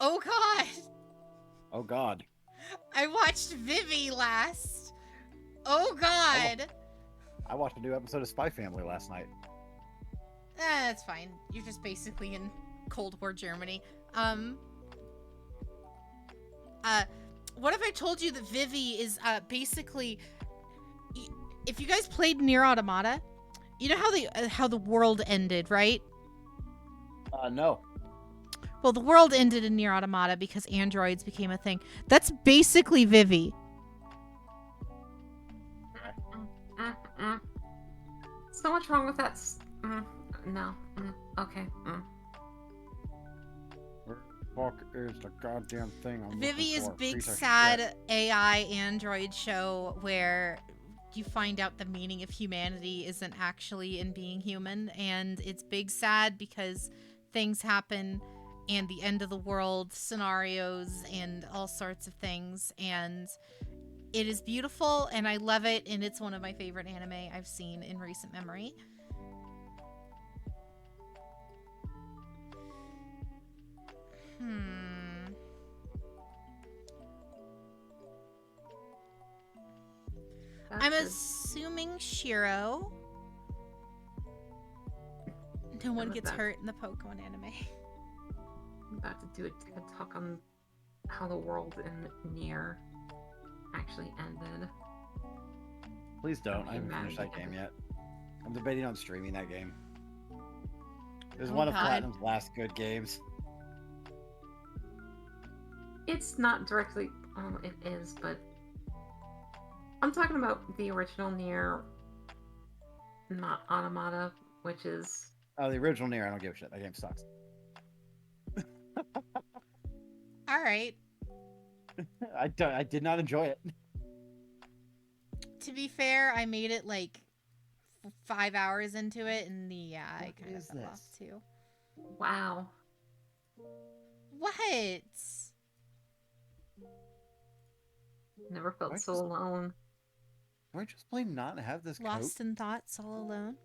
Oh god! Oh God. I watched Vivi last. Oh god! I watched a new episode of Spy Family last night. That's fine. You're just basically in Cold War Germany. What if I told you that Vivi is basically, if you guys played Nier Automata, you know how the world ended, right? No. Well, the world ended in Nier Automata because androids became a thing. That's basically Vivi. So much wrong with that. No. Okay. Where the fuck is the goddamn thing? Vivi is big sad AI android show where you find out the meaning of humanity isn't actually in being human, and it's big sad because things happen and the end of the world scenarios and all sorts of things, and it is beautiful and I love it, and it's one of my favorite anime I've seen in recent memory. I'm assuming Shiro. No one gets hurt in the Pokemon anime. I'm about to do a TED talk on how the world in Nier actually ended. Please don't. I Okay, haven't finished that Maddie. game yet. I'm debating on streaming that game. It was Oh, one of God. Platinum's last good games. It's not directly. It is, but I'm talking about the original Nier, not Automata, which is. Oh, the original Nier, I don't give a shit. That game sucks. All right. I did not enjoy it. To be fair, I made it like 5 hours into it, and yeah, I What kind of is fell off this? too. Wow. What? Never felt Why so does- alone. Do I just plain not have this Lost coat? in thoughts, all alone.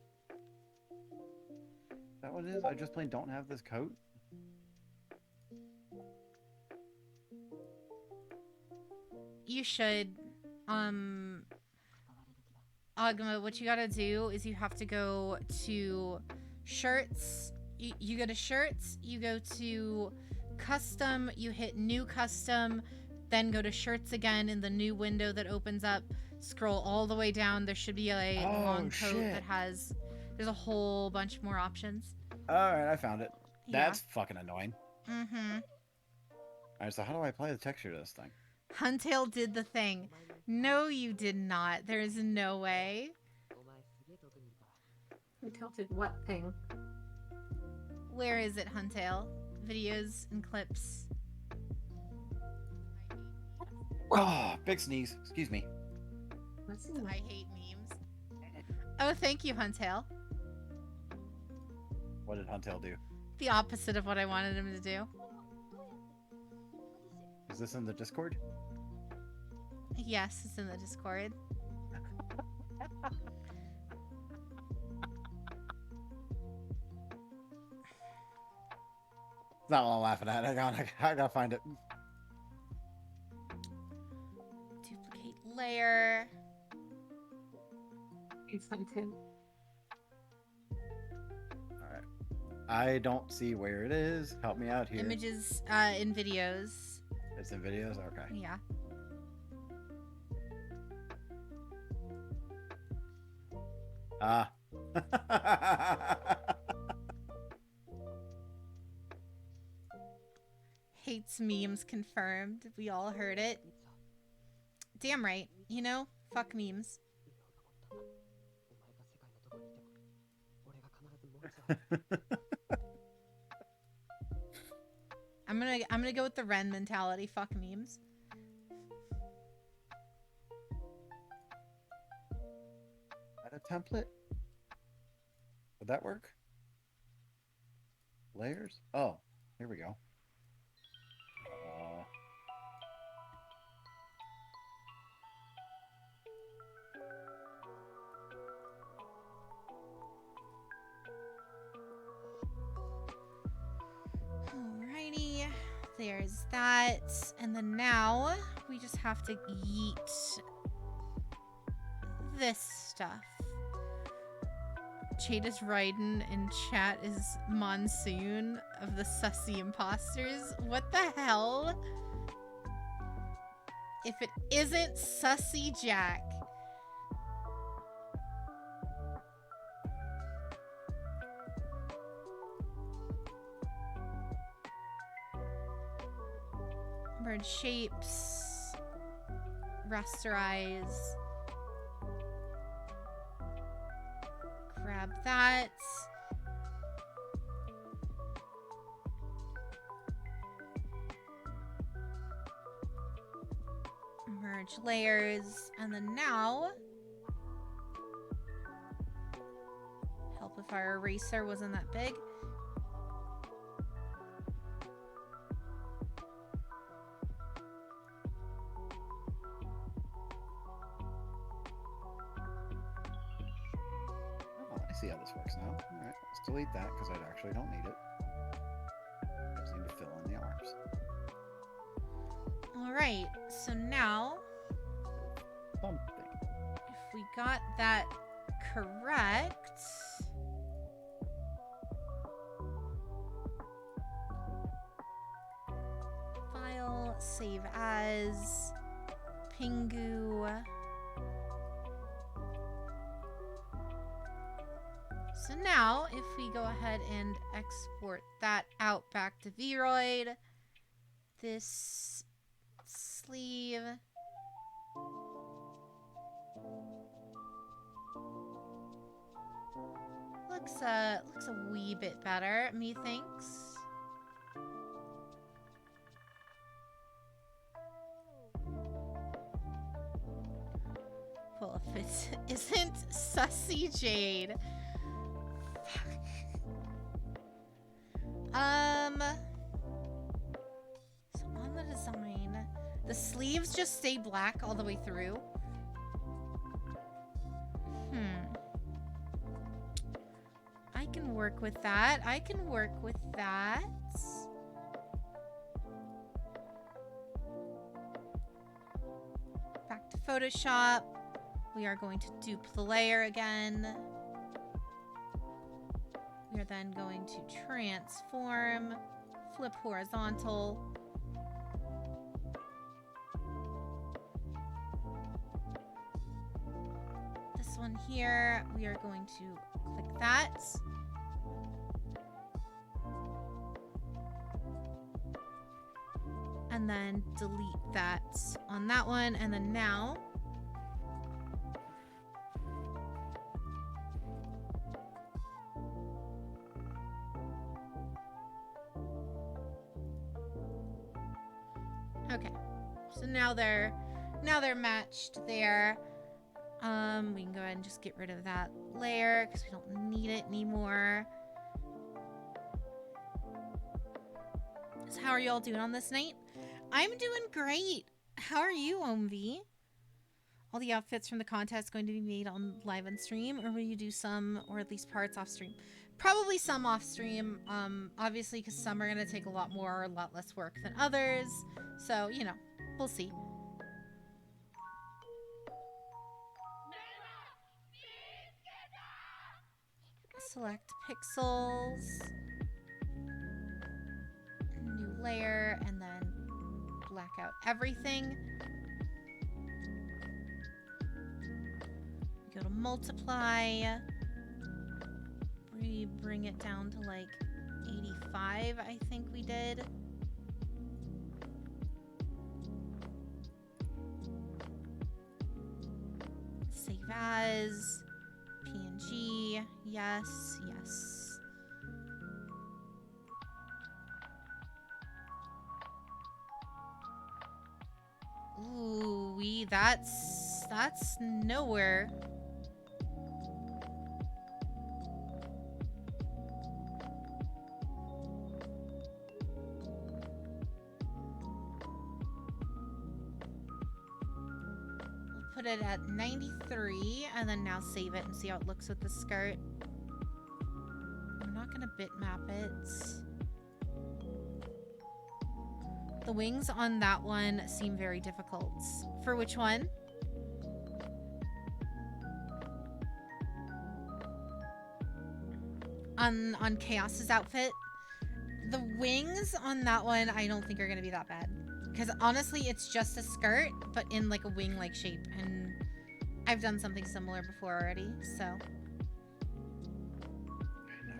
Is that what it is? I just plain don't have this coat? You should. Agma, what you gotta do is you have to go to shirts. You go to shirts, you go to custom, you hit new custom, then go to shirts again in the new window that opens up. Scroll all the way down. There should be a Oh, long coat shit. that has. There's a whole bunch more options. Alright, I found it. Yeah. That's fucking annoying. Mm-hmm. Alright, so how do I apply the texture to this thing? Huntail did the thing. No, you did not. There is no way. お前すげえ遠くにいるから We tilted what thing? Where is it, Huntail? Videos and clips. Oh, big sneeze. Excuse me. What's I hate memes. Oh, thank you, Huntail. What did Huntail do? The opposite of what I wanted him to do. Is this in the Discord? Yes, it's in the Discord. It's not what I'm laughing at. I gotta find it. Duplicate layer. It's time to. I don't see where it is. Help me out here. Images in videos. It's in videos? Okay. Yeah. Ah. Hates memes confirmed. We all heard it. Damn right. You know, fuck memes. お前が世界のどこにいても俺が必ずもう一度会える I'm gonna go with the Ren mentality. Fuck memes. Add a template? Would that work? Layers? Oh, here we go. Alrighty. There's that. And then now we just have to yeet this stuff. Jada's Raiden in chat is Monsoon of the Sussy Imposters. What the hell? If it isn't Sussy Jack. Merge shapes. Rasterize. Grab that. Merge layers. And then now, help if our eraser wasn't that big. See how this works now. Alright, let's delete that because I actually don't need it. I just need to fill in the arms. Alright, so now, Something. if we got that correct, file, save as, Pingu. So now, if we go ahead and export that out back to Vroid, this sleeve looks a wee bit better, methinks. Well, if it isn't Sussy Jade. So on the design, the sleeves just stay black all the way through. I can work with that. I can work with that. Back to Photoshop. We are going to dupe the layer again. We are then going to transform, flip horizontal. This one here, we are going to click that. And then delete that on that one. And then now, okay, so now they're matched there. We can go ahead and just get rid of that layer because we don't need it anymore. So how are you all doing on this night? I'm doing great. How are you, OMV? All the outfits from the contest going to be made on live on stream, or will you do some, or at least parts off stream? Probably some off stream, obviously, because some are going to take a lot more, a lot less work than others. So, you know, we'll see. Select pixels. layer and then black out everything. Go to multiply. We bring it down to like 85, I think we did. Save as. PNG. Yes, yes. Ooh, that's nowhere. Put it at 93 and then now save it and see how it looks with the skirt. I'm not gonna bitmap it. The wings on that one seem very difficult. For which one? On Chaos's outfit? The wings on that one I don't think are gonna be that bad. Because honestly, it's just a skirt, but in like a wing-like shape. And I've done something similar before already, so. Now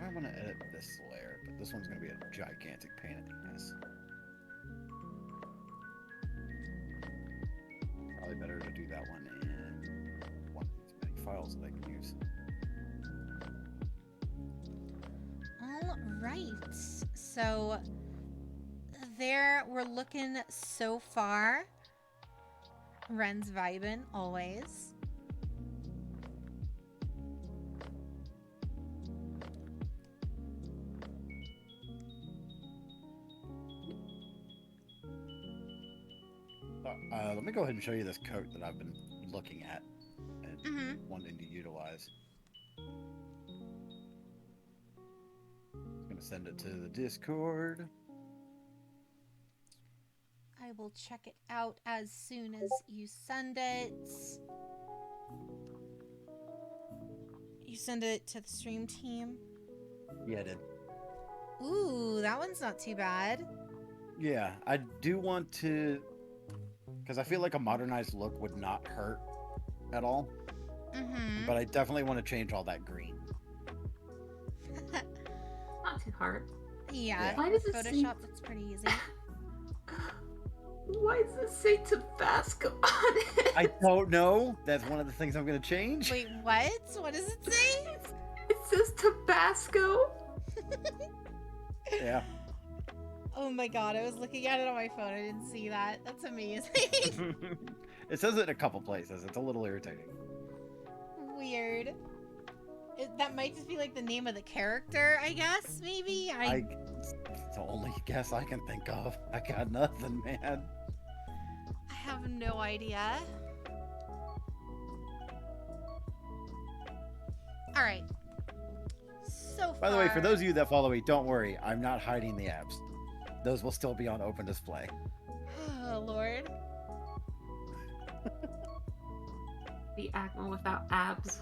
I want to edit this layer, but this one's going to be a gigantic pain in the ass. Probably better to do that one in one of these many files that I can use. All right. So there we're looking so far. Ren's vibing always. Let me go ahead and show you this coat that I've been looking at and Mm-hmm. wanting to utilize. I'm going to send it to the Discord. I will check it out as soon as you send it. You send it to the stream team. Yeah, I did. Ooh, that one's not too bad. Yeah, I do want to, because I feel like a modernized look would not hurt at all, Mm-hmm. but I definitely want to change all that green. Not too hard. Yeah, Why does it say- Photoshop, that's pretty easy. Why does it say Tabasco on it? I don't know. That's one of the things I'm going to change. Wait, what? What does it say? It says Tabasco. Yeah. Oh my god, I was looking at it on my phone. I didn't see that. That's amazing. It says it in a couple places. It's a little irritating. Weird. That might just be like the name of the character, I guess, maybe? It's the only guess I can think of. I got nothing, man. I have no idea. Alright. So far... By the way, for those of you that follow me, don't worry. I'm not hiding the abs. Those will still be on open display. Oh, Lord. The Agma without abs.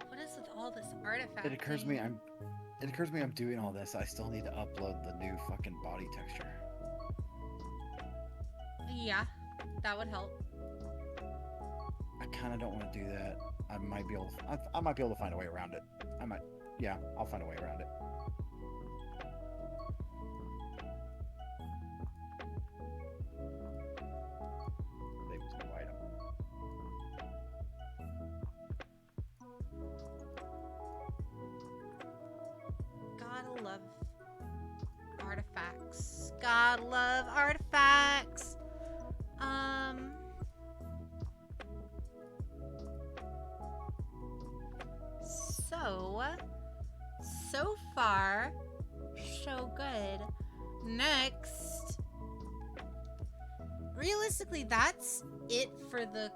What is with all this artifact? It occurs to me I'm doing all this. I still need to upload the new fucking body texture. Yeah, that would help. I kind of don't want to do that. I might be able to find a way around it. Yeah, I'll find a way around it. Save this new item. Gotta love artifacts. Gotta love artifacts. So far, so good. Next, realistically, that's it for the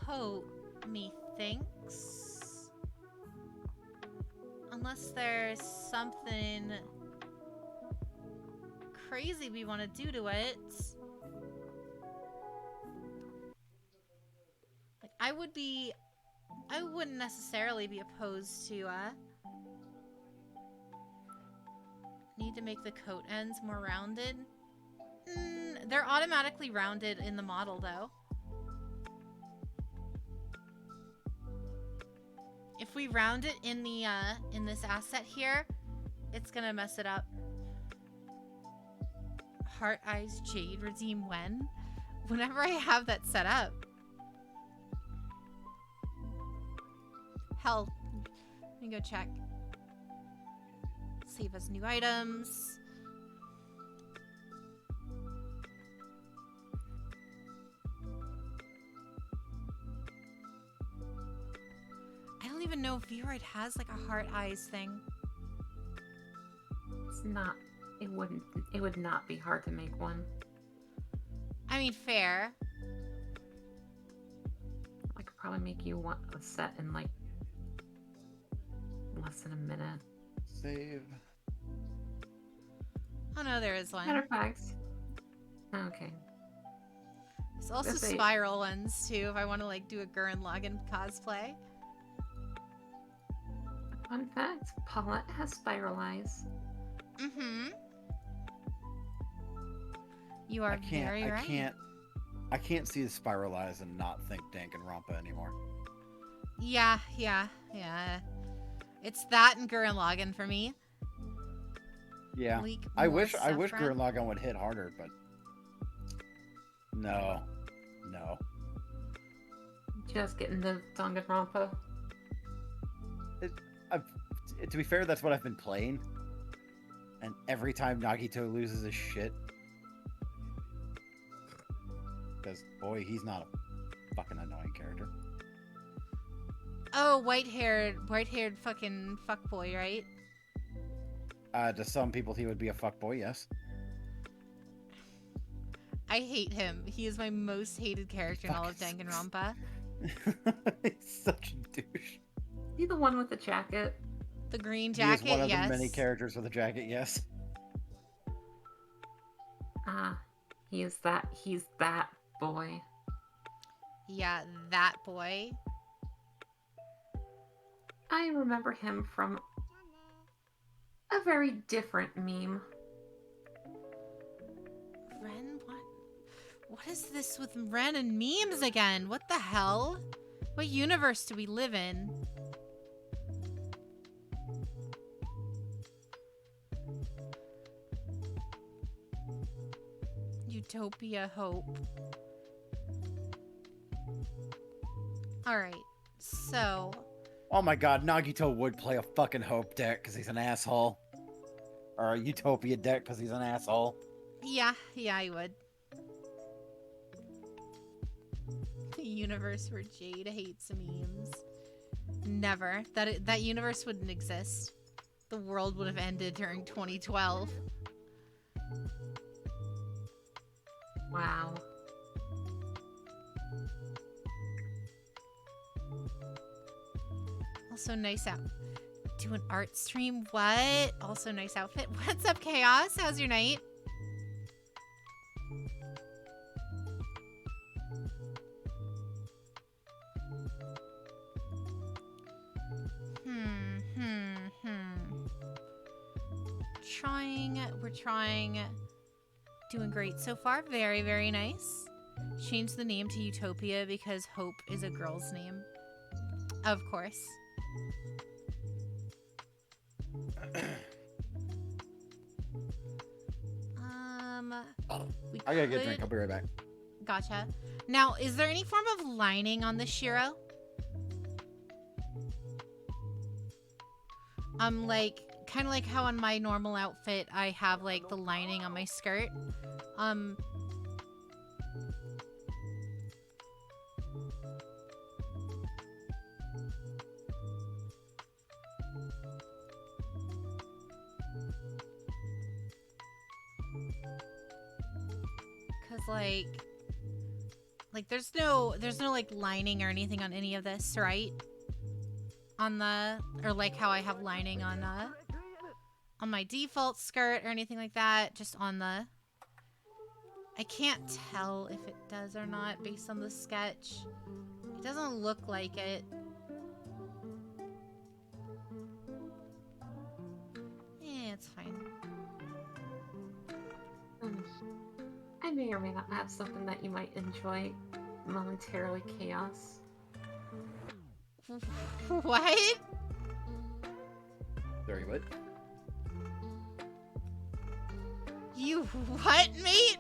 coat, methinks. Unless there's something crazy we want to do to it. Like, I wouldn't necessarily be opposed to, need to make the coat ends more rounded. They're automatically rounded in the model, though. If we round it in the, in this asset here, it's gonna mess it up. Heart Eyes Jade redeem when? Whenever I have that set up. Hell, let me go check. Save as new items. I don't even know if Vroid has like a heart eyes thing. It's not. It wouldn't. It would not be hard to make one. I mean, fair. I could probably make you one a set in like less than a minute. Save. Oh no, there is one. Matter of fact. Okay. There's also Let's see. spiral ones too if I want to like do a Gurren Lagann cosplay. Fun fact: Paulette has spiral eyes. Mm-hmm. You are very right. I can't see the spiral eyes and not think Danganronpa anymore. Yeah. It's that and Gurren Lagann for me. Yeah. Leak I more wish saffron. Gurren Lagann would hit harder, but no. Just getting the Danganronpa. To be fair, that's what I've been playing. And every time Nagito loses his shit, because boy, he's not a fucking annoying character. Oh, white-haired fucking fuckboy, right? To some people, he would be a fuckboy, yes. I hate him. He is my most hated character in all of Fucking Danganronpa. He's such a douche. He the one with the jacket. The green He jacket, is one of yes. the many characters with a jacket, yes. Ah, he's that boy. Yeah, that boy. I remember him from a very different meme. Ren, what is this with Ren and memes again? What the hell? What universe do we live in? Utopia Hope. Alright, so... Oh my god, Nagito would play a fucking Hope deck because he's an asshole. Or a Utopia deck because he's an asshole. Yeah, I would. The universe where Jade hates memes. Never. That universe wouldn't exist. The world would have ended during 2012. Wow. Also nice out. Do an art stream? What? Also nice outfit. What's up, Chaos? How's your night? We're trying. Doing great so far. Very, very nice. Change the name to Utopia because Hope is a girl's name. Of course. I gotta get a drink. I'll be right back. Gotcha. Now, is there any form of lining on the Shiro? Like, kind of like how on my normal outfit I have, like, the lining on my skirt. Cause, like there's no like lining or anything on any of this, right? on the, or like how I have lining on my default skirt or anything like that. Just on the, I can't tell if it does or not based on the sketch. It doesn't look like it. It's fine. I may or may not have something that you might enjoy momentarily. Chaos. What? Very good. You what, mate?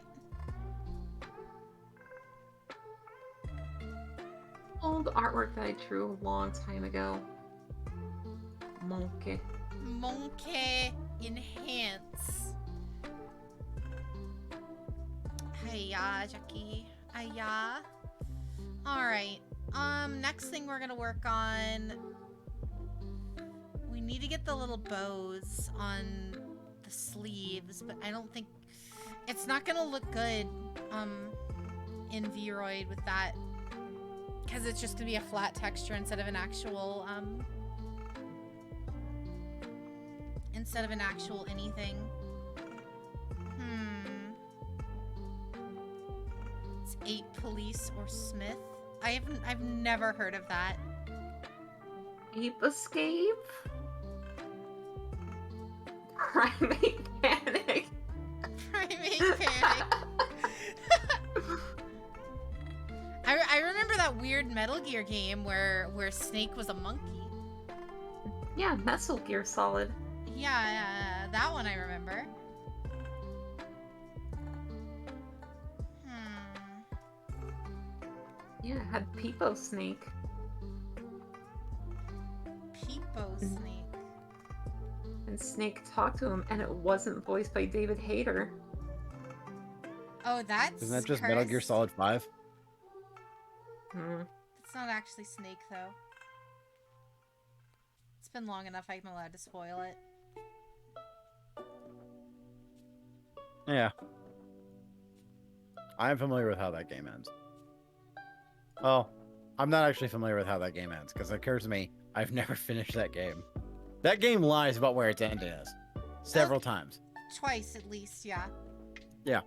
Old artwork that I drew a long time ago. Monkey. Monkey enhance. Hiya, Jackie. Hiya. Alright. Next thing we're gonna work on. We need to get the little bows on the sleeves, but I don't think it's not gonna look good in Vroid with that. Because it's just gonna be a flat texture instead of an actual anything. It's 8 police or Smith. I've never heard of that. Ape escape? Primate panic. Primate panic. I remember that weird Metal Gear game where Snake was a monkey. Yeah, Metal Gear Solid. Yeah, that one I remember. Yeah, it had Peepo Snake. Peepo Snake. And Snake talked to him, and it wasn't voiced by David Hayter. Oh, that's Isn't that just Metal Gear cursed? Solid 5? It's not actually Snake, though. It's been long enough I'm allowed to spoil it. Yeah. I'm familiar with how that game ends. Oh, I'm not actually familiar with how that game ends, because it occurs to me, I've never finished that game. That game lies about where its ending is. Several times. Twice, at least, yeah. Yeah.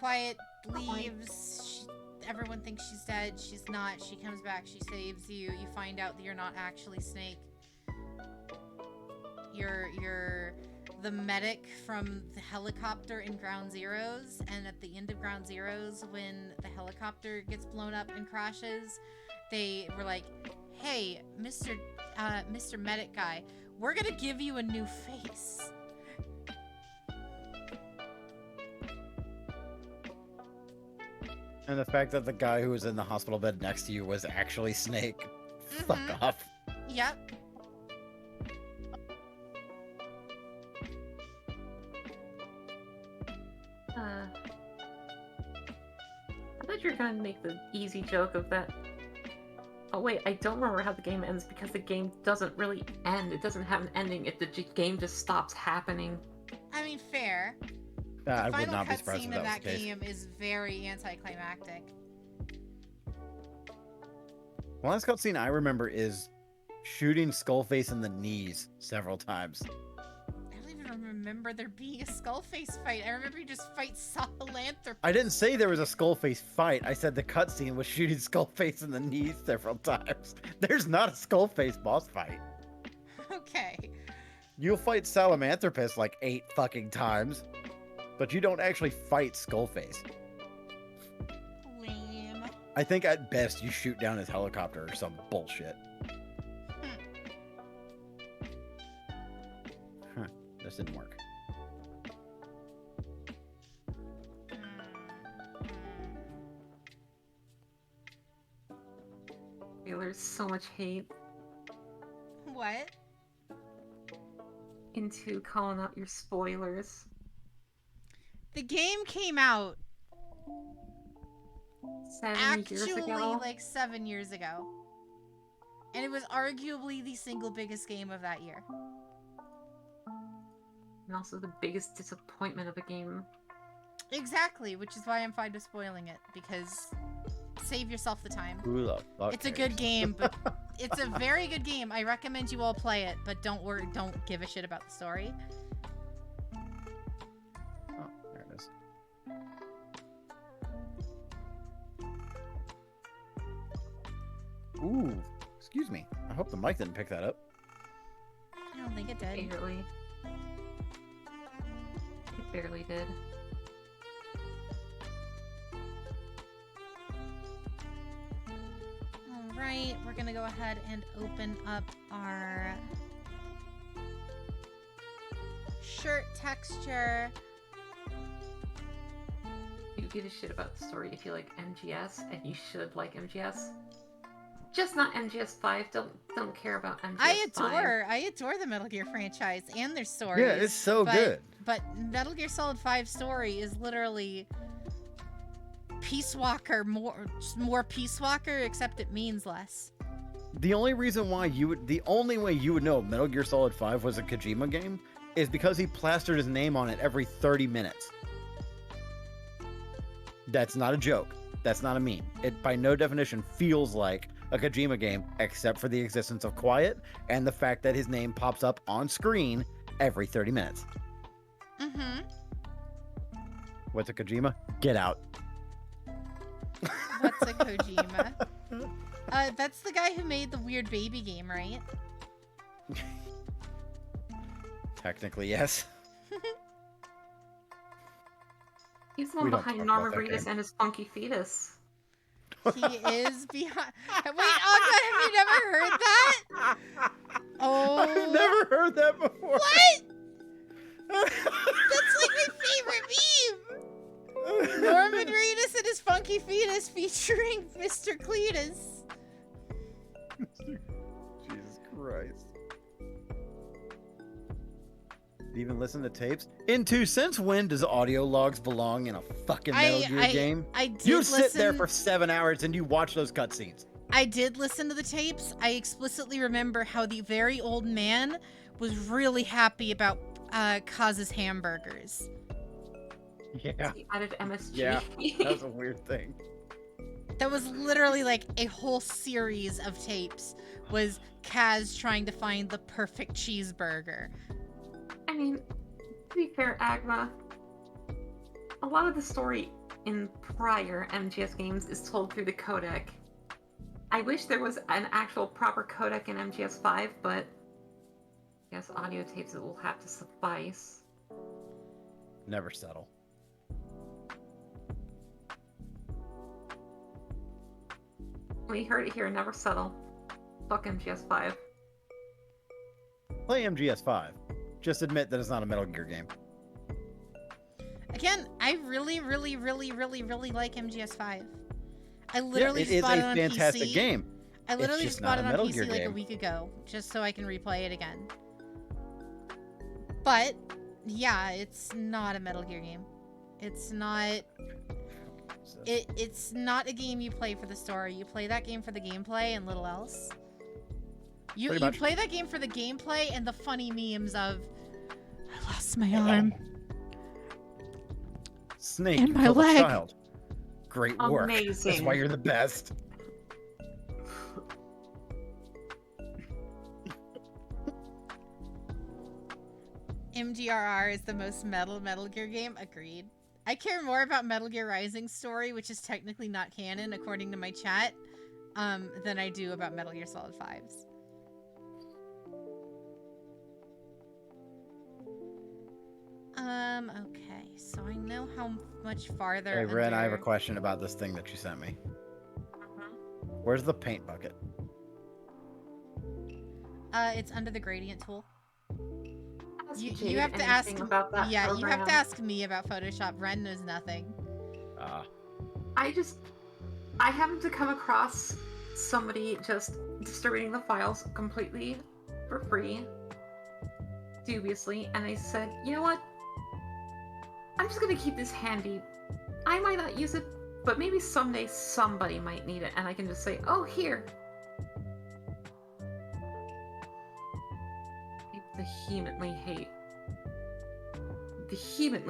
Quiet leaves. Everyone thinks she's dead. She's not. She comes back. She saves you. You find out that you're not actually Snake. You're the medic from the helicopter in Ground Zeroes, and at the end of Ground Zeroes, when the helicopter gets blown up and crashes, they were like, "Hey, Mr. Medic guy, we're gonna give you a new face." And the fact that the guy who was in the hospital bed next to you was actually Snake. Fuck off. Yep. I thought you were gonna make the easy joke of that. Oh wait, I don't remember how the game ends because the game doesn't really end. It doesn't have an ending if the game just stops happening. I mean, fair. I The would final not be surprised cutscene if in that was that the case. game is very anticlimactic. The last cutscene I remember is shooting Skullface in the knees several times. I don't even remember there being a Skullface fight. I remember you just fight Sahelanthropus. I didn't say there was a Skullface fight. I said the cutscene was shooting Skullface in the knees several times. There's not a Skullface boss fight. Okay. You'll fight Salamanthropus like 8 fucking times, but you don't actually fight Skullface. Lame. I think at best you shoot down his helicopter or some bullshit. Huh, this didn't work. There's so much hate What? into calling out your spoilers. The game came out 7 years actually ago. like 7 years ago. And it was arguably the single biggest game of that year. And also the biggest disappointment of a game. Exactly, which is why I'm fine with spoiling it, because save yourself the time. Who the fuck It's a cares? good game, but it's a very good game. I recommend you all play it, but don't give a shit about the story. Oh, there it is. Ooh, excuse me. I hope the mic didn't pick that up. I don't think it did. Barely. It barely did. All right, we're gonna go ahead and open up our shirt texture. You give a shit about the story if you like MGS, and you should like MGS. Just not MGS 5. Don't care about MGS 5. I adore the Metal Gear franchise and their stories. Yeah, it's so good. But Metal Gear Solid 5 story is literally Peace Walker, more Peace Walker, except it means less. The only way you would know Metal Gear Solid 5 was a Kojima game is because he plastered his name on it every 30 minutes. That's not a joke. That's not a meme. It by no definition feels like a Kojima game, except for the existence of Quiet and the fact that his name pops up on screen every 30 minutes. Mm-hmm. What's a Kojima? Get out. What's a Kojima? That's the guy who made the weird baby game, right? Technically, yes. He's the one We don't behind talk Norman about that Reedus game. and his funky fetus. He is behind. Wait, oh god, have you never heard that? Oh, I've never heard that before. What? That's like my favorite meme. Norman Reedus and his funky fetus featuring Mr. Cletus. Jesus Christ. Do you even listen to tapes? Since when does audio logs belong in a fucking Metal Gear game? I did You listen. sit there for 7 hours and you watch those cutscenes. I did listen to the tapes. I explicitly remember how the very old man was really happy about Kaz's hamburgers. Yeah. He added MSG. Yeah, that was a weird thing. That was literally like a whole series of tapes was Kaz trying to find the perfect cheeseburger. I mean, to be fair, Agma, a lot of the story in prior MGS games is told through the codec. I wish there was an actual proper codec in MGS 5, but I guess audio tapes will have to suffice. Never settle. We heard it here, never settle. Fuck MGS 5. Play MGS 5. Just admit that it's not a Metal Gear game. Again, I really, really, really, really, really like MGS5. I literally It is bought a it on fantastic PC. game. I literally just just bought not it a on Metal PC Gear like a game. week ago, just so I can replay it again. But yeah, it's not a Metal Gear game. It's not. It's not a game you play for the story. You play that game for the gameplay and little else. You Pretty much. play that game for the gameplay and the funny memes of I lost my arm. Snake, And you my killed leg. a child. Great work. That's Amazing. why you're the best. MGRR is the most Metal Gear game. Agreed. I care more about Metal Gear Rising's story, which is technically not canon according to my chat, than I do about Metal Gear Solid 5's. Okay, so I know how much farther. Hey, Ren, I have a under- question about this thing that you sent me. Where's the paint bucket? It's under the gradient tool. Ask You Jade have to anything ask. about that Yeah, you have to program. ask me about Photoshop. Ren knows nothing. I happened to come across somebody just distributing the files completely for free, dubiously, and I said, you know what? I'm just gonna keep this handy. I might not use it, but maybe someday somebody might need it, and I can just say, oh, here. I vehemently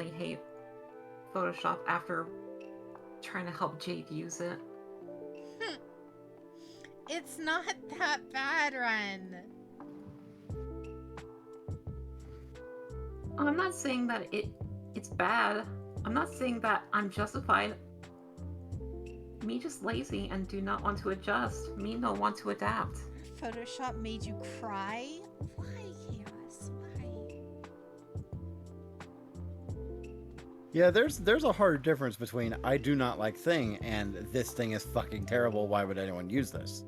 hate Photoshop after trying to help Jade use it. It's not that bad, Ren. I'm not saying that it's bad. I'm not saying that I'm justified. Me just lazy and do not want to adjust. Me no want to adapt. Photoshop made you cry? Why, Chaos? Why? Yeah, there's a hard difference between I do not like thing and this thing is fucking terrible. Why would anyone use this?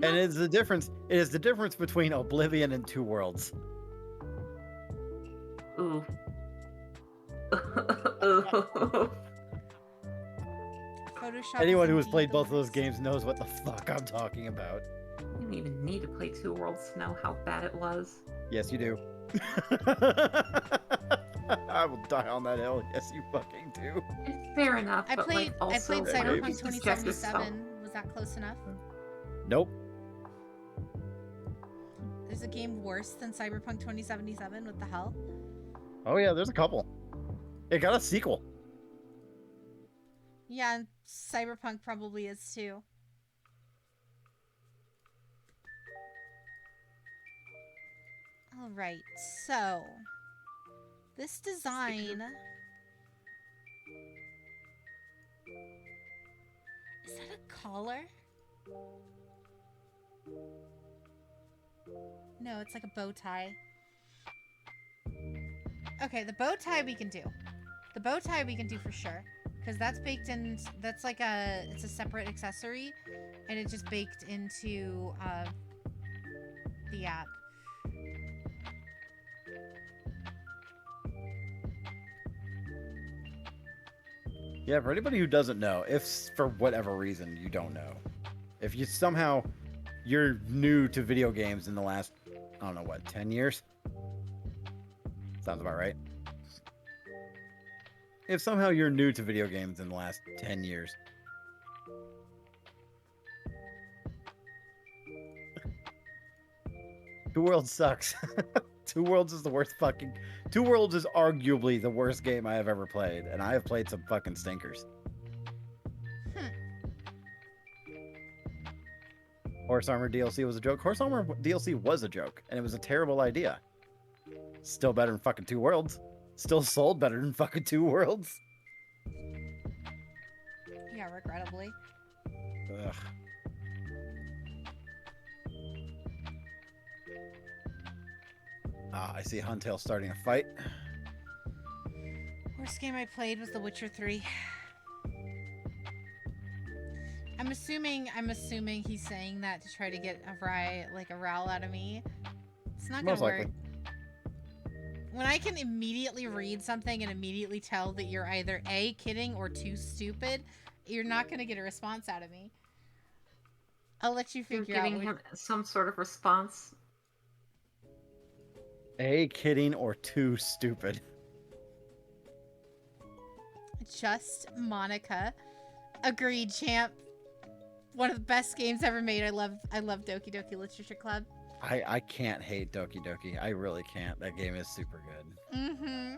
And it's the difference. It is the difference between Oblivion and Two Worlds. Ooh. Photoshop Anyone is who has indeed played the both of those worst. games knows what the fuck I'm talking about. You didn't even need to play Two Worlds to know how bad it was. Yes, you do. I will die on that hill. Yes, you fucking do. Fair enough. I but played like, also, I played Yeah, Cyberpunk maybe. 2077. Was that close enough? Nope. There's a game worse than Cyberpunk 2077. What the hell? Oh yeah, there's a couple. It got a sequel. Yeah, and Cyberpunk probably is too. All right, so this design is that a collar? No, it's like a bow tie. Okay, the bow tie we can do. The bow tie we can do for sure. Because that's baked in, that's like it's a separate accessory. And it's just baked into the app. Yeah, for anybody who doesn't know, if for whatever reason you don't know, if you somehow you're new to video games in the last, I don't know what, 10 years? Sounds about right. If somehow you're new to video games in the last 10 years, Two Worlds sucks. Two Worlds is the worst fucking... Two Worlds is arguably the worst game I have ever played, and I have played some fucking stinkers. Horse Armor DLC was a joke. Horse Armor DLC was a joke, and it was a terrible idea. Still better than fucking Two Worlds. Still sold better than fucking Two Worlds. Yeah, regrettably. Ugh. Ah, I see Huntail starting a fight. Worst game I played was The Witcher 3. I'm assuming he's saying that to try to get a rile out of me. It's not gonna Most work. likely. When I can immediately read something and immediately tell that you're either A, kidding, or too stupid, you're not gonna get a response out of me. I'll let you You're figure out. giving him some sort of response. A, kidding, or too stupid. Just Monica. Agreed, champ. One of the best games ever made. I love Doki Doki Literature Club. I can't hate Doki Doki. I really can't. That game is super good. Mm-hmm.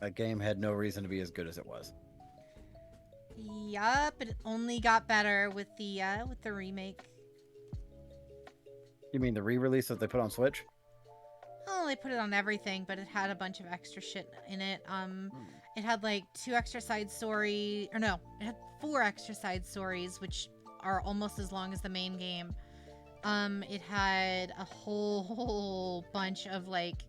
That game had no reason to be as good as it was. Yup, it only got better with the remake. You mean the re-release that they put on Switch? Oh, they put it on everything, but it had a bunch of extra shit in it. It had like 2 extra side story, or no, it had 4 extra side stories, which are almost as long as the main game. It had a whole bunch of like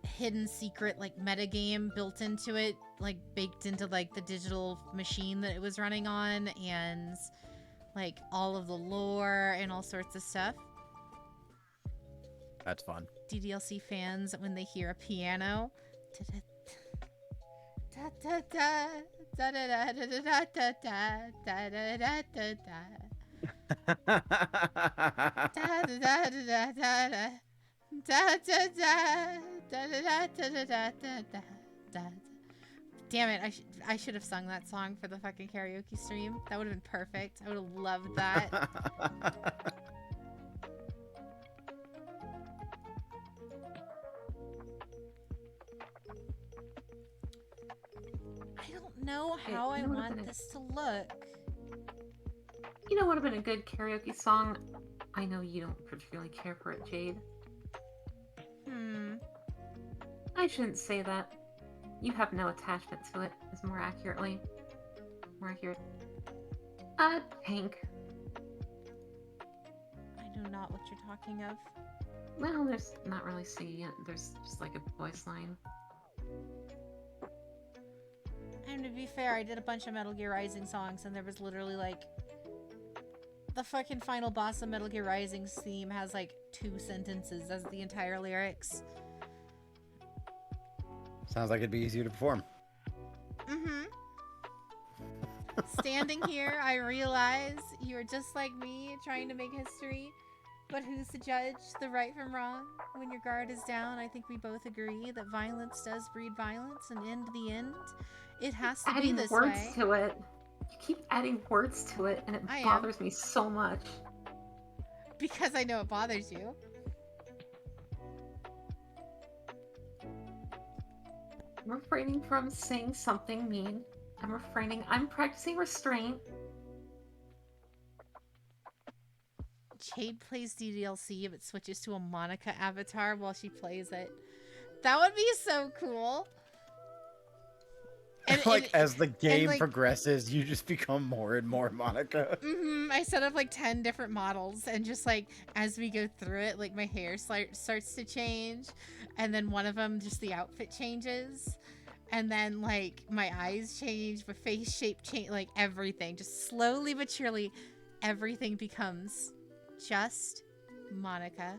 hidden secret like meta game built into it, like baked into like the digital machine that it was running on, and like all of the lore and all sorts of stuff. That's fun. DDLC fans, when they hear a piano, damn it, I should have sung that song for the fucking karaoke stream. That would have been perfect. I would have loved that. know Okay, how I you know what I'm want gonna- this to look. You know what would have been a good karaoke song? I know you don't particularly care for it, Jade. I shouldn't say that. You have no attachment to it, is more accurately. More accurate. Pink. I know not what you're talking of. Well, there's not really singing it. There's just like a voice line. And to be fair, I did a bunch of Metal Gear Rising songs, and there was literally like the fucking final boss of Metal Gear Rising's theme has like 2 sentences as the entire lyrics. Sounds like it'd be easier to perform. Mm-hmm. Standing here, I realize you are just like me, trying to make history. But who's to judge the right from wrong? When your guard is down, I think we both agree that violence does breed violence, and in the end, it has to be Adding this words way. to it. You keep adding words to it, and it I am. bothers me so much. Because I know it bothers you. I'm refraining from saying something mean. I'm refraining. I'm practicing restraint. Jade plays DDLC but switches to a Monica avatar while she plays it. That would be so cool. Like, as the game like- progresses, you just become more and more Monica. I set up like 10 different models, and just like as we go through it, like my hair starts to change, and then one of them just the outfit changes, and then like my eyes change, my face shape change, like everything just slowly but surely everything becomes just Monica.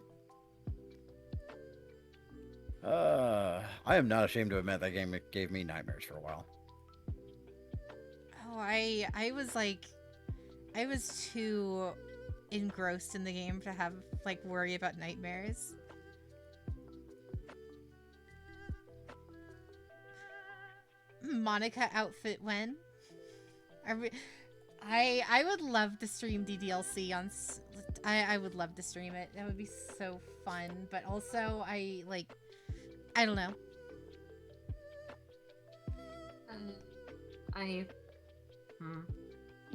I am not ashamed to admit that game gave me nightmares for a while. Oh, I was too engrossed in the game to have like worry about nightmares. Monica outfit when? I would love to stream DDLC on. I would love to stream it. That would be so fun. But also, I don't know.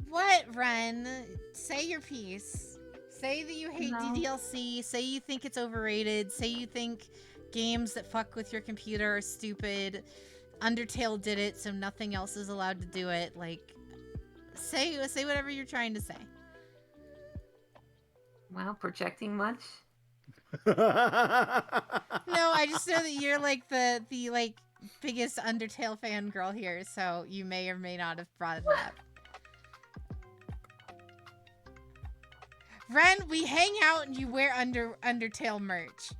What, Ren? Say your piece. Say that you hate No. DDLC. Say you think it's overrated. Say you think games that fuck with your computer are stupid. Undertale did it, so nothing else is allowed to do it. Like, say whatever you're trying to say. Wow, projecting much? No, I just know that you're like the like biggest Undertale fangirl here, so you may or may not have brought it up. Ren, we hang out and you wear Undertale merch.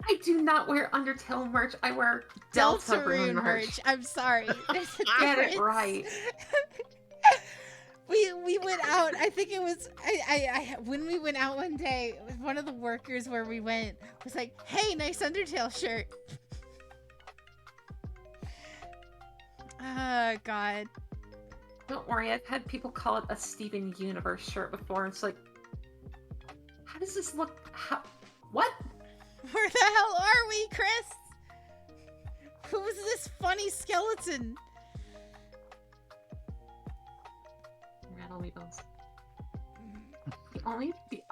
I do not wear Undertale merch. I wear Deltarune merch. I'm sorry. There's a Get it difference. right. We went out. I think it was I when we went out one day, one of the workers where we went was like, "Hey, nice Undertale shirt." Oh God. Don't worry, I've had people call it a Steven Universe shirt before. It's like, how does this look? What? Where the hell are we, Chris? Who's this funny skeleton? Rattle me bones.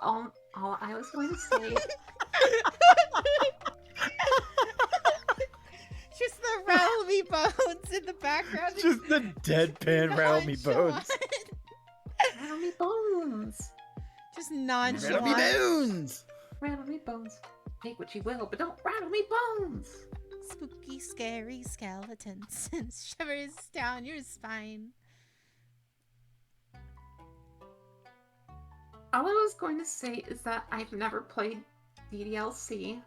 All I was going to say. Just the rattle me bones in the background. Just the deadpan rattle me bones. Rattle me bones. Just Rattle me nonchalant. bones. Rattle me bones. Take what you will, but don't rattle me bones. Spooky, scary skeletons and shivers down your spine. All I was going to say is that I've never played DDLC.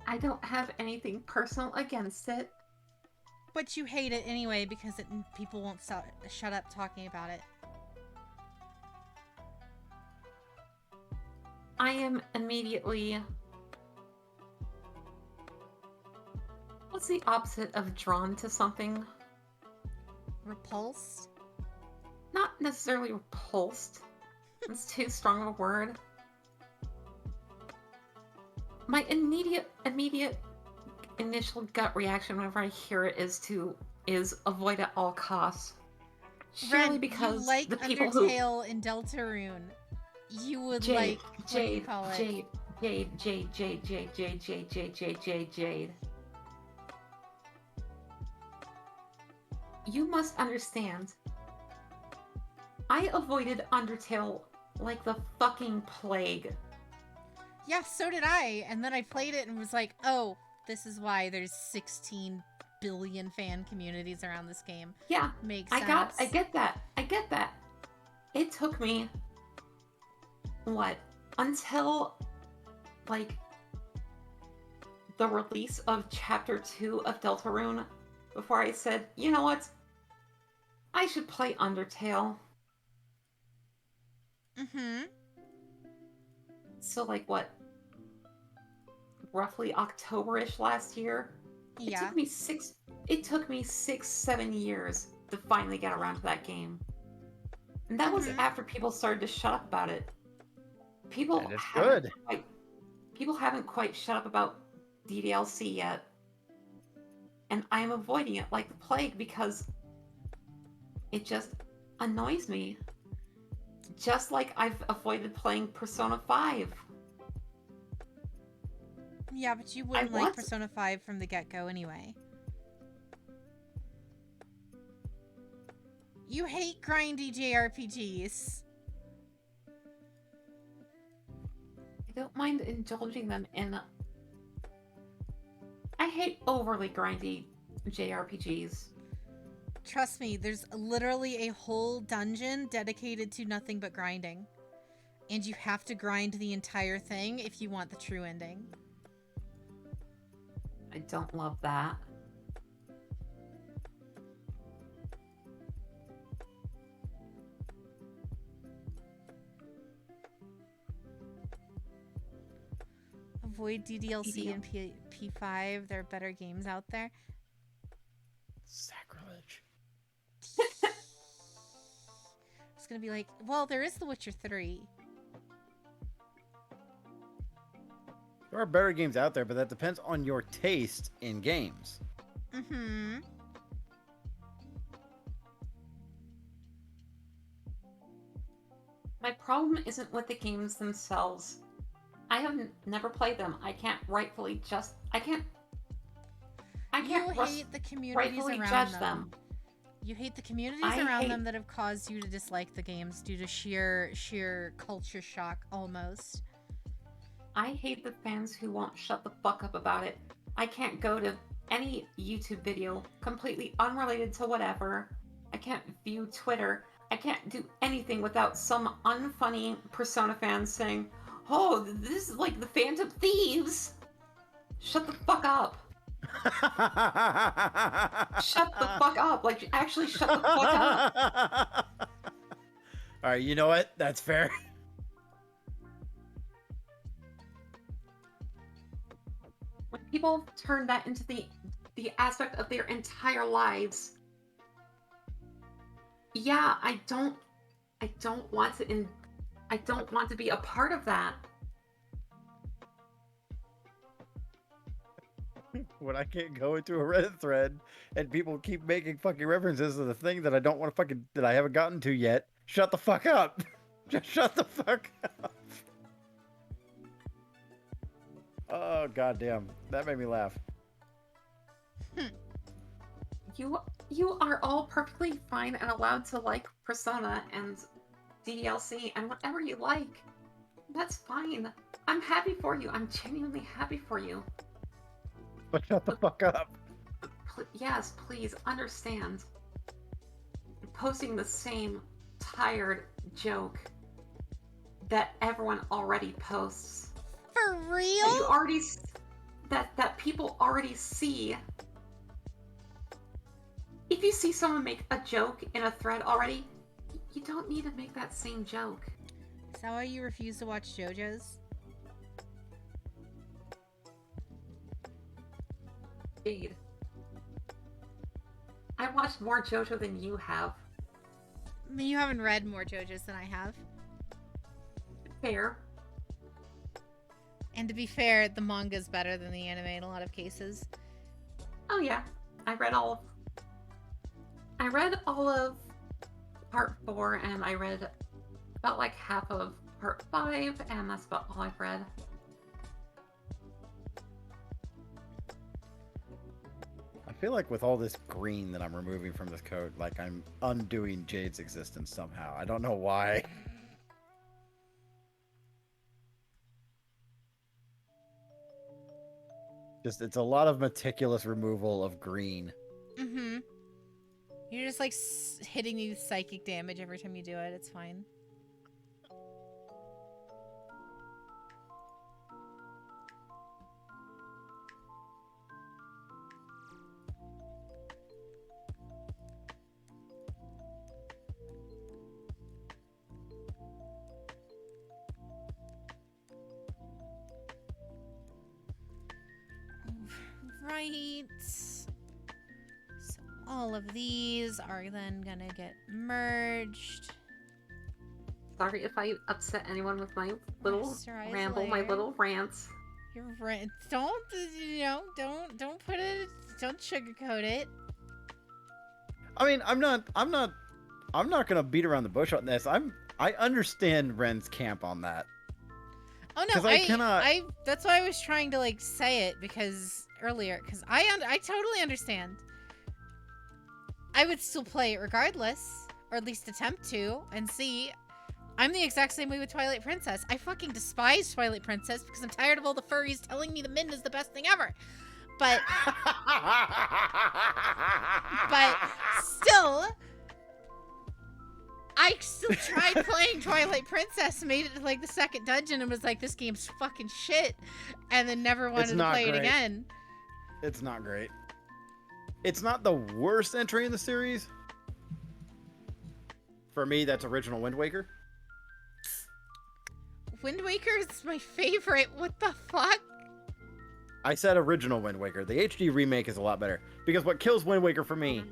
I don't have anything personal against it. But you hate it anyway because people won't shut up talking about it. I am immediately... What's the opposite of drawn to something? Repulsed? Not necessarily repulsed. It's too strong of a word. My immediate initial gut reaction whenever I hear it is to is avoid at all costs. Ren, Surely because you like the people who Undertale and Deltarune. You would Jade, like what do you Jade, call it? Jade, Jade, Jade, Jade, Jade, Jade, Jade, Jade, Jade, Jade, Jade. You must understand. I avoided Undertale like the fucking plague. Yeah, so did I. And then I played it and was like, oh, this is why there's 16 billion fan communities around this game. Yeah, Makes I sense. get that. It took me, what, until, like, the release of Chapter 2 of Deltarune before I said, you know what? I should play Undertale. Mm-hmm. So, like, what? Roughly October-ish last year? Yeah. It took me 6-7 years to finally get around to that game. And that was Mhm. after people started to shut up about it. People And it's haven't good. people haven't quite shut up about DDLC yet. And I'm avoiding it like the plague because it just annoys me. Just like I've avoided playing Persona 5. Yeah, but you wouldn't like want- Persona 5 from the get-go anyway. You hate grindy JRPGs. I don't mind indulging them in. I hate overly grindy JRPGs. Trust me, there's literally a whole dungeon dedicated to nothing but grinding. And you have to grind the entire thing if you want the true ending. I don't love that. Avoid DDLC and P5. There are better games out there. Sacrilege. It's gonna be like, well, there is The Witcher 3. There are better games out there, but that depends on your taste in games. Mm-hmm. My problem isn't with the games themselves. I have never played them. I can't rightfully just. I can't You rus- hate the communities rightfully around judge them. them. You hate the communities I around hate- them that have caused you to dislike the games due to sheer culture shock almost. I hate the fans who won't shut the fuck up about it. I can't go to any YouTube video completely unrelated to whatever. I can't view Twitter. I can't do anything without some unfunny Persona fan saying, "Oh, this is like the Phantom Thieves." Shut the fuck up. Shut the fuck up. Like, actually shut the fuck up. All right, you know what? That's fair. When people turn that into the aspect of their entire lives, yeah, I don't want to I don't want to be a part of that. When I can't go into a Reddit thread and people keep making fucking references to the thing that I don't want to fucking that I haven't gotten to yet, shut the fuck up. Just shut the fuck up. Oh goddamn, that made me laugh. You are all perfectly fine and allowed to like Persona and DDLC and whatever you like. That's fine. I'm happy for you. I'm genuinely happy for you. But shut the fuck up. Yes, please understand. Posting the same tired joke that everyone already posts. For That real? you already that people already see. If you see someone make a joke in a thread already, you don't need to make that same joke. Is that why you refuse to watch JoJo's? Jade. I watched more JoJo than you have. I mean, you haven't read more JoJo's than I have. Fair. And to be fair, the manga's better than the anime in a lot of cases. Oh yeah, I read all I read all of part 4, and I read about like half of part 5, and that's about all I've read. I feel like with all this green that I'm removing from this code, like I'm undoing Jade's existence somehow. I don't know why. Just, it's a lot of meticulous removal of green. Mm-hmm. You're just like hitting you psychic damage every time you do it. It's fine. Right. So all of these are then gonna get merged. Sorry if I upset anyone with my little Rasterize ramble, my layer. little rants. You're right. Don't don't put it. Don't sugarcoat it. I mean, I'm not gonna beat around the bush on this. I understand Ren's camp on that. Oh no, 'Cause I cannot- that's why I was trying to like say it because I totally understand. I would still play it regardless, or at least attempt to, and see. I'm the exact same way with Twilight Princess. I fucking despise Twilight Princess because I'm tired of all the furries telling me the Min is the best thing ever. But still, I still tried playing Twilight Princess, made it to like the second dungeon, and was like, this game's fucking shit, and then never wanted to not play it great. again. It's not great. It's not the worst entry in the series. For me, that's original Wind Waker. Wind Waker is my favorite. What the fuck? I said original Wind Waker. The HD remake is a lot better. Because what kills Wind Waker for me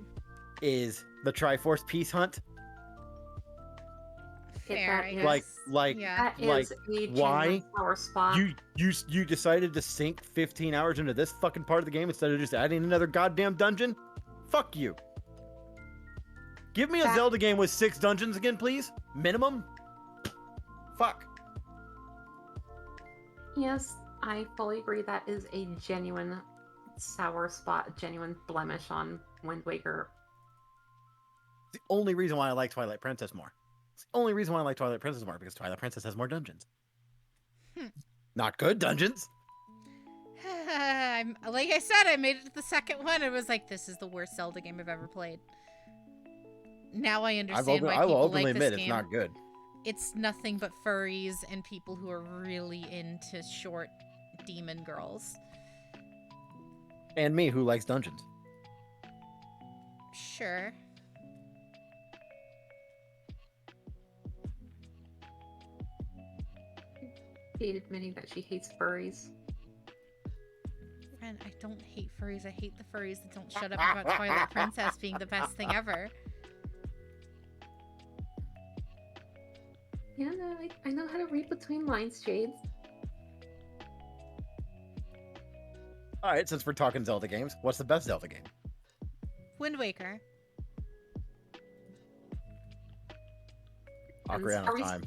is the Triforce Peace Hunt. Fair, I Like- guess. like- yeah. That Like, is a why genuine sour spot. You decided to sink 15 hours into this fucking part of the game instead of just adding another goddamn dungeon? Fuck you. Give me a That- Zelda game with 6 dungeons again, please. Minimum. Fuck. Yes, I fully agree. That is a genuine sour spot, a genuine blemish on Wind Waker. It's the only reason why I like Twilight Princess more. It's the only reason why I like Twilight Princess more, because Twilight Princess has more dungeons. Not good dungeons. Like I said, I made it to the second one. It was like, this is the worst Zelda game I've ever played. Now I understand why I will people openly like admit this it's game. not good. It's nothing but furries and people who are really into short demon girls. And me, who likes dungeons. Sure. Kate admitting that she hates furries. And I don't hate furries. I hate the furries that don't shut up about Twilight Princess being the best thing ever. Yeah, no, I know how to read between lines, Jade. All right, since we're talking Zelda games, what's the best Zelda game? Wind Waker. Ocarina Are of we- Time.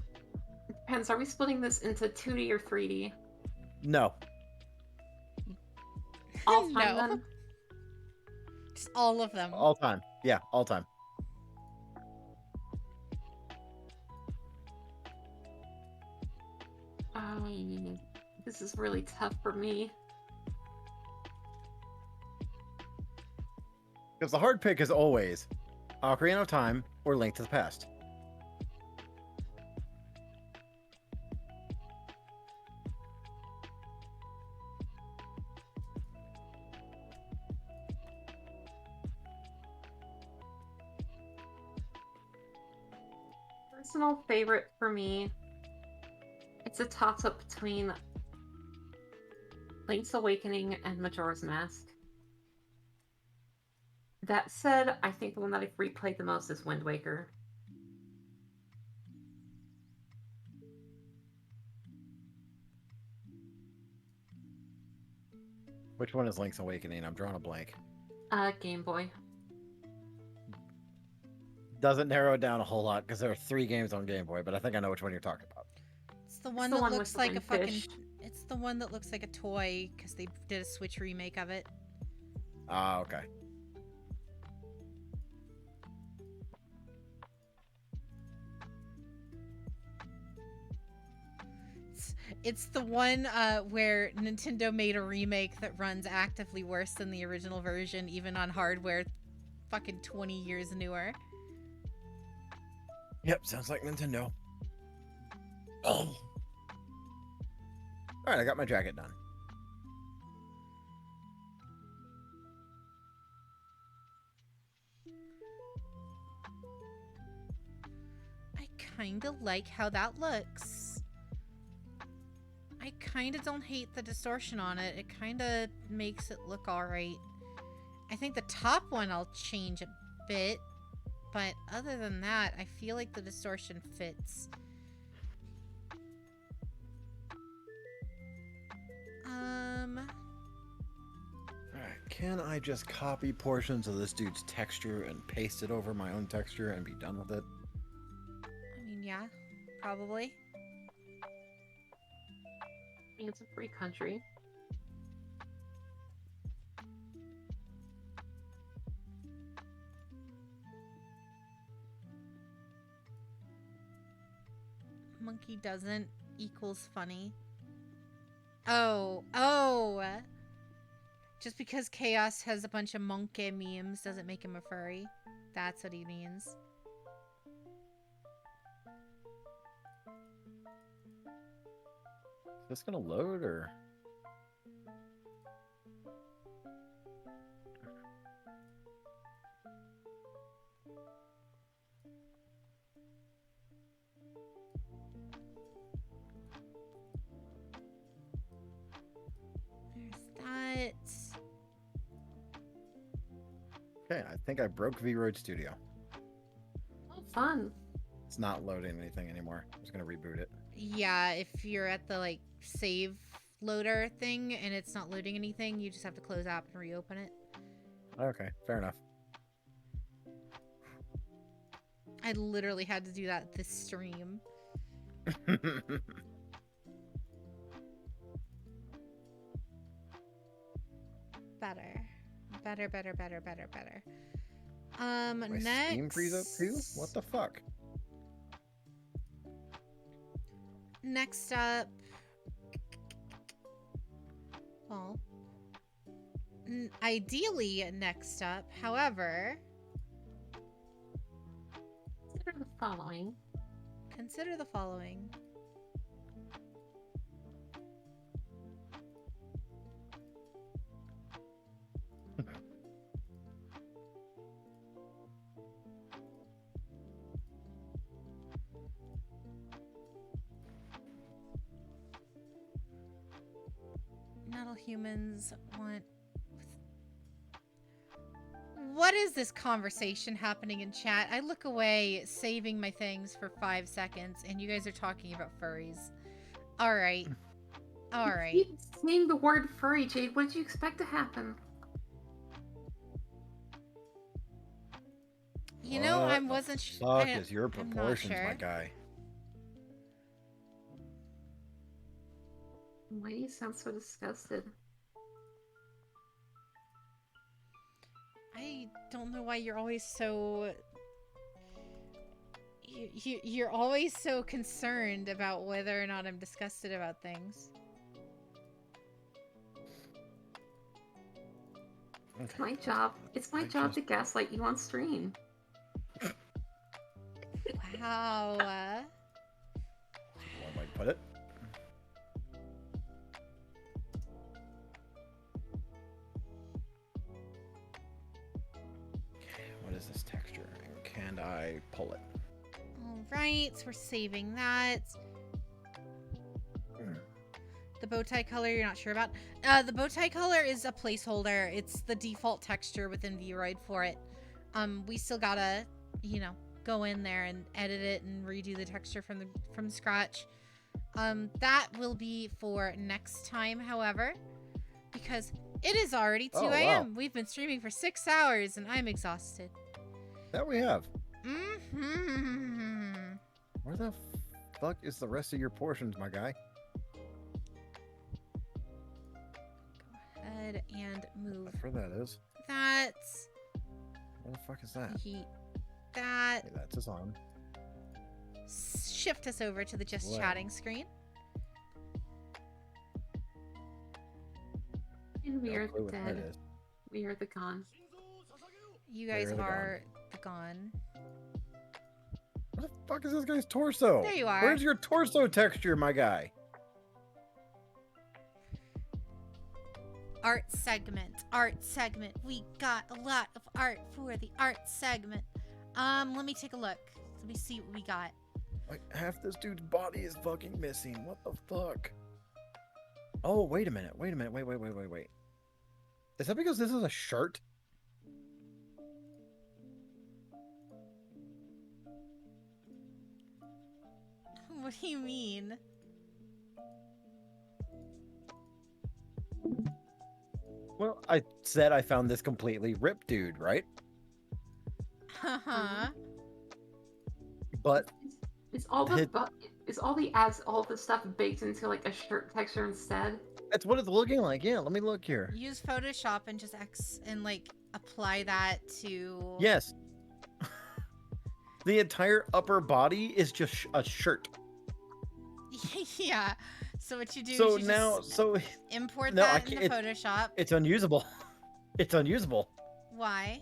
Depends, are we splitting this into 2D or 3D? No. All time No. then? Just all of them. All time. Yeah, all time. This is really tough for me. Because the hard pick is always Ocarina of Time or Link to the Past. Personal favorite for me, it's a toss-up between Link's Awakening and Majora's Mask. That said, I think the one that I've replayed the most is Wind Waker. Which one is Link's Awakening? I'm drawing a blank. Game Boy. doesn't narrow it down a whole lot because there are 3 games on Game Boy, but I think I know which one you're talking about. It's the one the that one with looks the like a winged fucking. fish. It's the one that looks like a toy because they did a Switch remake of it. Ah, okay. It's the one where Nintendo made a remake that runs actively worse than the original version, even on hardware fucking 20 years newer. Yep, sounds like Nintendo. Oh. Alright, I got my jacket done. I kind of like how that looks. I kind of don't hate the distortion on it. It kind of makes it look alright. I think the top one I'll change a bit. But other than that, I feel like the distortion fits. Alright, can I just copy portions of this dude's texture and paste it over my own texture and be done with it? I mean, yeah, probably. I mean, it's a free country. Monkey doesn't equals funny. Oh. Just because Chaos has a bunch of monkey memes doesn't make him a furry. That's what he means. Is this gonna load or? There's that. Okay, I think I broke V-Road Studio. Oh, fun. It's not loading anything anymore. I'm just gonna reboot it. Yeah, if you're at the like save loader thing and it's not loading anything, you just have to close app and reopen it. Okay, fair enough. I literally had to do that this stream. Better. My Next. Steam freeze up too? What the fuck? Next up. Well, ideally next up. However, Consider the following. consider the following. Not all humans want. What is this conversation happening in chat? I look away, saving my things for 5 seconds, and you guys are talking about furries. Alright. Alright. You keep saying the word furry, Jade. What did you expect to happen? You know, I What the wasn't Fuck is your I'm not proportions, my sure. guy. Why do you sound so disgusted? I don't know why you're always so. You're always so concerned about whether or not I'm disgusted about things. It's my job. It's my I job just- to gaslight you on stream. Wow. One way to put it. What is this texture? And can I pull it? Alright, so we're saving that. The bow tie color you're not sure about? The bow tie color is a placeholder. It's the default texture within VRoid for it. We still gotta, you know, go in there and edit it and redo the texture from scratch. That will be for next time, however, because it is already 2 Oh, wow. a.m. We've been streaming for 6 hours and I'm exhausted. That we have. Mm-hmm. Where the fuck is the rest of your portions, my guy? Go ahead and move That's where that is. that. Where the fuck is that? Heat that. Okay, that's his arm. Shift us over to the just Leg. chatting screen. And we No are clue the what that dead. is. We are the gone. You Where guys are the are the gone. What the fuck is this guy's torso? There you are. Where's your torso texture, my guy? Art segment. Art segment. We got a lot of art for the art segment. Let me take a look. Let me see what we got. Like, half this dude's body is fucking missing. What the fuck? Oh, wait a minute. Wait. Is that because this is a shirt? What do you mean? Well, I said I found this completely ripped dude, right? Haha. But Is all the Hit- is all the ads all the stuff baked into like a shirt texture instead? that's what it's looking like. Yeah, let me look here. Use Photoshop and just like apply that to. Yes. The entire upper body is just a shirt. Yeah. So what you do So is you now, just so import no, I that into can't- Photoshop. it's unusable. It's unusable Why?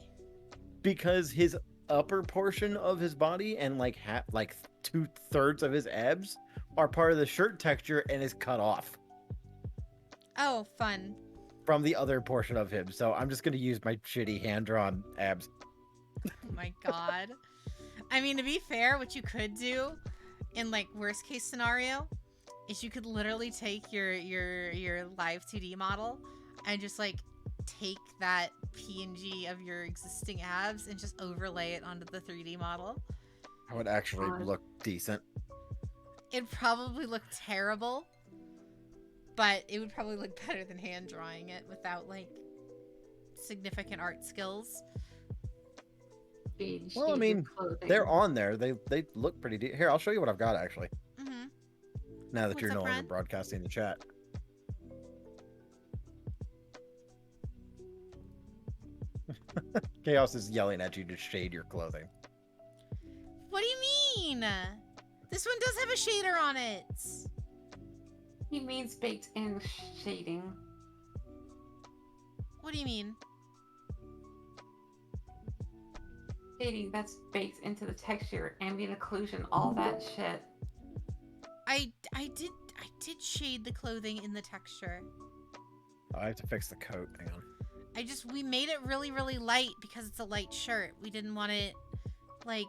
because his upper portion of his body and like 2/3 of his abs are part of the shirt texture and is cut off Oh, fun. from the other portion of him. So I'm just gonna use my shitty hand-drawn abs. Oh my god. I mean, to be fair, what you could do in like worst case scenario is you could literally take your live 2D model and just like take that PNG of your existing abs and just overlay it onto the 3D model. That would actually God. look decent. It'd probably look terrible, but it would probably look better than hand drawing it without like significant art skills. Shade, Well, I shade mean, your clothing. They're on there. They look pretty here, I'll show you what I've got actually. Mm-hmm. Now that What's you're up, no longer Ren? broadcasting the chat. Chaos is yelling at you to shade your clothing. What do you mean? This one does have a shader on it. He means baked in shading. What do you mean? Shading that's baked into the texture, ambient occlusion, all that shit. I did shade the clothing in the texture. I have to fix the coat. Hang on. We made it really, really light because it's a light shirt. We didn't want it like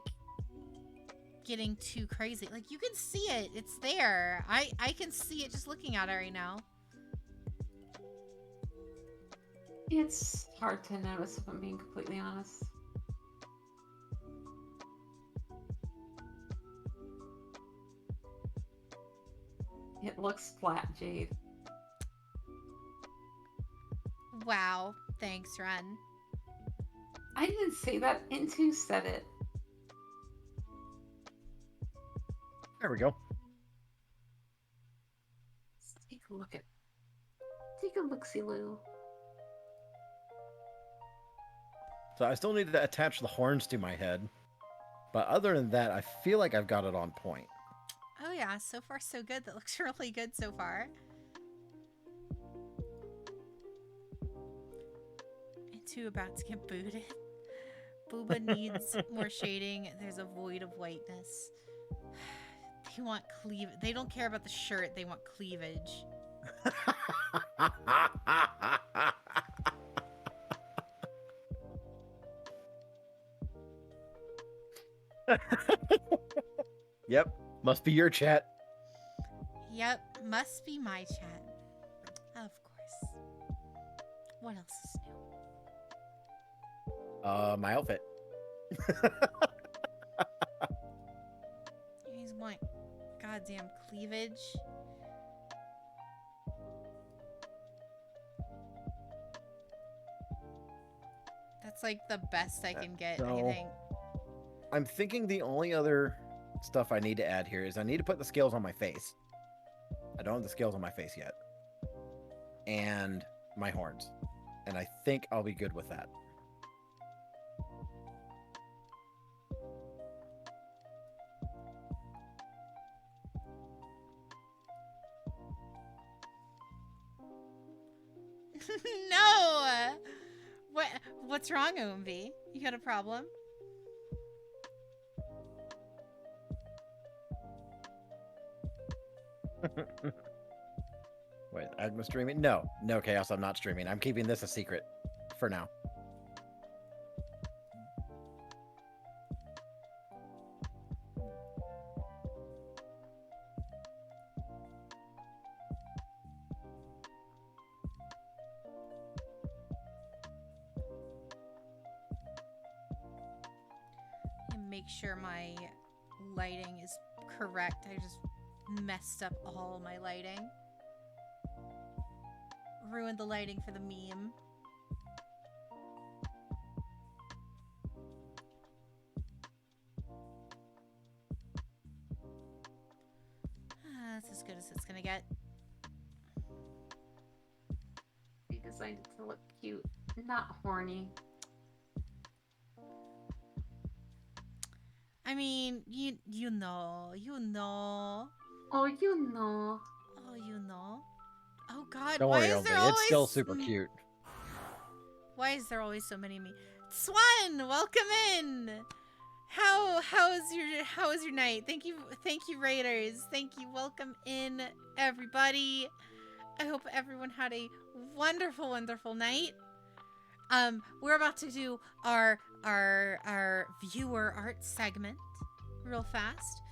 getting too crazy. Like you can see it. It's there. I can see it just looking at it right now. It's hard to notice if I'm being completely honest. It looks flat, Jade. Wow. Thanks, Ren. I didn't say that. Into said it. There we go. Let's take a look at. Take a look-see, Lou. So I still need to attach the horns to my head. But other than that, I feel like I've got it on point. Oh yeah, so far so good. That looks really good so far. Into about to get booted. Booba needs more shading. There's a void of whiteness. They want cleavage. They don't care about the shirt. They want cleavage. Yep, must be your chat. Yep, must be my chat. Of course. What else is new? My outfit. You guys want goddamn cleavage? That's like the best I can get, I No. think. I'm thinking the only other stuff I need to add here is I need to put the scales on my face. I don't have the scales on my face yet. And my horns. And I think I'll be good with that. No! What's wrong, OMB? You got a problem? Wait, I'm streaming? No, Chaos, I'm not streaming. I'm keeping this a secret for now. And make sure my lighting is correct. I just messed up all my lighting. Ruined the lighting for the meme. That's as good as it's gonna get. We designed it to look cute, not horny. I mean, you know. Oh, you know. Oh, you know. Oh God, Don't why worry, is there Obi. always It's still super cute. Why is there always so many of me? Swan, welcome in. How was your night? Thank you, Raiders. Thank you. Welcome in, everybody. I hope everyone had a wonderful, wonderful night. We're about to do our viewer art segment real fast.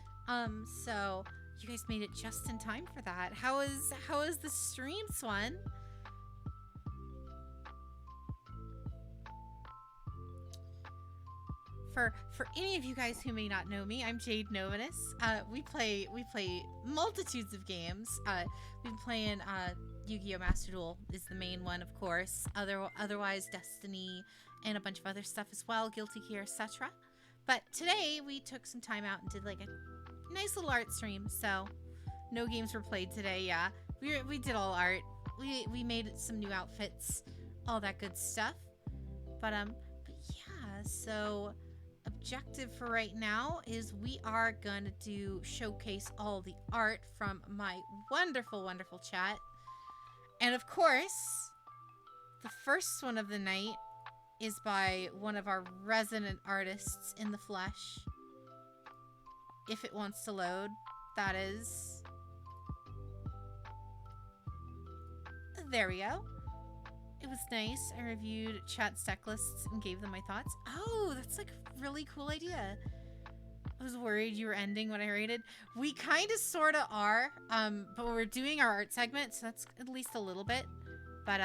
So you guys made it just in time for that. How is the stream, Swan? For any of you guys who may not know me, I'm Jade Novanus. We play multitudes of games. We've been playing Yu-Gi-Oh! Master Duel is the main one, of course. Otherwise, Destiny and a bunch of other stuff as well, Guilty Gear, etc. But today we took some time out and did like a nice little art stream. So no games were played today. Yeah, we did all art. We made some new outfits, all that good stuff. But yeah. So objective for right now is we are gonna showcase all the art from my wonderful, wonderful chat. And of course, the first one of the night is by one of our resident artists in the flesh. If it wants to load, that is. There we go. It was nice. I reviewed chat's deck lists and gave them my thoughts. Oh, that's like a really cool idea. I was worried you were ending what I rated. We kind of sort of are, but we're doing our art segment, so that's at least a little bit. But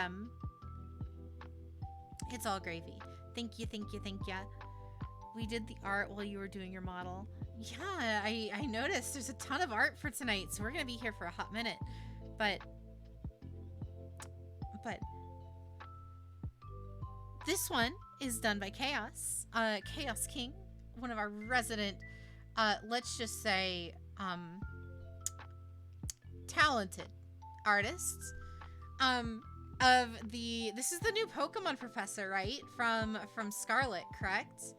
it's all gravy. Thank you. We did the art while you were doing your model. Yeah, I noticed there's a ton of art for tonight, so we're gonna be here for a hot minute. But this one is done by Chaos, Chaos King, one of our resident, let's just say, talented artists. This is the new Pokemon professor, right? From Scarlet, correct?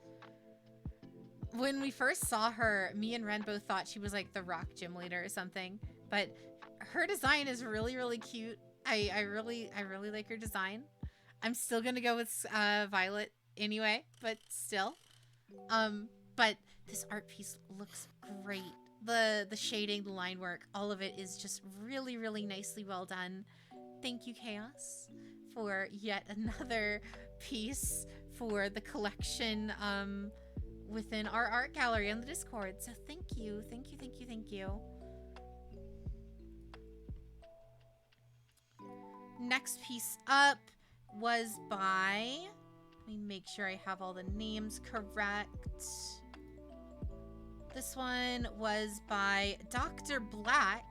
When we first saw her, me and Ren both thought she was like the rock gym leader or something. But her design is really, really cute. I really like her design. I'm still gonna go with Violet anyway, but still. But this art piece looks great. The shading, the line work, all of it is just really, really nicely well done. Thank you, Chaos, for yet another piece for the collection within our art gallery on the Discord. So thank you. Next piece up was by, let me make sure I have all the names correct. This one was by Dr. Black.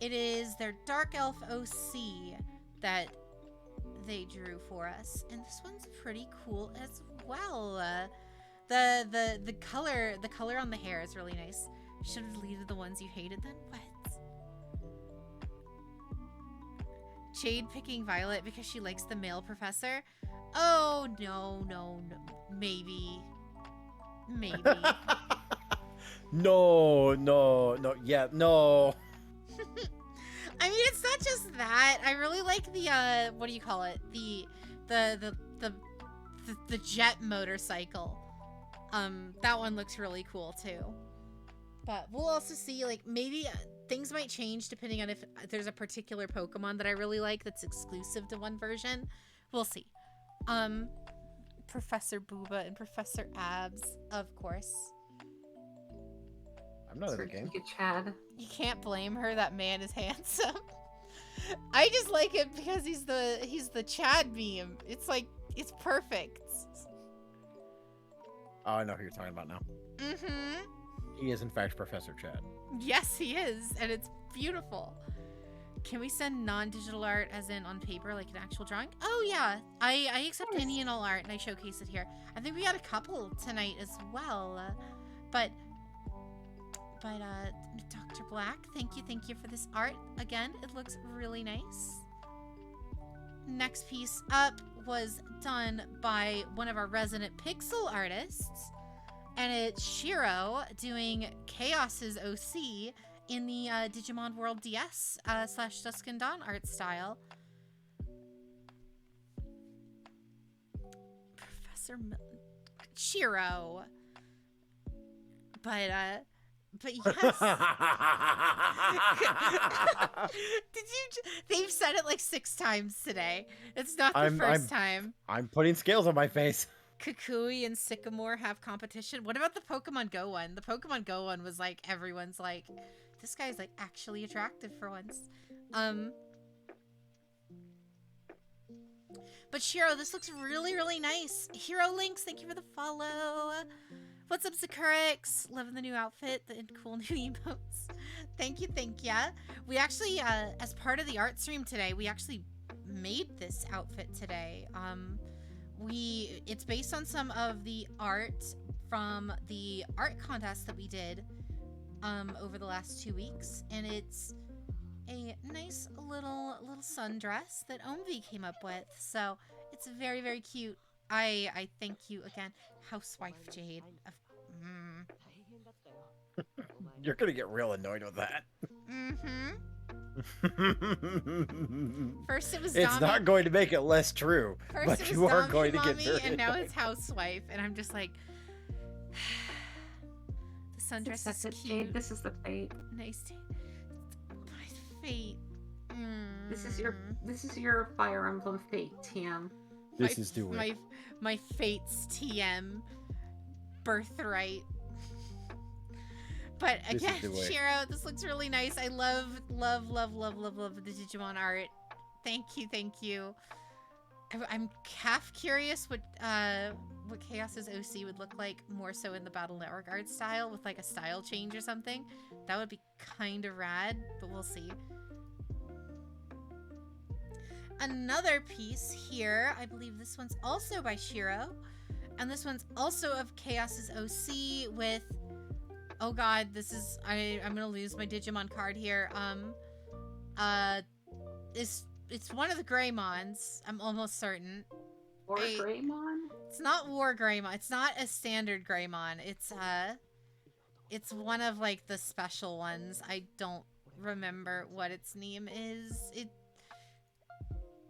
It is their Dark Elf OC that they drew for us. And this one's pretty cool as well. The color on the hair is really nice. Should have deleted the ones you hated then. What? Jade picking Violet because she likes the male professor. Oh no. Maybe. No. Yeah, no. I mean, it's not just that. I really like the what do you call it? The jet motorcycle. That one looks really cool too. But we'll also see, like, maybe things might change depending on if there's a particular Pokemon that I really like that's exclusive to one version. We'll see. Professor Booba and Professor Abs, of course. I'm not in the Sir game. Giga Chad. You can't blame her. That man is handsome. I just like him because he's the Chad meme. It's like, it's perfect. Oh, I know who you're talking about now. Mm-hmm. He is, in fact, Professor Chad. Yes, he is, and it's beautiful. Can we send non-digital art, as in on paper, like an actual drawing? Oh yeah, I accept any and all art, and I showcase it here. I think we got a couple tonight as well, but Dr. Black, thank you for this art. Again, it looks really nice. Next piece up was done by one of our resident pixel artists, and it's Shiro doing Chaos's OC in the Digimon World DS / Dusk and Dawn art style. Professor Shiro. But yes. They've said it like 6 times today. It's not the first time. I'm putting scales on my face. Kukui and Sycamore have competition. What about the Pokemon Go one? The Pokemon Go one was like, everyone's like, this guy's like actually attractive for once. But Shiro, this looks really, really nice. Hero Links, thank you for the follow. What's up, Zakurix? Loving the new outfit, the cool new emotes. Thank you. We actually, as part of the art stream today, we actually made this outfit today. It's based on some of the art from the art contest that we did over the last 2 weeks, and it's a nice little sundress that Omvi came up with. So it's very, very cute. I thank you again, Housewife Jade. You're gonna get real annoyed with that. First it was It's not going to make it less true, but you are going to get very and now it's Housewife, and I'm just like, the sundress is Accept it, cute. Jade. This is the fate. Nice. My fate. This is your Fire Emblem fate, TM. This is the way. My fate's TM birthright. But again, Shiro, this looks really nice. I love the Digimon art. Thank you. I'm half curious what Chaos's OC would look like more so in the Battle Network art style with like a style change or something. That would be kind of rad, but we'll see. Another piece here, I believe this one's also by Shiro, and this one's also of Chaos's OC with, oh god, this is, I'm gonna lose my Digimon card here. It's one of the Greymons, I'm almost certain. Greymon? It's not War Greymon, it's not a standard Greymon, it's one of like the special ones. I don't remember what its name is.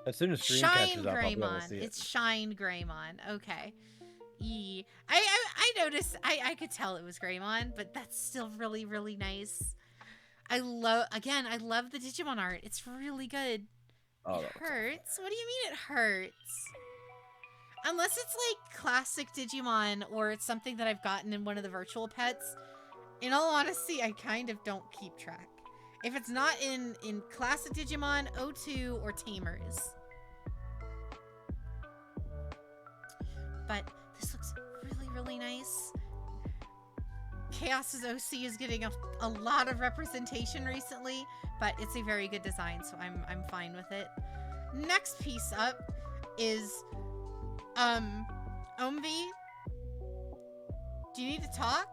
As soon as stream Shine catches up, I'll be able to Greymon. see it. It's Shine Greymon. Okay. I noticed. I could tell it was Greymon, but that's still really, really nice. I love the Digimon art. It's really good. Oh, It hurts. What do you mean it hurts? Unless it's like classic Digimon or it's something that I've gotten in one of the virtual pets. In all honesty, I kind of don't keep track. If it's not in classic Digimon, O2, or Tamers. But this looks really, really nice. Chaos's OC is getting a lot of representation recently, but it's a very good design, so I'm fine with it. Next piece up is Omvi Do you need to talk?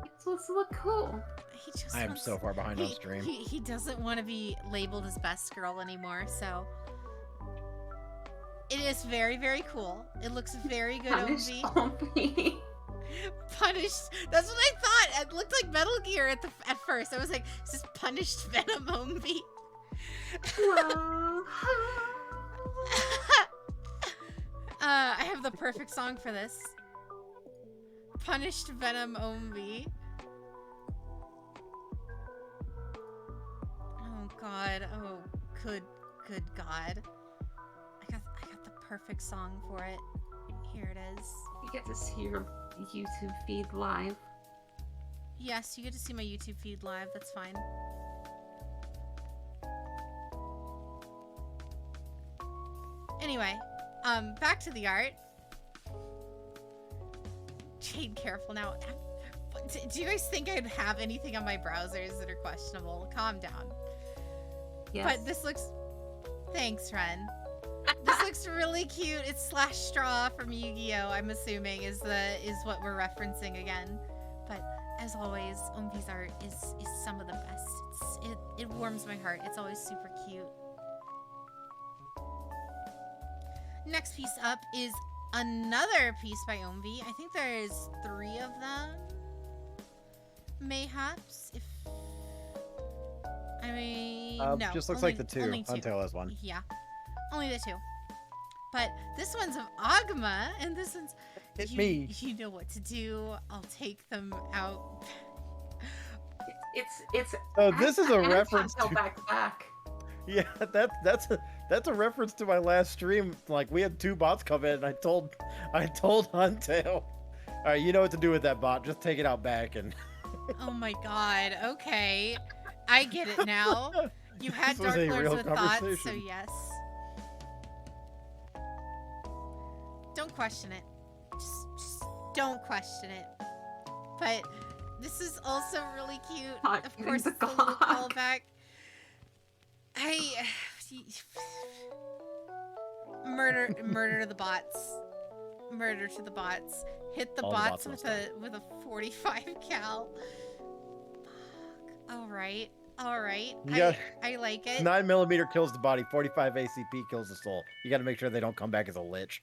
It's supposed to look cool. He just I am wants- so far behind on stream. He doesn't want to be labeled as best girl anymore, so it is very, very cool. It looks very good, Punish OMV. Ombi. Punished. That's what I thought. It looked like Metal Gear at first. I was like, is this punished Venom OMV? Whoa. I have the perfect song for this. Punished Venom OMV. Oh god. Oh, good god. I got the perfect song for it. Here it is. You get to see your YouTube feed live. Yes, you get to see my YouTube feed live. That's fine. Anyway, back to the art. Jade, careful now. Do you guys think I'd have anything on my browsers that are questionable? Calm down. Yes. But this looks... Thanks, Ren. This looks really cute. It's Slash Straw from Yu-Gi-Oh! I'm assuming is what we're referencing again. But as always, OMV's art is some of the best. It warms my heart. It's always super cute. Next piece up is another piece by OMV. I think there's 3 of them. Mayhaps, if... I mean, no. Just looks only- like the 2. only 2. Until has one. Yeah, only the 2. But this one's of Agma, and this one's... It's you, me. You know what to do. I'll take them out. It's Oh, this is a and reference Chantel to... back to back. Yeah, that's a reference to my last stream. Like, we had 2 bots come in, and I told Huntail, all right, you know what to do with that bot. Just take it out back and... Oh my god, okay. I get it now. You had This was Dark a Lords real with thoughts, so conversation. yes. Don't question it. Just don't question it. But this is also really cute. Not Of getting course, the it's a little clock. callback. Murder to the bots. Murder to the bots. Hit the All the bots bots with a 45 cal. Fuck. All right. Yeah. I like it. 9mm kills the body, 45 ACP kills the soul. You gotta make sure they don't come back as a lich.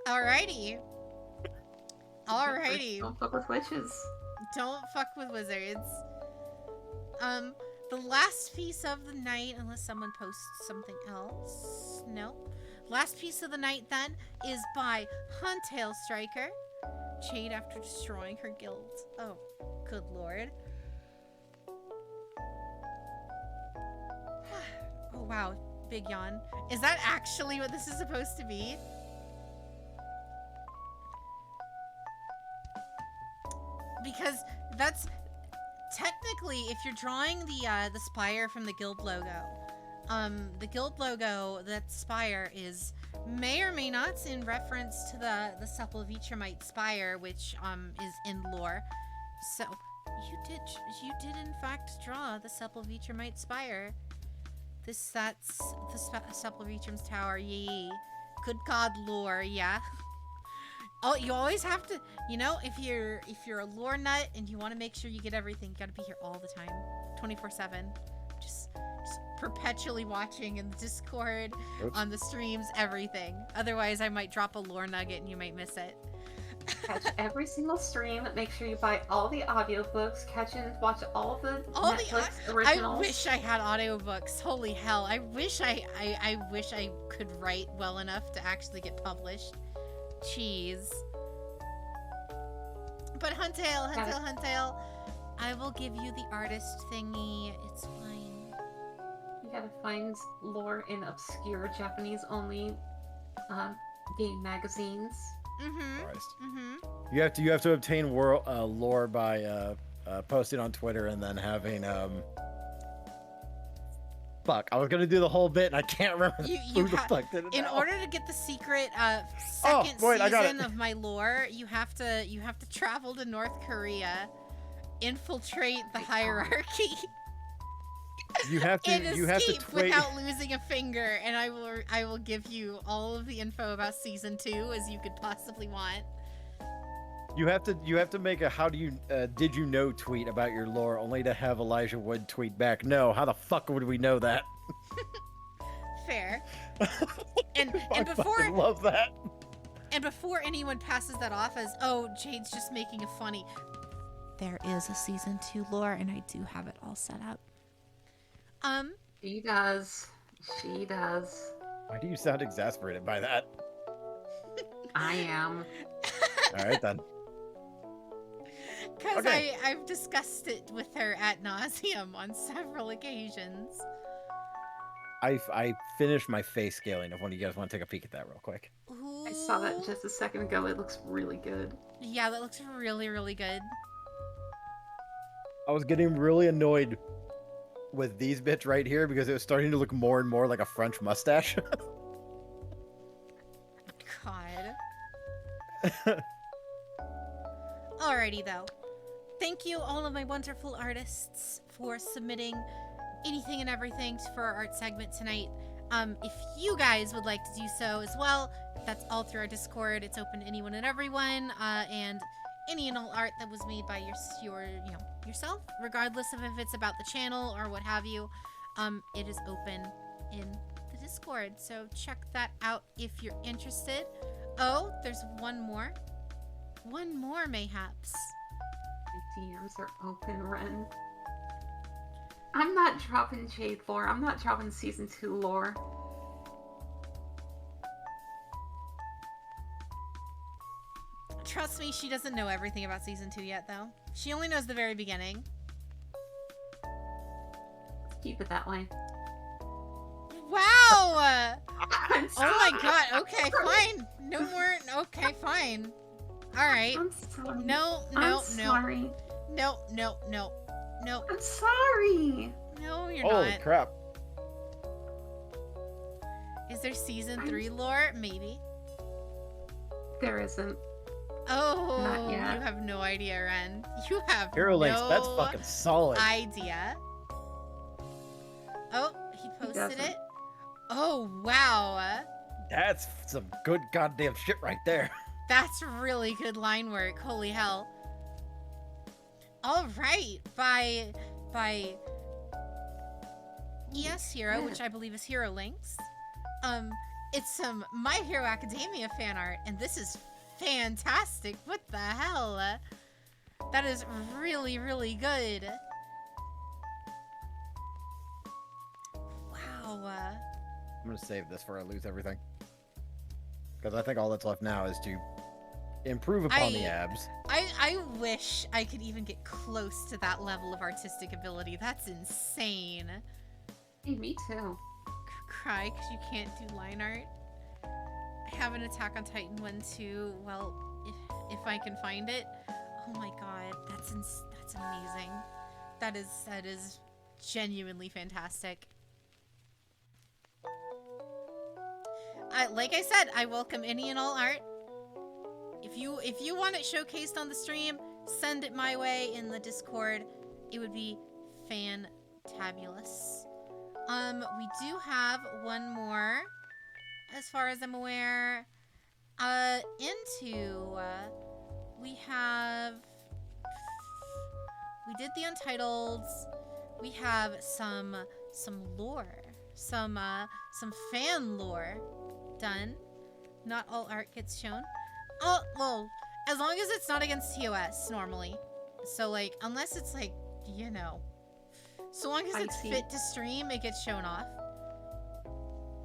Alrighty. Alrighty. Don't fuck with witches. Don't fuck with wizards. The last piece of the night, unless someone posts something else. No. Last piece of the night then is by Huntail Striker. Jade after destroying her guild. Oh, good lord. Oh wow, big yawn. Is that actually what this is supposed to be? Because that's technically, if you're drawing the spire from the guild logo, the guild logo, that spire is may or may not in reference to the Sepulvitramite spire, which is in lore. So you did in fact draw the Sepulvitramite spire. That's the Sepulvitram's tower. Yee. Good god, lore. Yeah. Oh, you always have to, you know, if you're a lore nut and you want to make sure you get everything, you gotta be here all the time, 24/7. Just perpetually watching in the Discord, Oops. on the streams, everything. Otherwise, I might drop a lore nugget and you might miss it. Catch every single stream. Make sure you buy all the audiobooks. Catch and watch all the All the Netflix I originals. wish I had audiobooks. Holy hell! I wish I could write well enough to actually get published. Jeez. But Huntail, I will give you the artist thingy. It's fine. You gotta find lore in obscure Japanese-only game magazines. Mm-hmm. Christ. Mm-hmm. You have to obtain lore by posting on Twitter and then having Fuck, I was gonna do the whole bit and I can't remember You who the fuck did it In now. order to get the secret second wait, I got season it. of my lore, you have to travel to North Korea, infiltrate the hierarchy. You have to. and You have to escape tweet. without losing a finger, and I will give you all of the info about season 2 as you could possibly want. You have to make a how do you did you know tweet about your lore, only to have Elijah Wood tweet back, no, how the fuck would we know that? Fair. And I before fucking love that. And before anyone passes that off as, oh, Jade's just making a funny, there is a season 2 lore, and I do have it all set up. She does. She does. Why do you sound exasperated by that? I am. All right then. Because Okay. I've discussed it with her ad nauseum on several occasions. I finished my face scaling. If one of you guys want to take a peek at that real quick. Ooh. I saw that just a second ago. It looks really good. Yeah, that looks really, really good. I was getting really annoyed with these bits right here because it was starting to look more and more like a French mustache. God. Alrighty, though. Thank you, all of my wonderful artists, for submitting anything and everything for our art segment tonight. If you guys would like to do so as well, that's all through our Discord. It's open to anyone and everyone, and any and all art that was made by yourself, regardless of if it's about the channel or what have you. It is open in the Discord, so check that out if you're interested. Oh, there's one more. One more, mayhaps. My DMs are open, Ren. I'm not dropping Jade lore. I'm not dropping season 2 lore. Trust me, she doesn't know everything about season 2 yet, though. She only knows the very beginning. Let's keep it that way. Wow! I'm Oh my sorry. god, okay, fine. No more, okay, fine. Alright. I'm sorry. No, I'm no, no. sorry. No, no, no. No, I'm sorry. no, you're Holy not. crap. Is there season 3 lore? Maybe. There isn't. Oh, Not yet. you have no idea, Ren. You have Hero Links, no that's fucking solid. idea. Oh, he posted doesn't. it. Oh, wow. That's some good goddamn shit right there. That's really good line work. Holy hell. All right, by ES Hero, which I believe is Hero Links. It's some My Hero Academia fan art, and this is fantastic. What the hell? That is really, really good. Wow. I'm gonna save this before I lose everything. Because I think all that's left now is to improve upon the abs. I wish I could even get close to that level of artistic ability. That's insane. Hey, me too. Cry because you can't do line art. I have an Attack on Titan one too. Well, if I can find it. Oh my god, that's amazing. That is genuinely fantastic. Like I said, I welcome any and all art. If you want it showcased on the stream, send it my way in the Discord. It would be fantabulous. We do have one more, as far as I'm aware. We did the Untitleds. We have some lore, some fan lore done. Not all art gets shown. Oh, well, as long as it's not against TOS normally. So like, unless it's like, you know, so long as it's fit to stream, it gets shown off.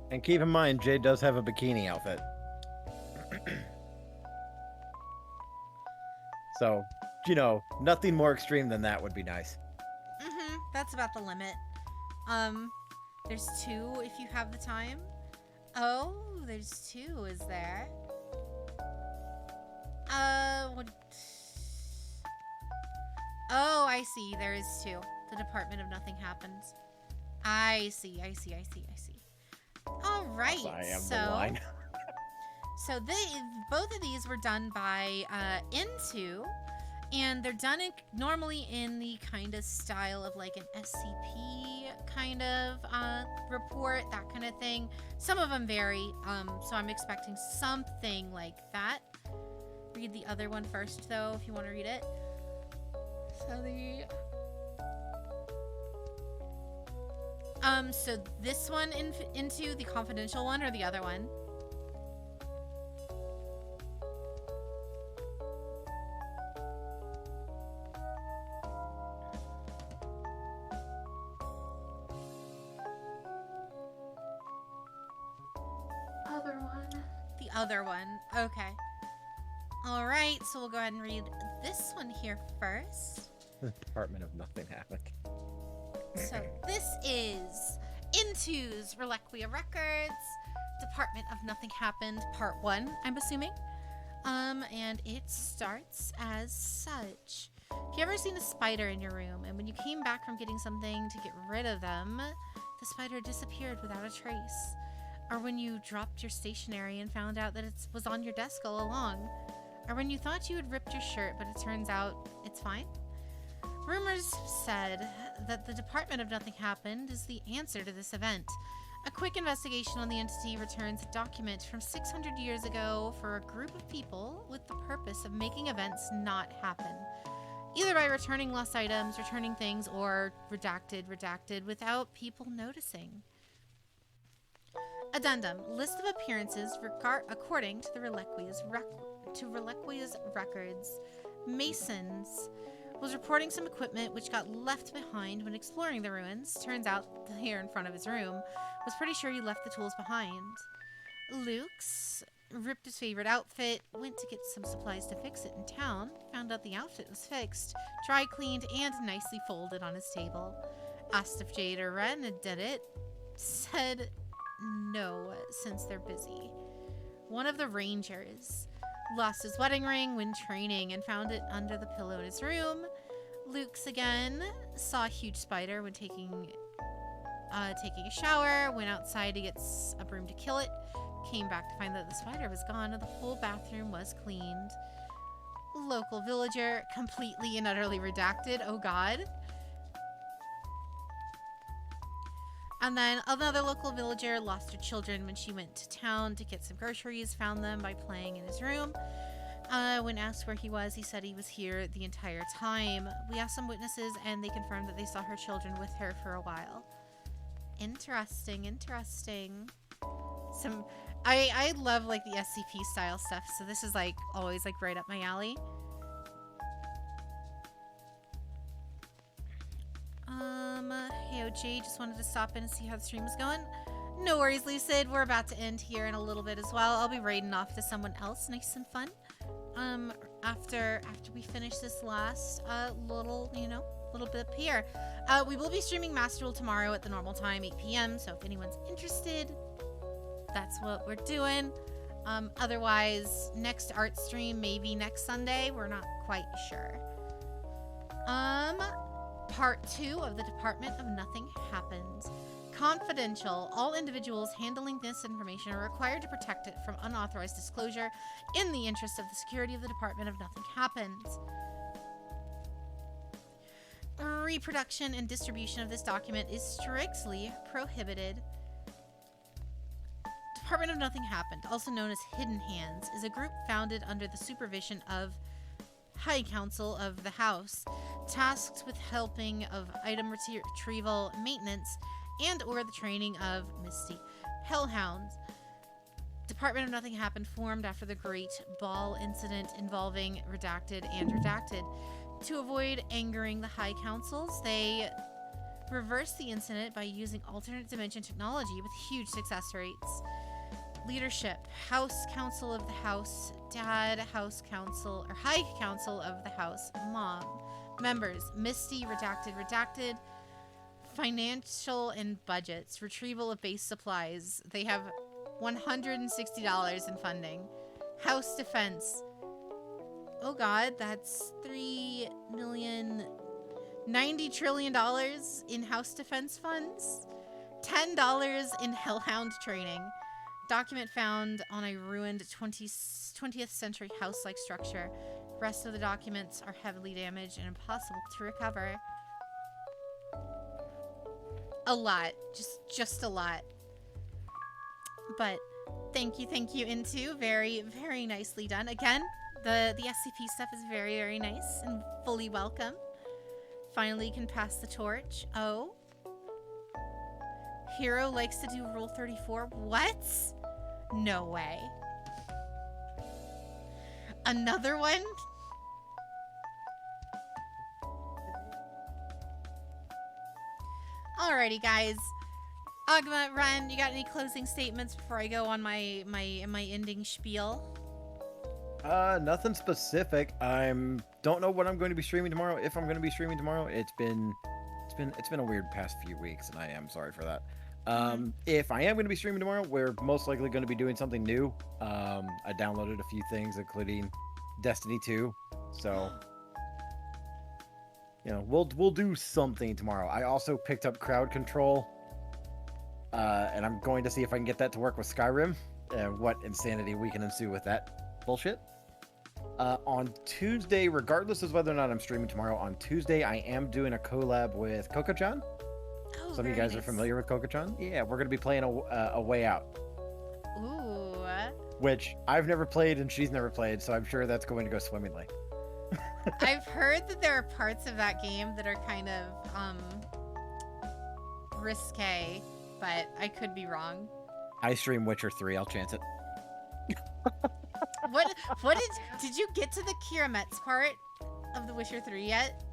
And keep in mind, Jade does have a bikini outfit. So, you know, nothing more extreme than that would be nice. That's about the limit. There's 2 if you have the time. Oh, there's 2, is there? What? Oh, I see. There is 2. The Department of Nothing Happens. I see. All right. I am the line. So both of these were done by Into, And they're done normally in the kind of style of like an SCP kind of report, that kind of thing. Some of them vary, so I'm expecting something like that. Read the other one first, though, if you want to read it. So this one into the confidential one or the other one? Other one. The other one. Okay. All right, so we'll go ahead and read this one here first. Department of Nothing Happened. So this is Into's Reliquia Records, Department of Nothing Happened, Part 1, I'm assuming. And it starts as such. Have you ever seen a spider in your room, and when you came back from getting something to get rid of them, the spider disappeared without a trace? Or when you dropped your stationery and found out that it was on your desk all along? Or when you thought you had ripped your shirt, but it turns out it's fine? Rumors said that the Department of Nothing Happened is the answer to this event. A quick investigation on the entity returns a document from 600 years ago for a group of people with the purpose of making events not happen. Either by returning lost items, returning things, or redacted without people noticing. Addendum. List of appearances according to the Reliquia's records. Masons was reporting some equipment which got left behind when exploring the ruins. Turns out, here in front of his room, was pretty sure he left the tools behind. Luke's ripped his favorite outfit, went to get some supplies to fix it in town, found out the outfit was fixed, dry cleaned, and nicely folded on his table. Asked if Jade or Ren did it, said no, since they're busy. One of the Rangers lost his wedding ring when training and found it under the pillow in his room. Luke's again saw a huge spider when taking a shower, went outside to get a broom to kill it, came back to find that the spider was gone and the whole bathroom was cleaned. Local villager, completely and utterly redacted, oh god. And then another local villager lost her children when she went to town to get some groceries, found them by playing in his room. When asked where he was, he said he was here the entire time. We asked some witnesses and they confirmed that they saw her children with her for a while. Interesting. I love like the SCP style stuff, so this is like always like right up my alley. Hey OJ, just wanted to stop in and see how the stream is going. No worries, Lucid. We're about to end here in a little bit as well. I'll be raiding off to someone else, nice and fun. After we finish this last little bit here. We will be streaming Master Duel tomorrow at the normal time, 8 p.m. So if anyone's interested, that's what we're doing. Otherwise, next art stream maybe next Sunday. We're not quite sure. Part 2 of the Department of Nothing Happened. Confidential. All individuals handling this information are required to protect it from unauthorized disclosure in the interest of the security of the Department of Nothing Happened. Reproduction and distribution of this document is strictly prohibited. Department of Nothing Happened, also known as Hidden Hands, is a group founded under the supervision of High Council of the House, tasked with helping of item retrieval, maintenance, and or the training of Misty Hellhounds. Department of Nothing Happened formed after the Great Ball incident involving Redacted and Redacted. To avoid angering the High Councils, they reversed the incident by using alternate dimension technology with huge success rates. Leadership: House Council of the House Dad, House Council or High Council of the House Mom. Members: Misty, Redacted. Financial and budgets: retrieval of base supplies. They have $160 in funding. House Defense: oh god, that's $3,090 trillion in House Defense funds. $10 in Hellhound training. Document found on a ruined 20th century house-like structure. Rest of the documents are heavily damaged and impossible to recover. A lot. Just a lot. But thank you, Into. Very, very nicely done. Again, the SCP stuff is very, very nice and fully welcome. Finally can pass the torch. Oh. Hero likes to do Rule 34. What? No way. Another one? Alrighty, guys. Agma, Ren, you got any closing statements before I go on my ending spiel? Nothing specific. Don't know what I'm going to be streaming tomorrow. If I'm going to be streaming tomorrow, it's been a weird past few weeks, and I am sorry for that. If I am going to be streaming tomorrow, we're most likely going to be doing something new. I downloaded a few things, including Destiny 2. So, you know, we'll do something tomorrow. I also picked up Crowd Control, and I'm going to see if I can get that to work with Skyrim, and what insanity we can ensue with that bullshit. On Tuesday, regardless of whether or not I'm streaming tomorrow, on Tuesday I am doing a collab with Coco-chan. Oh, Some of you guys are familiar with Coco-chan? Yeah, we're going to be playing a Way Out, Ooh. which I've never played and she's never played, so I'm sure that's going to go swimmingly. I've heard that there are parts of that game that are kind of risque, but I could be wrong. I stream Witcher 3, I'll chance it. What did you get to the Kirametz part of The Witcher 3 yet?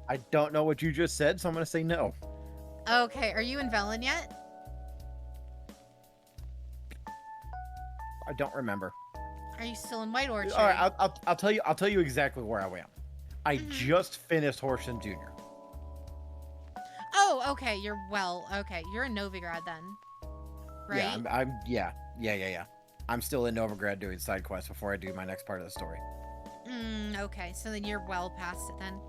I don't know what you just said, so I'm going to say no. Okay, are you in Velen yet? I don't remember. Are you still in White Orchard? All right, I'll tell you exactly where I am. I just finished Horson Jr. Oh, okay, you're in Novigrad then. Right? Yeah, yeah. I'm still in Novigrad doing side quests before I do my next part of the story. Okay, so then you're well past it then.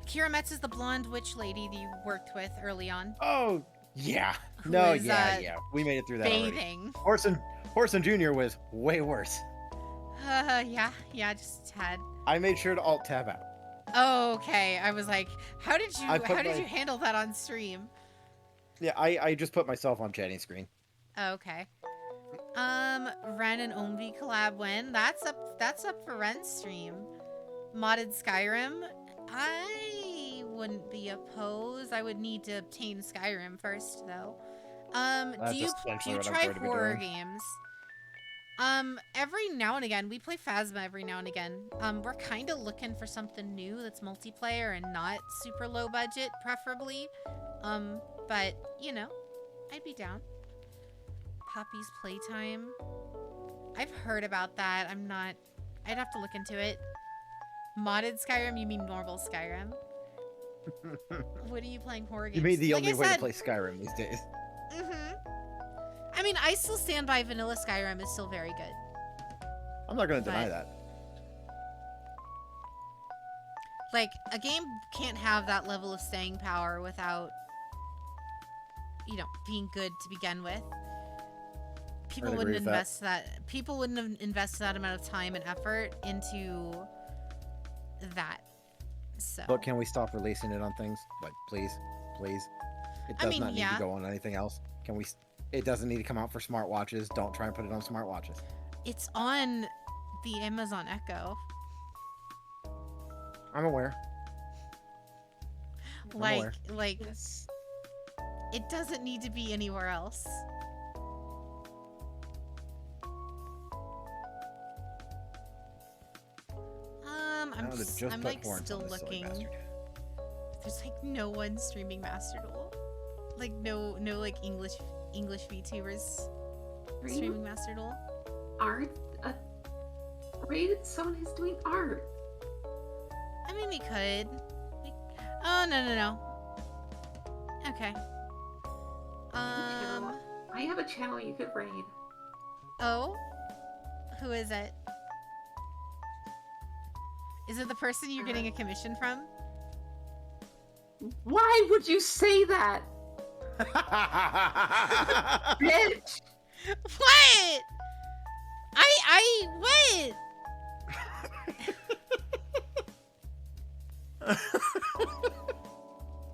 Kirametz is the blonde witch lady that you worked with early on. Oh, yeah. Who No, is, yeah. We made it through that already. Bathing. Horson Jr. was way worse. Yeah, just a tad. I made sure to alt tab out. Okay, I was like, how did you handle that on stream? Yeah, I just put myself on chatting screen. Okay. Ren and Omvi collab when? That's up for Ren's stream. Modded Skyrim? I wouldn't be opposed. I would need to obtain Skyrim first though. Do you try horror games? Every now and again, we play Phasma every now and again. We're kind of looking for something new that's multiplayer and not super low budget, preferably. But, you know, I'd be down. Poppy's Playtime. I've heard about that. I'd have to look into it. Modded Skyrim? You mean normal Skyrim? What are you playing horror games? You mean the Like only I way said, to play Skyrim these days. I mean, I still stand by vanilla Skyrim is still very good. I'm not going to deny But- that. Like, a game can't have that level of staying power without, you know, being good to begin with. People I'd wouldn't agree with that. have invested that amount of time and effort into that. So But can we stop releasing it on things? Like, please? It does not need yeah. to go on anything else. Can we? It doesn't need to come out for smartwatches. Don't try and put it on smartwatches. it's on the Amazon Echo. I'm aware. aware. Like Yes. it doesn't need to be anywhere else. Now to just I'm put like horns still on this silly looking. bastard. There's like no one streaming Master Duel. Like no like English VTubers streaming Master Duel. Art? Rated someone who's doing art. I mean, we could. Oh no. Okay. I have a channel you could raid. Oh, who is it? Is it the person you're getting a commission from? Why would you say that, bitch? What? What?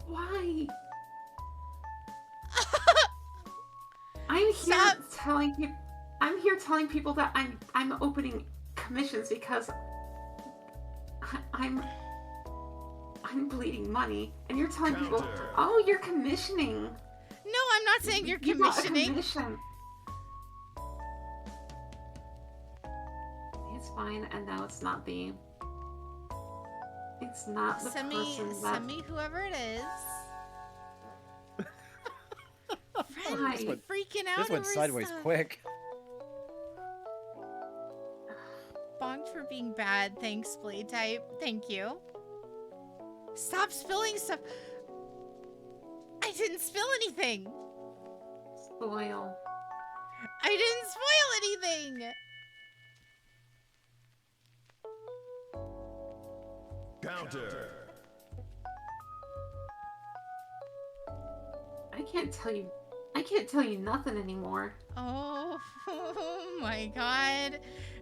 Why? I'm here Stop. telling you. I'm here telling people that I'm opening commissions because I'm bleeding money, and you're telling people, Counter. oh, you're commissioning. No, I'm not saying you're You got a commissioning. commission. It's fine, and now it's not the. It's not the Send person that. me whoever it is. Fred, Hi. you're freaking out. This went over sideways stuff. quick. Bonked for being bad. Thanks, Blade Type. Thank you. Stop spilling stuff. I didn't spill anything. Spoil. I didn't spoil anything. Counter. I can't tell you. I can't tell you nothing anymore. Oh, my god.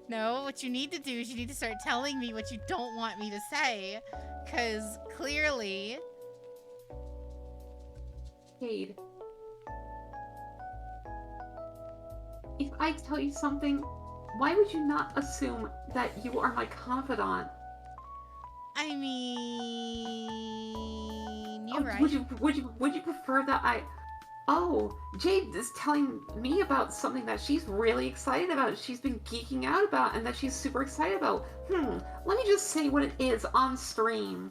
No, what you need to do is you need to start telling me what you don't want me to say. Because clearly. Cade. If I tell you something, why would you not assume that you are my confidant? I mean. You're Oh, right. Would you prefer that I? Oh, Jade is telling me about something that she's really excited about. She's been geeking out about, and that she's super excited about. Let me just say what it is on stream.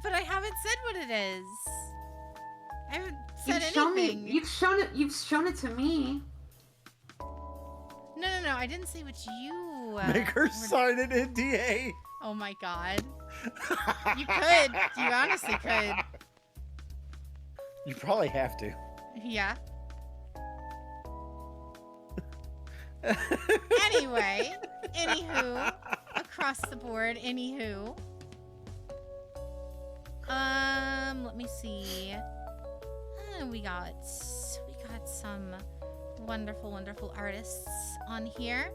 But I haven't said what it is. I haven't said You've shown anything. me. You've shown it to me. No. I didn't say what you. Make her were- sign an NDA. Oh my god. You could. You honestly could. You probably have to. Yeah. Anyway, anywho, across the board, anywho. Let me see. We got some wonderful, wonderful artists on here.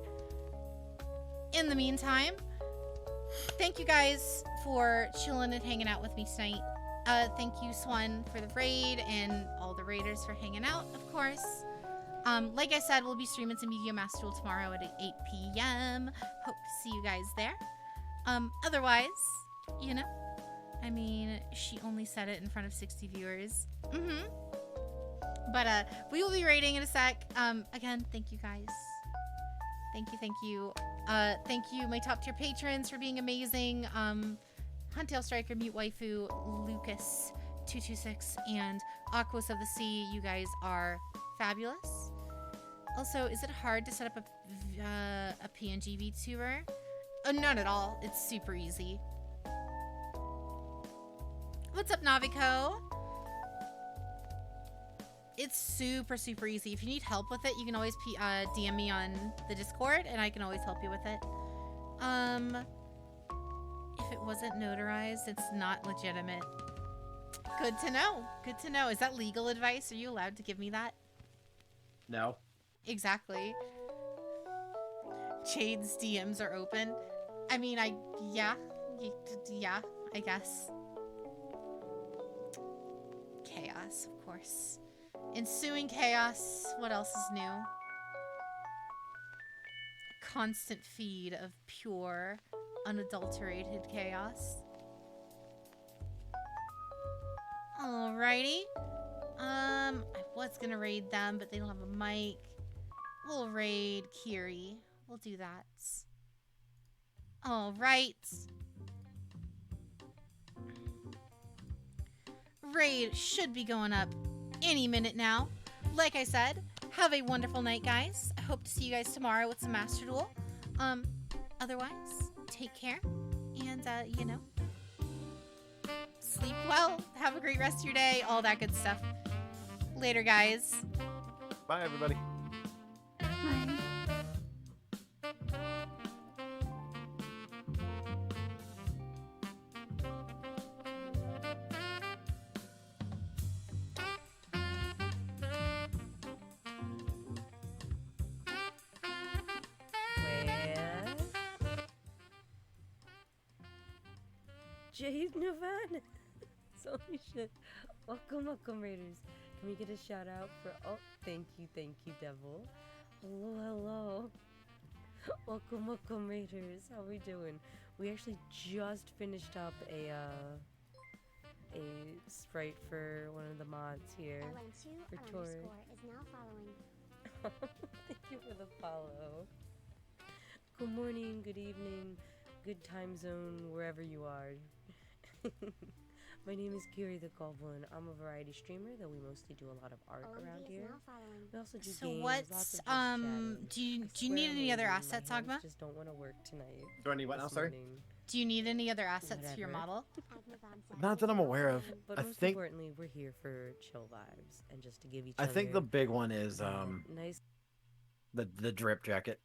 In the meantime, thank you guys for chilling and hanging out with me tonight. Thank you, Swan, for the raid, and all the raiders for hanging out, of course. Like I said, we'll be streaming some Yu-Gi-Oh! Master Duel tomorrow at 8 p.m. Hope to see you guys there. Otherwise, you know, I mean, she only said it in front of 60 viewers. But, we will be raiding in a sec. Again, thank you guys. Thank you. Thank you, my top tier patrons, for being amazing. Huntail Striker, Mute Waifu, Lucas226, and Aquas of the Sea. You guys are fabulous. Also, is it hard to set up a PNG VTuber? Not at all. It's super easy. What's up, Navico? It's super, super easy. If you need help with it, you can always DM me on the Discord, and I can always help you with it. If it wasn't notarized, it's not legitimate. Good to know. Good to know. Is that legal advice? Are you allowed to give me that? No. Exactly. Jade's DMs are open. I mean, yeah, I guess. Chaos, of course. Ensuing chaos. What else is new? Constant feed of pure, unadulterated chaos. Alrighty. I was gonna raid them, but they don't have a mic. We'll raid Kiri. We'll do that. Alright. Raid should be going up any minute now. Like I said, have a wonderful night, guys. I hope to see you guys tomorrow with some Master Duel. Otherwise, take care. And, you know, sleep well. Have a great rest of your day. All that good stuff. Later, guys. Bye, everybody. Bye. Jade Navan. Holy shit. Welcome, Raiders. Can we get a shout out for? Oh, thank you, Devil. Hello. Welcome, Raiders. How we doing? We actually just finished up a sprite for one of the mods here. For Tori. is now following. Thank you for the follow. Good morning, good evening, good time zone, wherever you are. My name is Kiri the Goblin. I'm a variety streamer, though we mostly do a lot of art around here. We also do So games, what's lots of just chatting. do you I need swear any I'm other lazy, assets, my hands Agma? just don't want to work tonight. Do I need what now, this sorry? morning. Do you need any other assets for your Whatever. model? Not that I'm aware of. But I most think importantly, we're here for chill vibes and just to give each I other. think the big one is nice. the drip jacket.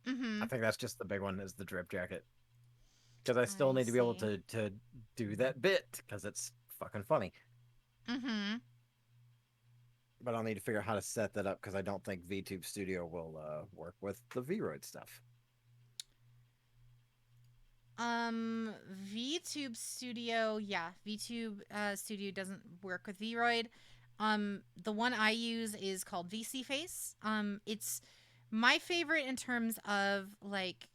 Mm-hmm. I think that's just the big one is the drip jacket. Because I still I need to be able see. to do that bit because it's fucking funny. Mm-hmm. But I'll need to figure out how to set that up because I don't think VTube Studio will work with the Vroid stuff. VTube Studio, yeah, VTube Studio doesn't work with Vroid. The one I use is called VC Face. It's my favorite in terms of like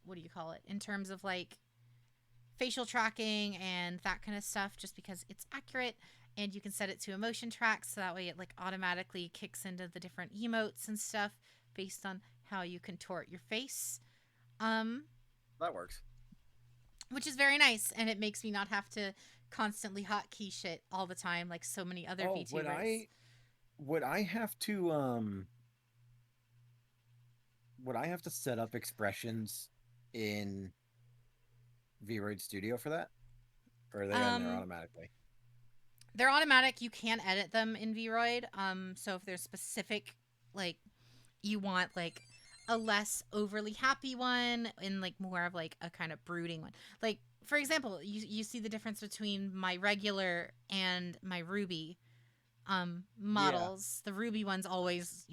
what do you call it? In terms of like facial tracking and that kind of stuff, just because it's accurate and you can set it to emotion tracks so that way it like automatically kicks into the different emotes and stuff based on how you contort your face. That works. Which is very nice, and it makes me not have to constantly hotkey shit all the time like so many other VTubers. Would I have to set up expressions in Vroid Studio for that? Or are they on there automatically? They're automatic. You can edit them in Vroid. So if there's specific, like, you want like a less overly happy one and like more of like a kind of brooding one. Like, for example, you see the difference between my regular and my Ruby models. Yeah. The Ruby one's always,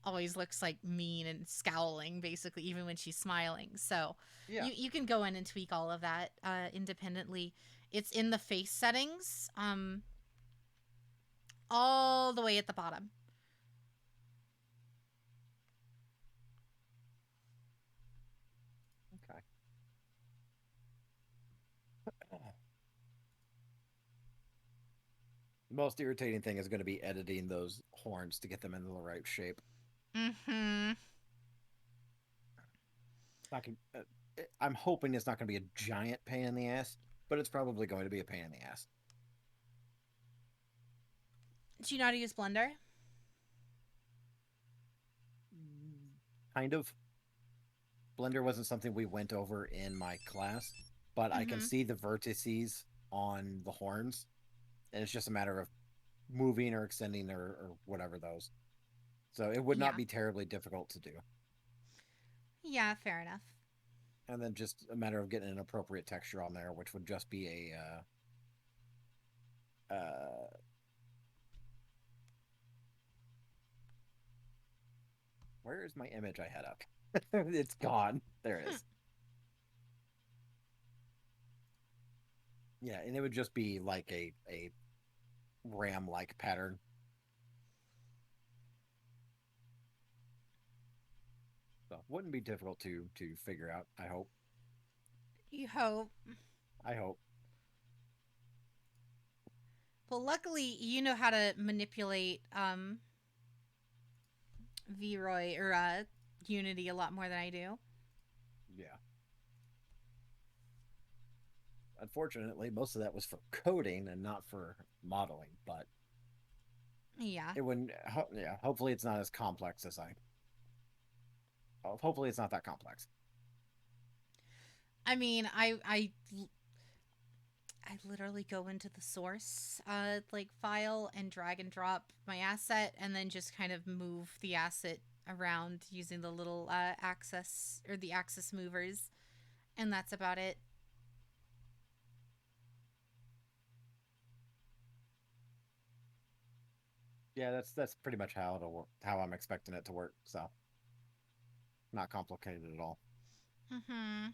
always looks like mean and scowling, basically, even when she's smiling. So yeah. you can go in and tweak all of that independently. It's in the face settings, all the way at the bottom. Okay. The most irritating thing is going to be editing those horns to get them into the right shape. Mm-hmm. I'm hoping it's not going to be a giant pain in the ass, but it's probably going to be a pain in the ass. Do you know how to use Blender? Kind of. Blender wasn't something we went over in my class, but I can see the vertices on the horns, and it's just a matter of moving or extending or whatever those. So it would not be terribly difficult to do. Yeah, fair enough. And then just a matter of getting an appropriate texture on there, which would just be where is my image I had up? It's gone. There it is. Yeah, and it would just be like a RAM-like pattern. So wouldn't be difficult to figure out, I hope. You hope. I hope. Well, luckily, you know how to manipulate Vroid or Unity a lot more than I do. Yeah. Unfortunately, most of that was for coding and not for modeling, but yeah, it wouldn't. Yeah, hopefully it's not as complex as hopefully it's not that complex. I mean, I literally go into the source like file and drag and drop my asset and then just kind of move the asset around using the little axis or the axis movers, and that's about it. Yeah, that's pretty much how it'll work, how I'm expecting it to work. So not complicated at all. Mm-hmm.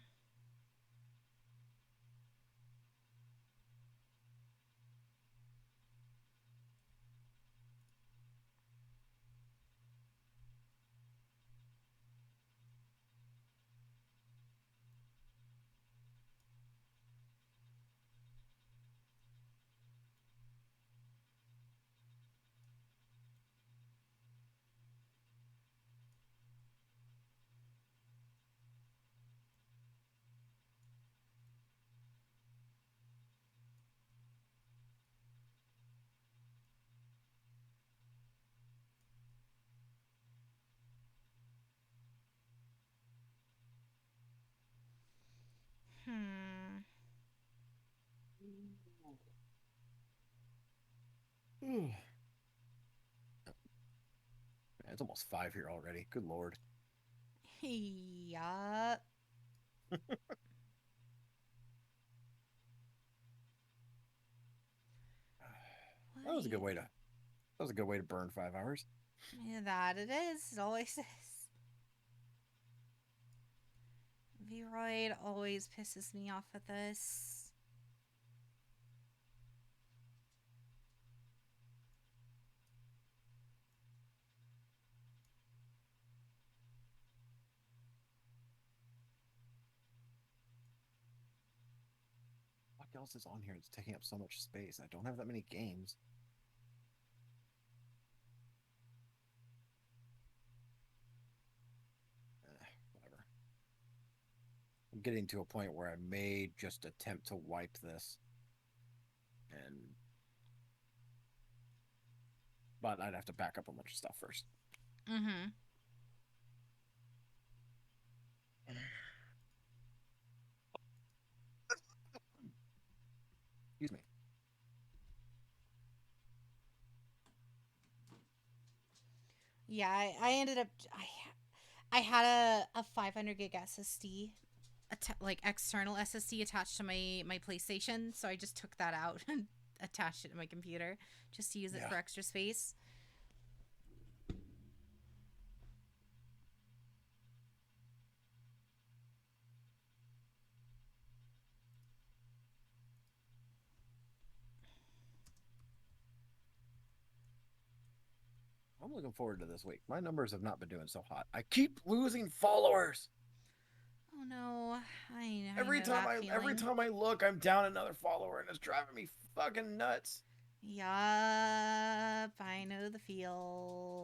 Man, it's almost 5 here already. Good lord. Yeah. That was a good way to. That was a good way to burn 5 hours. Yeah, that it is. It always is. Vroid always pisses me off at this. What else is on here that's taking up so much space? I don't have that many games. Whatever. I'm getting to a point where I may just attempt to wipe this. But I'd have to back up a bunch of stuff first. Mm-hmm. Excuse me. Yeah, I ended up I had a 500 gig SSD, like external SSD attached to my PlayStation, so I just took that out and attached it to my computer just to use it for extra space. I'm looking forward to this week. My numbers have not been doing so hot. I keep losing followers. Oh no, I Every know that every feeling. time I look, I'm down another follower, and it's driving me fucking nuts. Yup, I know the feel.